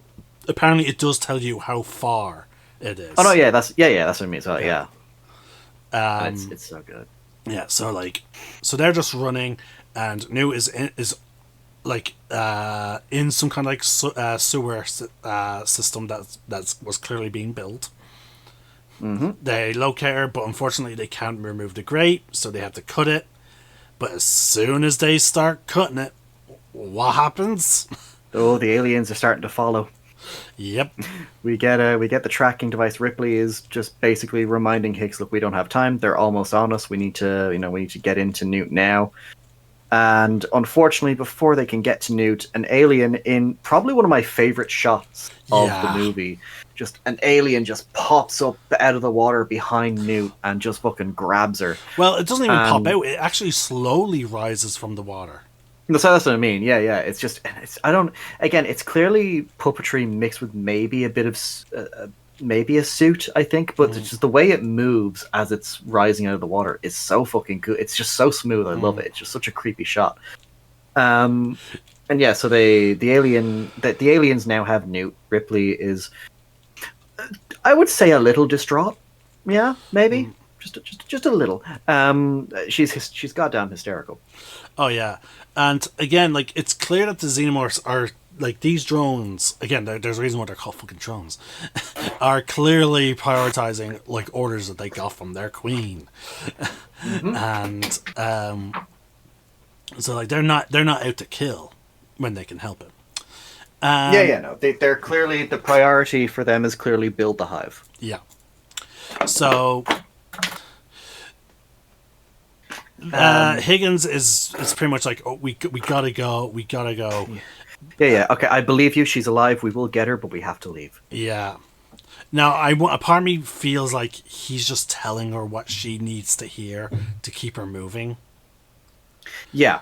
apparently it does tell you how far it is. Oh no, that's what I mean. So yeah, it's so good. Yeah, so they're just running, and Newt is in some kind of sewer system that was clearly being built. Mm-hmm. They locate her, but unfortunately they can't remove the grate, so they have to cut it. But as soon as they start cutting it, what happens? Oh, the aliens are starting to follow. Yep. We get the tracking device. Ripley is just basically reminding Hicks, look, we don't have time. They're almost on us. We need to get into Newt now. And unfortunately, before they can get to Newt, an alien, in probably one of my favorite shots of the movie, just an alien just pops up out of the water behind Newt and just fucking grabs her. Well, it doesn't even pop out. It actually slowly rises from the water. That's what I mean. Yeah. It's just, it's clearly puppetry mixed with maybe a bit of, maybe a suit, I think, but it's just the way it moves as it's rising out of the water is so fucking cool. It's just so smooth. I love it. It's just such a creepy shot. So the aliens now have Newt. Ripley is, I would say, a little distraught. Yeah, maybe. Just a little. She's goddamn hysterical. Oh yeah, and again, like it's clear that the xenomorphs are like these drones. Again, there's a reason why they're called fucking drones. Are clearly prioritizing like orders that they got from their queen, and so like they're not out to kill when they can help it. No, they're clearly the priority for them is clearly build the hive. Yeah. So Higgins is pretty much like, oh, we gotta go. Yeah. Okay, I believe you. She's alive. We will get her, but we have to leave. Yeah. Now, a part of me feels like he's just telling her what she needs to hear to keep her moving. Yeah.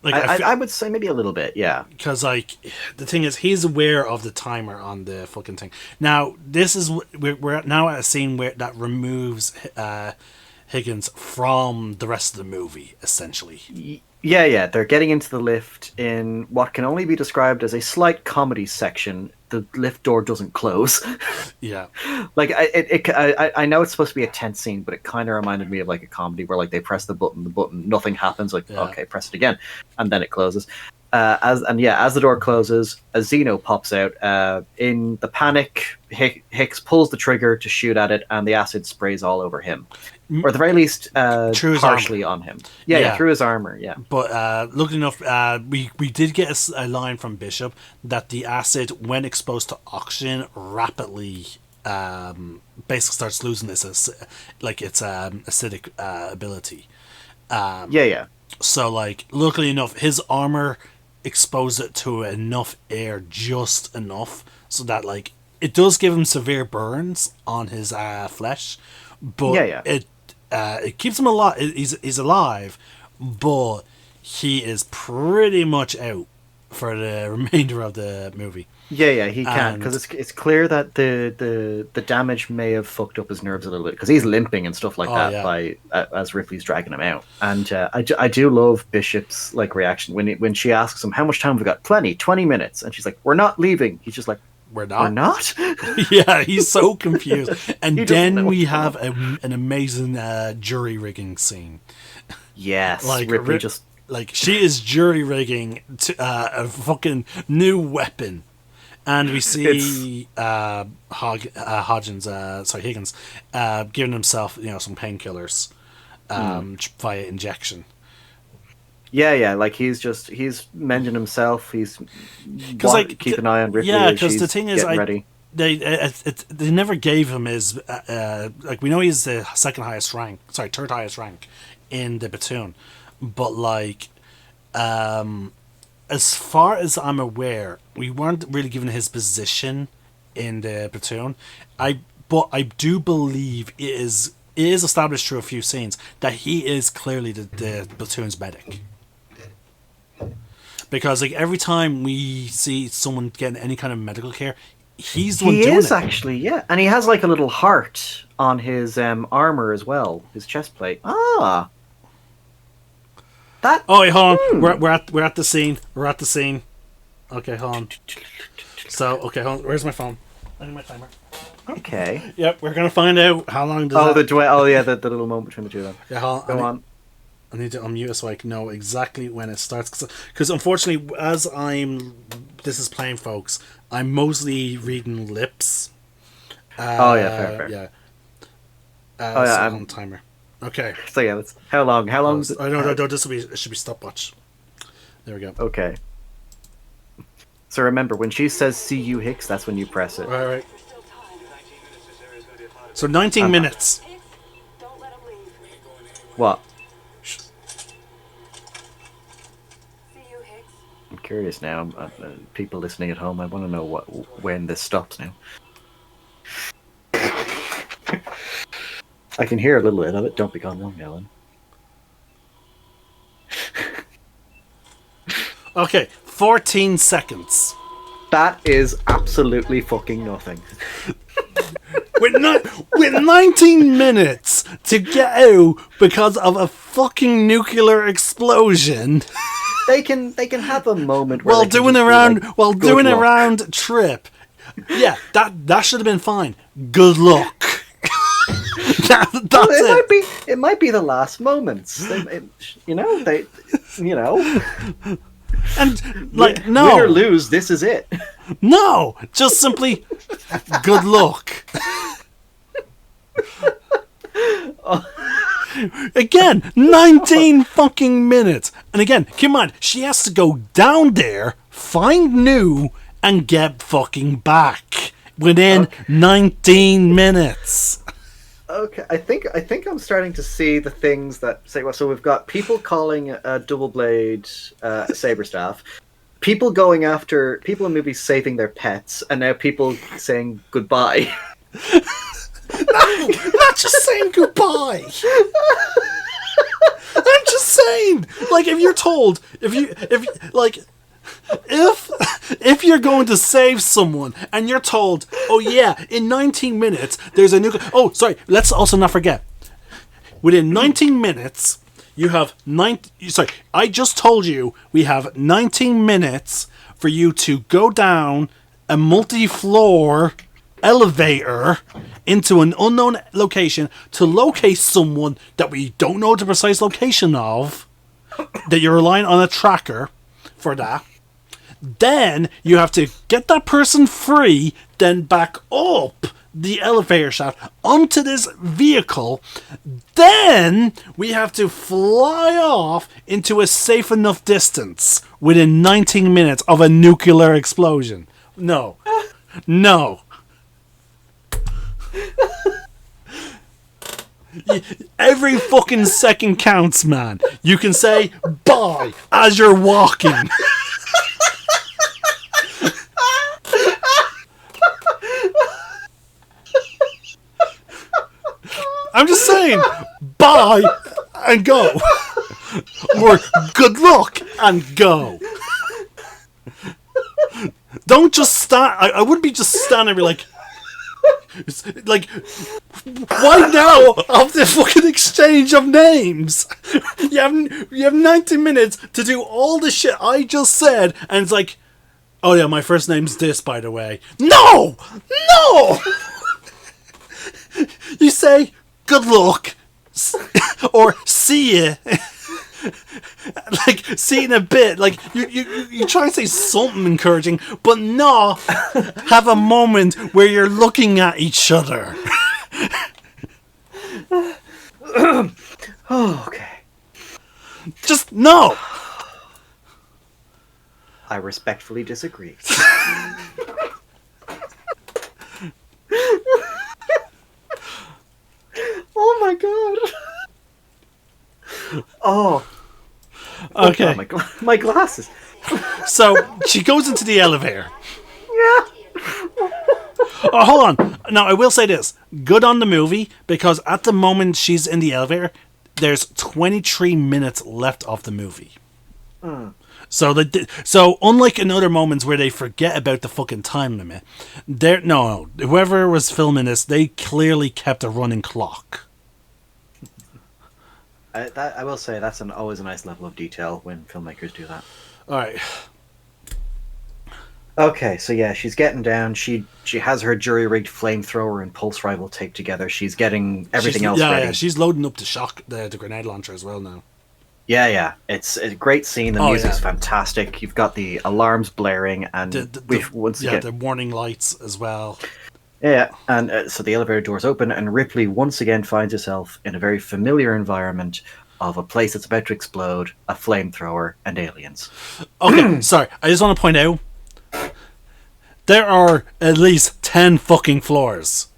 Like I would say maybe a little bit, yeah. Because, like, the thing is, he's aware of the timer on the fucking thing. Now, this is... We're now at a scene where that removes Higgins from the rest of the movie, essentially. Yeah. They're getting into the lift in what can only be described as a slight comedy section. The lift door doesn't close. Yeah. Like, I know it's supposed to be a tense scene, but it kind of reminded me of, like, a comedy where, like, they press the button, nothing happens. Like, okay, press it again. And then it closes. As the door closes, a Xeno pops out. In the panic, Hicks pulls the trigger to shoot at it, and the acid sprays all over him. Or at the very least, partially on him. Yeah, through his armor, yeah. But luckily enough, we did get a line from Bishop that the acid, when exposed to oxygen, rapidly basically starts losing its acidic ability. Yeah. So, like, luckily enough, his armor exposed it to enough air, just enough, so that, like, it does give him severe burns on his flesh, but it keeps him alive. He's alive, but he is pretty much out for the remainder of the movie. Yeah, he can't, because it's clear that the damage may have fucked up his nerves a little bit, because he's limping and stuff like that by as Ripley's dragging him out. And I do love Bishop's like reaction when she asks him, how much time have we got? 20 minutes. And she's like, we're not leaving. He's just like, we're not? Yeah, he's so confused. And then we have an amazing jury rigging scene. Yes, like Ripley just... Like, she is jury rigging to, a fucking new weapon. And we see Higgins giving himself, some painkillers via injection. Yeah, like he's mending himself. He's keep an eye on Ripley. Yeah, because the thing is, ready. They never gave him his we know he's the third highest rank in the platoon, but like as far as I'm aware, we weren't really given his position in the platoon. But I do believe it is established through a few scenes that he is clearly the platoon's medic. Because like every time we see someone getting any kind of medical care, he's the one doing it. He is actually, yeah, and he has like a little heart on his armor as well, his chest plate. Ah. That. Oh, wait, hold on. We're at the scene. We're at the scene. Okay, hold on. So, hold on. Where's my phone? I need my timer. Okay. Yep, we're gonna find out how long does the little moment between the two of them. Yeah, hold on. Go on. I need to unmute it so I can know exactly when it starts. Because unfortunately, as this is playing, folks, I'm mostly reading lips. Fair. Yeah. I'm timer. Okay. So yeah, that's how long? How long? No. It should be stopwatch. There we go. Okay. So remember, when she says "See you, Hicks," that's when you press it. Right. So 19 minutes. What? I'm curious now. People listening at home, I want to know when this stops now. I can hear a little bit of it. Don't be gone wrong, Ellen. Okay, 14 seconds. That is absolutely fucking nothing. with 19 minutes to get out because of a fucking nuclear explosion. They can have a moment where while doing a round trip. Yeah, that should have been fine. Good luck. It might be the last moments. They. And like, no, win or lose, this is it. No, just simply good luck. Again, 19 fucking minutes. And again, keep in mind, she has to go down there, find New, and get fucking back within 19 minutes. Okay, I think I'm starting to see the things that say. Well, so we've got people calling a double blade saber staff, people going after people in movies saving their pets, and now people saying goodbye. No, not just saying goodbye. I'm just saying, like, if you're told, if you're going to save someone and you're told, oh yeah, in 19 minutes there's a new. Oh, sorry. Let's also not forget. Within 19 minutes, you have Sorry, I just told you we have 19 minutes for you to go down a multi-floor elevator into an unknown location to locate someone that we don't know the precise location of, that you're relying on a tracker for that. Then you have to get that person free, then back up the elevator shaft onto this vehicle. Then we have to fly off into a safe enough distance within 19 minutes of a nuclear explosion. No. Every fucking second counts, man. You can say bye as you're walking. I'm just saying bye and go. Or good luck and go. Don't just stand. I wouldn't be just standing there like, why now of the fucking exchange of names? You have 90 minutes to do all the shit I just said, and it's like, oh yeah, my first name's this, by the way. No! You say good luck or see ya. Like, see you in a bit. Like, you try and say something encouraging, but no, have a moment where you're looking at each other. Okay. Just no. I respectfully disagree. Oh my god. Oh. Okay. Oh, my glasses. So she goes into the elevator. Yeah. Oh, hold on. Now, I will say this. Good on the movie, because at the moment she's in the elevator, there's 23 minutes left of the movie. So unlike in other moments where they forget about the fucking time limit, whoever was filming this, they clearly kept a running clock. I will say that's always a nice level of detail when filmmakers do that. All right. Okay, so yeah, she's getting down. She has her jury-rigged flamethrower and pulse rifle taped together. She's getting everything else ready. Yeah, she's loading up the grenade launcher as well now. Yeah. It's a great scene. The music's fantastic. You've got the alarms blaring, and the warning lights as well. Yeah, and so the elevator doors open, and Ripley once again finds herself in a very familiar environment of a place that's about to explode, a flamethrower, and aliens. Okay, sorry. I just want to point out, there are at least 10 fucking floors.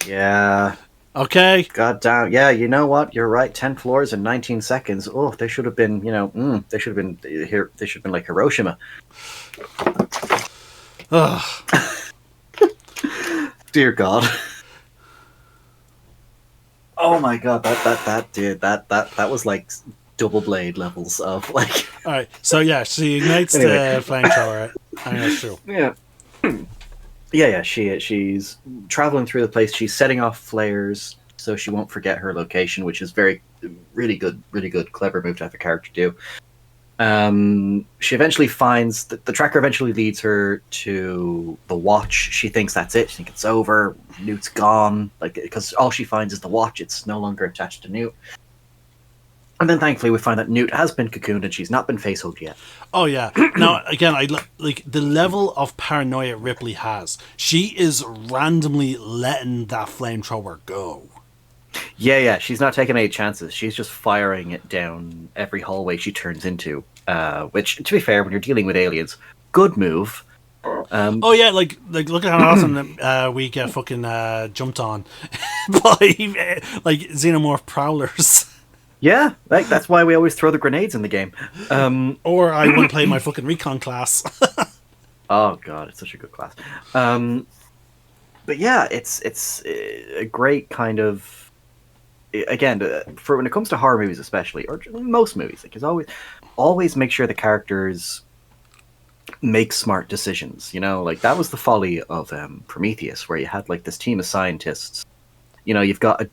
Yeah. Okay? God damn. Yeah, you know what? You're right. 10 floors in 19 seconds. Oh, they should have been, they should have been here. They should have been like Hiroshima. Ugh. Dear God. Oh my God, that was like double blade levels of like. All right, so yeah, she ignites the flamethrower. I mean, that's true. Yeah. She's traveling through the place. She's setting off flares so she won't forget her location, which is really good, clever move to have a character do. She eventually finds that the tracker eventually leads her to the watch. She thinks that's it. She thinks it's over. Newt's gone. Like, because all she finds is the watch. It's no longer attached to Newt. And then thankfully we find that Newt has been cocooned and she's not been face hugged yet. Oh yeah. Now again, I like the level of paranoia Ripley has. She is randomly letting that flamethrower go. Yeah. She's not taking any chances. She's just firing it down every hallway she turns into. Which, to be fair, when you're dealing with aliens, good move. Oh yeah, like look at how awesome we get fucking jumped on by like xenomorph prowlers. Yeah, like that's why we always throw the grenades in the game. Or I wouldn't play my fucking recon class. Oh god, it's such a good class. But yeah, it's a great kind of, again, for when it comes to horror movies especially, or most movies, like, is always make sure the characters make smart decisions. You know, like that was the folly of Prometheus, where you had like this team of scientists. You know, you've got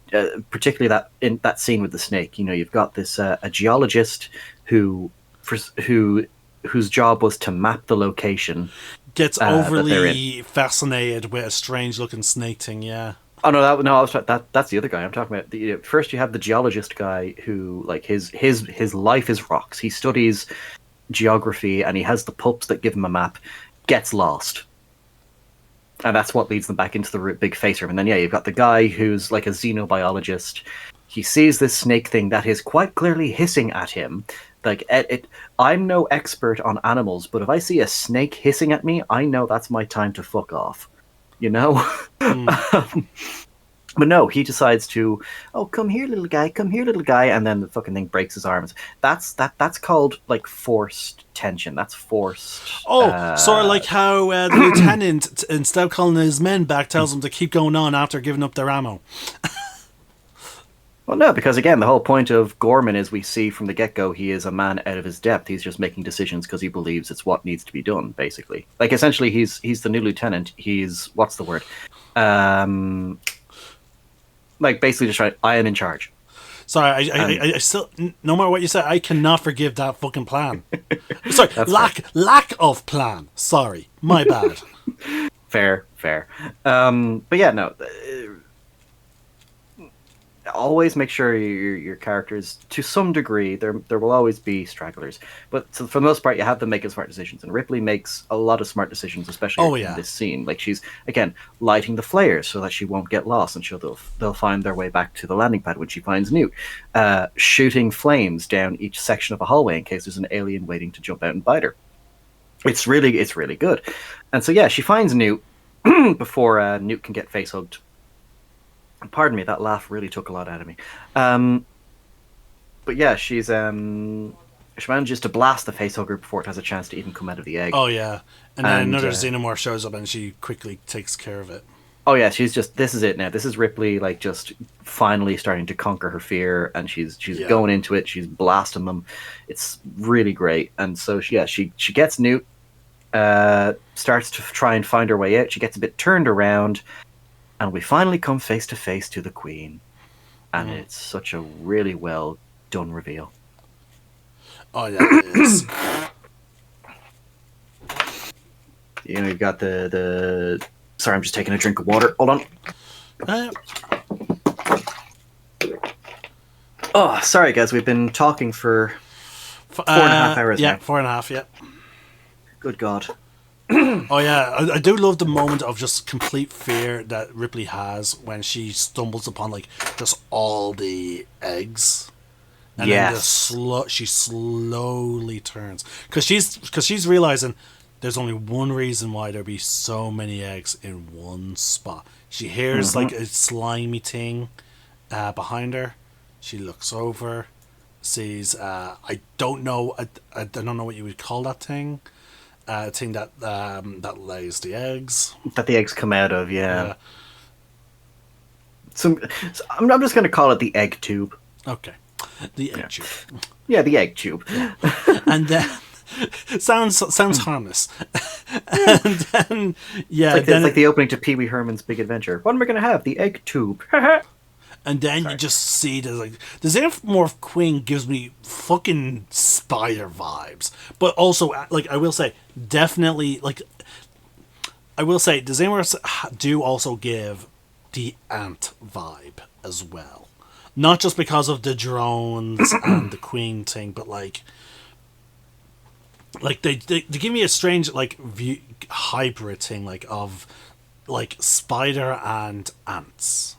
particularly that in that scene with the snake. You know, you've got this a geologist whose job was to map the location. Gets overly fascinated with a strange-looking snake thing. Yeah. Oh no, that's the other guy I'm talking about. First, you have the geologist guy who, like, his life is rocks. He studies geography and he has the pups that give him a map. Gets lost. And that's what leads them back into the big face room. And then, yeah, you've got the guy who's like a xenobiologist. He sees this snake thing that is quite clearly hissing at him. Like, I'm no expert on animals, but if I see a snake hissing at me, I know that's my time to fuck off. You know? But no, he decides to, come here, little guy, and then the fucking thing breaks his arms. That's called, like, forced tension. That's forced. Sort of like how the lieutenant, instead of calling his men back, tells them to keep going on after giving up their ammo. Well, no, because again, the whole point of Gorman is we see from the get-go he is a man out of his depth. He's just making decisions because he believes it's what needs to be done, basically. Like, essentially, he's the new lieutenant. He's, what's the word? Like, basically just trying, I am in charge. Sorry, I still, no matter what you say, I cannot forgive that fucking plan. Sorry, lack of plan. Sorry, my bad. Fair. But yeah, no. Always make sure your characters, to some degree, there will always be stragglers, but for the most part, you have them making smart decisions. And Ripley makes a lot of smart decisions, especially in this scene. Like, she's again lighting the flares so that she won't get lost, and they'll find their way back to the landing pad when she finds Newt. Shooting flames down each section of a hallway in case there's an alien waiting to jump out and bite her. It's really good. And so yeah, she finds Newt before Newt can get face hugged. Pardon me, that laugh really took a lot out of me. But yeah, she manages to blast the facehugger before it has a chance to even come out of the egg. Oh yeah, and then another xenomorph shows up and she quickly takes care of it. Oh yeah, she's just, this is it now. This is Ripley, like, just finally starting to conquer her fear, and she's going into it. She's blasting them. It's really great. And so she gets Newt, starts to try and find her way out. She gets a bit turned around. And we finally come face to face to the Queen. And it's such a really well done reveal. Oh, yeah, it is. You know, you've got the... Sorry, I'm just taking a drink of water. Hold on. Oh, sorry, guys. We've been talking for 4.5 hours now. Yeah, 4.5, yeah. Good God. Oh yeah, I do love the moment of just complete fear that Ripley has when she stumbles upon, like, just all the eggs, and then she slowly turns because she's realizing there's only one reason why there'd be so many eggs in one spot. She hears like a slimy thing behind her. She looks over, sees I don't know what you would call that thing. Thing that lays the eggs. That the eggs come out of, yeah. So I'm just going to call it the egg tube. Okay. The egg tube. Yeah, the egg tube. And then... sounds harmless. And then... Yeah, it's like the opening to Pee Wee Herman's Big Adventure. What am I going to have? The egg tube. And then you just see there's like the Xenomorph Queen gives me fucking spider vibes, but also like I will say definitely like I will say the Xenomorphs do also give the ant vibe as well, not just because of the drones and the Queen thing, but like they give me a strange like hybrid thing like of like spider and ants.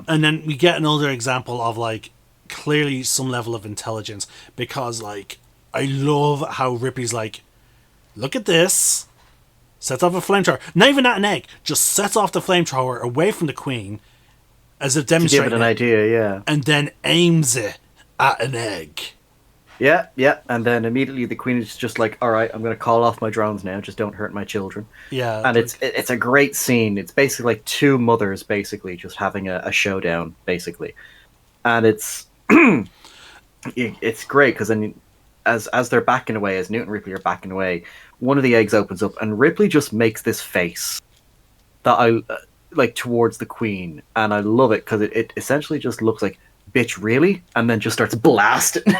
And then we get another example of like clearly some level of intelligence, because like I love how Ripley's like, look at this, sets off a flamethrower, not even at an egg, just sets off the flamethrower away from the Queen as if demonstrating to give it an idea, yeah, and then aims it at an egg. Yeah, and then immediately the Queen is just like, all right, I'm going to call off my drones now, just don't hurt my children. Yeah. And it's a great scene. It's basically like two mothers basically just having a showdown, basically. And it's it's great, because then as they're backing away, as Newt and Ripley are backing away, one of the eggs opens up, and Ripley just makes this face that I like towards the Queen, and I love it, because it essentially just looks like, bitch, really? And then just starts blasting.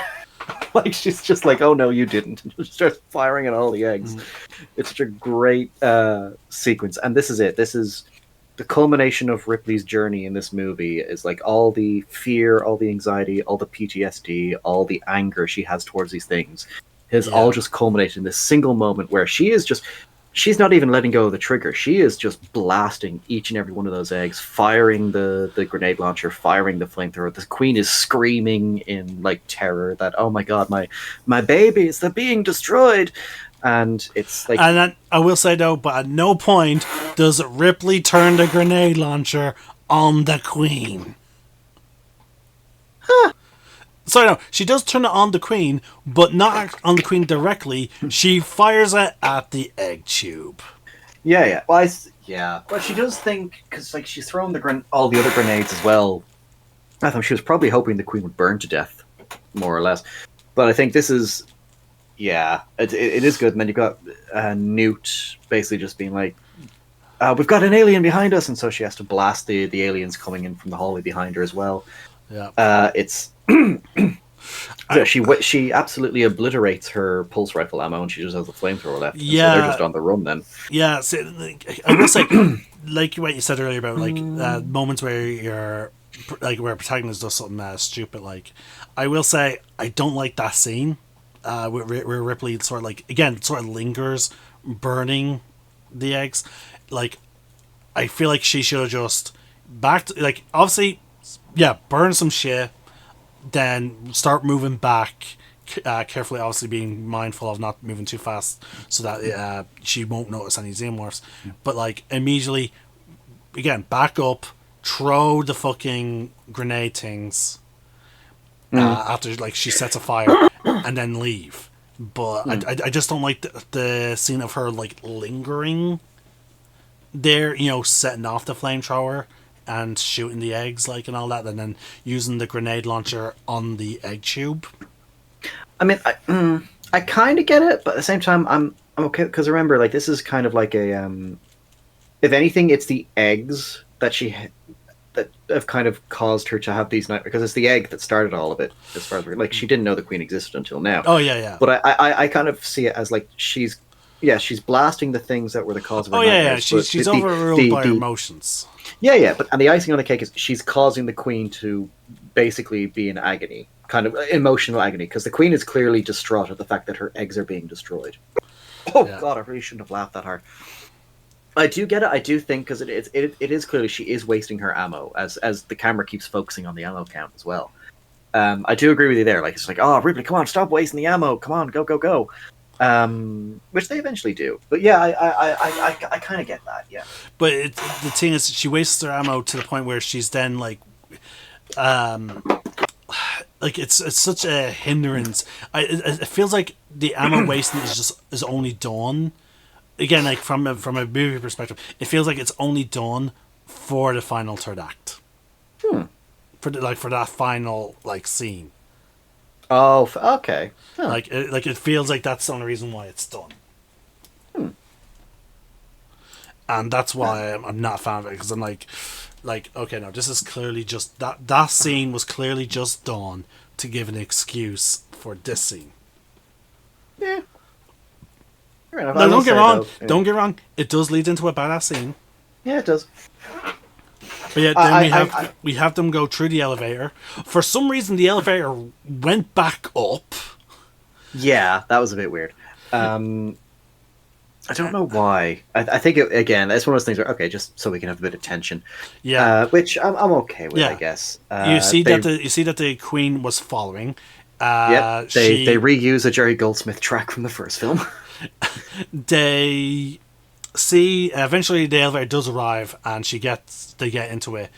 Like, she's just like, oh no, you didn't. And just starts firing at all the eggs. It's such a great sequence. And this is it. This is the culmination of Ripley's journey in this movie, is like all the fear, all the anxiety, all the PTSD, all the anger she has towards these things has all just culminated in this single moment where she's not even letting go of the trigger. She is just blasting each and every one of those eggs, firing the grenade launcher, firing the flamethrower. The Queen is screaming in like terror that, oh my god, my babies, they're being destroyed. And it's like, and then, I will say though, but at no point does Ripley turn the grenade launcher on the Queen. Sorry, no, she does turn it on the Queen, but not on the Queen directly. She fires it at the egg tube. Yeah. Well, but she does think, because like she's thrown all the other grenades as well. I thought she was probably hoping the Queen would burn to death, more or less. But I think this is, it is good. And then you've got Newt basically just being like, we've got an alien behind us, and so she has to blast the aliens coming in from the hallway behind her as well. Yeah. It's she absolutely obliterates her pulse rifle ammo, and she just has the flamethrower left. Yeah, so they're just on the run then. Yeah, so, I will say, like what you said earlier about like moments where you're like where a protagonist does something stupid. Like, I will say I don't like that scene where Ripley sort of lingers burning the eggs. Like, I feel like she should have just obviously, burn some shit, then start moving back carefully, obviously being mindful of not moving too fast so that she won't notice any xenomorphs. But like immediately, again, back up, throw the fucking grenade things after like she sets a fire, and then leave. But I just don't like the scene of her like lingering there, setting off the flamethrower and shooting the eggs, like, and all that, and then using the grenade launcher on the egg tube. I mean, I kind of get it, but at the same time, I'm okay, because remember, like, this is kind of like a, if anything, it's the eggs that that have kind of caused her to have these nightmares, because it's the egg that started all of it, as far as like, she didn't know the Queen existed until now. Oh, yeah. But I kind of see it as, like, she's blasting the things that were the cause of her nightmares. She's overruled by her emotions. Yeah, and the icing on the cake is she's causing the Queen to basically be in agony, kind of emotional agony, because the Queen is clearly distraught at the fact that her eggs are being destroyed. Oh god, I really shouldn't have laughed that hard. I do get it. I do think, because it is clearly she is wasting her ammo as the camera keeps focusing on the ammo count as well. I do agree with you there. Like, it's like, oh, Ripley, come on, stop wasting the ammo. Come on, go. Which they eventually do. But yeah, I kind of get that, yeah. But the thing is, she wastes her ammo to the point where she's then like it's such a hindrance. It feels like the ammo wasting is only done, again, like from a movie perspective, it feels like it's only done for the final third act. For that final like scene. Oh, okay. Huh. Like it feels like that's the only reason why it's done. and that's why I'm not a fan of it, because I'm like, okay, no, this is clearly just that scene was clearly just done to give an excuse for this scene. Yeah. No, don't get wrong. Don't get wrong. It does lead into a badass scene. Yeah, it does. But yeah, then we have them go through the elevator. For some reason, the elevator went back up. Yeah, that was a bit weird. I don't know why. I think again, it's one of those things where just so we can have a bit of tension. Yeah, which I'm okay with, I guess. You see that the Queen was following. Yep, they reuse a Jerry Goldsmith track from the first film. They see eventually the elevator does arrive, and they get into it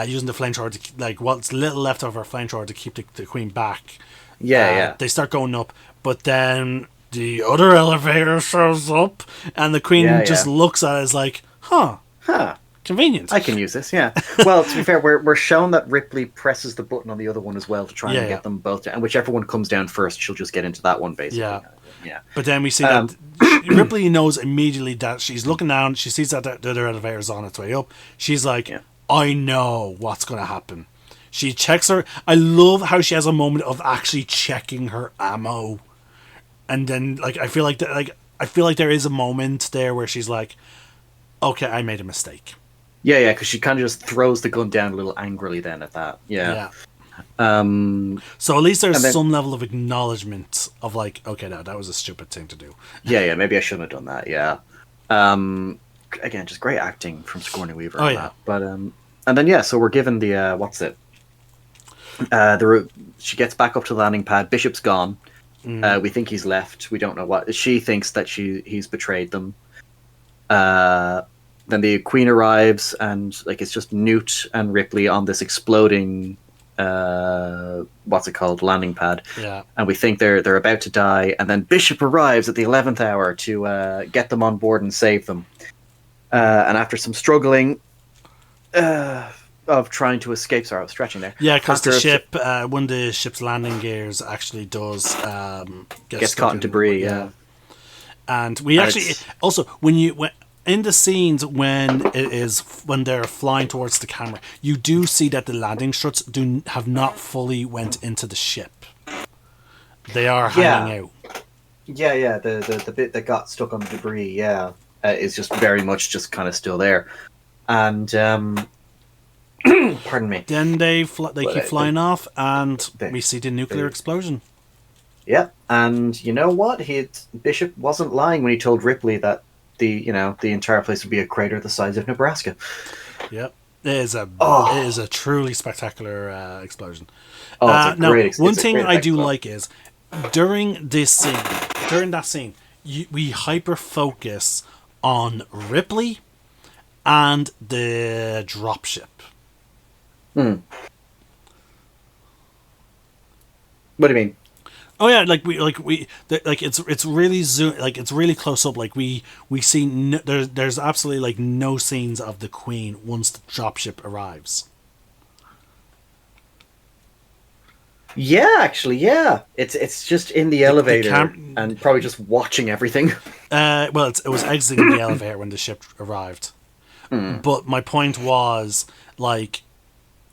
using the flamethrower to what's little left of her flamethrower to keep the Queen back. Yeah. They start going up, but then the other elevator shows up, and the Queen just looks at it as like, huh, convenient. I can use this, yeah. Well, to be fair, we're shown that Ripley presses the button on the other one as well to try and get them both down. And whichever one comes down first, she'll just get into that one, basically. Yeah. But then we see that Ripley knows immediately that she's looking down, she sees that the other elevator's on its way up. She's like, I know what's going to happen. She checks her. I love how she has a moment of actually checking her ammo. And then, I feel like there is a moment there where she's like, okay, I made a mistake. Yeah, because she kind of just throws the gun down a little angrily then at that. Yeah. So at least there's some level of acknowledgement of okay, no, that was a stupid thing to do. Yeah, maybe I shouldn't have done that. Yeah. Again, just great acting from Sigourney Weaver. That. But and then so we're given the what's it? She gets back up to the landing pad. Bishop's gone. We think he's left. We don't know what. She thinks that he's betrayed them. Then the Queen arrives, and it's just Newt and Ripley on this exploding what's it called, landing pad. Yeah. And we think they're about to die, and then Bishop arrives at the 11th hour to get them on board and save them. And after some struggling of trying to escape, sorry, I was stretching there. Yeah, because the ship, one of the ship's landing gears actually does gets caught in debris. Yeah. And we actually also when in the scenes when they're flying towards the camera, you do see that the landing struts have not fully went into the ship. They are hanging out. Yeah. The bit that got stuck on the debris, is just very much just kind of still there. And pardon me. Then they keep flying off, and we see the nuclear explosion. Yeah, and you know what? Bishop wasn't lying when he told Ripley that the entire place would be a crater the size of Nebraska. Yep, it is a truly spectacular explosion. It's a great. One thing I do like is during that scene, we hyper focus on Ripley and the dropship. What do you mean? Oh yeah, it's really it's really close up. We see there's absolutely no scenes of the Queen once the dropship arrives. Yeah, actually, yeah. It's just in the elevator and probably just watching everything. Well, it was exiting the elevator when the ship arrived. But my point was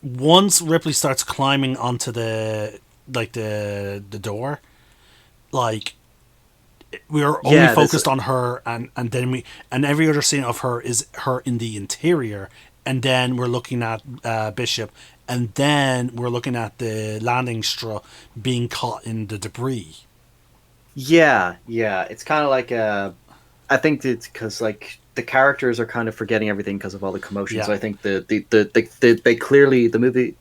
once Ripley starts climbing onto the door, we are only focused on her, and then every other scene of her is her in the interior, and then we're looking at Bishop, and then we're looking at the landing strut being caught in the debris. Yeah. It's kind of I think it's because the characters are kind of forgetting everything because of all the commotion. Yeah. So I think they clearly, the movie.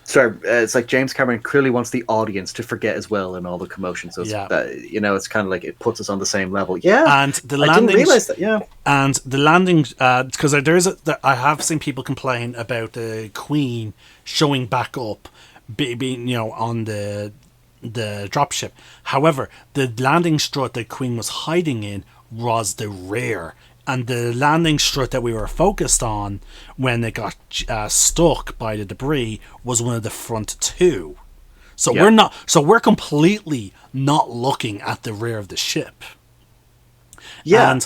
Sorry, it's James Cameron clearly wants the audience to forget as well in all the commotion. So it's, it's kind of it puts us on the same level. Yeah, and the landing. I didn't realize that. Yeah, and the landing because I have seen people complain about the Queen showing back up, being on the dropship. However, the landing strut the Queen was hiding in was the rear. And the landing strut that we were focused on when they got stuck by the debris was one of the front two. So we're completely not looking at the rear of the ship. Yeah,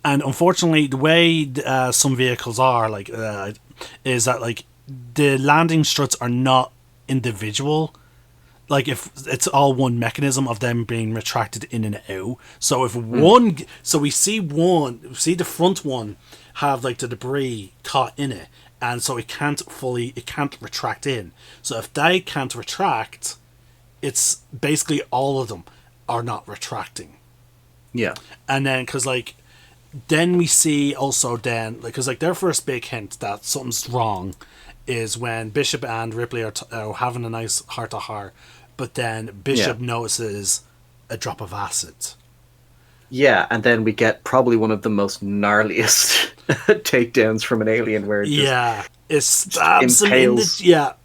and unfortunately, the way some vehicles are is that like the landing struts are not individual. Like if it's all one mechanism of them being retracted in and out. So if we see the front one have like the debris caught in it, and so it can't retract in. So if they can't retract, it's basically all of them are not retracting. Yeah. And then then we see also because their first big hint that something's wrong is when Bishop and Ripley are having a nice heart to heart, but then Bishop notices a drop of acid. Yeah, and then we get probably one of the most gnarliest takedowns from an alien where it stabs him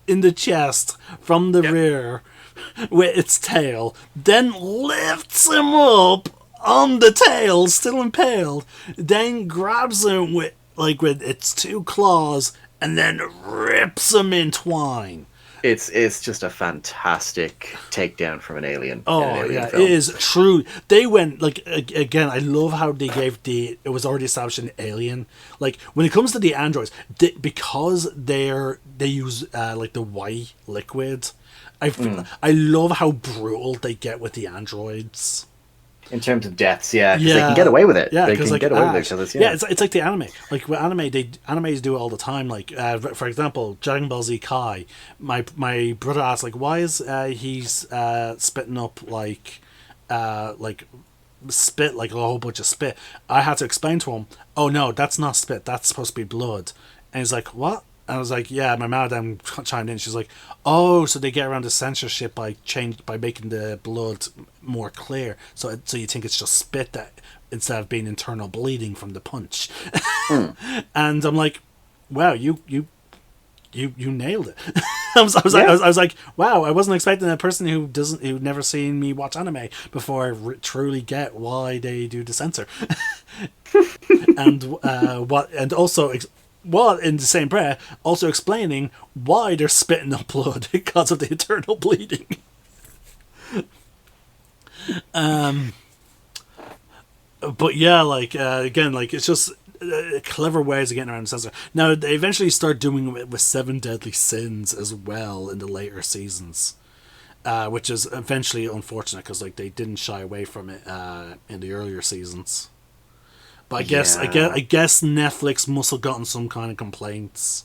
in the chest from the rear with its tail, then lifts him up on the tail, still impaled, then grabs him with its two claws and then rips him in twine. It's just a fantastic takedown from an alien. Oh yeah, film. It is true. They went again. I love how they gave it was already established an alien. Like when it comes to the androids, because they use the Y liquid. I love how brutal they get with the androids. In terms of deaths, because they can get away with it. Yeah, they can get away with it. It's like the anime. Like with anime, animes do it all the time. Like for example, Dragon Ball Z Kai. My brother asked why is he's spitting up spit, like a whole bunch of spit. I had to explain to him, oh no, that's not spit. That's supposed to be blood. And he's like, what? And I was like, yeah, my madam chimed in. She's like, oh, so they get around the censorship by making the blood more clear. So you think it's just spit that instead of being internal bleeding from the punch. And I'm like, wow, you nailed it. I was like, wow, I wasn't expecting a person who'd never seen me watch anime before truly get why they do the censor. And also. While in the same breath, also explaining why they're spitting up blood because of the internal bleeding. But yeah, again, it's just clever ways of getting around the censor. Now, they eventually start doing it with 7 Deadly Sins as well in the later seasons. Which is eventually unfortunate because they didn't shy away from it in the earlier seasons. But I guess Netflix must have gotten some kind of complaints.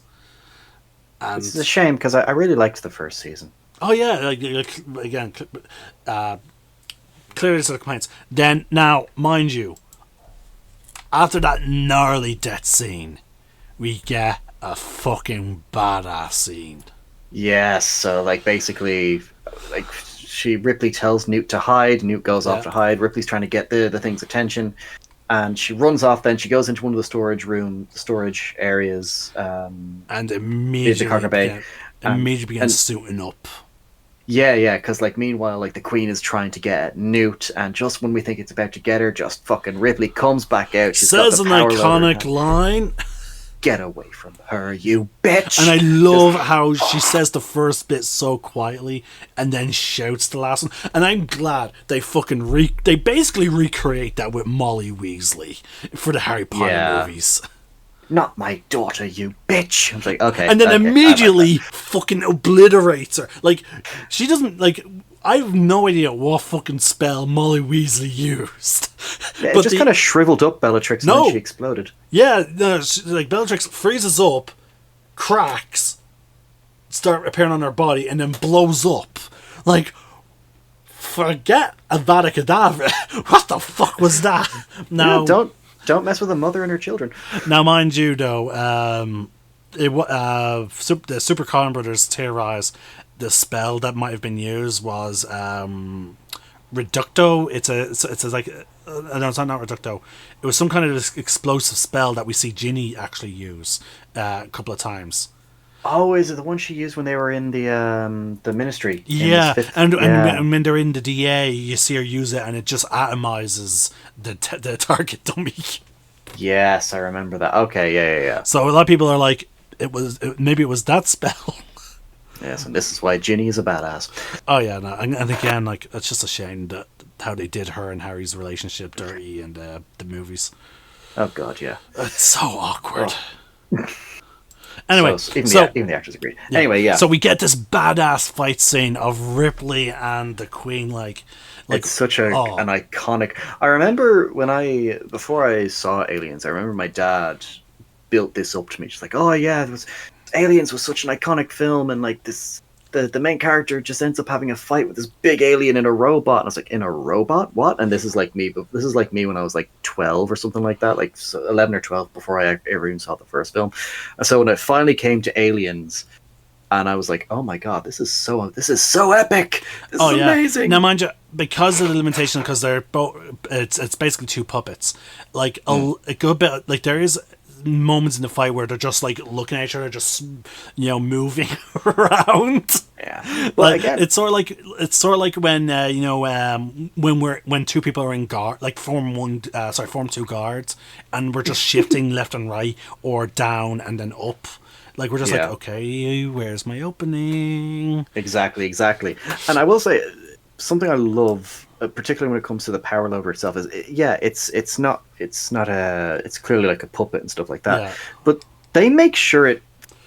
And it's a shame because I really liked the first season. Oh yeah, again, clearly some complaints. Then now, mind you, after that gnarly death scene, we get a fucking badass scene. Yes, so basically, Ripley tells Newt to hide. Newt goes off to hide. Ripley's trying to get the thing's attention. And she runs off. Then she goes into one of the storage areas, and immediately begins suiting up. Yeah, because meanwhile, the Queen is trying to get at Newt, and just when we think it's about to get her, just fucking Ripley comes back out. She's says an iconic line. Get away from her, you bitch! And I love how she says the first bit so quietly and then shouts the last one. And I'm glad they fucking they basically recreate that with Molly Weasley for the Harry Potter movies. Not my daughter, you bitch! I was like, okay. And then immediately fucking obliterates her. She doesn't, I have no idea what fucking spell Molly Weasley used. Yeah, it just kind of shriveled up Bellatrix and then she exploded. Yeah, no, Bellatrix freezes up, cracks, start appearing on her body, and then blows up. Forget Avada Kedavra. What the fuck was that? Now, don't mess with a mother and her children. Now, mind you, though, the Super Coen Brothers theorized the spell that might have been used was Reducto. It's not Reducto. It was some kind of explosive spell that we see Ginny actually use a couple of times. Oh, is it the one she used when they were in the Ministry? Yeah, and when they're in the DA, you see her use it, and it just atomizes the target dummy. Yes, I remember that. Okay, yeah. So a lot of people are like, maybe it was that spell. Yes, and this is why Ginny is a badass. Oh yeah, no, and again, like it's just a shame that how they did her and Harry's relationship dirty in the movies. Oh god, yeah. It's so awkward. Oh. Anyway, even the actors agree. Yeah. Anyway, yeah. So we get this badass fight scene of Ripley and the Queen, like it's such an iconic. I remember before I saw Aliens, I remember my dad built this up to me. Just like, oh yeah, Aliens was such an iconic film, and like this, the main character just ends up having a fight with this big alien in a robot. And I was like, in a robot? What? And this is like me. But this is like me when I was like 12 or something like that, like 11 or 12 before I ever even saw the first film. And so when it finally came to Aliens, and I was like, oh my god, this is so epic. This is amazing. Now, mind you, because of the limitation, because they're both, it's basically two puppets. Like a good bit, like there is moments in the fight where they're just like looking at each other, just moving around. Yeah, well, like again, it's sort of like when when two people are in guard, like form two guards, and we're just shifting left and right or down and then up. Like we're just like, okay, where's my opening? Exactly. And I will say something I love, particularly when it comes to the power loader itself, is it's clearly like a puppet and stuff like that. Yeah. But they make sure it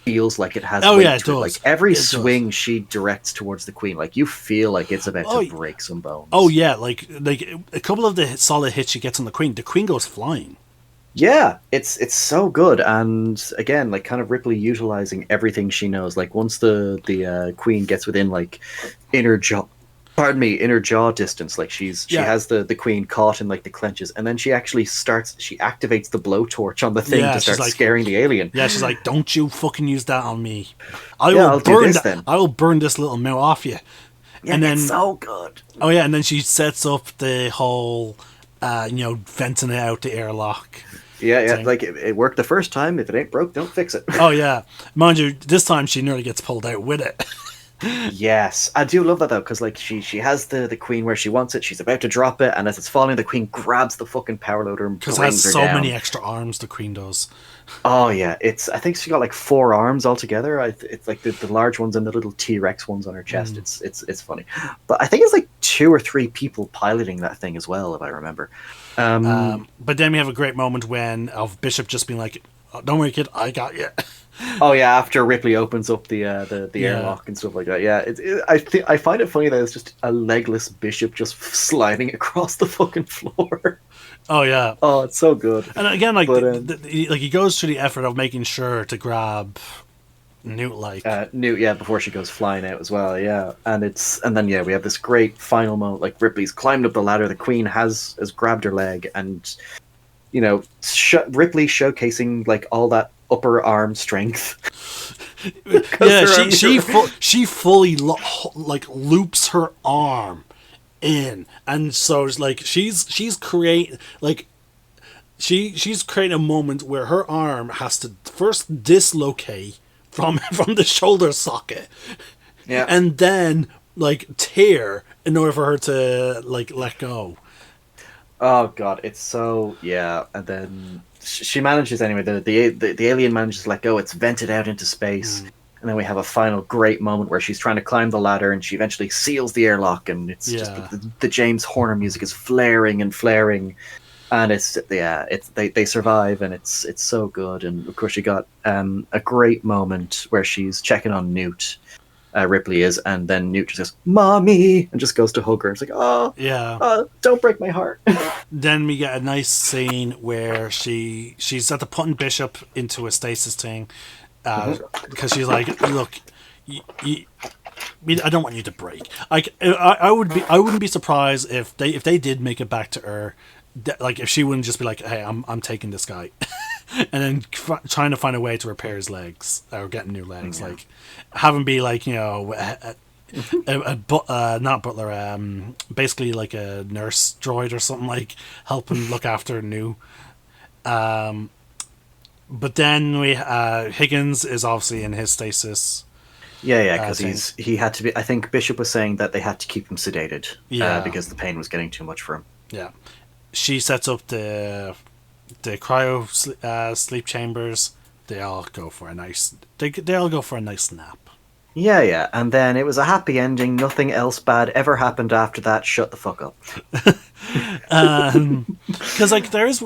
feels like it has weight to it. Like every swing she directs towards the Queen, like you feel like it's about to break some bones. Oh yeah, like a couple of the solid hits she gets on the Queen goes flying. Yeah, it's so good, and again, like kind of Ripley utilizing everything she knows. Like once the Queen gets within like inner jaw distance, like she has the Queen caught in like the clenches, and then she actually activates the blowtorch on the thing to start scaring the alien. Yeah, she's like, "Don't you fucking use that on me! I will burn this little mouth off you." Yeah, and then it's so good. Oh yeah, and then she sets up the whole, venting it out the airlock. Yeah, like it worked the first time. If it ain't broke, don't fix it. Oh yeah, mind you, this time she nearly gets pulled out with it. Yes, I do love that though, because like she has the Queen where she wants it. She's about to drop it, and as it's falling, the Queen grabs the fucking power loader and brings her down. Because it has so many extra arms. The Queen does. Oh yeah, I think she got like 4 arms altogether. It's like the large ones and the little T-Rex ones on her chest. It's funny, but I think it's like 2 or 3 people piloting that thing as well, if I remember. But then we have a great moment of Bishop just being like, oh, "Don't worry, kid, I got you." Oh yeah, after Ripley opens up the airlock and stuff like that. Yeah, I find it funny that it's just a legless Bishop just sliding across the fucking floor. Oh yeah. Oh, it's so good. And again, like he goes through the effort of making sure to grab Newt, Newt, before she goes flying out as well, yeah. And then we have this great final moment, like Ripley's climbed up the ladder, the Queen has grabbed her leg, and Ripley showcasing like all that upper arm strength. Yeah, she fully loops her arm in, and so it's like she's creating a moment where her arm has to first dislocate from the shoulder socket, and then like tear in order for her to like let go. Oh god, it's so and then she manages anyway. The alien manages to let go. It's vented out into space, and then we have a final great moment where she's trying to climb the ladder, and she eventually seals the airlock, and it's just the James Horner music is flaring and flaring, and they survive, and it's so good. And of course, she got a great moment where she's checking on Newt. Ripley is, and then Newt just goes, "Mommy," and just goes to hug her. It's like, don't break my heart. Then we get a nice scene where she's at the putting Bishop into a stasis thing, because she's like, "Look, I don't want you to break." Like, I wouldn't be surprised if they did make it back to her. Like, if she wouldn't just be like, "Hey, I'm taking this guy," and then trying to find a way to repair his legs or get new legs, like have him be like not butler, basically like a nurse droid or something, like help him look after New. But then Higgins is obviously in his stasis. Because he had to be. I think Bishop was saying that they had to keep him sedated, because the pain was getting too much for him. Yeah. She sets up the cryo sleep chambers. They all go for a nice nap. Yeah. And then it was a happy ending. Nothing else bad ever happened after that. Shut the fuck up. Because like there's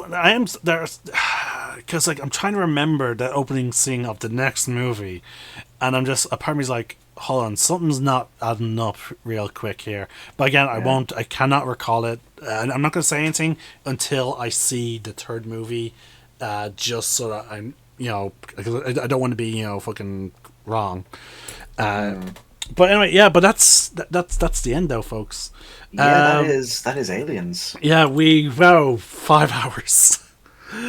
because like I'm trying to remember the opening scene of the next movie, and I'm just a part of me's like, hold on, something's not adding up real quick here. But again, I cannot recall it, and I'm not going to say anything until I see the third movie, just so that I'm, because I don't want to be, fucking wrong. But anyway, yeah, but that's the end though, folks. Yeah, that is Aliens. Yeah, 5 hours.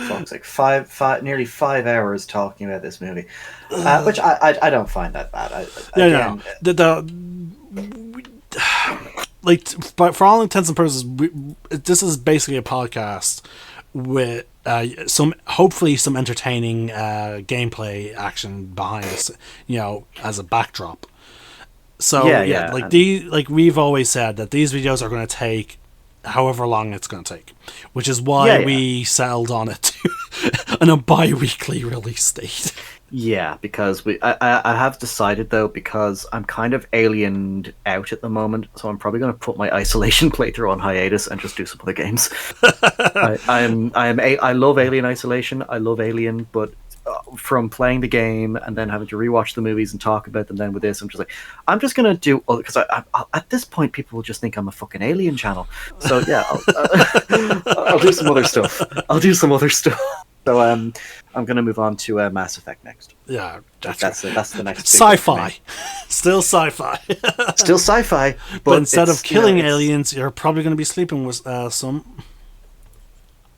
Fuck's like nearly 5 hours talking about this movie, which I don't find that bad. No. Like, but for all intents and purposes, this is basically a podcast with hopefully some entertaining gameplay action behind us, as a backdrop. So we've always said that these videos are going to take however long it's going to take, which is why we settled on it on a bi-weekly release date. Yeah, because I have decided though, because I'm kind of aliened out at the moment, so I'm probably going to put my Isolation playthrough on hiatus and just do some other games. I love Alien Isolation. I love Alien, but from playing the game and then having to rewatch the movies and talk about them, then with this, I'm just going to do, because at this point people will just think I'm a fucking Alien channel. So yeah, I'll do some other stuff. So I'm going to move on to Mass Effect next. Yeah, that's the next sci-fi. Still sci-fi. Still sci-fi, but instead of killing aliens, you're probably going to be sleeping with some.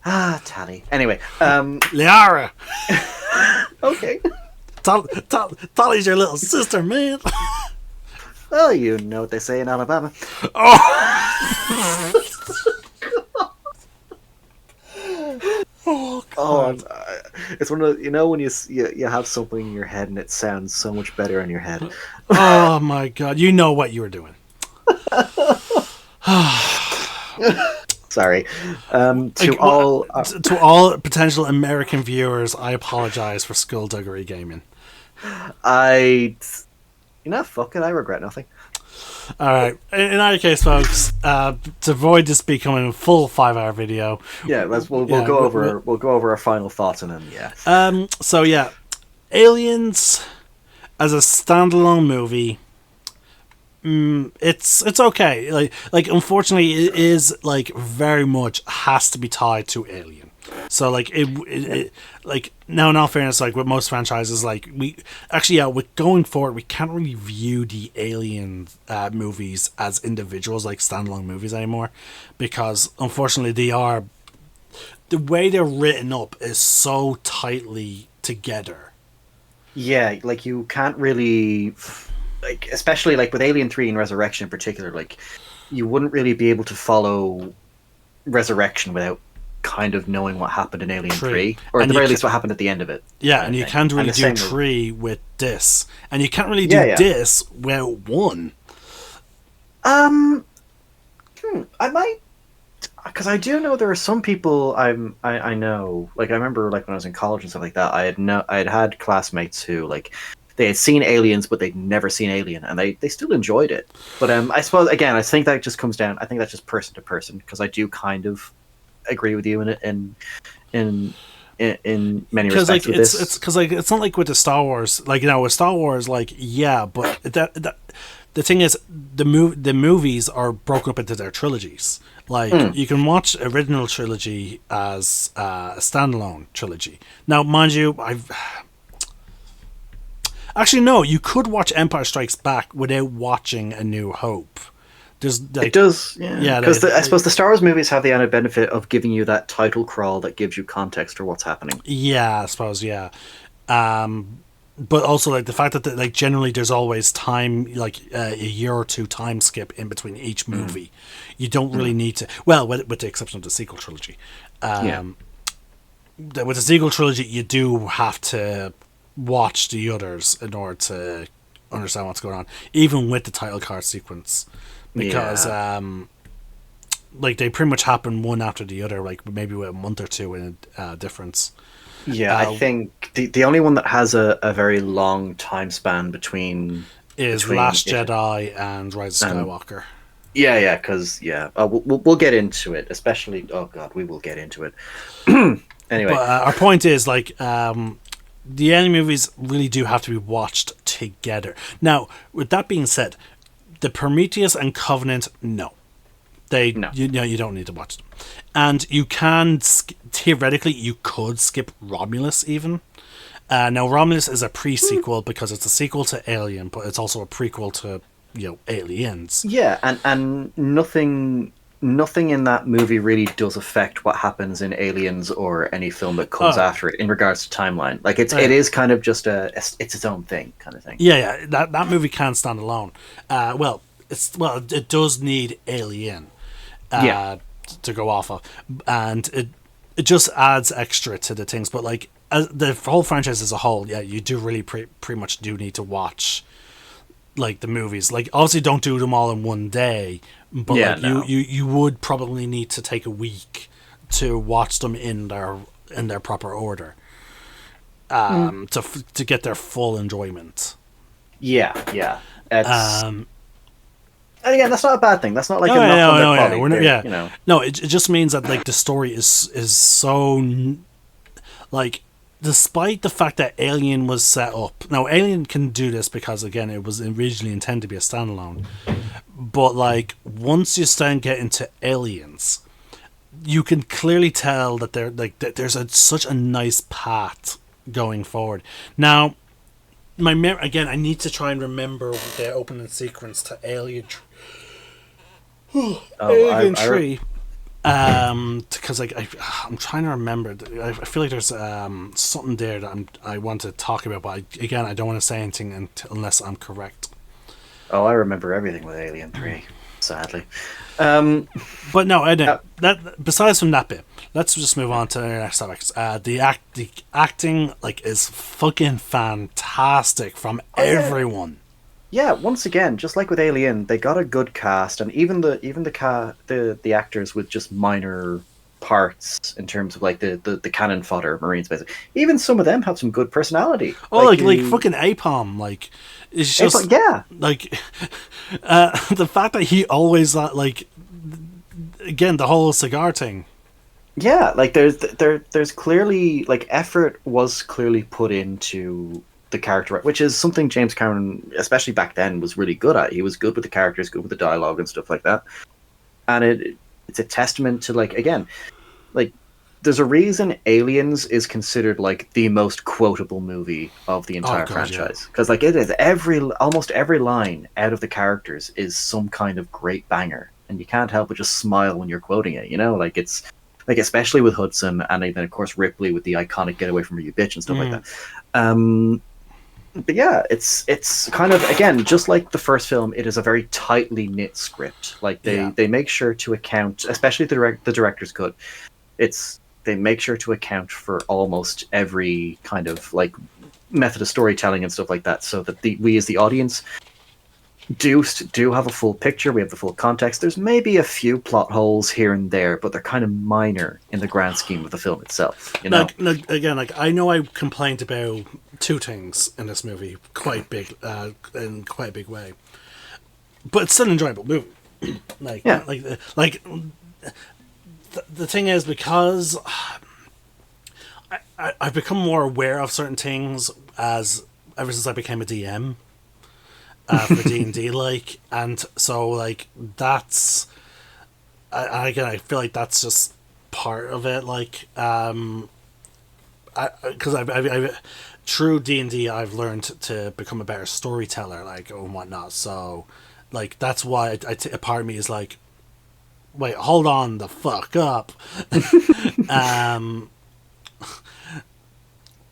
Tally. Anyway, Liara. Okay. Tally's your little sister, man. Well, you know what they say in Alabama. Oh. Oh, God. It's one of when you have something in your head and it sounds so much better in your head. Oh my God! You know what you were doing. Sorry. To all potential American viewers, I apologize for Skullduggery Gaming. Fuck it. I regret nothing. All right. In either case, folks, to avoid this becoming a full 5-hour video, we'll go over our final thoughts and then So yeah, Aliens as a standalone movie. It's okay. Like unfortunately, it is like very much has to be tied to Alien. So like it like now, in all fairness, like with most franchises, like with going forward, we can't really view the Alien movies as individuals, like standalone movies anymore, because unfortunately the way they're written up is so tightly together. Yeah, like you can't really. Like, especially like with Alien 3 and Resurrection in particular, like you wouldn't really be able to follow Resurrection without kind of knowing what happened in Alien 3, or at the very least what happened at the end of it. Yeah, and you can't really do 3 with this, and you can't really do this without 1. I might, because I do know there are some people I know. Like I remember, like when I was in college and stuff like that, I had had classmates who like. They had seen Aliens, but they'd never seen Alien, and they still enjoyed it. But I suppose, again, I think that just comes down. I think that's just person to person, because I do kind of agree with you in many respects with this. Because like it's not like with the Star Wars. Like with Star Wars, like but that the thing is, the movies are broken up into their trilogies. Like you can watch original trilogy as a standalone trilogy. Now, mind you, Actually, no. You could watch Empire Strikes Back without watching A New Hope. It does, yeah. Because I suppose the Star Wars movies have the added benefit of giving you that title crawl that gives you context for what's happening. Yeah, I suppose, yeah. But also, like the fact that like generally there's always time, like a year or two time skip in between each movie. You don't really need to. Well, with the exception of the sequel trilogy. With the sequel trilogy, you do have to watch the others in order to understand what's going on, even with the title card sequence, because like they pretty much happen one after the other, like maybe with a month or two in a difference. I think the only one that has a very long time span between is between Last it- Jedi and Rise of Skywalker. Yeah, because we'll get into it. Especially, oh god, we will get into it. Anyway, But our point is like the Alien movies really do have to be watched together. Now, with that being said, the Prometheus and Covenant, no. No. You don't need to watch them. And you can, theoretically, you could skip Romulus even. Now, Romulus is a pre-sequel because it's a sequel to Alien, but it's also a prequel to, Aliens. yeah, and nothing in that movie really does affect what happens in Aliens or any film that comes after it in regards to timeline. Like it is kind of just it's its own thing kind of thing. Yeah, that movie can stand alone. It does need Alien to go off of, and it just adds extra to the things. But like the whole franchise as a whole, you do really pretty much do need to watch like the movies. Like obviously don't do them all in one day, but you would probably need to take a week to watch them in their proper order, to get their full enjoyment. Yeah. And again, that's not a bad thing. That's not like a knock on their quality. No, it just means that like the story is so like, despite the fact that Alien was set up. Now, Alien can do this because again, it was originally intended to be a standalone. But like, once you start getting into Aliens, you can clearly tell that there's such a nice path going forward. Now, I need to try and remember the opening sequence to Alien 3. Because I'm trying to remember. I feel like there's something there that I want to talk about, but I don't want to say anything unless I'm correct. Oh, I remember everything with Alien 3, sadly. But no, I don't. That besides from that bit, let's just move on to the next topics. The acting is fucking fantastic from everyone. Yeah, once again, just like with Alien, they got a good cast, and even the actors with just minor parts in terms of like the cannon fodder Marines, basically. Even some of them have some good personality. Oh, like fucking Apom, it's just the fact that he always again the whole cigar thing. Yeah, there's clearly effort was clearly put into the character, which is something James Cameron, especially back then, was really good at. He was good with the characters, good with the dialogue and stuff like that. And it's a testament to there's a reason Aliens is considered the most quotable movie of the entire franchise, because it is almost every line out of the characters is some kind of great banger, and you can't help but just smile when you're quoting it. It's especially with Hudson, and then of course Ripley with the iconic "Get away from her, you bitch" and stuff like that. But yeah, it's kind of, again, just like the first film, it is a very tightly knit script. They make sure to account, especially the director's cut. They make sure to account for almost every kind of method of storytelling and stuff like that, so that we as the audience do have a full picture. We have the full context. There's maybe a few plot holes here and there, but they're kind of minor in the grand scheme of the film itself. I know I complained about two things in this movie quite big, in quite a big way, but it's still an enjoyable movie. The thing is, because I've become more aware of certain things ever since I became a DM. For D&D, and so that's I feel like that's just part of it, because I've through D&D I've learned to become a better storyteller, and whatnot. So that's why a part of me is wait, hold on the fuck up.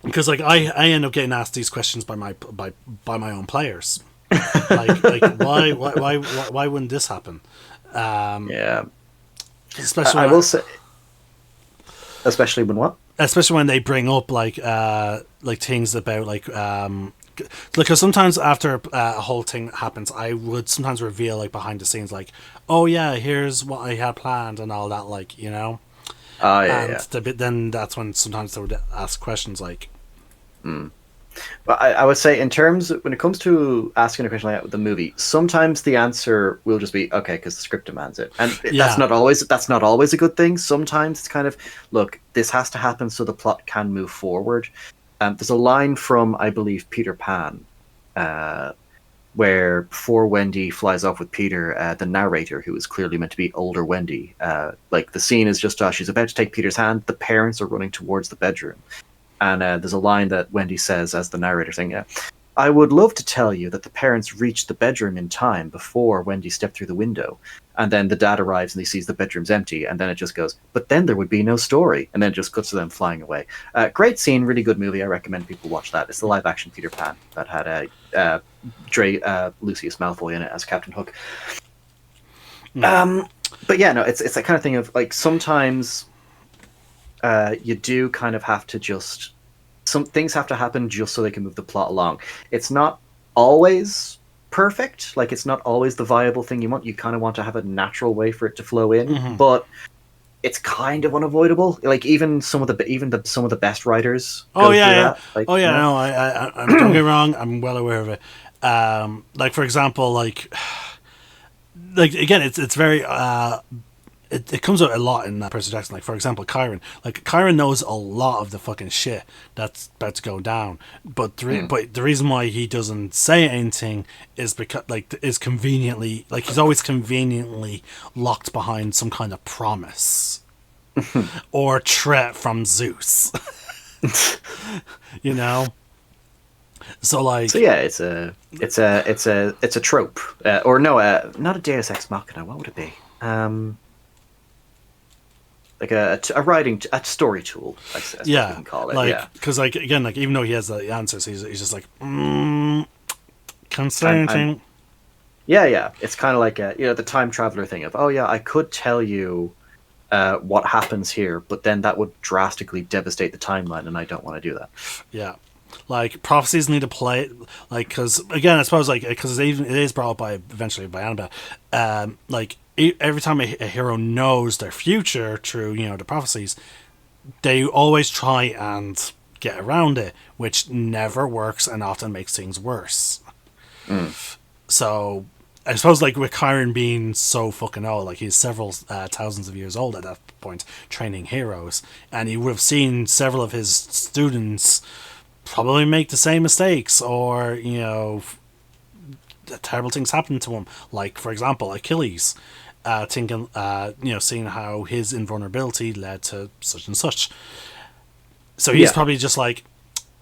Because I end up getting asked these questions by my own players. Why wouldn't this happen? Especially I will say, especially when what? Especially when they bring up things about because sometimes after a whole thing happens, I would sometimes reveal behind the scenes oh yeah, here's what I had planned and all that, Oh yeah. Then that's when sometimes they would ask questions But I would say, in terms when it comes to asking a question like that with the movie, sometimes the answer will just be okay because the script demands it, and that's not always a good thing. Sometimes it's kind of, look, this has to happen so the plot can move forward. There's a line from, I believe, Peter Pan, where before Wendy flies off with Peter, the narrator, who is clearly meant to be older Wendy, like the scene is just she's about to take Peter's hand. The parents are running towards the bedroom. And there's a line that Wendy says as the narrator saying, I would love to tell you that the parents reached the bedroom in time before Wendy stepped through the window. And then the dad arrives and he sees the bedroom's empty. And then it just goes, but then there would be no story. And then it just cuts to them flying away. Great scene, really good movie. I recommend people watch that. It's the live action Peter Pan that had Lucius Malfoy in it as Captain Hook. But yeah, no, it's that kind of thing of like sometimes you do kind of have to just, some things have to happen just so they can move the plot along. It's not always perfect, like it's not always the viable thing you want. You kind of want to have a natural way for it to flow in, but it's kind of unavoidable. Like even some of the best writers. Oh yeah. That. Like, no, don't get me wrong. I'm well aware of it. Like for example, like again, it's very. It comes out a lot in Percy Jackson. Like for example, Chiron. Like Chiron knows a lot of the fucking shit that's about to go down. But the reason why he doesn't say anything is because is conveniently, like he's always conveniently locked behind some kind of promise or threat from Zeus. You know. So yeah, it's a trope, or no, not a Deus Ex Machina. What would it be? Like a story tool, I suppose you can call it. Because again, even though he has the answers, he's just like, can't say anything. Yeah. It's kind of like the time traveler thing of, oh yeah, I could tell you what happens here, but then that would drastically devastate the timeline, and I don't want to do that. Yeah. Like prophecies need to play, like, because again, I suppose because it is brought up eventually by Annabelle. Like every time a hero knows their future through the prophecies, they always try and get around it, which never works and often makes things worse. So I suppose with Chiron being so fucking old, like he's several thousands of years old at that point, training heroes, and he would have seen several of his students probably make the same mistakes, or terrible things happen to him. Like for example, Achilles, thinking, seeing how his invulnerability led to such and such. So he's probably just like,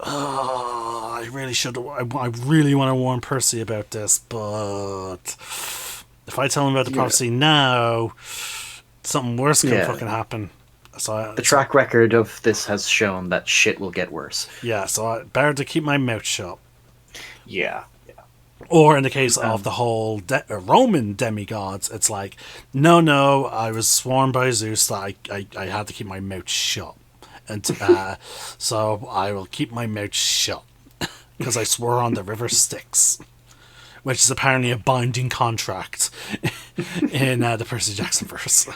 I really should. I really want to warn Percy about this, but if I tell him about the prophecy now, something worse can fucking happen. So the track record of this has shown that shit will get worse. Yeah, so I better to keep my mouth shut. Yeah. Or in the case of the whole Roman demigods, it's like, no, I was sworn by Zeus that I had to keep my mouth shut. And so I will keep my mouth shut because I swore on the river Styx, which is apparently a binding contract in the Percy Jackson verse.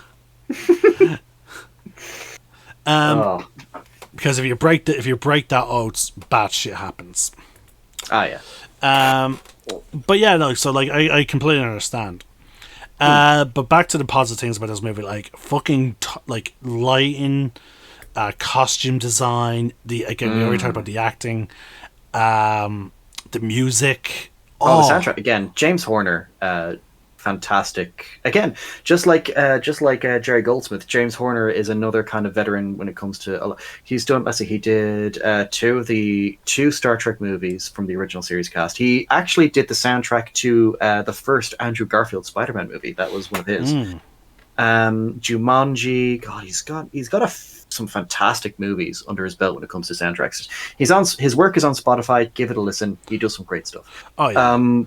Because if you break that oath, bad shit happens. But yeah, no. So I completely understand. But back to the positive things about this movie, like fucking lighting, costume design. We already talked about the acting, the music. The soundtrack again. James Horner, fantastic. Again, just like Jerry Goldsmith, James Horner is another kind of veteran when it comes to. He's done. Let's see, he did two Star Trek movies from the original series cast. He actually did the soundtrack to the first Andrew Garfield Spider-Man movie. That was one of his. Jumanji. God, he's got some fantastic movies under his belt when it comes to soundtracks. His work is on Spotify. Give it a listen. He does some great stuff. Oh yeah.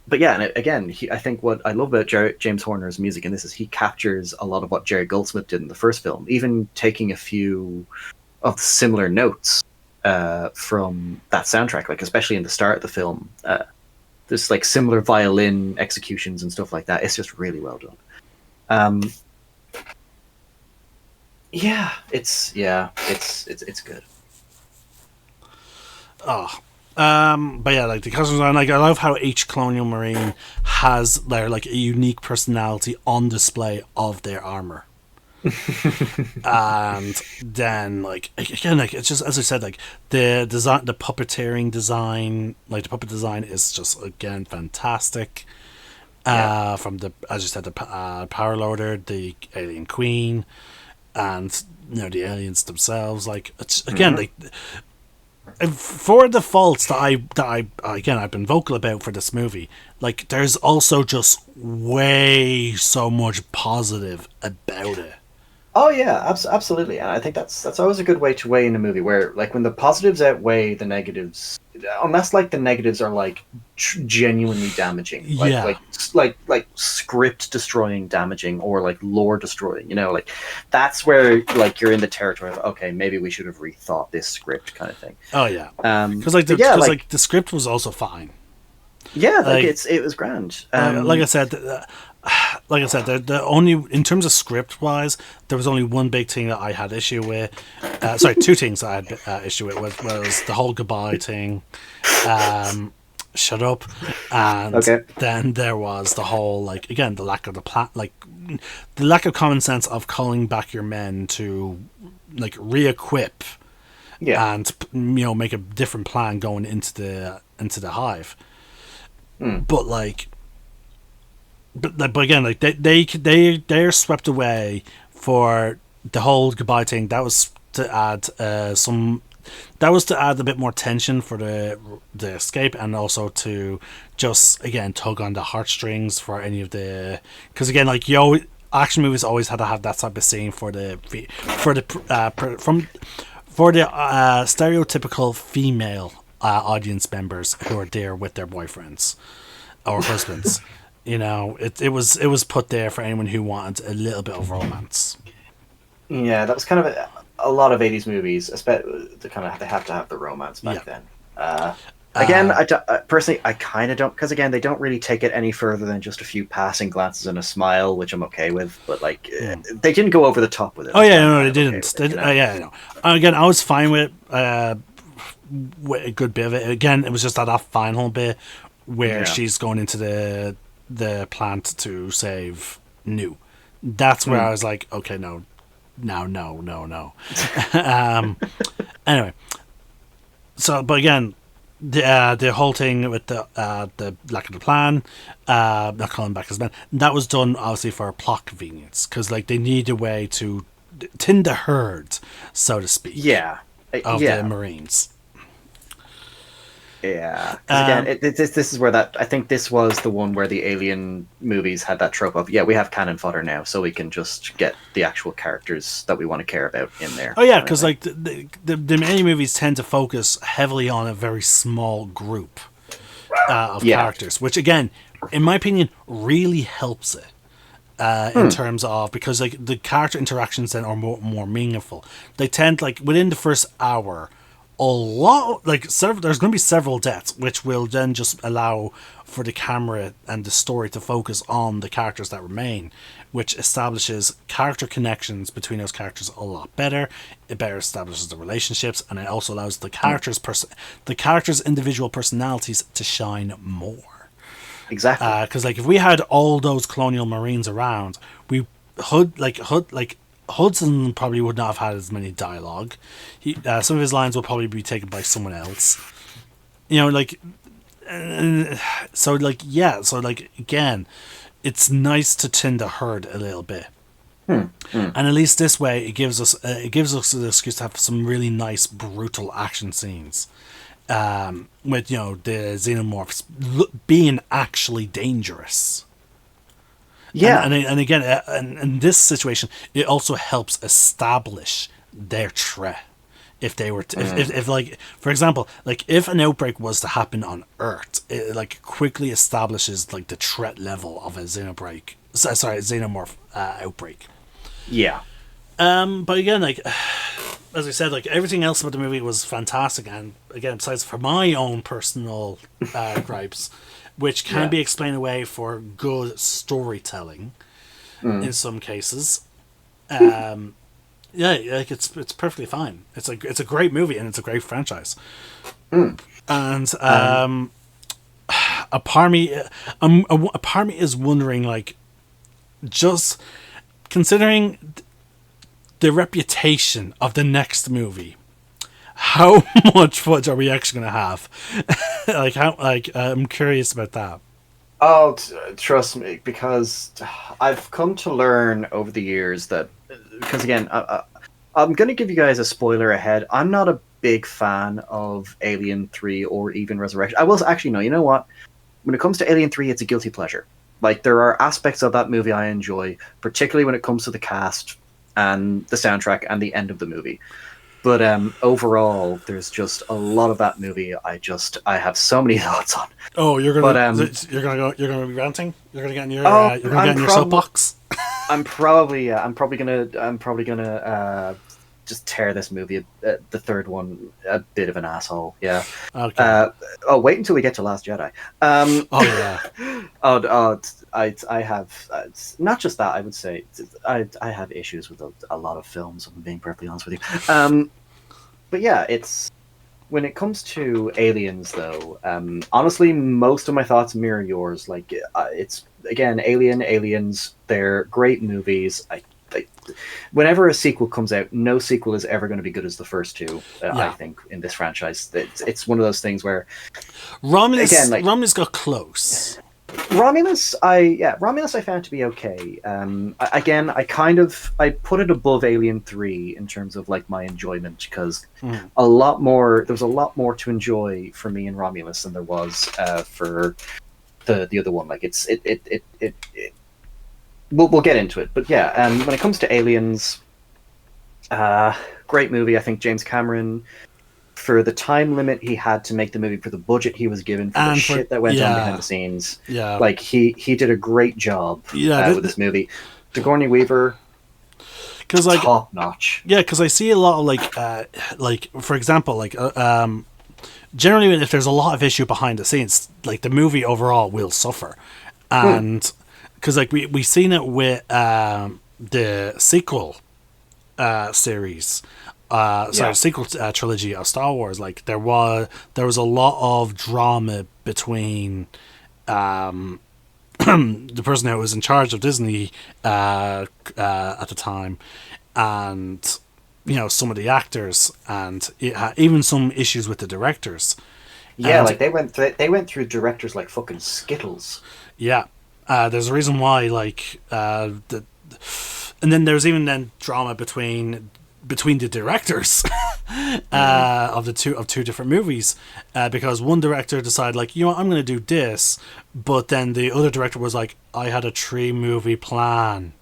But yeah, and again, I think what I love about James Horner's music in this is he captures a lot of what Jerry Goldsmith did in the first film, even taking a few of the similar notes from that soundtrack, like especially in the start of the film. There's similar violin executions and stuff like that. It's just really well done. It's good. But yeah, like the costumes, and like I love how each colonial marine has their like a unique personality on display of their armor. And then like again, like it's just as I said, like the design, the puppeteering design, like the puppet design is just again fantastic. From the, as you said, the power loader, the alien queen, and the aliens themselves. Like it's again like. For the faults that I again I've been vocal about for this movie, like there's also just way so much positive about it. Oh yeah, absolutely, and I think that's always a good way to weigh in a movie where like when the positives outweigh the negatives, unless like the negatives are like genuinely damaging, like script destroying, damaging, or like lore destroying. Like that's where like you're in the territory of okay, maybe we should have rethought this script kind of thing. Oh yeah, because the script was also fine. Yeah, like it was grand. Like I said. The only in terms of script wise, there was only one big thing that I had issue with. Two things I had issue with was the whole goodbye thing. Shut up, and then there was the whole like again the lack of the lack of common sense of calling back your men to like re-equip, and make a different plan going into the hive, but like. But again, like they're swept away for the whole goodbye thing. That was to add a bit more tension for the escape, and also to just again tug on the heartstrings for any of the, because again like action movies always had to have that type of scene for the stereotypical female audience members who are there with their boyfriends or husbands. It was put there for anyone who wanted a little bit of romance. Yeah, that was kind of a lot of 80s movies, especially they have to have the romance back then. Again, I personally, I kind of don't, because again, they don't really take it any further than just a few passing glances and a smile, which I'm okay with, but like, they didn't go over the top with it. Oh yeah, no, they didn't. No. Again, I was fine with a good bit of it. Again, it was just that final bit where she's going into the plant to save New. That's where I was like, okay, no. Anyway, so but again, the whole thing with the lack of the plan, not calling back his men, that was done obviously for plot convenience, because like they need a way to thin the herd, so to speak. Of the Marines. Yeah, again, this is where I think this was the one where the Alien movies had that trope of we have cannon fodder now, so we can just get the actual characters that we want to care about in there. Oh yeah, because like the Alien movies tend to focus heavily on a very small group of characters, which again, in my opinion, really helps it in terms of, because like the character interactions then are more meaningful. They tend like within the first hour. There's going to be several deaths, which will then just allow for the camera and the story to focus on the characters that remain, which establishes character connections between those characters a lot better. It better establishes the relationships, and it also allows the characters' individual personalities to shine more. Exactly. Because like if we had all those colonial marines around, Hudson probably would not have had as many dialogue. Some of his lines will probably be taken by someone else. So again, it's nice to thin the herd a little bit. And at least this way, it gives us the excuse to have some really nice, brutal action scenes. With the xenomorphs being actually dangerous. Yeah, and again, in this situation, it also helps establish their threat. If they were, if like, for example, like if an outbreak was to happen on Earth, it like quickly establishes like the threat level of a xenomorph outbreak. Yeah. But again, like as I said, like everything else about the movie was fantastic, and again, besides for my own personal gripes, which can be explained away for good storytelling in some cases. Like it's perfectly fine. It's a great movie, and it's a great franchise. And a part of me, a part of me is wondering, like, just considering the reputation of the next movie, how much footage are we actually going to have? I'm curious about that. Oh, trust me, because I've come to learn over the years that, because again, I'm going to give you guys a spoiler ahead. I'm not a big fan of Alien 3 or even Resurrection. I will actually, no, you know what? When it comes to Alien 3, it's a guilty pleasure. Like, there are aspects of that movie I enjoy, particularly when it comes to the cast and the soundtrack and the end of the movie. But overall, there's just a lot of that movie I have so many thoughts on. Oh, you're gonna be ranting. You're gonna get in your soapbox. I'm probably gonna just tear this movie, the third one, a bit of an asshole. Yeah. Okay. Wait until we get to Last Jedi. I have not just that. I would say I have issues with a lot of films. I'm being perfectly honest with you. But yeah, it's when it comes to Aliens, though. Honestly, most of my thoughts mirror yours. Like, it's again, Aliens. They're great movies. Whenever a sequel comes out, no sequel is ever going to be good as the first two. I think in this franchise, it's one of those things where Romulus got close. Romulus, I found to be okay. I put it above Alien 3 in terms of like my enjoyment, because there was a lot more to enjoy for me in Romulus than there was for the other one. Like we'll get into it, but yeah. When it comes to Aliens, great movie. I think James Cameron, for the time limit he had to make the movie, for the budget he was given, for the shit that went on behind the scenes, like he did a great job with this movie. Sigourney Weaver, because like top notch. Yeah, because I see a lot of like for example, generally if there's a lot of issue behind the scenes, like the movie overall will suffer, and because like we seen it with the sequel series. Sequel trilogy of Star Wars. Like there was a lot of drama between the person who was in charge of Disney at the time, and some of the actors, and even some issues with the directors. Yeah, like they went through directors like fucking Skittles. Yeah, there's a reason why. And then there's even drama between the directors of two different movies, because one director decided, like, I'm going to do this, but then the other director was like, I had a 3-movie plan,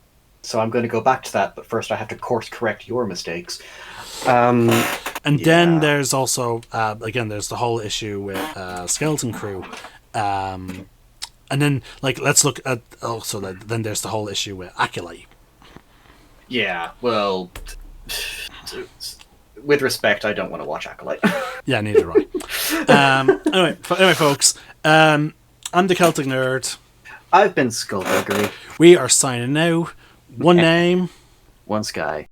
so I'm going to go back to that, but first I have to course correct your mistakes. Then there's also again, there's the whole issue with Skeleton Crew, and then let's look at also then there's the whole issue with Acolyte. Yeah, well, with respect, I don't want to watch Acolyte. Yeah, neither do I. Anyway, folks, I'm the Celtic Nerd. I've been SkullDuggery. We are signing out. One name, one sky.